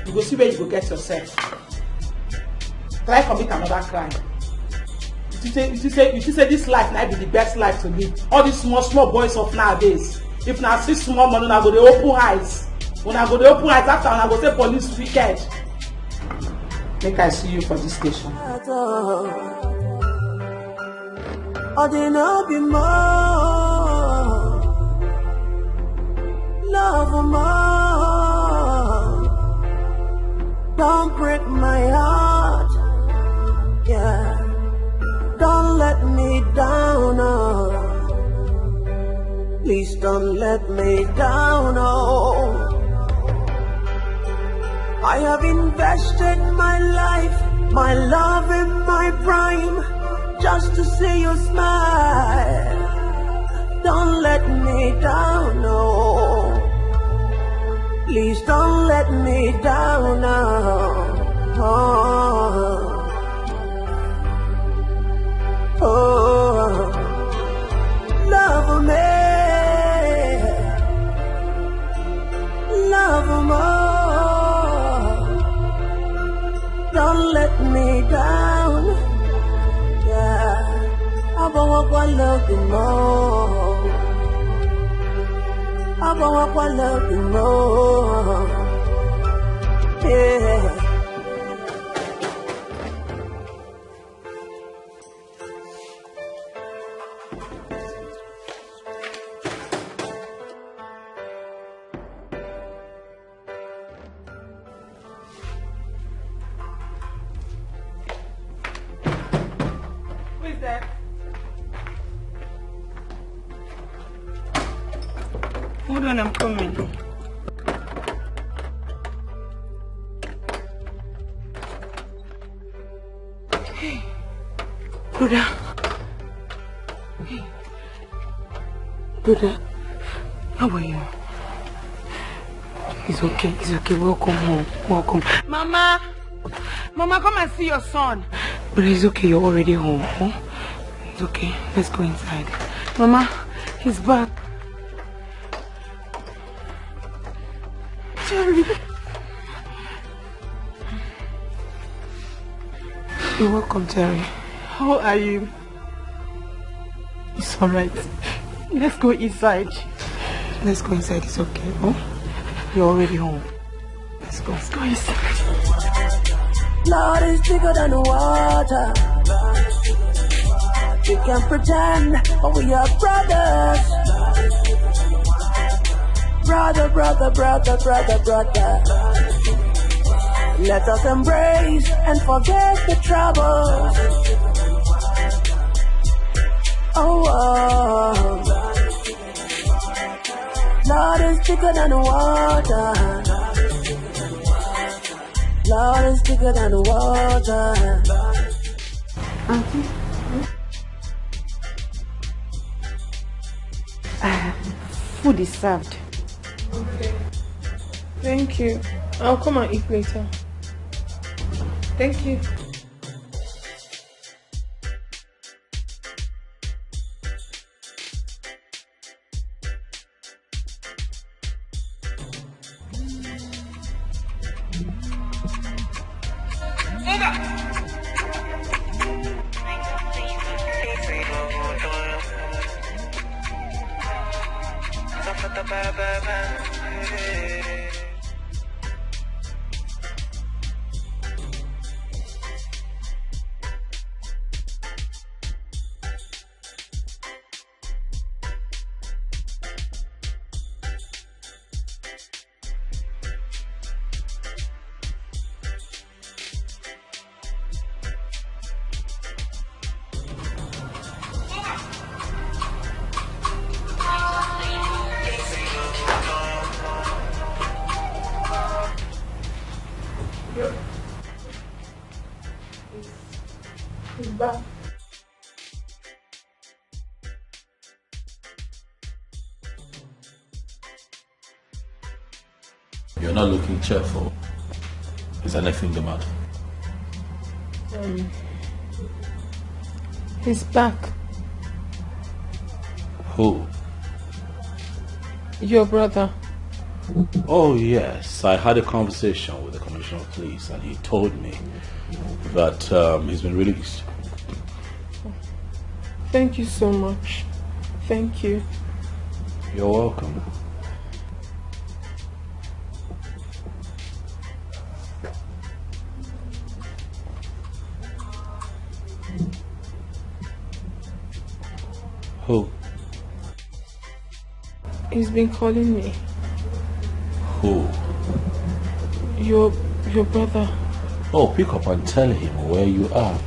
you go see where you go get yourself. Try commit another crime. You say this life now be the best life to live. All these small boys of nowadays. If now see small money, now go dey open eyes. When I go dey open eyes after, I go say police wicked. Make I see you for this station. Or they no be more. Love more. Don't break my heart. Yeah. Don't let me down. Oh. Please don't let me down. Oh. I have invested my life, my love in my prime, just to see you smile. Don't let me down, no. Please don't let me down, no. Oh, oh. Love me, love more. Don't let me down. I want to love you more. I want to love you more. Yeah. Who is that? Hold on, I'm coming. Hey, brother. Hey, brother. How are you? It's okay. It's okay. Welcome home. Welcome. Mama! Mama, come and see your son. But it's okay. You're already home. Huh? It's okay. Let's go inside. Mama, he's back. Jerry. You're welcome, Jerry. How are you? It's alright. Let's go inside. Let's go inside. It's okay. Oh? You're already home. Let's go. Let's go inside. Lord is bigger than water. We can pretend, but we are brothers. Brother, brother, brother, brother, brother. Let us embrace and forget the troubles. Oh, oh. Lord is bigger than water. Lord is bigger than water. Auntie? Food is served. Okay. Thank you. I'll come and eat later. Thank you. back. You're not looking cheerful. Is anything the matter? He's back. Who? Your brother. Oh yes, I had a conversation with the Commissioner of Police and he told me that he's been released. Thank you so much. Thank you. You're welcome. Who? He's been calling me. Who? Your brother. Oh, pick up and tell him where you are.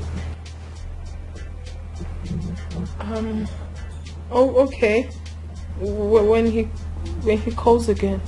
Oh, okay. When he calls again.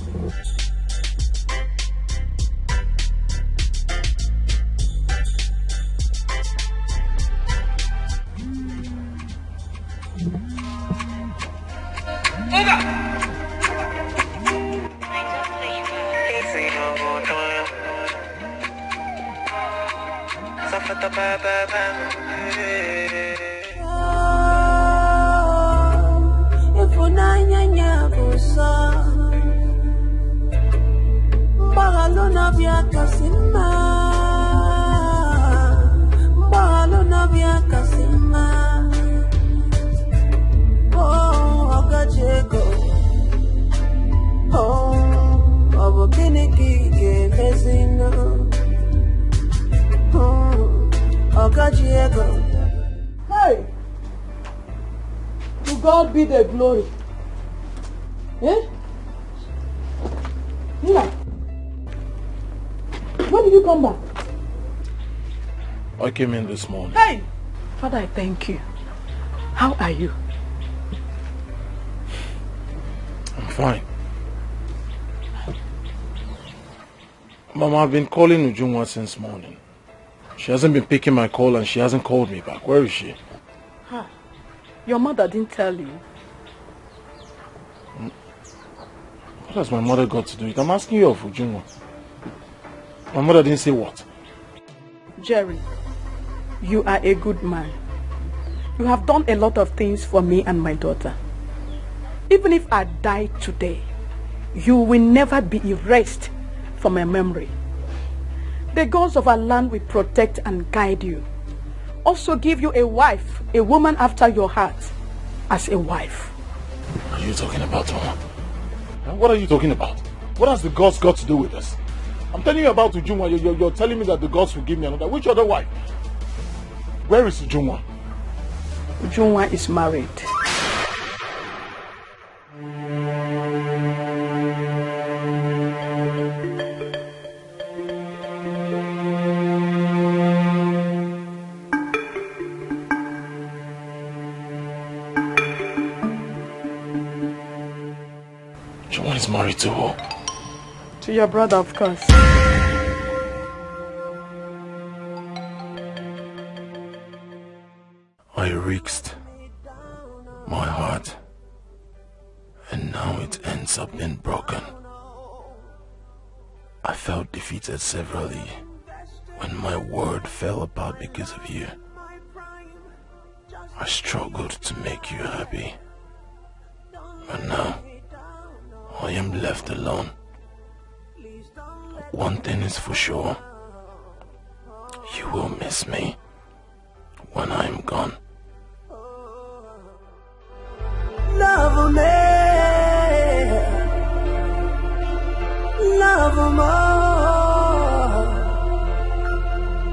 Hey! To God be the glory. Eh? Nina, when did you come back? I came in this morning. Hey! Father, I thank you. How are you? I'm fine. Mama, I've been calling Ujungwa since morning. She hasn't been picking my call and she hasn't called me back. Where is she? Huh. Your mother didn't tell you. What has my mother got to do with it? I'm asking you of Ujungwa. My mother didn't say what? Jerry, you are a good man. You have done a lot of things for me and my daughter. Even if I die today, you will never be erased from my memory. The gods of our land will protect and guide you. Also give you a wife, a woman after your heart, as a wife. What are you talking about, Mama? What are you talking about? What has the gods got to do with this? I'm telling you about Ujungwa. You're telling me that the gods will give me another. Which other wife? Where is Ujungwa? Ujungwa is married. Ujungwa is married to who? To your brother, of course. I risked my heart and now it ends up being broken. I felt defeated severally when my world fell apart because of you. I struggled to make you happy, but now I am left alone. One thing is for sure, you will miss me when I am gone. Love me, love more.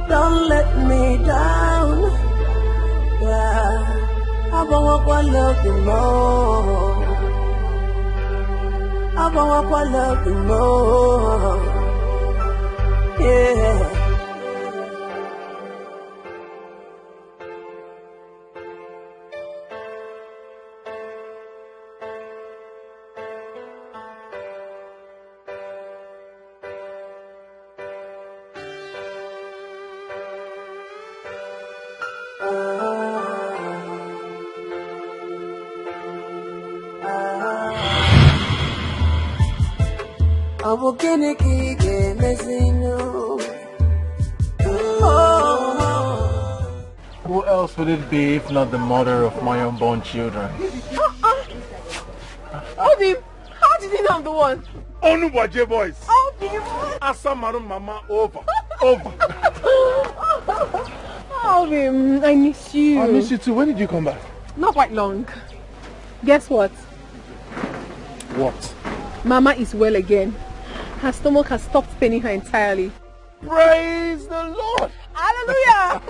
Don't let me down. Yeah, I want love you more. I want love you more. Yeah. Who else would it be if not the mother of my unborn children? Obi, how did you know I'm the one? Onubaje boys. Obi, Asamaru mama over. Over. Obi, I miss you. I miss you too. When did you come back? Not quite long. Guess what? What? Mama is well again. Her stomach has stopped paining her entirely. Praise the Lord. Hallelujah.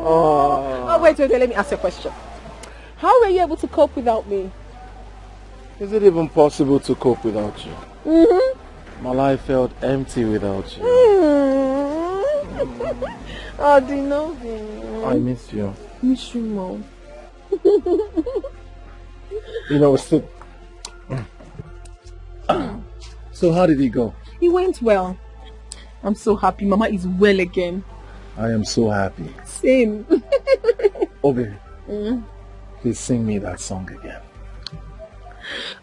Oh, wait, let me ask you a question. How were you able to cope without me? Is it even possible to cope without you? My life felt empty without you. Oh, do you know? I miss you. Miss you more. You know, so how did it go? It went well. I'm so happy. Mama is well again. I am so happy. Same. Obi, please sing me that song again.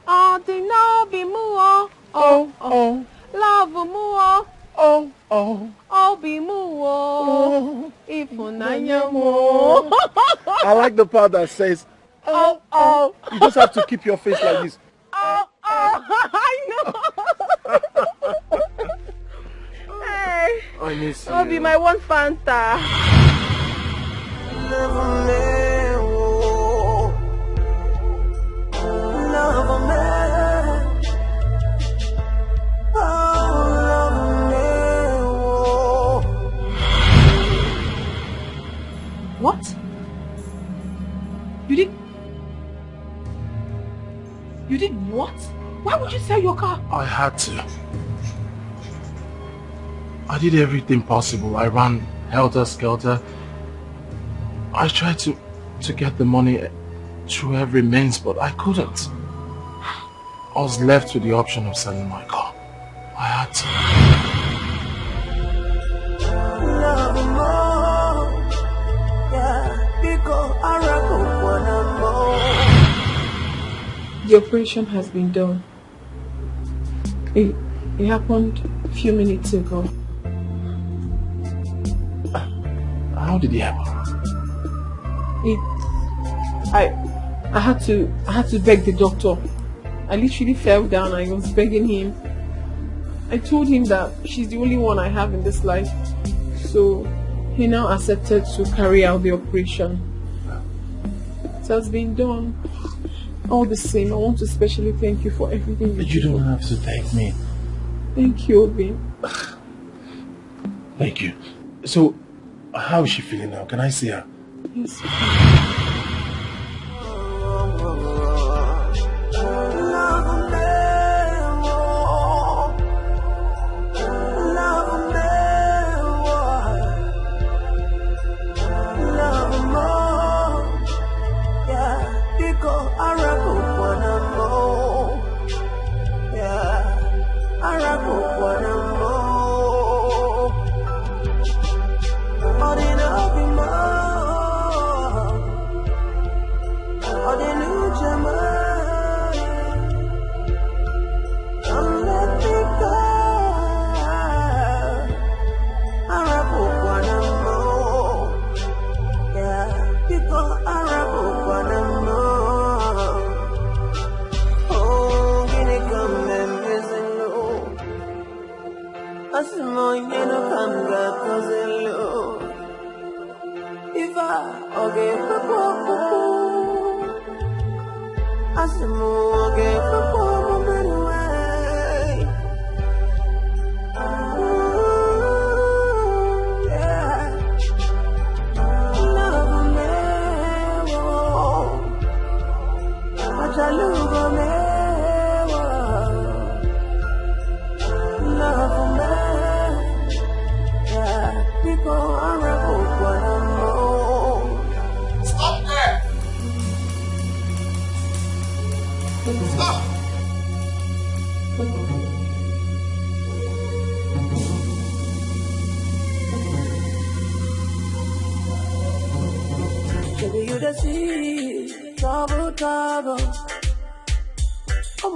Oh, do not be more. Oh, oh. Love more. Oh, oh. Oh, be more. If more. I like the part that says, oh, oh. You just have to keep your face like this. Oh, oh. I know. Hey. I miss you. I'll be my one Fanta. What? You did what? Why would you sell your car? I had to. I did everything possible. I ran helter-skelter. I tried to get the money through every means, but I couldn't. I was left with the option of selling my car. I had to. The operation has been done. It happened a few minutes ago. How did it happen? I had to beg the doctor. I literally fell down. I was begging him. I told him that she's the only one I have in this life. So he now accepted to carry out the operation. It has been done. All the same, I want to especially thank you for everything You don't have to thank me. Thank you, Obi. Thank you. So, how is she feeling now? Can I see her? Yes.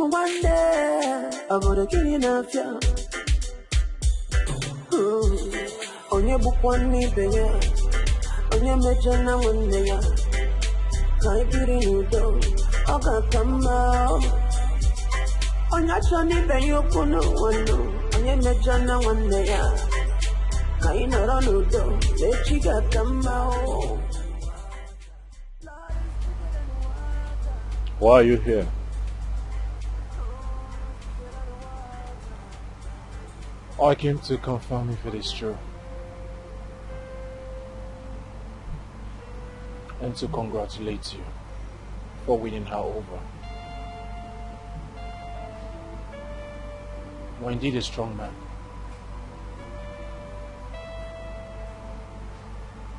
one day, about a killing of you. On your book one me, baby. On your major now one day. Can't get in you down. I got come out. On your journey, baby, you couldn't know. On your major now one day. Can't run you down. Let you get come out. Why are you here? I came to confirm if it is true. And to congratulate you for winning her over. You are indeed a strong man.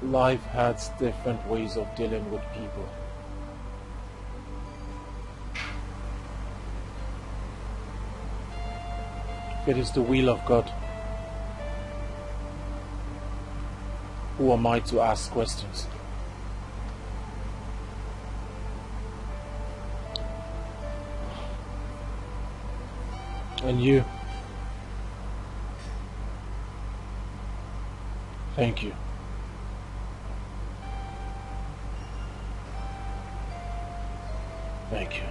Life has different ways of dealing with people. It is the will of God. Who am I to ask questions? And you, thank you. Thank you.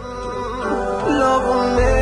Love me.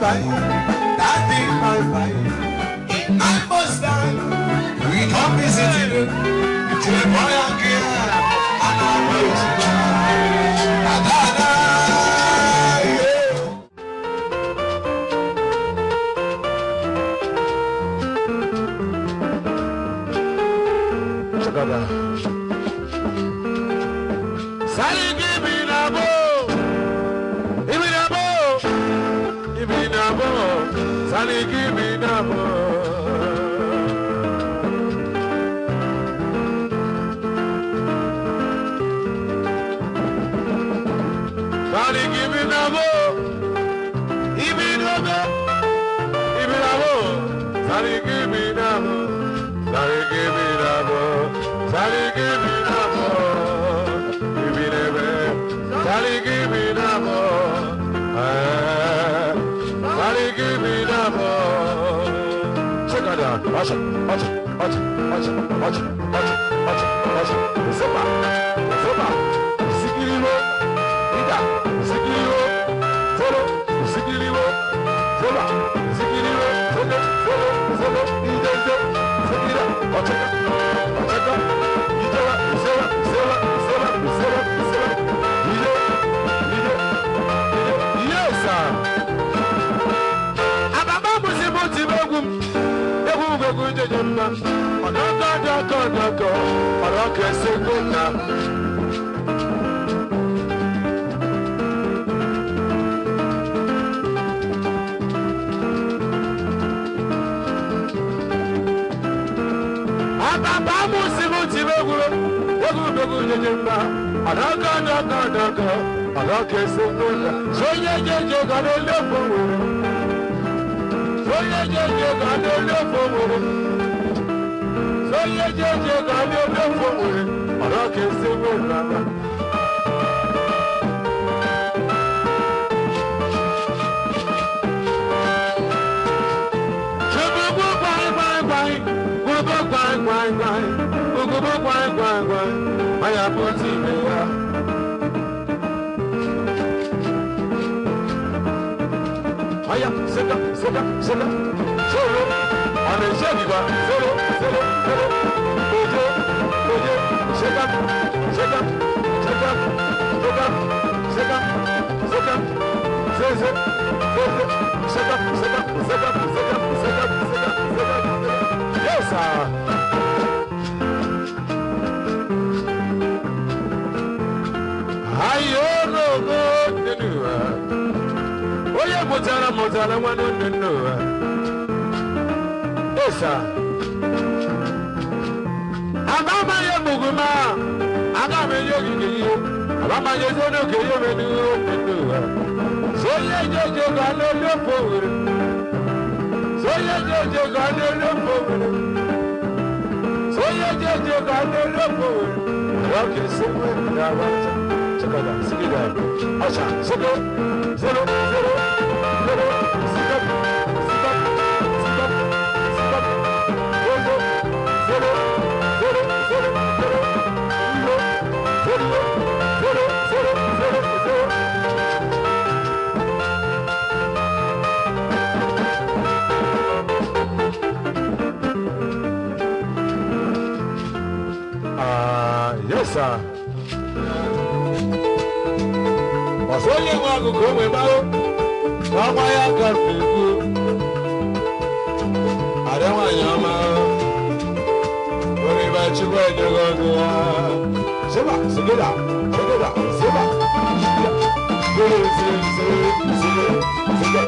bye. Daddy, bye bye. I must die. We come visiting you. To a boy and girl. And I will Sally, give me the bow. Give me the bow. Give me the bow. Sally, give me the bow. Sally, give me the bow. Give me the bow. Give me the bow. Sally, give me the bow. Sally, give me the bow. Sally, give me the bow. Sally, give me the more. Sally, give me the more. Check it out. Watch it. Watch it. Watch it. Watch it. Watch it. Watch it. Watch it. Watch it. Zumba. Zumba. Sikiliwo. Ida. Sikiliwo. Zolo. Sikiliwo. Zola. Sikiliwo. Zolo. Zolo. Zolo. Ida. Ida. Sikiliwo. Watch it. Watch it. Ida. Zola. Zola. Zola. Zola. Zola. Ababa musimuti begum, ebu begu jejemna. Onoka doko doko, oroke sekuna. Ababa musimuti begum, ebu begu jejemna. Onoka doko doko. Alake sekuna, soye jeje gane lefo woro. Soye jeje gane lefo woro. Soye jeje gane lefo woro. Alake sekuna. Chubu bye bye bye, gubu bye bye bye, gubu bye bye bye. Maya puti meya. Aya, seka, seka, seka, solo, ane shediba, solo, solo, solo, oje, oje, seka, seka, seka, seka, seka, seka, seze, seze, seka, seka, seka, seka, seka, seka, seka, yes, sir. Ayo, no, no, no, Oye motala motala wano no. Esa. Abama ye muguma. Agame yo gigiyo. Abama ye zono ke yo menu no. Soye jeje galo lo power. Soye jeje galo lo power. Soye jeje galo lo power. Rock is somewhere na wata. Chakada sigida. Asha soko. Zero, zero, zero, sit up, sit up, sit up, sit up, zero, zero, zero, zero, zero, zero, zero, zero, zero, zero. Yes, sir. Oye wagu kome bao, kama ya karfiku. Arewa nyama, ori bachi kwa jogogo. Seba, sigida, sigida, seba. Gole, sigida, sigida, sigida,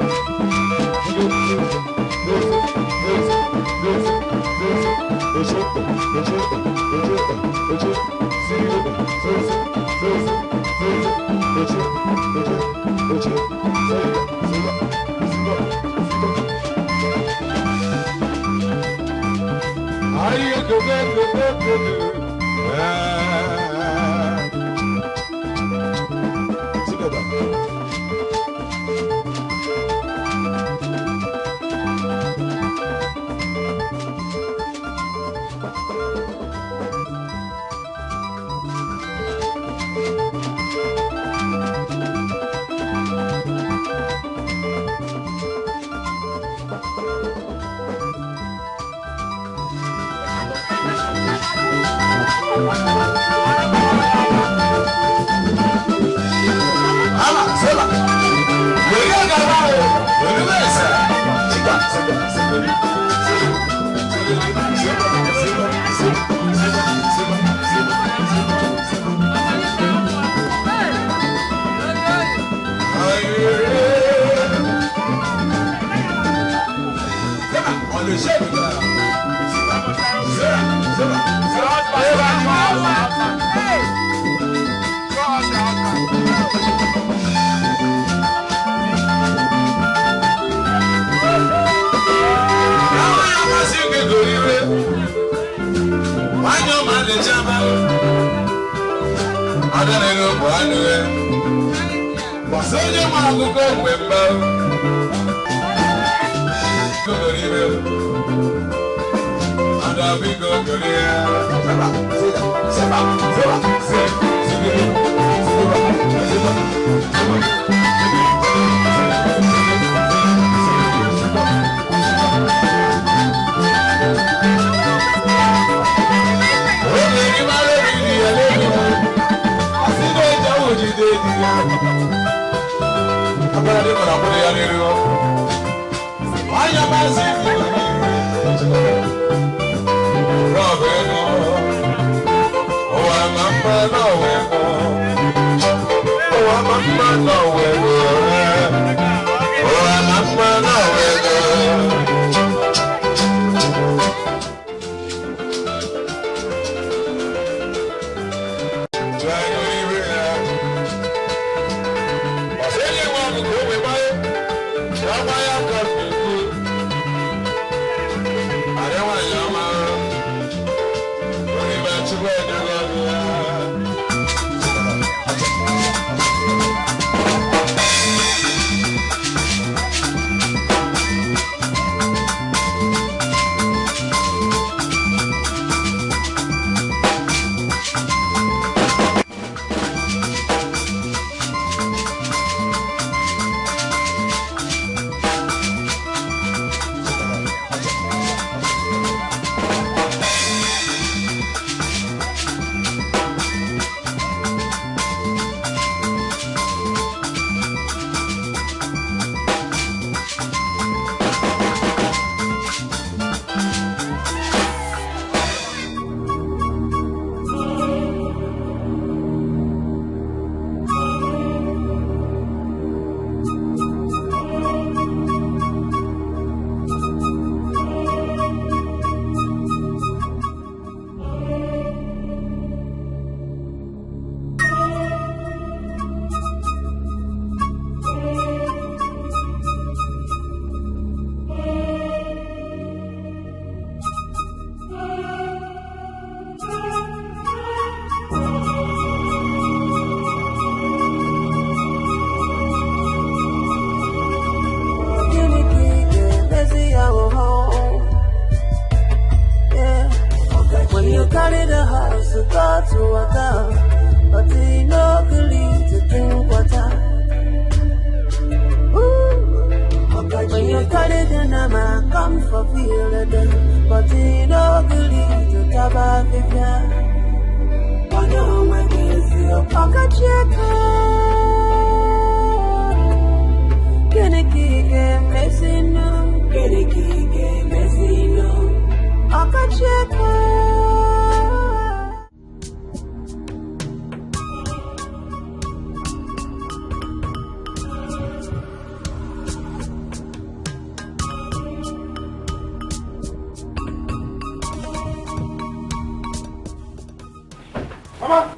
Mama,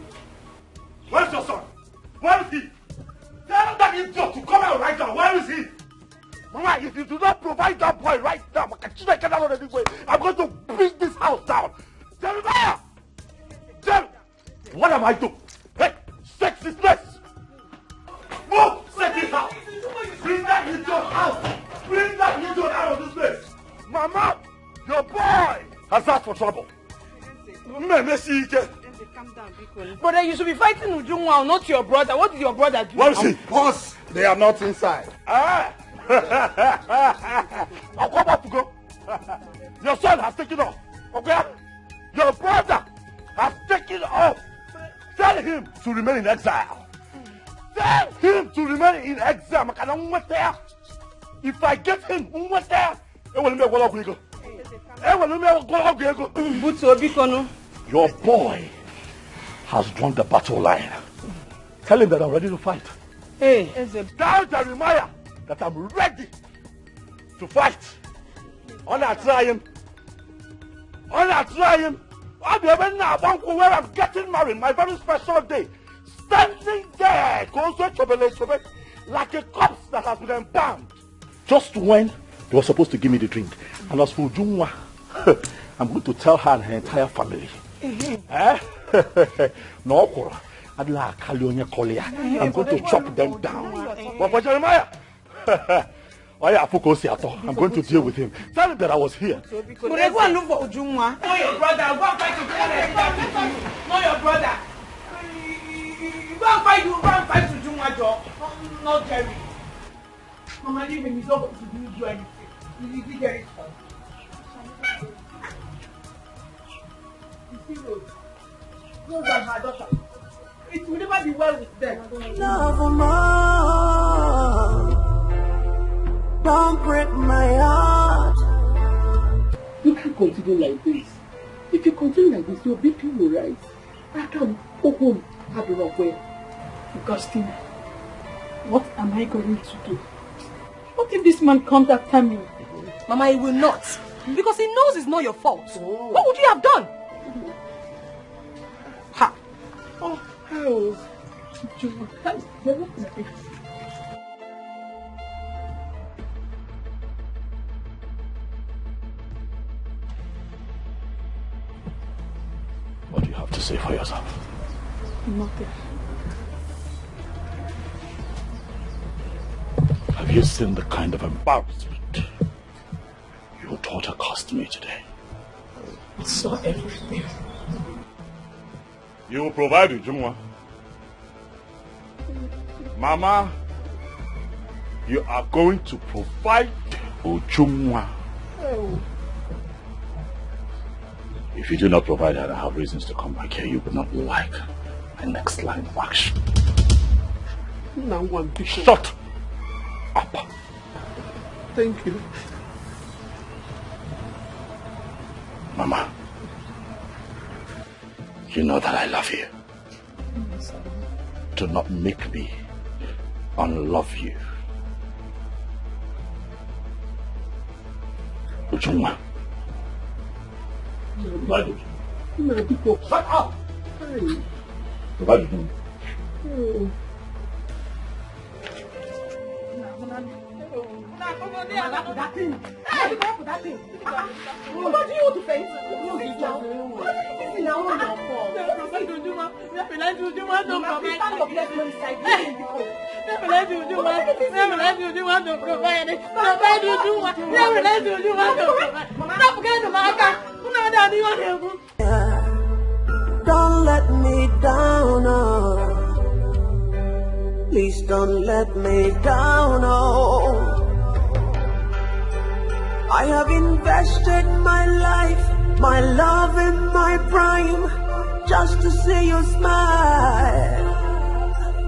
where's your son? Where is he? Tell that idiot to come out right now. Where is he? Mama, if you do not provide that boy right now, I'm going to beat this house down. Jeremiah! What am I doing? Hey, sex is less. Move! Set this out! Bring that idiot out! Bring that idiot out of this place! Mama, your boy has asked for trouble. Calm down, Biko. Brother, you should be fighting Ujungwa, not your brother. What did your brother do? What is he? Boss, they are not inside. Ah! I'll come back to go. Your son has taken off. Okay? Your brother has taken to remain in exile. Tell him to remain in exile. If I get him, your boy has drawn the battle line. Tell him that I'm ready to fight. Hey, tell Jeremiah that I'm ready to fight. I'm not trying. I'll be able now where I'm getting married, my very special day. Standing there, like a corpse that has been embalmed. Just when they were supposed to give me the drink. And as for Ujunwa, I'm going to tell her and her entire family. No, I'm going to chop them down. But for Jeremiah, I'm going to deal with him. Tell him that I was here. Go and look for Ujunwa. Know your brother. Go and fight Ujunwa. Know your brother. Go and fight Ujunwa, Joe. Not Jerry. Mama, leave him. He's not going to do anything. He get it. You see, Rose and her daughter. It will never be well with them. Love more. Don't break my heart. You can't continue like this. If you continue like this, your BP will rise. I can go home, have the wrong way. Augustine, what am I going to do? What if this man comes after me? Mama, he will not. Because he knows it's not your fault. What would you have done? Ha! Oh, how? What do you have to say for yourself? Nothing. Have you seen the kind of embarrassment your daughter caused me today? I saw everything. You will provide Ujunwa. Mama, you are going to provide Ujunwa. Oh. If you do not provide her, I have reasons to come back here. You would not like my next line of action. Shut up. Thank you. Mama, you know that I love you. Do not make me unlove you. Ujunwa. Shut up! What do you want to face? Don't let me down, oh. Please don't let me down, oh. I have invested my life, my love and my prime, just to see you smile.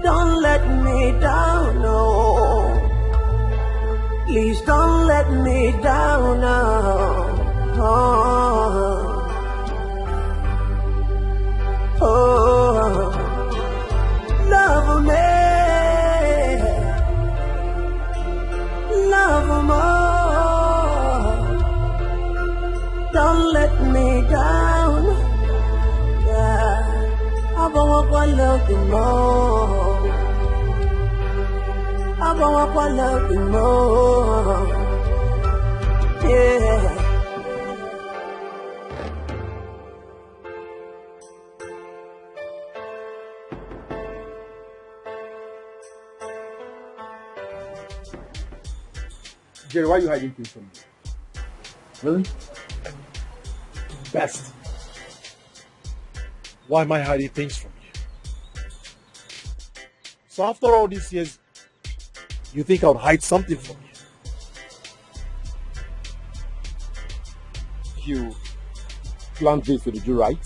Don't let me down, oh. Please don't let me down, oh. Oh, love me, love more. Don't let me down. Yeah, I want love you more. I want love you more. Yeah. Jerry, why are you hiding things from me? Really? Best. Why am I hiding things from you? So after all these years, you think I would hide something from you? You planned this, did you right?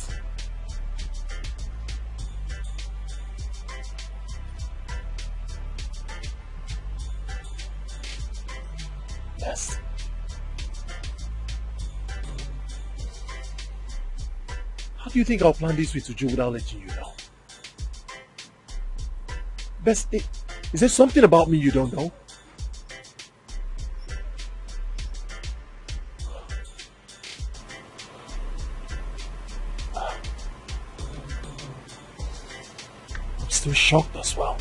How do you think I'll plan this with Uju without letting you know? Best, is there something about me you don't know? I'm still shocked as well.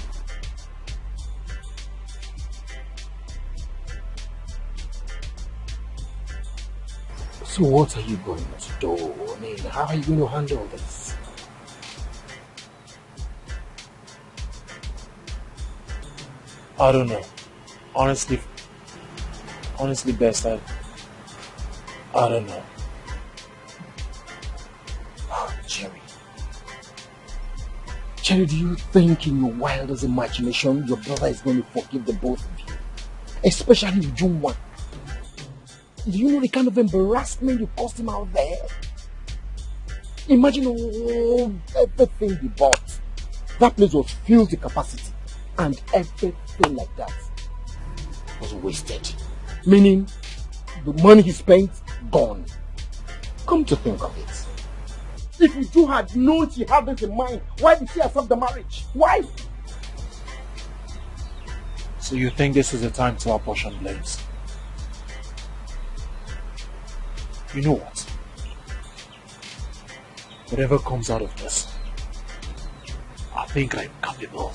So what are you going to do? I mean, how are you going to handle this? I don't know. Honestly, best, I don't know. Oh, Jerry, do you think in your wildest imagination your brother is going to forgive the both of you? Especially Ujunwa. Do you know the kind of embarrassment you caused him out there? Imagine everything he bought. That place was filled to capacity. And everything like that was wasted. Meaning, the money he spent, gone. Come to think of it. If Uju had known she had this in mind, why did she accept the marriage? Why? So you think this is the time to apportion blames? You know what? Whatever comes out of this, I think I'm capable.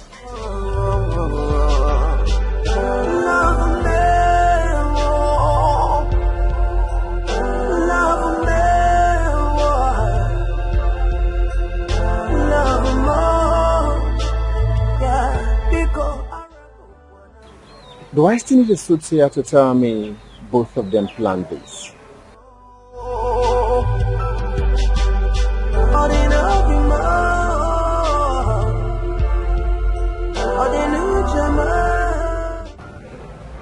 Do I still need a suit here to tell me both of them planned this?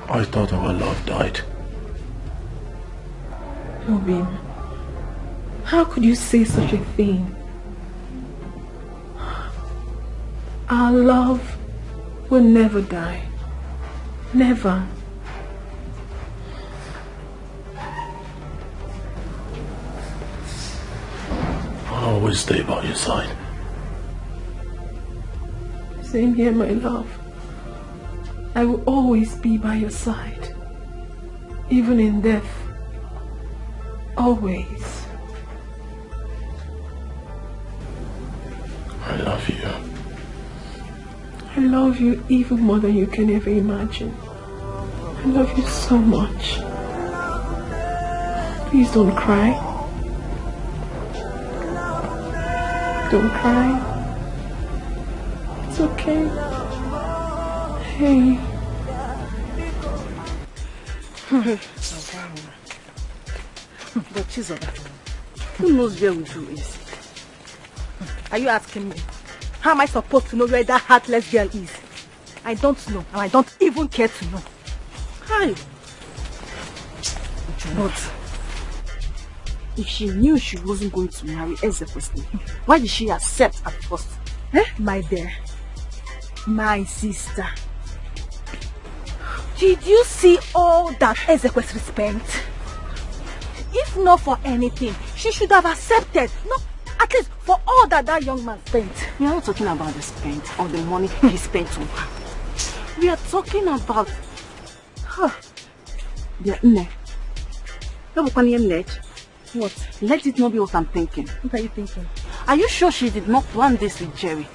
I thought our love died. Robin, how could you say such a thing? Our love will never die. Never. I'll always stay by your side. Same here, my love. I will always be by your side. Even in death. Always. I love you. I love you even more than you can ever imagine. I love you so much. Please don't cry. Don't cry. It's okay. Hey. But Chizoba, who knows where Uju is? Are you asking me? How am I supposed to know where that heartless girl is? I don't know, and I don't even care to know. Hi. But if she knew she wasn't going to marry Ezekwesili, why did she accept at first? My dear, my sister, did you see all that Ezekwesili spent? If not for anything, she should have accepted. No, at least for all that young man spent. We are not talking about the spent or the money he spent on her. We are talking about her. What? Let it not be what I'm thinking. What are you thinking? Are you sure she did not plan this with Jerry?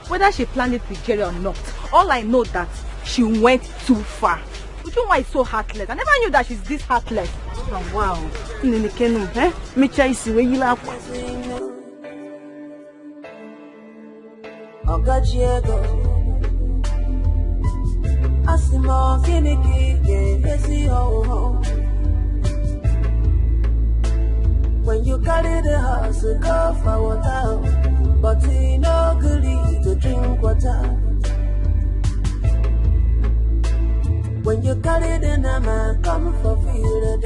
Whether she planned it with Jerry or not, all I know that she went too far. Ujunwa is so heartless. I never knew that she's this heartless. Oh, wow. When you carry the house, go for water, but he no good to drink water. When you carry the nama, come for field,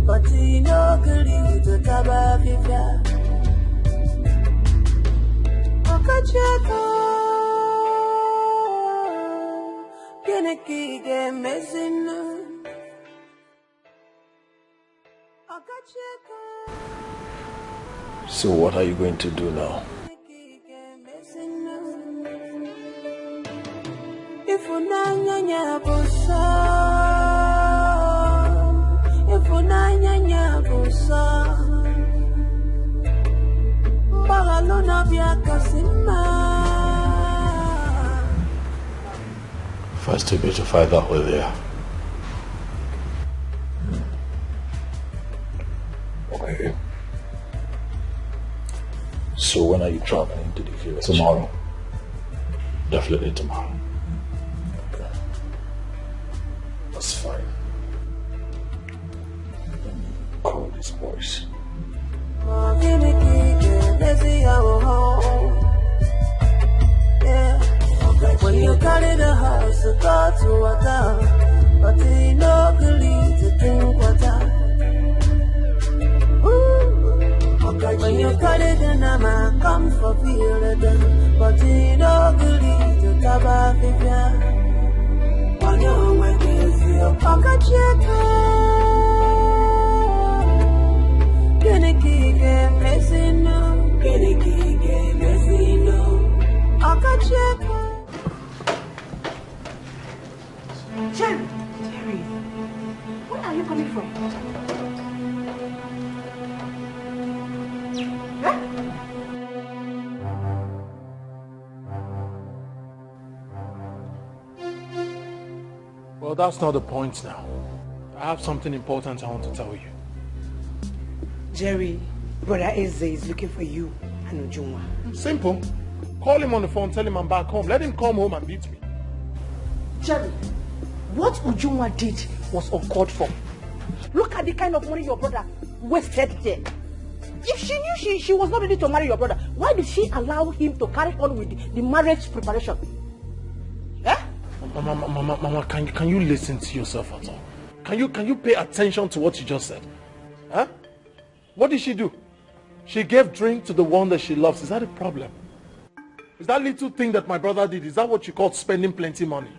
but he no good to taba fifia. Okacheko, Keneki game messing. So what are you going to do now? First you need to find out where they are. Okay. So when are you traveling to the village? Tomorrow. Definitely tomorrow. Okay. That's fine. Call these boys. When you carry the house, you go to water, but you no believe to drink water. When you carry the nama, come for feel it, but you no believe to tabafifia. When you when you feel pocket check, get a key, get messing no, get a key, get messing no. I got check. Jerry! Where are you coming from? Huh? Well, that's not the point now. I have something important I want to tell you. Jerry, Brother Eze is looking for you and Ujunwa. Simple. Call him on the phone, tell him I'm back home. Let him come home and beat me. Jerry, what Ujunwa did was uncalled for. Look at the kind of money your brother wasted there. If she knew she was not ready to marry your brother, why did she allow him to carry on with the marriage preparation? Eh? Mama, can you listen to yourself at all? Can you pay attention to what you just said? Huh? What did she do? She gave drink to the one that she loves. Is that a problem? Is that little thing that my brother did, is that what you call spending plenty money?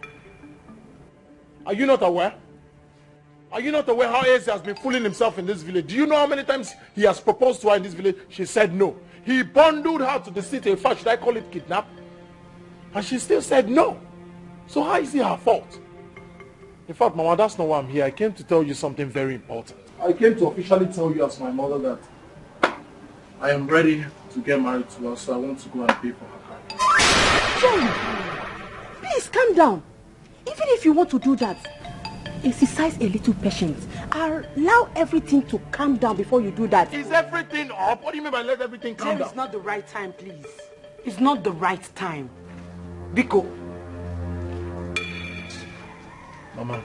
Are you not aware? Are you not aware how Eze has been fooling himself in this village? Do you know how many times he has proposed to her in this village? She said no. He bundled her to the city. In fact, should I call it kidnap? And she still said no. So how is it her fault? In fact, Mama, that's not why I'm here. I came to tell you something very important. I came to officially tell you as my mother that I am ready to get married to her, so I want to go and pay for her car. John, please calm down. Even if you want to do that, exercise a little patience. Allow everything to calm down before you do that. Is everything up? What do you mean by let everything calm down? It's not the right time, please. It's not the right time. Biko. Mama,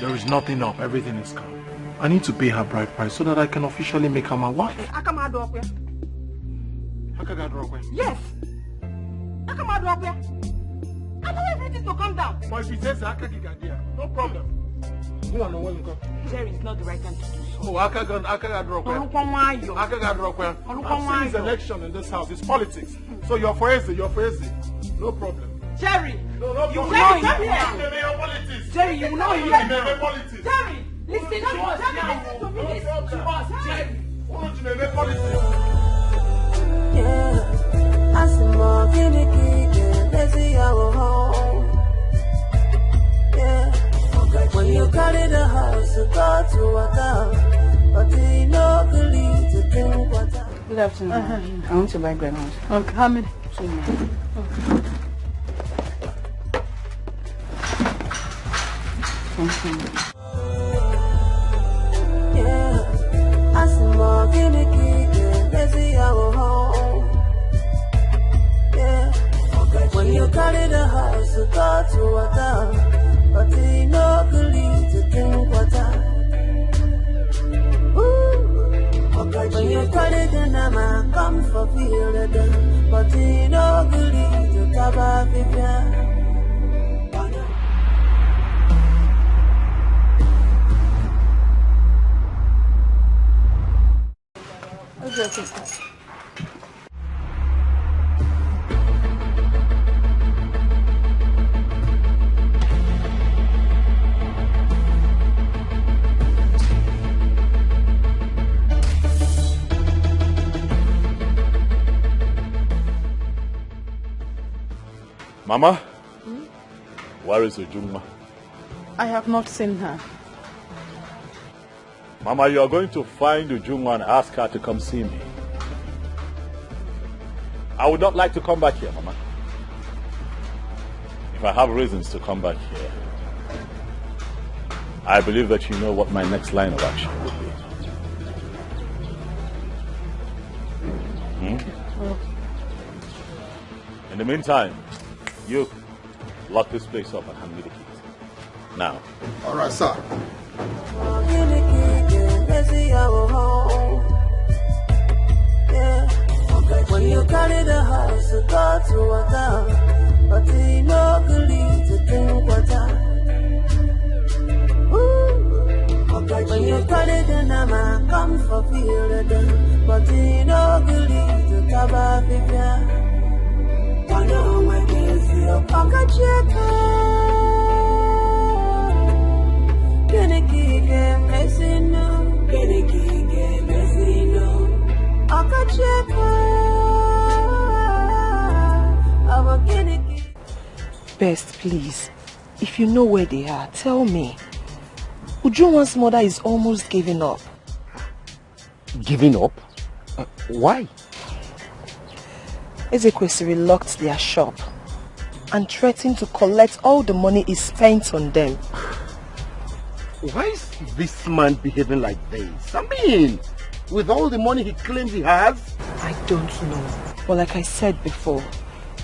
there is nothing up. Everything is calm. I need to pay her bride price so that I can officially make her my wife. Yes. Allow everything to calm down. But if he says no problem. Jerry, it's not the right time to do so. Oh, I've seen his election in this house. It's politics. So you're for Eze. No problem. Jerry! No, you will not hear. Jerry, you will not hear. Jerry! Listen to me. Yeah, I see more let's see our home. Yeah, when you carry the house, you go to water, but you no believe to drink water. Good afternoon. I want to buy granola. Okay, how many? 2 more. Yeah, I see more let's see our home. Yeah, when you carry the house, you go to water, but you no believe to drink water. When you carry the nama, come for feel it, but you no believe to tabafifia. Okay. Mama, where is Ujungma? I have not seen her. Mama, you are going to find Ujungma and ask her to come see me. I would not like to come back here, Mama. If I have reasons to come back here, I believe that you know what my next line of action would be. In the meantime, you lock this place up and hand me the keys. Now. All right, sir. When you carry the house, you go to water, but you no good to drink water. When you carry the nama, come for feel the but you no good to cover fifia. I know my kids feel pocket check. Can it keep messing no? Can it keep messing no? I can check. Best, please. If you know where they are, tell me. Ujunwa's mother is almost giving up. Giving up? Why? Ezekwesili locked their shop and threatened to collect all the money he spent on them. Why is this man behaving like this? I mean, with all the money he claims he has? I don't know. But like I said before,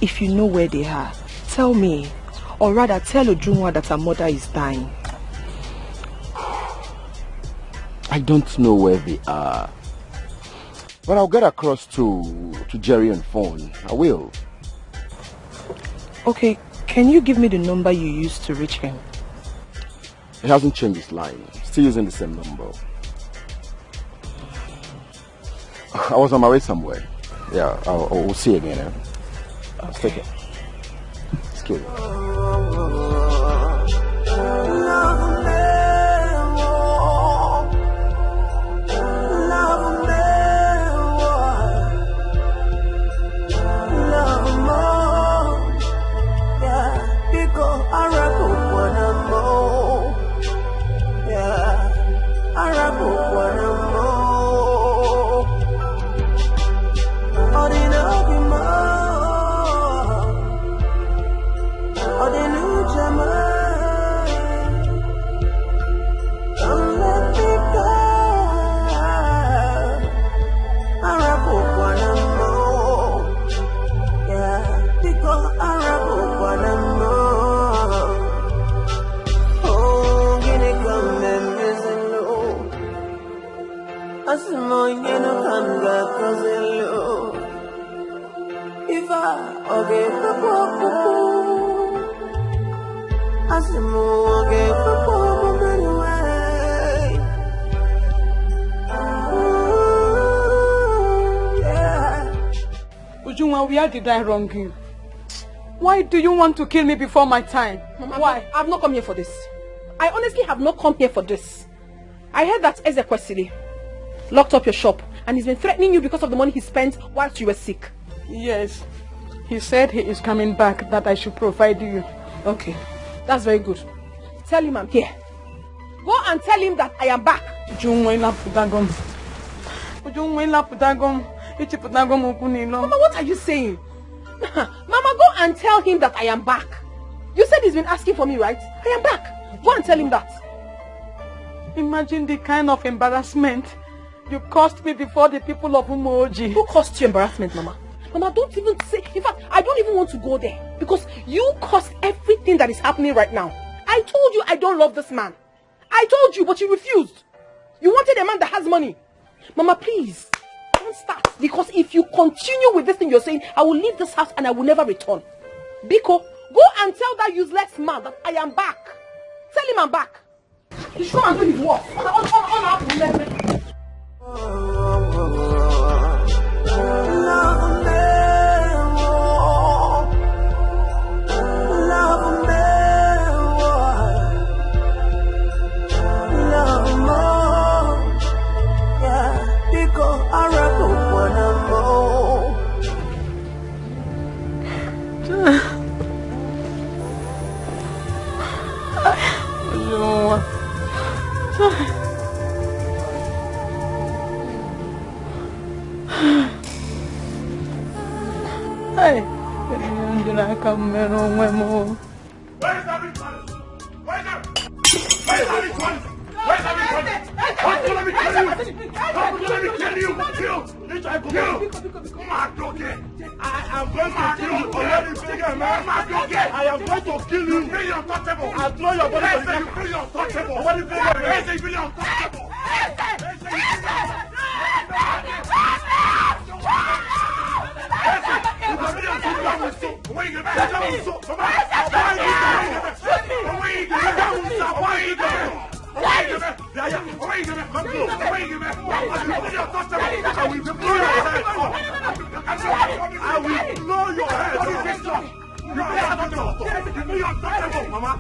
if you know where they are, tell me. Or rather, tell Ujunwa that her mother is dying. I don't know where they are. But I'll get across to Jerry on phone. I will. Okay, can you give me the number you used to reach him? He hasn't changed his line. Still using the same number. I was on my way somewhere. Yeah, we'll see you again. Eh? Let's take it. Excuse me. Ujunwa, where did I wrong you? Why do you want to kill me before my time? Mama, why? I've not come here for this. I honestly have not come here for this. I heard that Ezekwesili locked up your shop and he's been threatening you because of the money he spent whilst you were sick. Yes. He said he is coming back, that I should provide you. Okay. That's very good. Tell him I'm here. Go and tell him that I am back. Mama, what are you saying? Mama, go and tell him that I am back. You said he's been asking for me, right? I am back. Go and tell him that. Imagine the kind of embarrassment you caused me before the people of Umoji. Who caused you embarrassment, Mama? Mama, don't even say... In fact, I don't even want to go there. Because you caused everything that is happening right now. I told you I don't love this man. I told you, but you refused. You wanted a man that has money. Mama, please, don't start. Because if you continue with this thing you're saying, I will leave this house and I will never return. Biko, go and tell that useless man that I am back. Tell him I'm back. He should come and do his work. Hey, I come on. Where's everybody? Where's everybody? Where's everybody? How could let me kill you? How could let me kill you? Kill! I am going to kill you. Already figure, man. I am going to kill you. Really untouchable. I'll throw your body to the ground. Really untouchable. Already figure, man. Really untouchable. I will blow your head. Mama.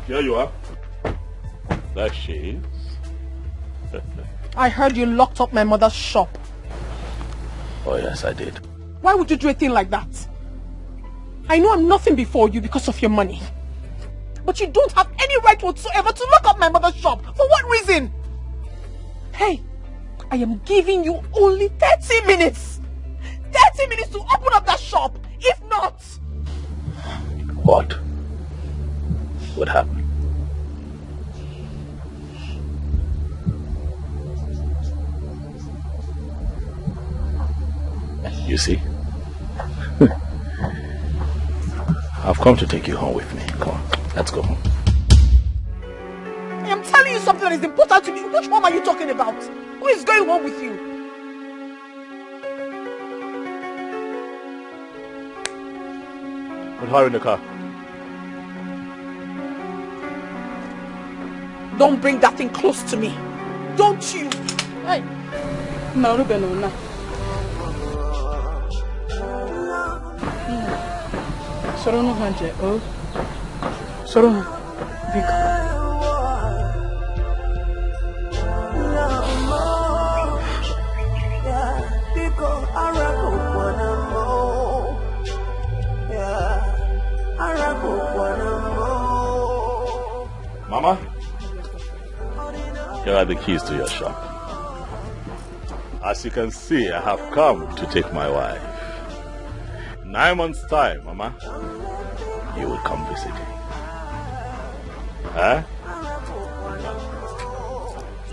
Here you are. There she is. I heard you locked up my mother's shop. Oh yes, I did. Why would you do a thing like that? I know I'm nothing before you because of your money. But you don't have any right whatsoever to lock up my mother's shop. For what reason? Hey, I am giving you only 30 minutes. 30 minutes to open up that shop. If not... What would happen? You see? I've come to take you home with me. Come on, let's go home. I am telling you something that is important to me. Which home are you talking about? Who is going home with you? Put her in the car. Don't bring that thing close to me. Don't you? Hey. No, no. Soro no hanje, oh. Soro no. Bika. Mama, here are the keys to your shop. As you can see, I have come to take my wife. 9 months' time, Mama, you will come visit me. Huh?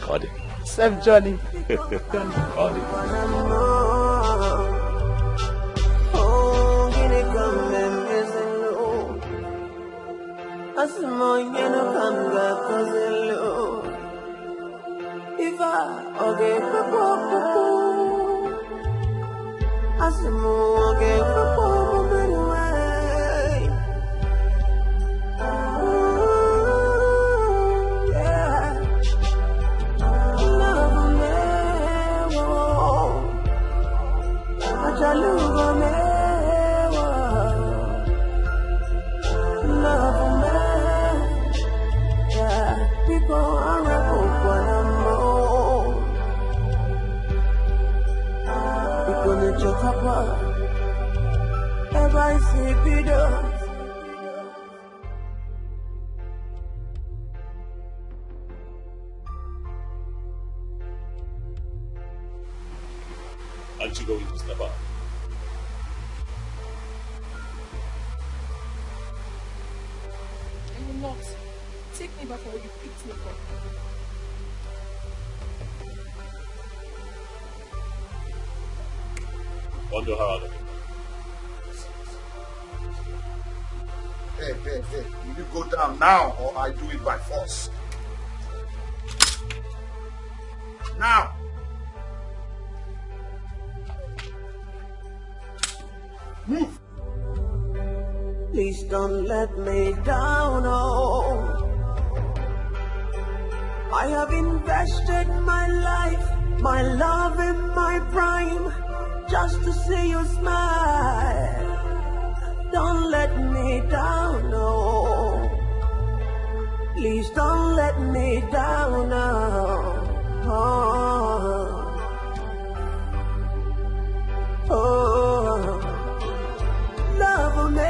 Cody. Safe journey. Cody. Aren't you going to step up? I will not. Take me back from where you picked me from. Wonder how other Hey, will you go down now or I do it by force? Now! Move! Please don't let me down, oh. I have invested my life, my love in my prime, just to see you smile. Don't let me down, no. Please don't let me down, no. Oh. Oh. Love me.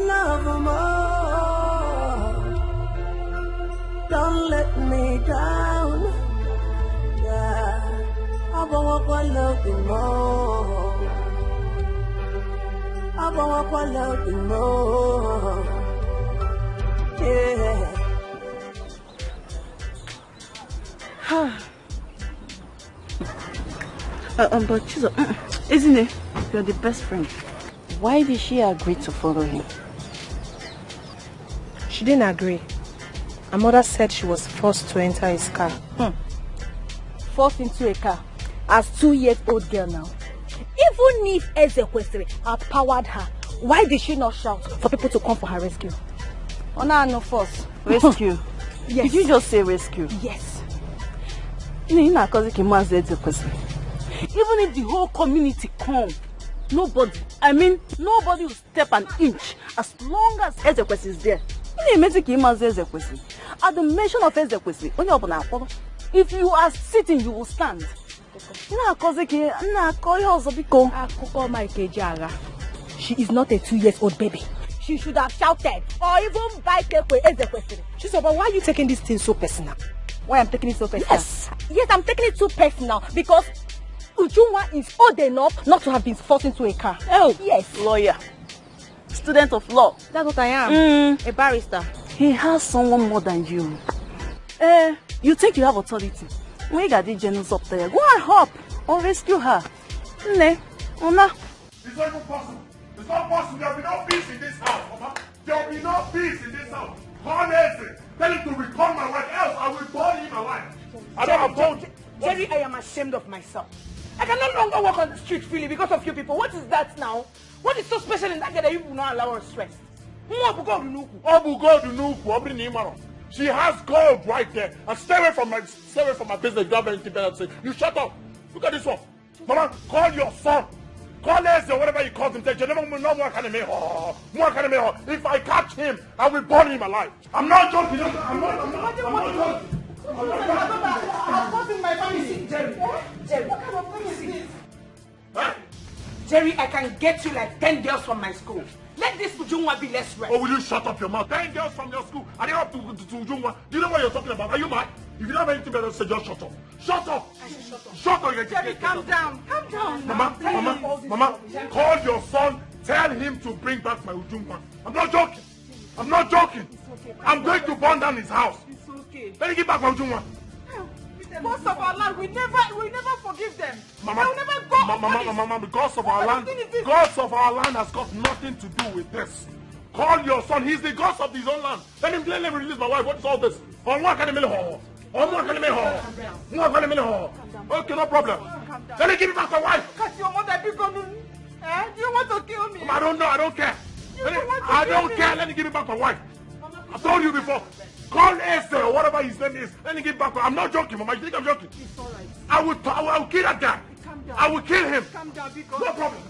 Love more. Don't let me down. Yeah. I want to love you more. I want to love you more. Yeah. But Chizo, isn't it? You're the best friend. Why did she agree to follow him? She didn't agree. Her mother said she was forced to enter his car. Forced into a car as 2-year-old girl now. Even if Ezekwesili had powered her, why did she not shout for people to come for her rescue? Oh, no, force. Rescue. Yes. Did you just say rescue? Yes. Even if the whole community come, nobody will step an inch as long as Ezekwesili is there. At the mention of Ezekwesili, if you are sitting, you will stand. She is not a 2-year-old baby. She should have shouted or even bited for Ezekwesili. Chizo, but why are you taking this thing so personal? Why I'm taking it so personal? Yes, I'm taking it too personal because Ujunwa is old enough not to have been forced into a car. Oh, yes. Lawyer. Student of law. That's what I am. A barrister. He has someone more than you. You think you have authority? When you got the generals up there, go and help or rescue her. It's not even possible. It's not possible. There will be no peace in this house, Mama. There will be no peace in this house. Call Eze. Tell him to return my wife, else I will burn him alive. I don't have told you. Jerry, I am ashamed of myself. I can no longer walk on the street freely because of you people. What is that now? What is so special in that girl that you will not allow us to rest? She has gold right there. And stay away from my business. You don't have anything better to say. You shut up. Look at this one. Mama, call your son. Call Eze or whatever you call him. If I catch him, I will burn him alive. I'm not joking. I'm not joking. I'm causing my family. Jerry, what kind of thing is this? Huh? Jerry, I can get you like 10 girls from my school. Let this Ujunwa be less right. Oh, will you shut up your mouth? 10 girls from your school. Are they up to Ujunwa? Do you know what you're talking about? Are you mad? If you don't have anything better to say, just shut up. Shut up. I should shut up. Shut up. Jerry, calm down. Calm down. Mama, call your son. Tell him to bring back my Ujunwa. I'm not joking. I'm not joking. I'm going to burn down his house. It's okay. Let me get back my Ujunwa. Most of our land, we never forgive them. Mama, they will never go. Mama, because of our land, gods of our land has got nothing to do with this. Call your son. He's the god of his own land. Let him release my wife. What is all this? Okay, no problem. Let me give me back my wife. Because your mother be gone. Do you want to kill me? I don't know. I don't care. I don't care. Let me give me back my wife. I told you before. Call Eze or whatever his name is. Let me give back. I'm not joking, Mama. You think I'm joking? It's all right. I will kill that guy. Calm down. I will kill him. Calm down, because no problem.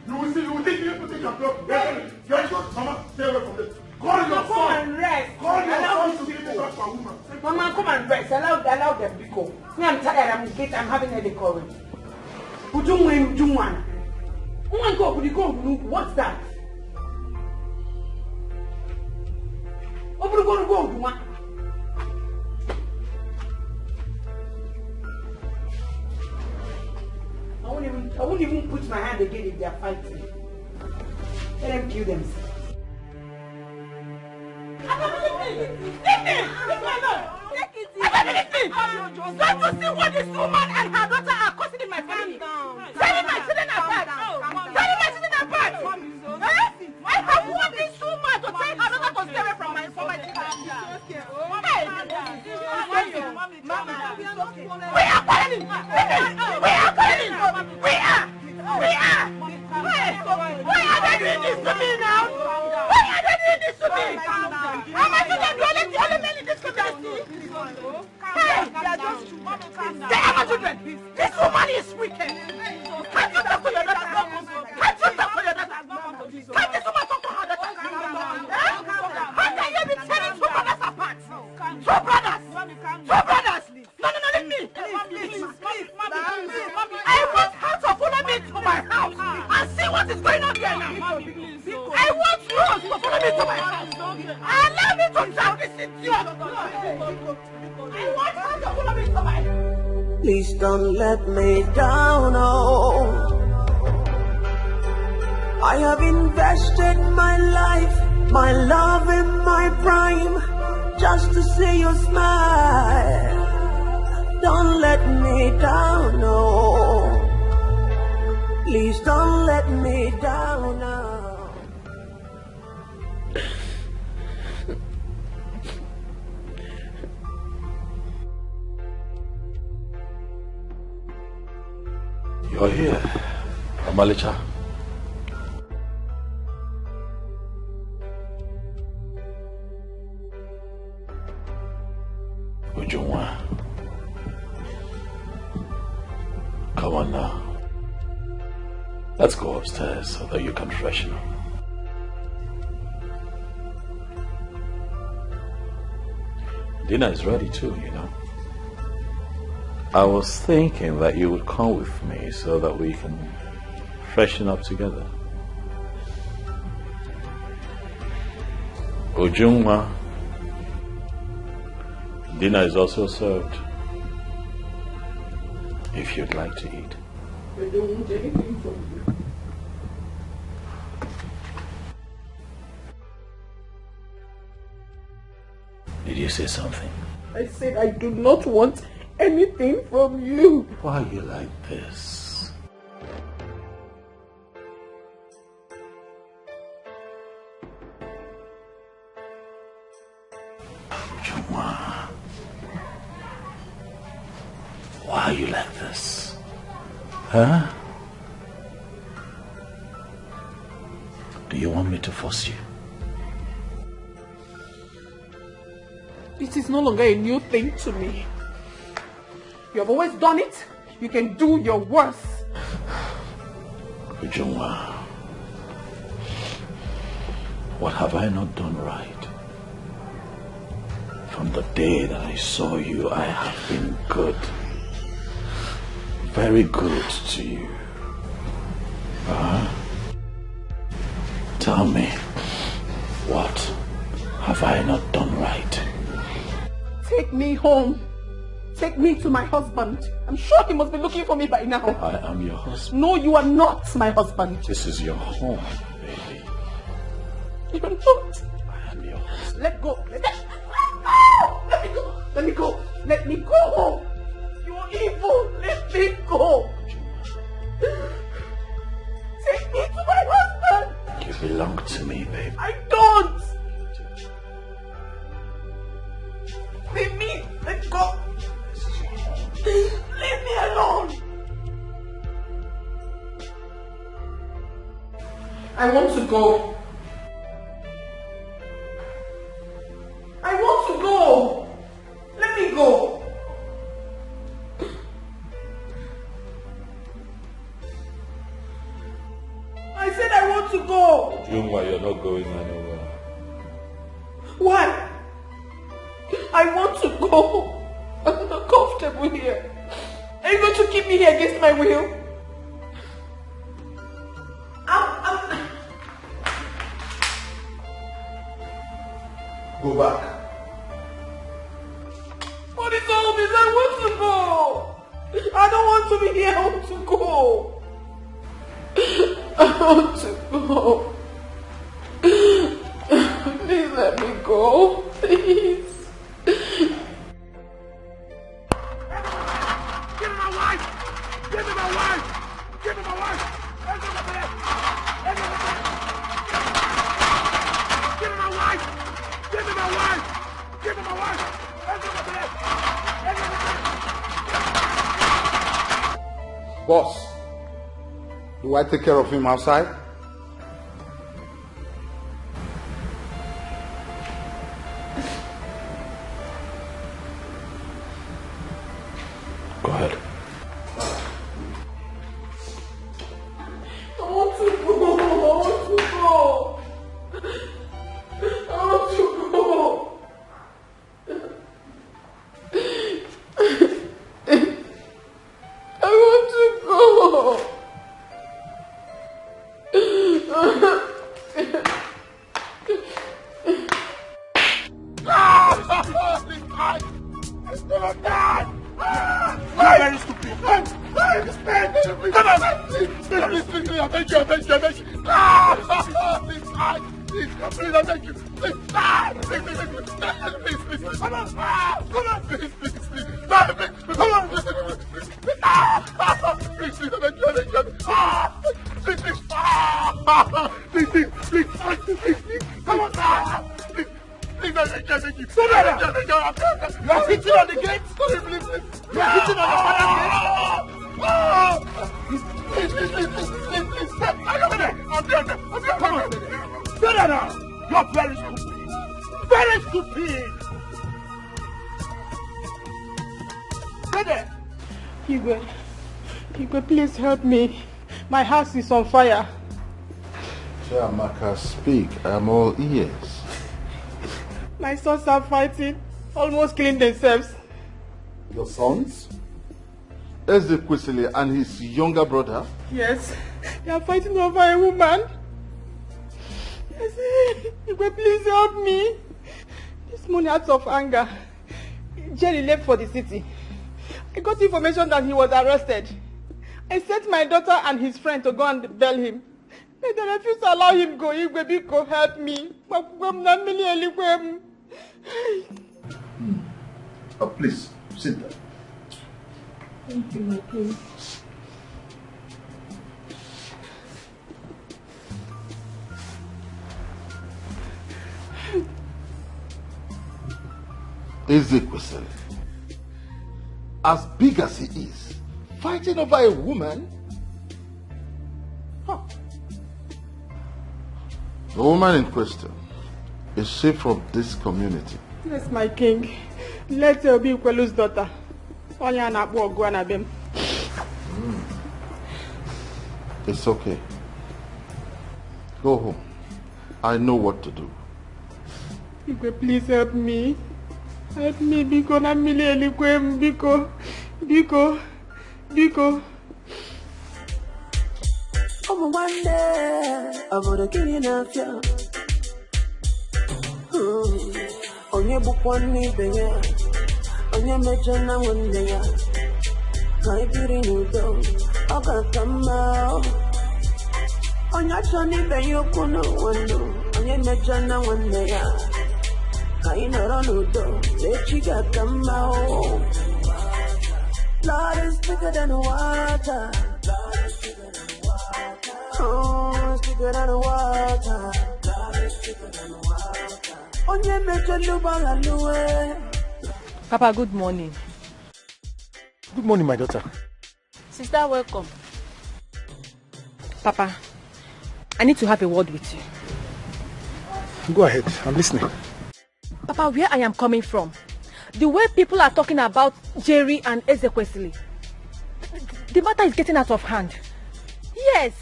You will see. You think I'm joking? Get Mama, stay away from this. Call your son. Come and rest. Call your son to give me back my woman. Mama, come and rest. Allow them to go. Me, I'm tired. I'm having a headache already. Ujunwa. What's that? Go. I won't even put my hand again if they are fighting. Let them kill themselves. Don't you see what this woman and her daughter are causing in my family? Selling my children apart. I have worked this woman to tell her daughter to stay away from my children. We are calling. They are my children. This woman is wicked. Can't you talk to your daughter? Can't you talk to your daughter? Can't this woman talk to her daughter? How can you be telling two brothers apart? Two brothers! Two brothers! No, leave me! I want her to follow me to my house and see what is going on here now. I want Rose to follow me to my house. Allow me to drag this idiot. I want her to follow me to my house. Please don't let me down, oh. I have invested my life, my love and my prime, just to see you smile. Don't let me down, no. Please don't let me down now. You're here, Amalicha. Ujungwa. Come on now. Let's go upstairs so that you can freshen up. Dinner is ready too, you know. I was thinking that you would come with me so that we can freshen up together. Ujungwa, dinner is also served if you'd like to eat. I don't want anything from you. Did you say something? I said I do not want anything from you. Why are you like this? Why are you like this? Huh? Do you want me to force you? It is no longer a new thing to me. You have always done it. You can do your worst. Ujungwa, what have I not done right? From the day that I saw you, I have been good. Very good to you. Tell me, what have I not done right? Take me home. Take me to my husband. I'm sure he must be looking for me by now. I am your husband. No, you are not my husband. This is your home, baby. You are not. I am your husband. Let go. Let me go. Let me go. Let me go. You are evil. Let me go. Take me to my husband. You belong to me, baby. I don't. Leave me. Let go. Leave me alone. I want to go. I want to go. Let me go. I said I want to go. Jungwa, you're not going anywhere. Why? I want to go. I'm not comfortable here. Are you going to keep me here against my will? Go back. What is all this? I want to go. I don't want to be here. I want to go. I want to go. Please let me go. Please. Give me my wife! Give me my wife! Give me my wife! Give me my wife! Give me my wife! Give me my wife! Give me my wife! Boss, do I take care of him outside? Igwe, please help me. My house is on fire. Amaka, speak. I am all ears. My sons are fighting, almost killing themselves. Your sons? Ezekwesili and his younger brother? Yes, they are fighting over a woman. Yes, Igwe, please help me. This morning, out of anger, Jerry left for the city. I got information that he was arrested. I sent my daughter and his friend to go and bail him. But they refused to allow him go. Igwe, Biko, help me. Please, sit down. Thank you, my king. Ezekwesili, as big as he is, fighting over a woman? Huh. The woman in question, is she from this community? Yes, my king. Let her be Kwelu's daughter. It's okay. Go home. I know what to do. Igwe, please help me. Help me, Biko. Biko. Biko. Biko. Oh, one day, I would have given enough, yeah. Onye bukwan ni benya, onye mejana wanya, kai biri nudo, aga kama. Onye chani benyo kuno wano, onye mejana wanya, kai nara nudo, lechiga kama. Lord is bigger than water. Oh, it's bigger than water. Papa, good morning. Good morning, my daughter. Sister, welcome. Papa, I need to have a word with you. Go ahead, I'm listening. Papa, where I am coming from, the way people are talking about Jerry and Ezekwesili, the matter is getting out of hand. Yes.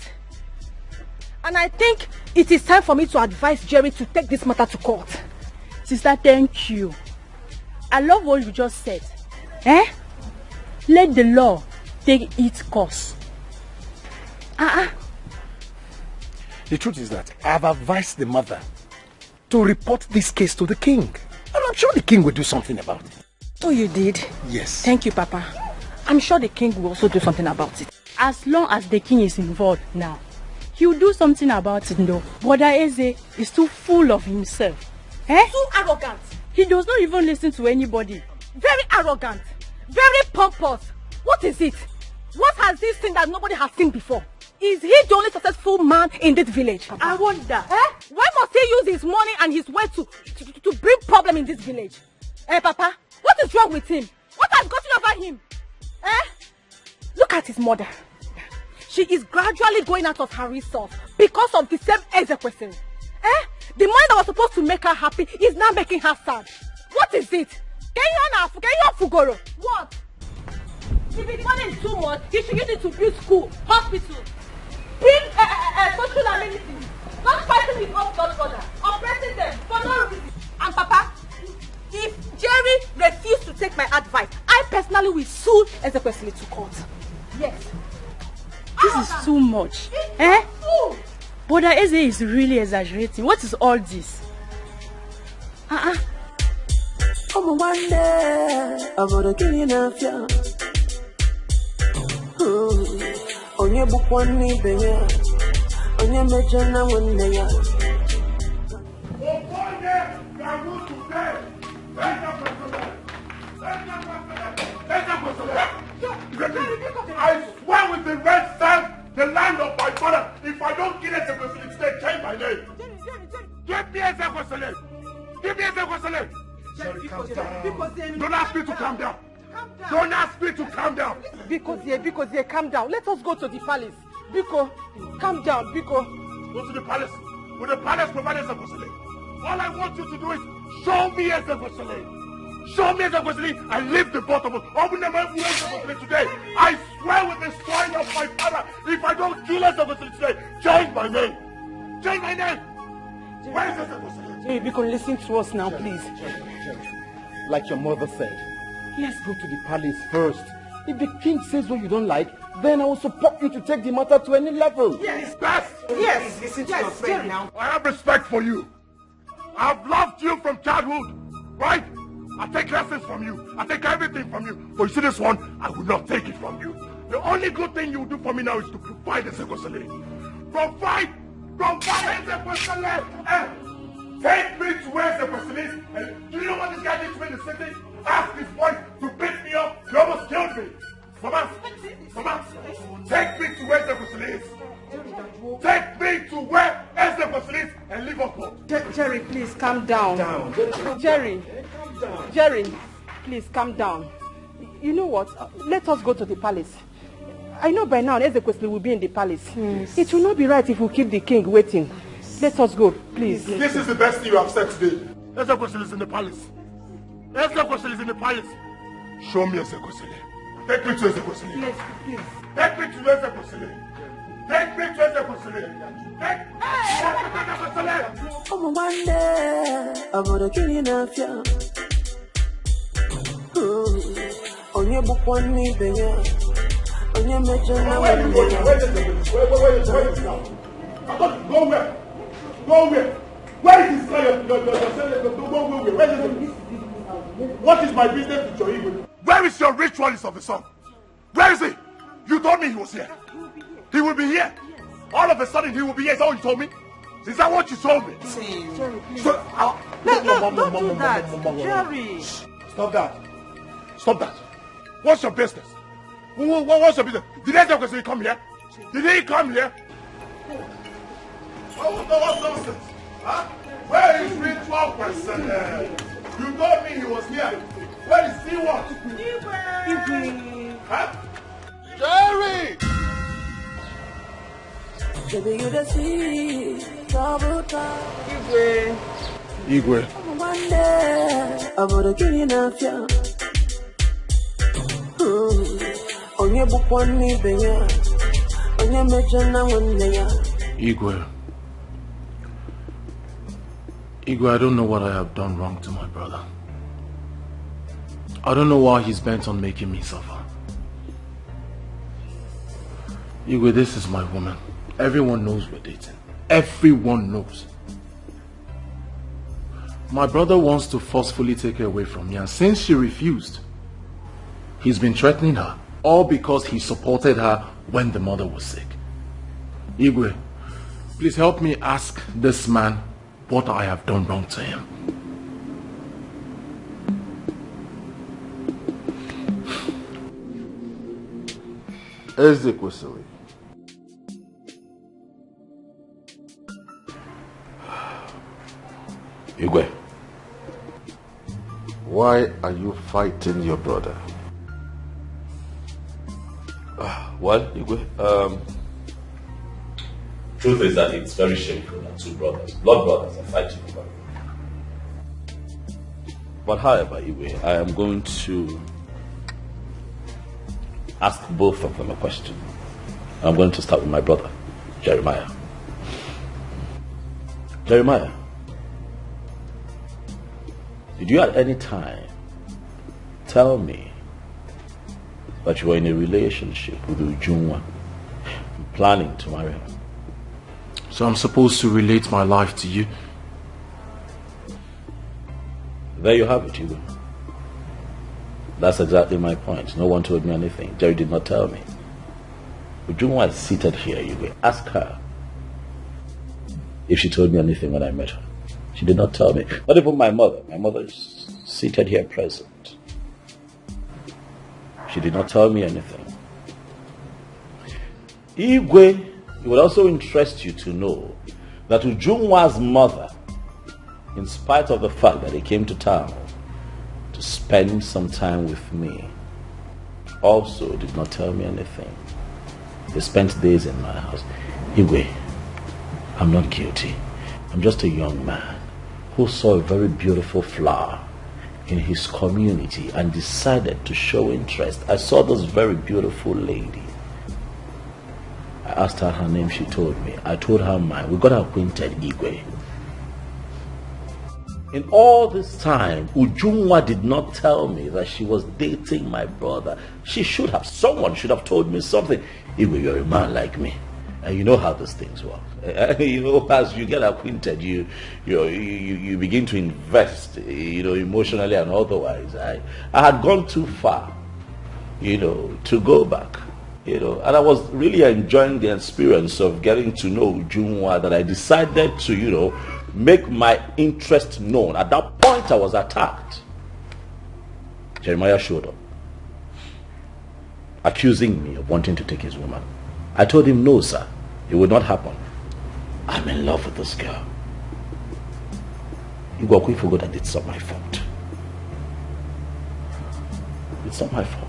And I think it is time for me to advise Jerry to take this matter to court. Sister, thank you. I love what you just said. Let the law take its course. The truth is that I have advised the mother to report this case to the king. And I'm sure the king will do something about it. Oh, you did? Yes. Thank you, Papa. I'm sure the king will also do something about it. As long as the king is involved now, he will do something about it, though. Brother Eze is too full of himself. Too arrogant. He does not even listen to anybody. Very arrogant. Very pompous. What is it? What has he seen that nobody has seen before? Is he the only successful man in this village? I wonder. Why must he use his money and his wealth to bring problem in this village? Papa, what is wrong with him? What has gotten over him? Look at his mother. She is gradually going out of her resource because of the same Ezekwesili. The money that was supposed to make her happy is now making her sad. What is it? Can you Fugoro? What? If the money is too much, he should use it to build school, hospital, bring social amenities, not fighting with us brother, oppressing them for no reason. And Papa, if Jerry refuses to take my advice, I personally will sue Ezekwesili to court. Yes. This is too much. Brother Eze is really exaggerating. What is all this? Oh, one day, I would have given enough, yeah. Onye bukwan ni benya, onye mejana nwanne ya. I swear with the red sand, the land of my father, if I don't kill Ezekwesili today, change my name. Give me Ezekwesili. Give me Ezekwesili. Don't ask me to calm down. Don't ask me to calm down. Because calm down. Let us go to the palace. Biko, calm down, Biko. Go to the palace. Will the palace provide Ezekwesili? All I want you to do is show me Ezekwesili. Show me Ezekwesili and leave the both of us. Open them up today. I swear with the swine of my father, if I don't kill Ezekwesili today, change my name. Change my name. Where is Ezekwesili? Jerry, Biko, listen to us now, please. Like your mother said, let's go to the palace first. If the king says what you don't like, then I will support you to take the matter to any level. Yes, best. Yes, listen to your friend now. I have respect for you. I've loved you from childhood, right? I take lessons from you. I take everything from you. But you see this one, I will not take it from you. The only good thing you do for me now is to provide Ezekwesili. Provide Ezekwesili. Take me to where Ezekwesili is. And do you know what this guy did to me in the city? Ask his wife to beat me up. He almost killed me. Mama, take me to where Ezekwesili is. Take me to where Ezekwesili is and leave us both. Jerry, please calm down. Jerry, please calm down. You know what? Let us go to the palace. I know by now Ezekwesili will be in the palace. Yes. It will not be right if we keep the king waiting. Let us go, please. This is the best thing you have said today. Ezekwesili is in the palace. Ezekwesili is in the palace. Show me Ezekwesili. Take me to Ezekwesili. Yes, please. Take me to Ezekwesili. Take me to Ezekwesili. Take me to Ezekwesili. Oh, one day, I'm gonna kill you now, yeah. On your book, one me, baby. On your major, where is it now? Go where? Go where? Where is this guy? Go where? Where is it? What is my business with your evil? Where is your ritualist of the sun? Where is he? You told me he was here. He will be here. All of a sudden he will be here. Is that what you told me? Is that what you told me? Jerry, please. So, don't do that. Jerry. Stop that. Stop that. What's your business? What's your business? Did Ezekwesili come here? Did he come here? What's nonsense? Huh? Where is ritual person? You told me he was here. Where is he what? Huh? Jerry! Baby, you the see, double time. Igwe. One day, I'm gonna kill you now, yeah. On your book, one me, baby. On your major, now one day. Igwe, I don't know what I have done wrong to my brother. I don't know why he's bent on making me suffer. Igwe, this is my woman. Everyone knows we're dating. Everyone knows. My brother wants to forcefully take her away from me, and since she refused, he's been threatening her, all because he supported her when the mother was sick. Igwe, please help me ask this man what I have done wrong to him. Ezekwesili. Igwe, why are you fighting your brother? Well, Igwe, truth is that it's very shameful that two brothers, blood brothers, are fighting over you. But however, Igwe, I am going to ask both of them a question. I'm going to start with my brother, Jeremiah. Jeremiah, did you at any time tell me that you were in a relationship with Ujunwa, planning to marry her? So I'm supposed to relate my life to you? There you have it, Igwe. That's exactly my point. No one told me anything. Jerry did not tell me. Ujunwa is seated here, Igwe. Ask her. if she told me anything when I met her. She did not tell me. Not even my mother. My mother is seated here present. She did not tell me anything. Igwe, it would also interest you to know that Ujunwa's mother, in spite of the fact that he came to town to spend some time with me, also did not tell me anything. They spent days in my house. Igwe, I'm not guilty. I'm just a young man who saw a very beautiful flower in his community and decided to show interest. I saw this very beautiful lady. I asked her her name, she told me. I told her mine. We got acquainted, Igwe. In all this time, Ujunwa did not tell me that she was dating my brother. Someone should have told me something. Igwe, you're a man like me. And you know how these things work. You know, as you get acquainted, you begin to invest, emotionally and otherwise. I had gone too far, to go back, and I was really enjoying the experience of getting to know Ujunwa, that I decided to, make my interest known. At that point, I was attacked. Jeremiah showed up, accusing me of wanting to take his woman. I told him, no, sir, it would not happen. I'm in love with this girl. You forgot that it's not my fault. It's not my fault.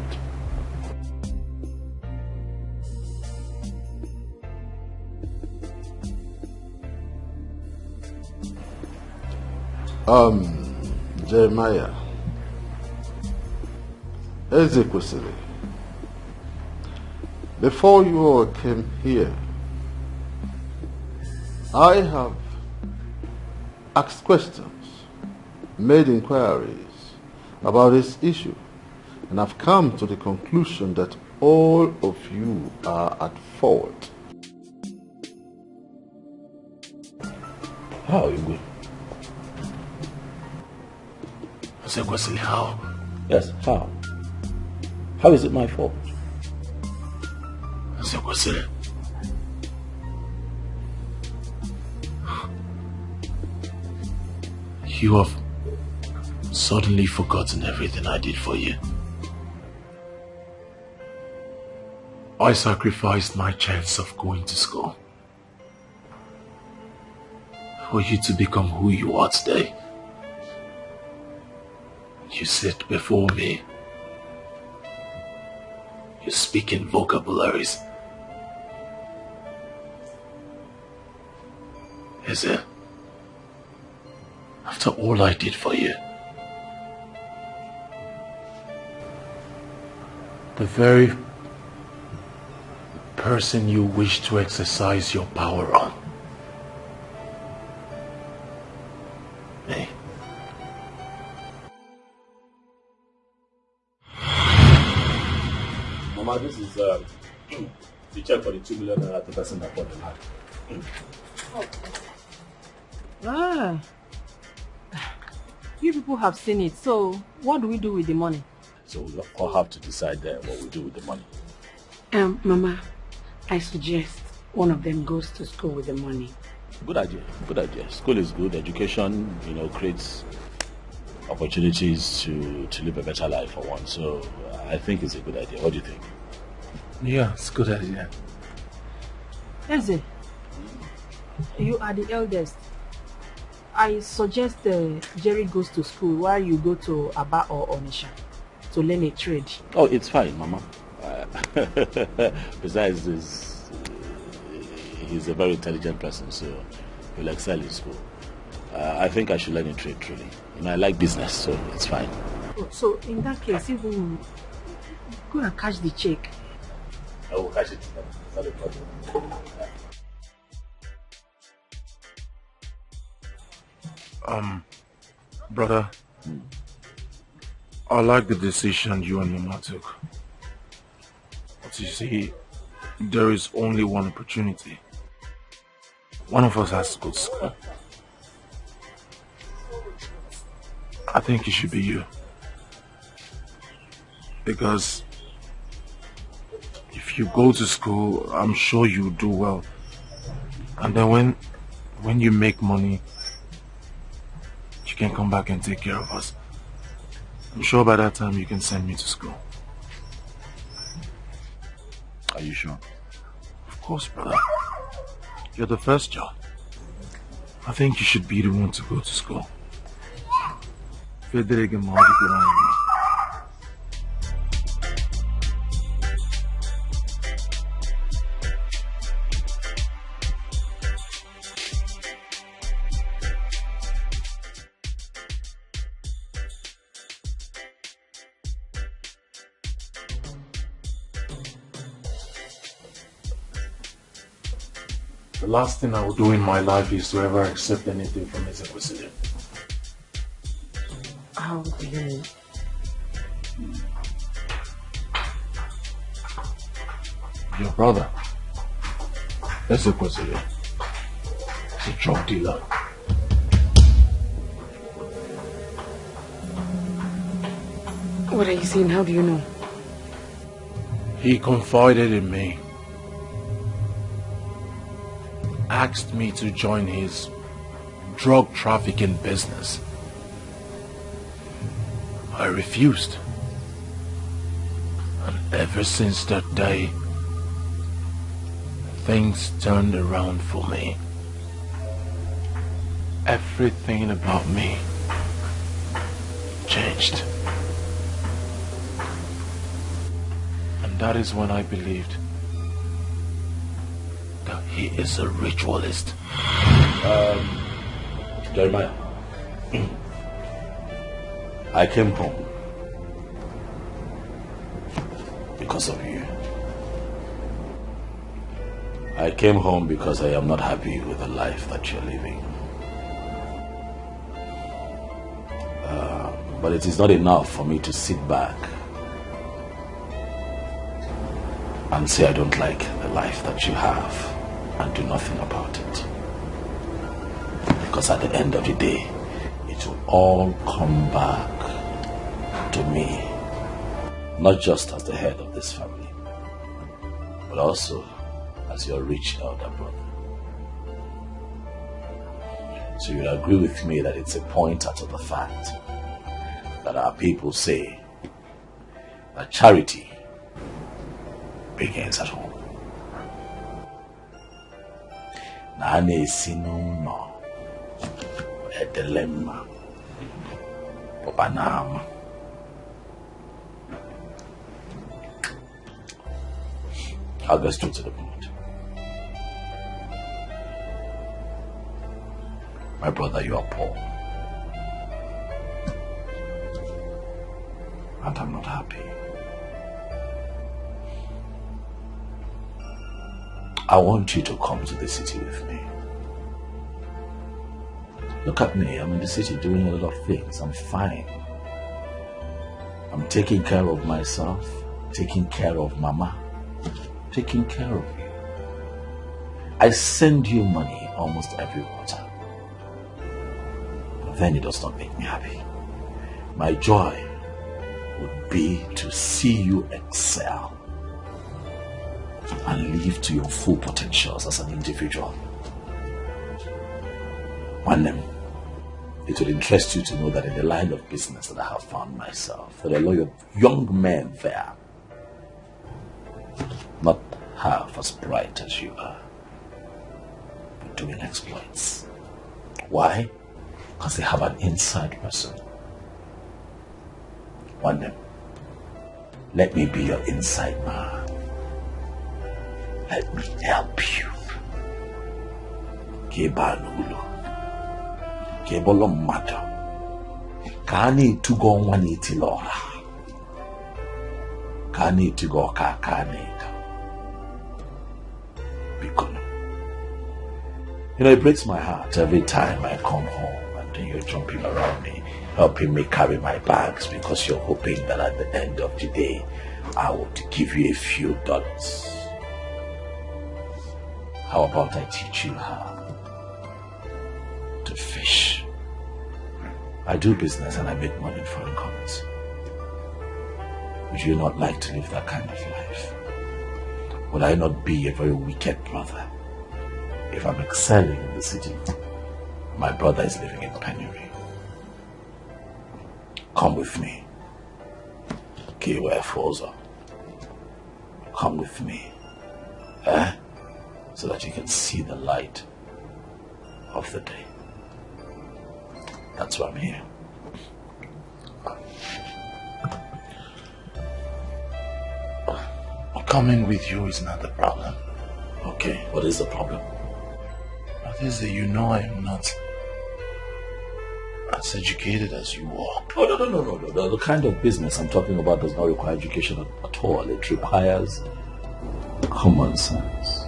Jeremiah, Ezekwesili, before you all came here, I have asked questions, made inquiries about this issue, and I've come to the conclusion that all of you are at fault. How, Igwe? Ezekwesili, how? Yes, how? How is it my fault? Ezekwesili, you have suddenly forgotten everything I did for you. I sacrificed my chance of going to school for you to become who you are today. You sit before me. You speak in vocabularies. Is it? After all I did for you, the very person you wish to exercise your power on, me. Mama, this is the check for the 2 million naira to person that bought the land. You people have seen it, so what do we do with the money? So we all have to decide what we do with the money. Mama, I suggest one of them goes to school with the money. Good idea, good idea. School is good. Education, creates opportunities to live a better life for one. So I think it's a good idea. What do you think? Yeah, it's a good idea. Eze, you are the eldest. I suggest Jerry goes to school while you go to Aba or Onisha to learn a trade. Oh, it's fine, Mama. Besides, he's a very intelligent person, so he'll excel in school. I think I should learn a trade, truly. I like business, so it's fine. Oh, so in that case, you will go and catch the check. I will catch it. It's not a problem. Brother, I like the decision you and Mama took. But you see, there is only one opportunity. One of us has to go to school. I think it should be you. Because if you go to school, I'm sure you do well. And then when when you make money, you can come back and take care of us. I'm sure by that time you can send me to school. Are you sure? Of course, brother. You're the first job. I think you should be the one to go to school. The last thing I will do in my life is to ever accept anything from his inquisitor. How do you mean? Your brother is a inquisitor. He's a drug dealer. What are you saying? How do you know? He confided in me. Asked me to join his drug trafficking business. I refused. And ever since that day, things turned around for me. Everything about me changed. And that is when I believed that he is a ritualist. Jeremiah, I came home because of you. I came home because I am not happy with the life that you're living. But it is not enough for me to sit back and say I don't like the life that you have and do nothing about it. Because at the end of the day, it will all come back to me, not just as the head of this family, but also as your rich elder brother. So you'll agree with me that it's a pointer to the fact that our people say that charity begins at home. Nane sinu no edelema popanam. I'll go straight to the point. My brother, you are poor. And I'm not happy. I want you to come to the city with me. Look at me, I'm in the city doing a lot of things. I'm fine. I'm taking care of myself, taking care of Mama, taking care of you. I send you money almost every quarter. But then it does not make me happy. My joy would be to see you excel and live to your full potentials as an individual. One day, it would interest you to know that in the line of business that I have found myself, there are a lot of young men there, not half as bright as you are, but doing exploits. Why? Because they have an inside person. One day, let me be your inside man. Let me help you. Kebanulu. Kebolo matter. Kani to go one itilora. Kani to go kakani. You know, it breaks my heart every time I come home and then you're jumping around me, helping me carry my bags because you're hoping that at the end of the day, I will give you a few dollars. How about I teach you how to fish? I do business and I make money in foreign currency. Would you not like to live that kind of life? Would I not be a very wicked brother If I'm excelling in the city, my brother is living in penury. Come with me. Kiwe Foza. Come with me. So that you can see the light of the day. That's why I'm here. Coming with you is not the problem. Okay, what is the problem? What is it? You know I'm not as educated as you are. Oh, no. The kind of business I'm talking about does not require education at all. It requires common sense,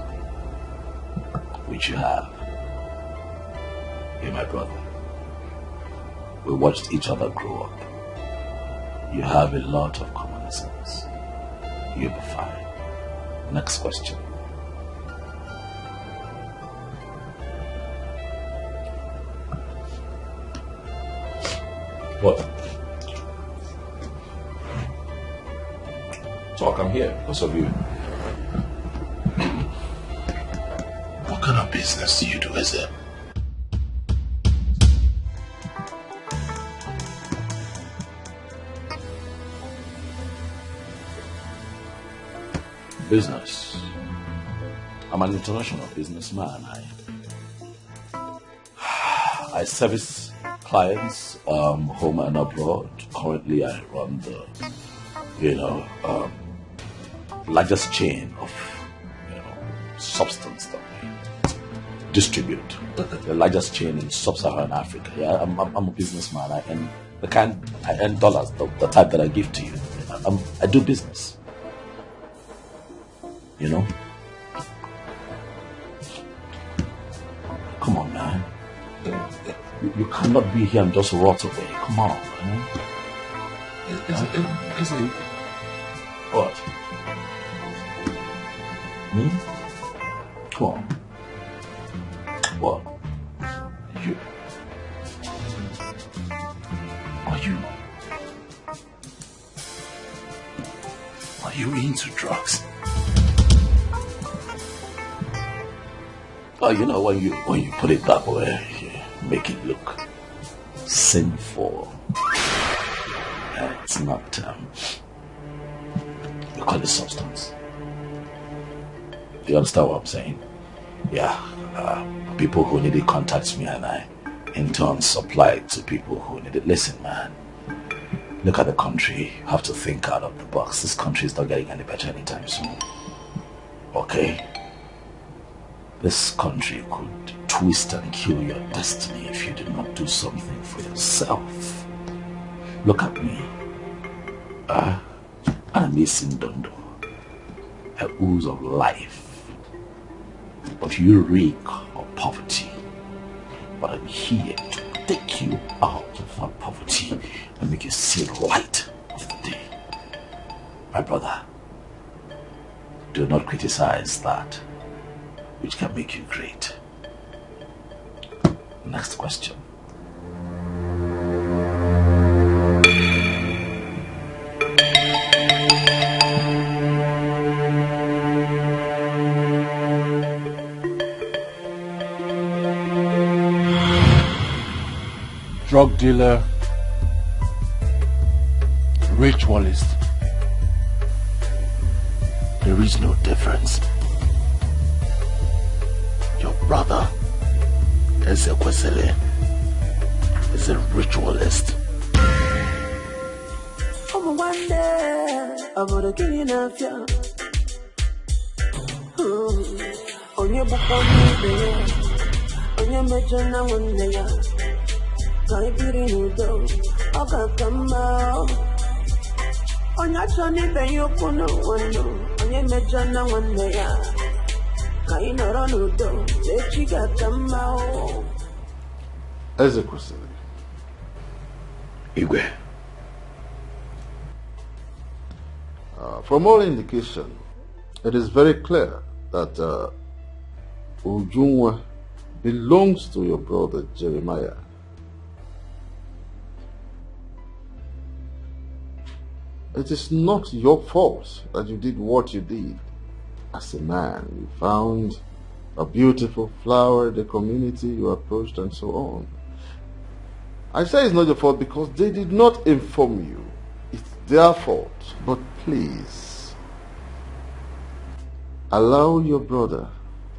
which you have. You're my brother. We watched each other grow up. You have a lot of common sense. You'll be fine. Next question. What? Talk, I'm here because of you. What kind of business do you do, is it? Business. I'm an international businessman. I service clients home and abroad. Currently, I run the largest chain of substance that we distribute. The largest chain in sub-Saharan Africa. Yeah, I'm a businessman. I earn dollars, the type that I give to you. I do business. You know? Come on, man. You cannot be here and just rot away. Come on, man. Is it? What? Me? Come on. What? You? Are you into drugs? Oh, you know, when you put it that way, you make it look sinful. It's not, you call it substance. Do you understand what I'm saying? Yeah, people who need it contact me and I, in turn, supply it to people who need it. Listen, man, look at the country. You have to think out of the box. This country is not getting any better anytime soon. Okay? This country could twist and kill your destiny if you did not do something for yourself. Look at me. I'm missing Dondo. A ooze of life. But you reek of poverty. But I'm here to take you out of that poverty and make you see the light of the day. My brother, do not criticize that which can make you great. Next question. Drug dealer, ritualist. There is no difference. Your brother, Ezekwesili, is a ritualist. Oh, one day, I'm gonna give you enough, yeah. On your book, on your major, one day, Ini Edo, Oga come out. On your journey, then you put no one, on your major, one day. Ezekwesili. Igwe. From all indication, it is very clear that Ujunwa belongs to your brother Jeremiah. It is not your fault that you did what you did. As a man, you found a beautiful flower in the community you approached and so on. I say it's not your fault because they did not inform you. It's their fault. But please, allow your brother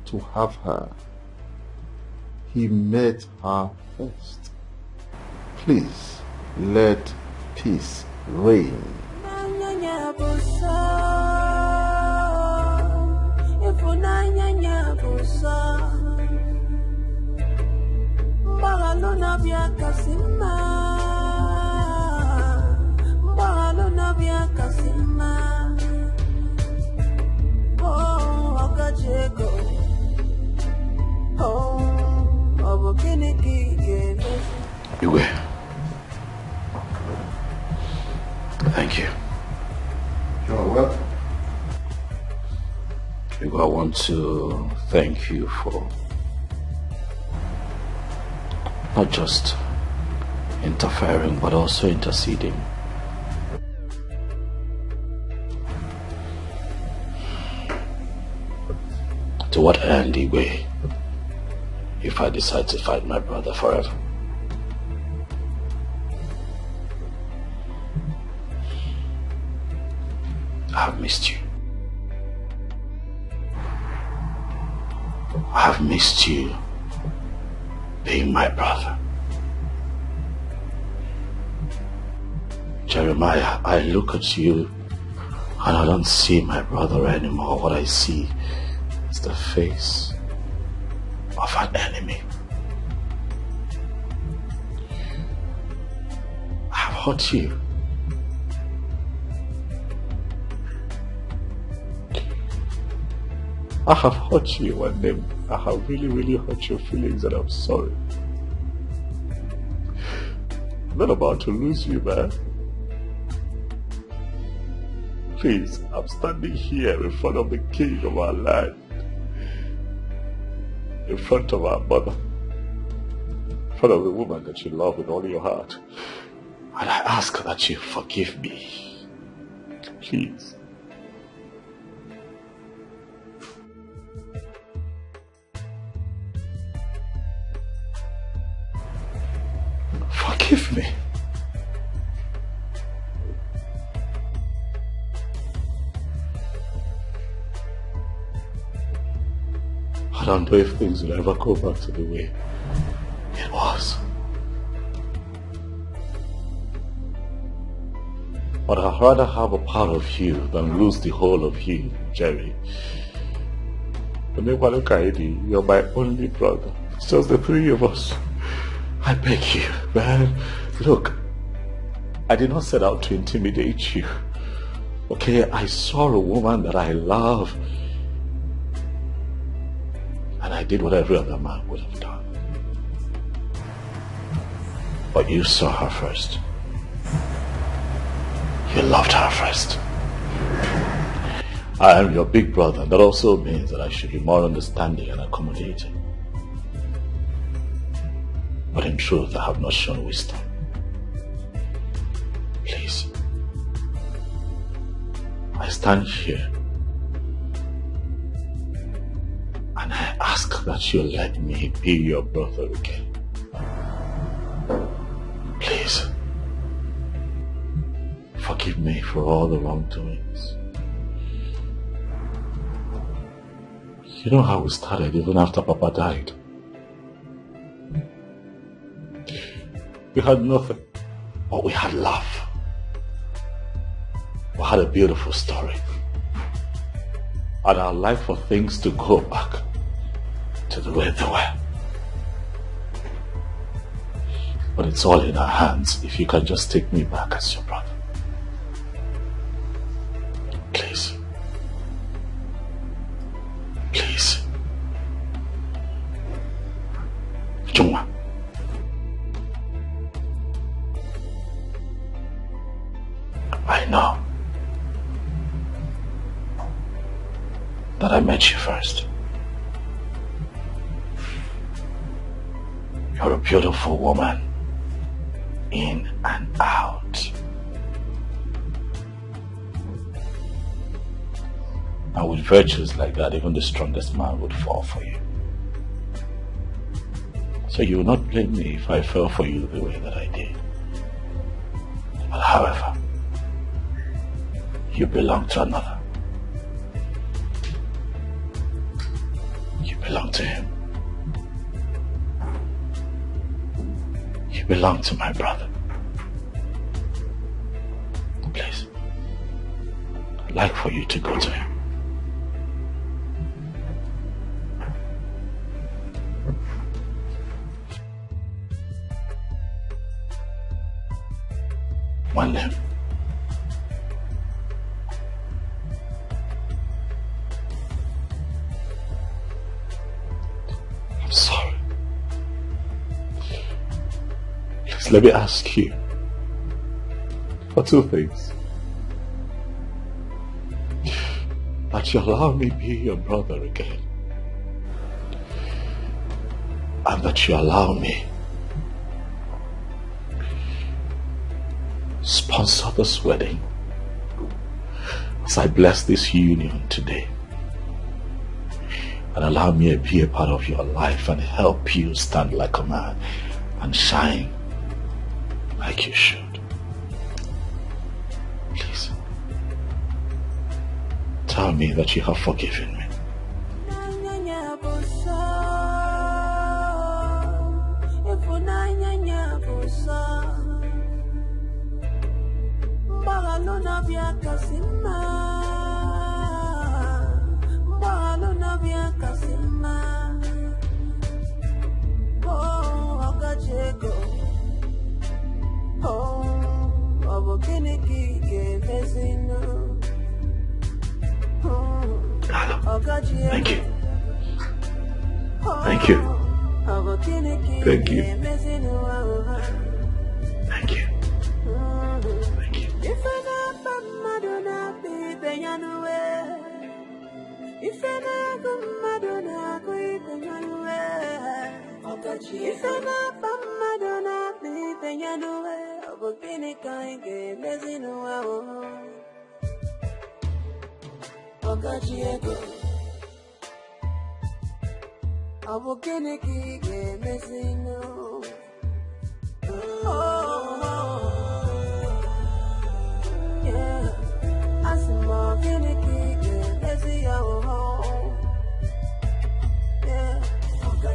to have her. He met her first. Please, let peace reign. Iwe, thank you. You're welcome. Iwe, I want to thank you for not just interfering but also interceding. To what end, Iwe, if I decide to fight my brother forever? I have missed you. I have missed you being my brother. Jeremiah, I look at you and I don't see my brother anymore. What I see is the face of an enemy. I have hurt you. I have hurt you, and then I have really hurt your feelings, and I'm sorry. I'm not about to lose you, man. Please, I'm standing here in front of the king of our land, in front of our mother, in front of the woman that you love with all your heart, and I ask that you forgive me. Please. Forgive me. I don't know if things will ever go back to the way it was. But I'd rather have a part of you than lose the whole of you, Jerry. You're my only brother. It's just the three of us. I beg you, man. Look, I did not set out to intimidate you. Okay, I saw a woman that I love, and I did what every other man would have done. But you saw her first. You loved her first. I am your big brother, and that also means that I should be more understanding and accommodating. But in truth, I have not shown wisdom. Please, I stand here and I ask that you let me be your brother again. Please, forgive me for all the wrongdoings. You know how we started even after Papa died. We had nothing, but we had love. We had a beautiful story. And I'd like for things to go back to the way they were. But it's all in our hands if you can just take me back as your brother. Please. Please. Jungwa. I know that I met you first. You're a beautiful woman, in and out. And with virtues like that, even the strongest man would fall for you. So you will not blame me if I fell for you the way that I did. But however, you belong to another. You belong to him. You belong to my brother. Please, I'd like for you to go to him. One limb. I'm sorry. Please let me ask you for two things. That you allow me be your brother again. And that you allow me sponsor this wedding as I bless this union today, and allow me to be a part of your life and help you stand like a man and shine like you should. Please tell me that you have forgiven me. Thank you. Thank you. Thank you. Thank you. Thank you.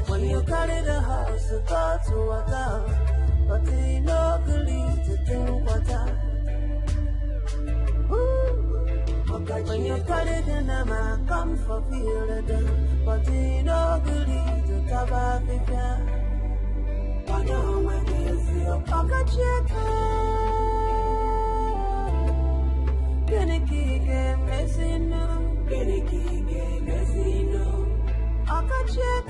When you carry the house to go to water, but you know the lead to drink water. When you carry the nama, come for feel the done, but you know the lead to cover the fair. When you see your pocket check, Genicky game messing no, Genicky game messing no. Pocket check.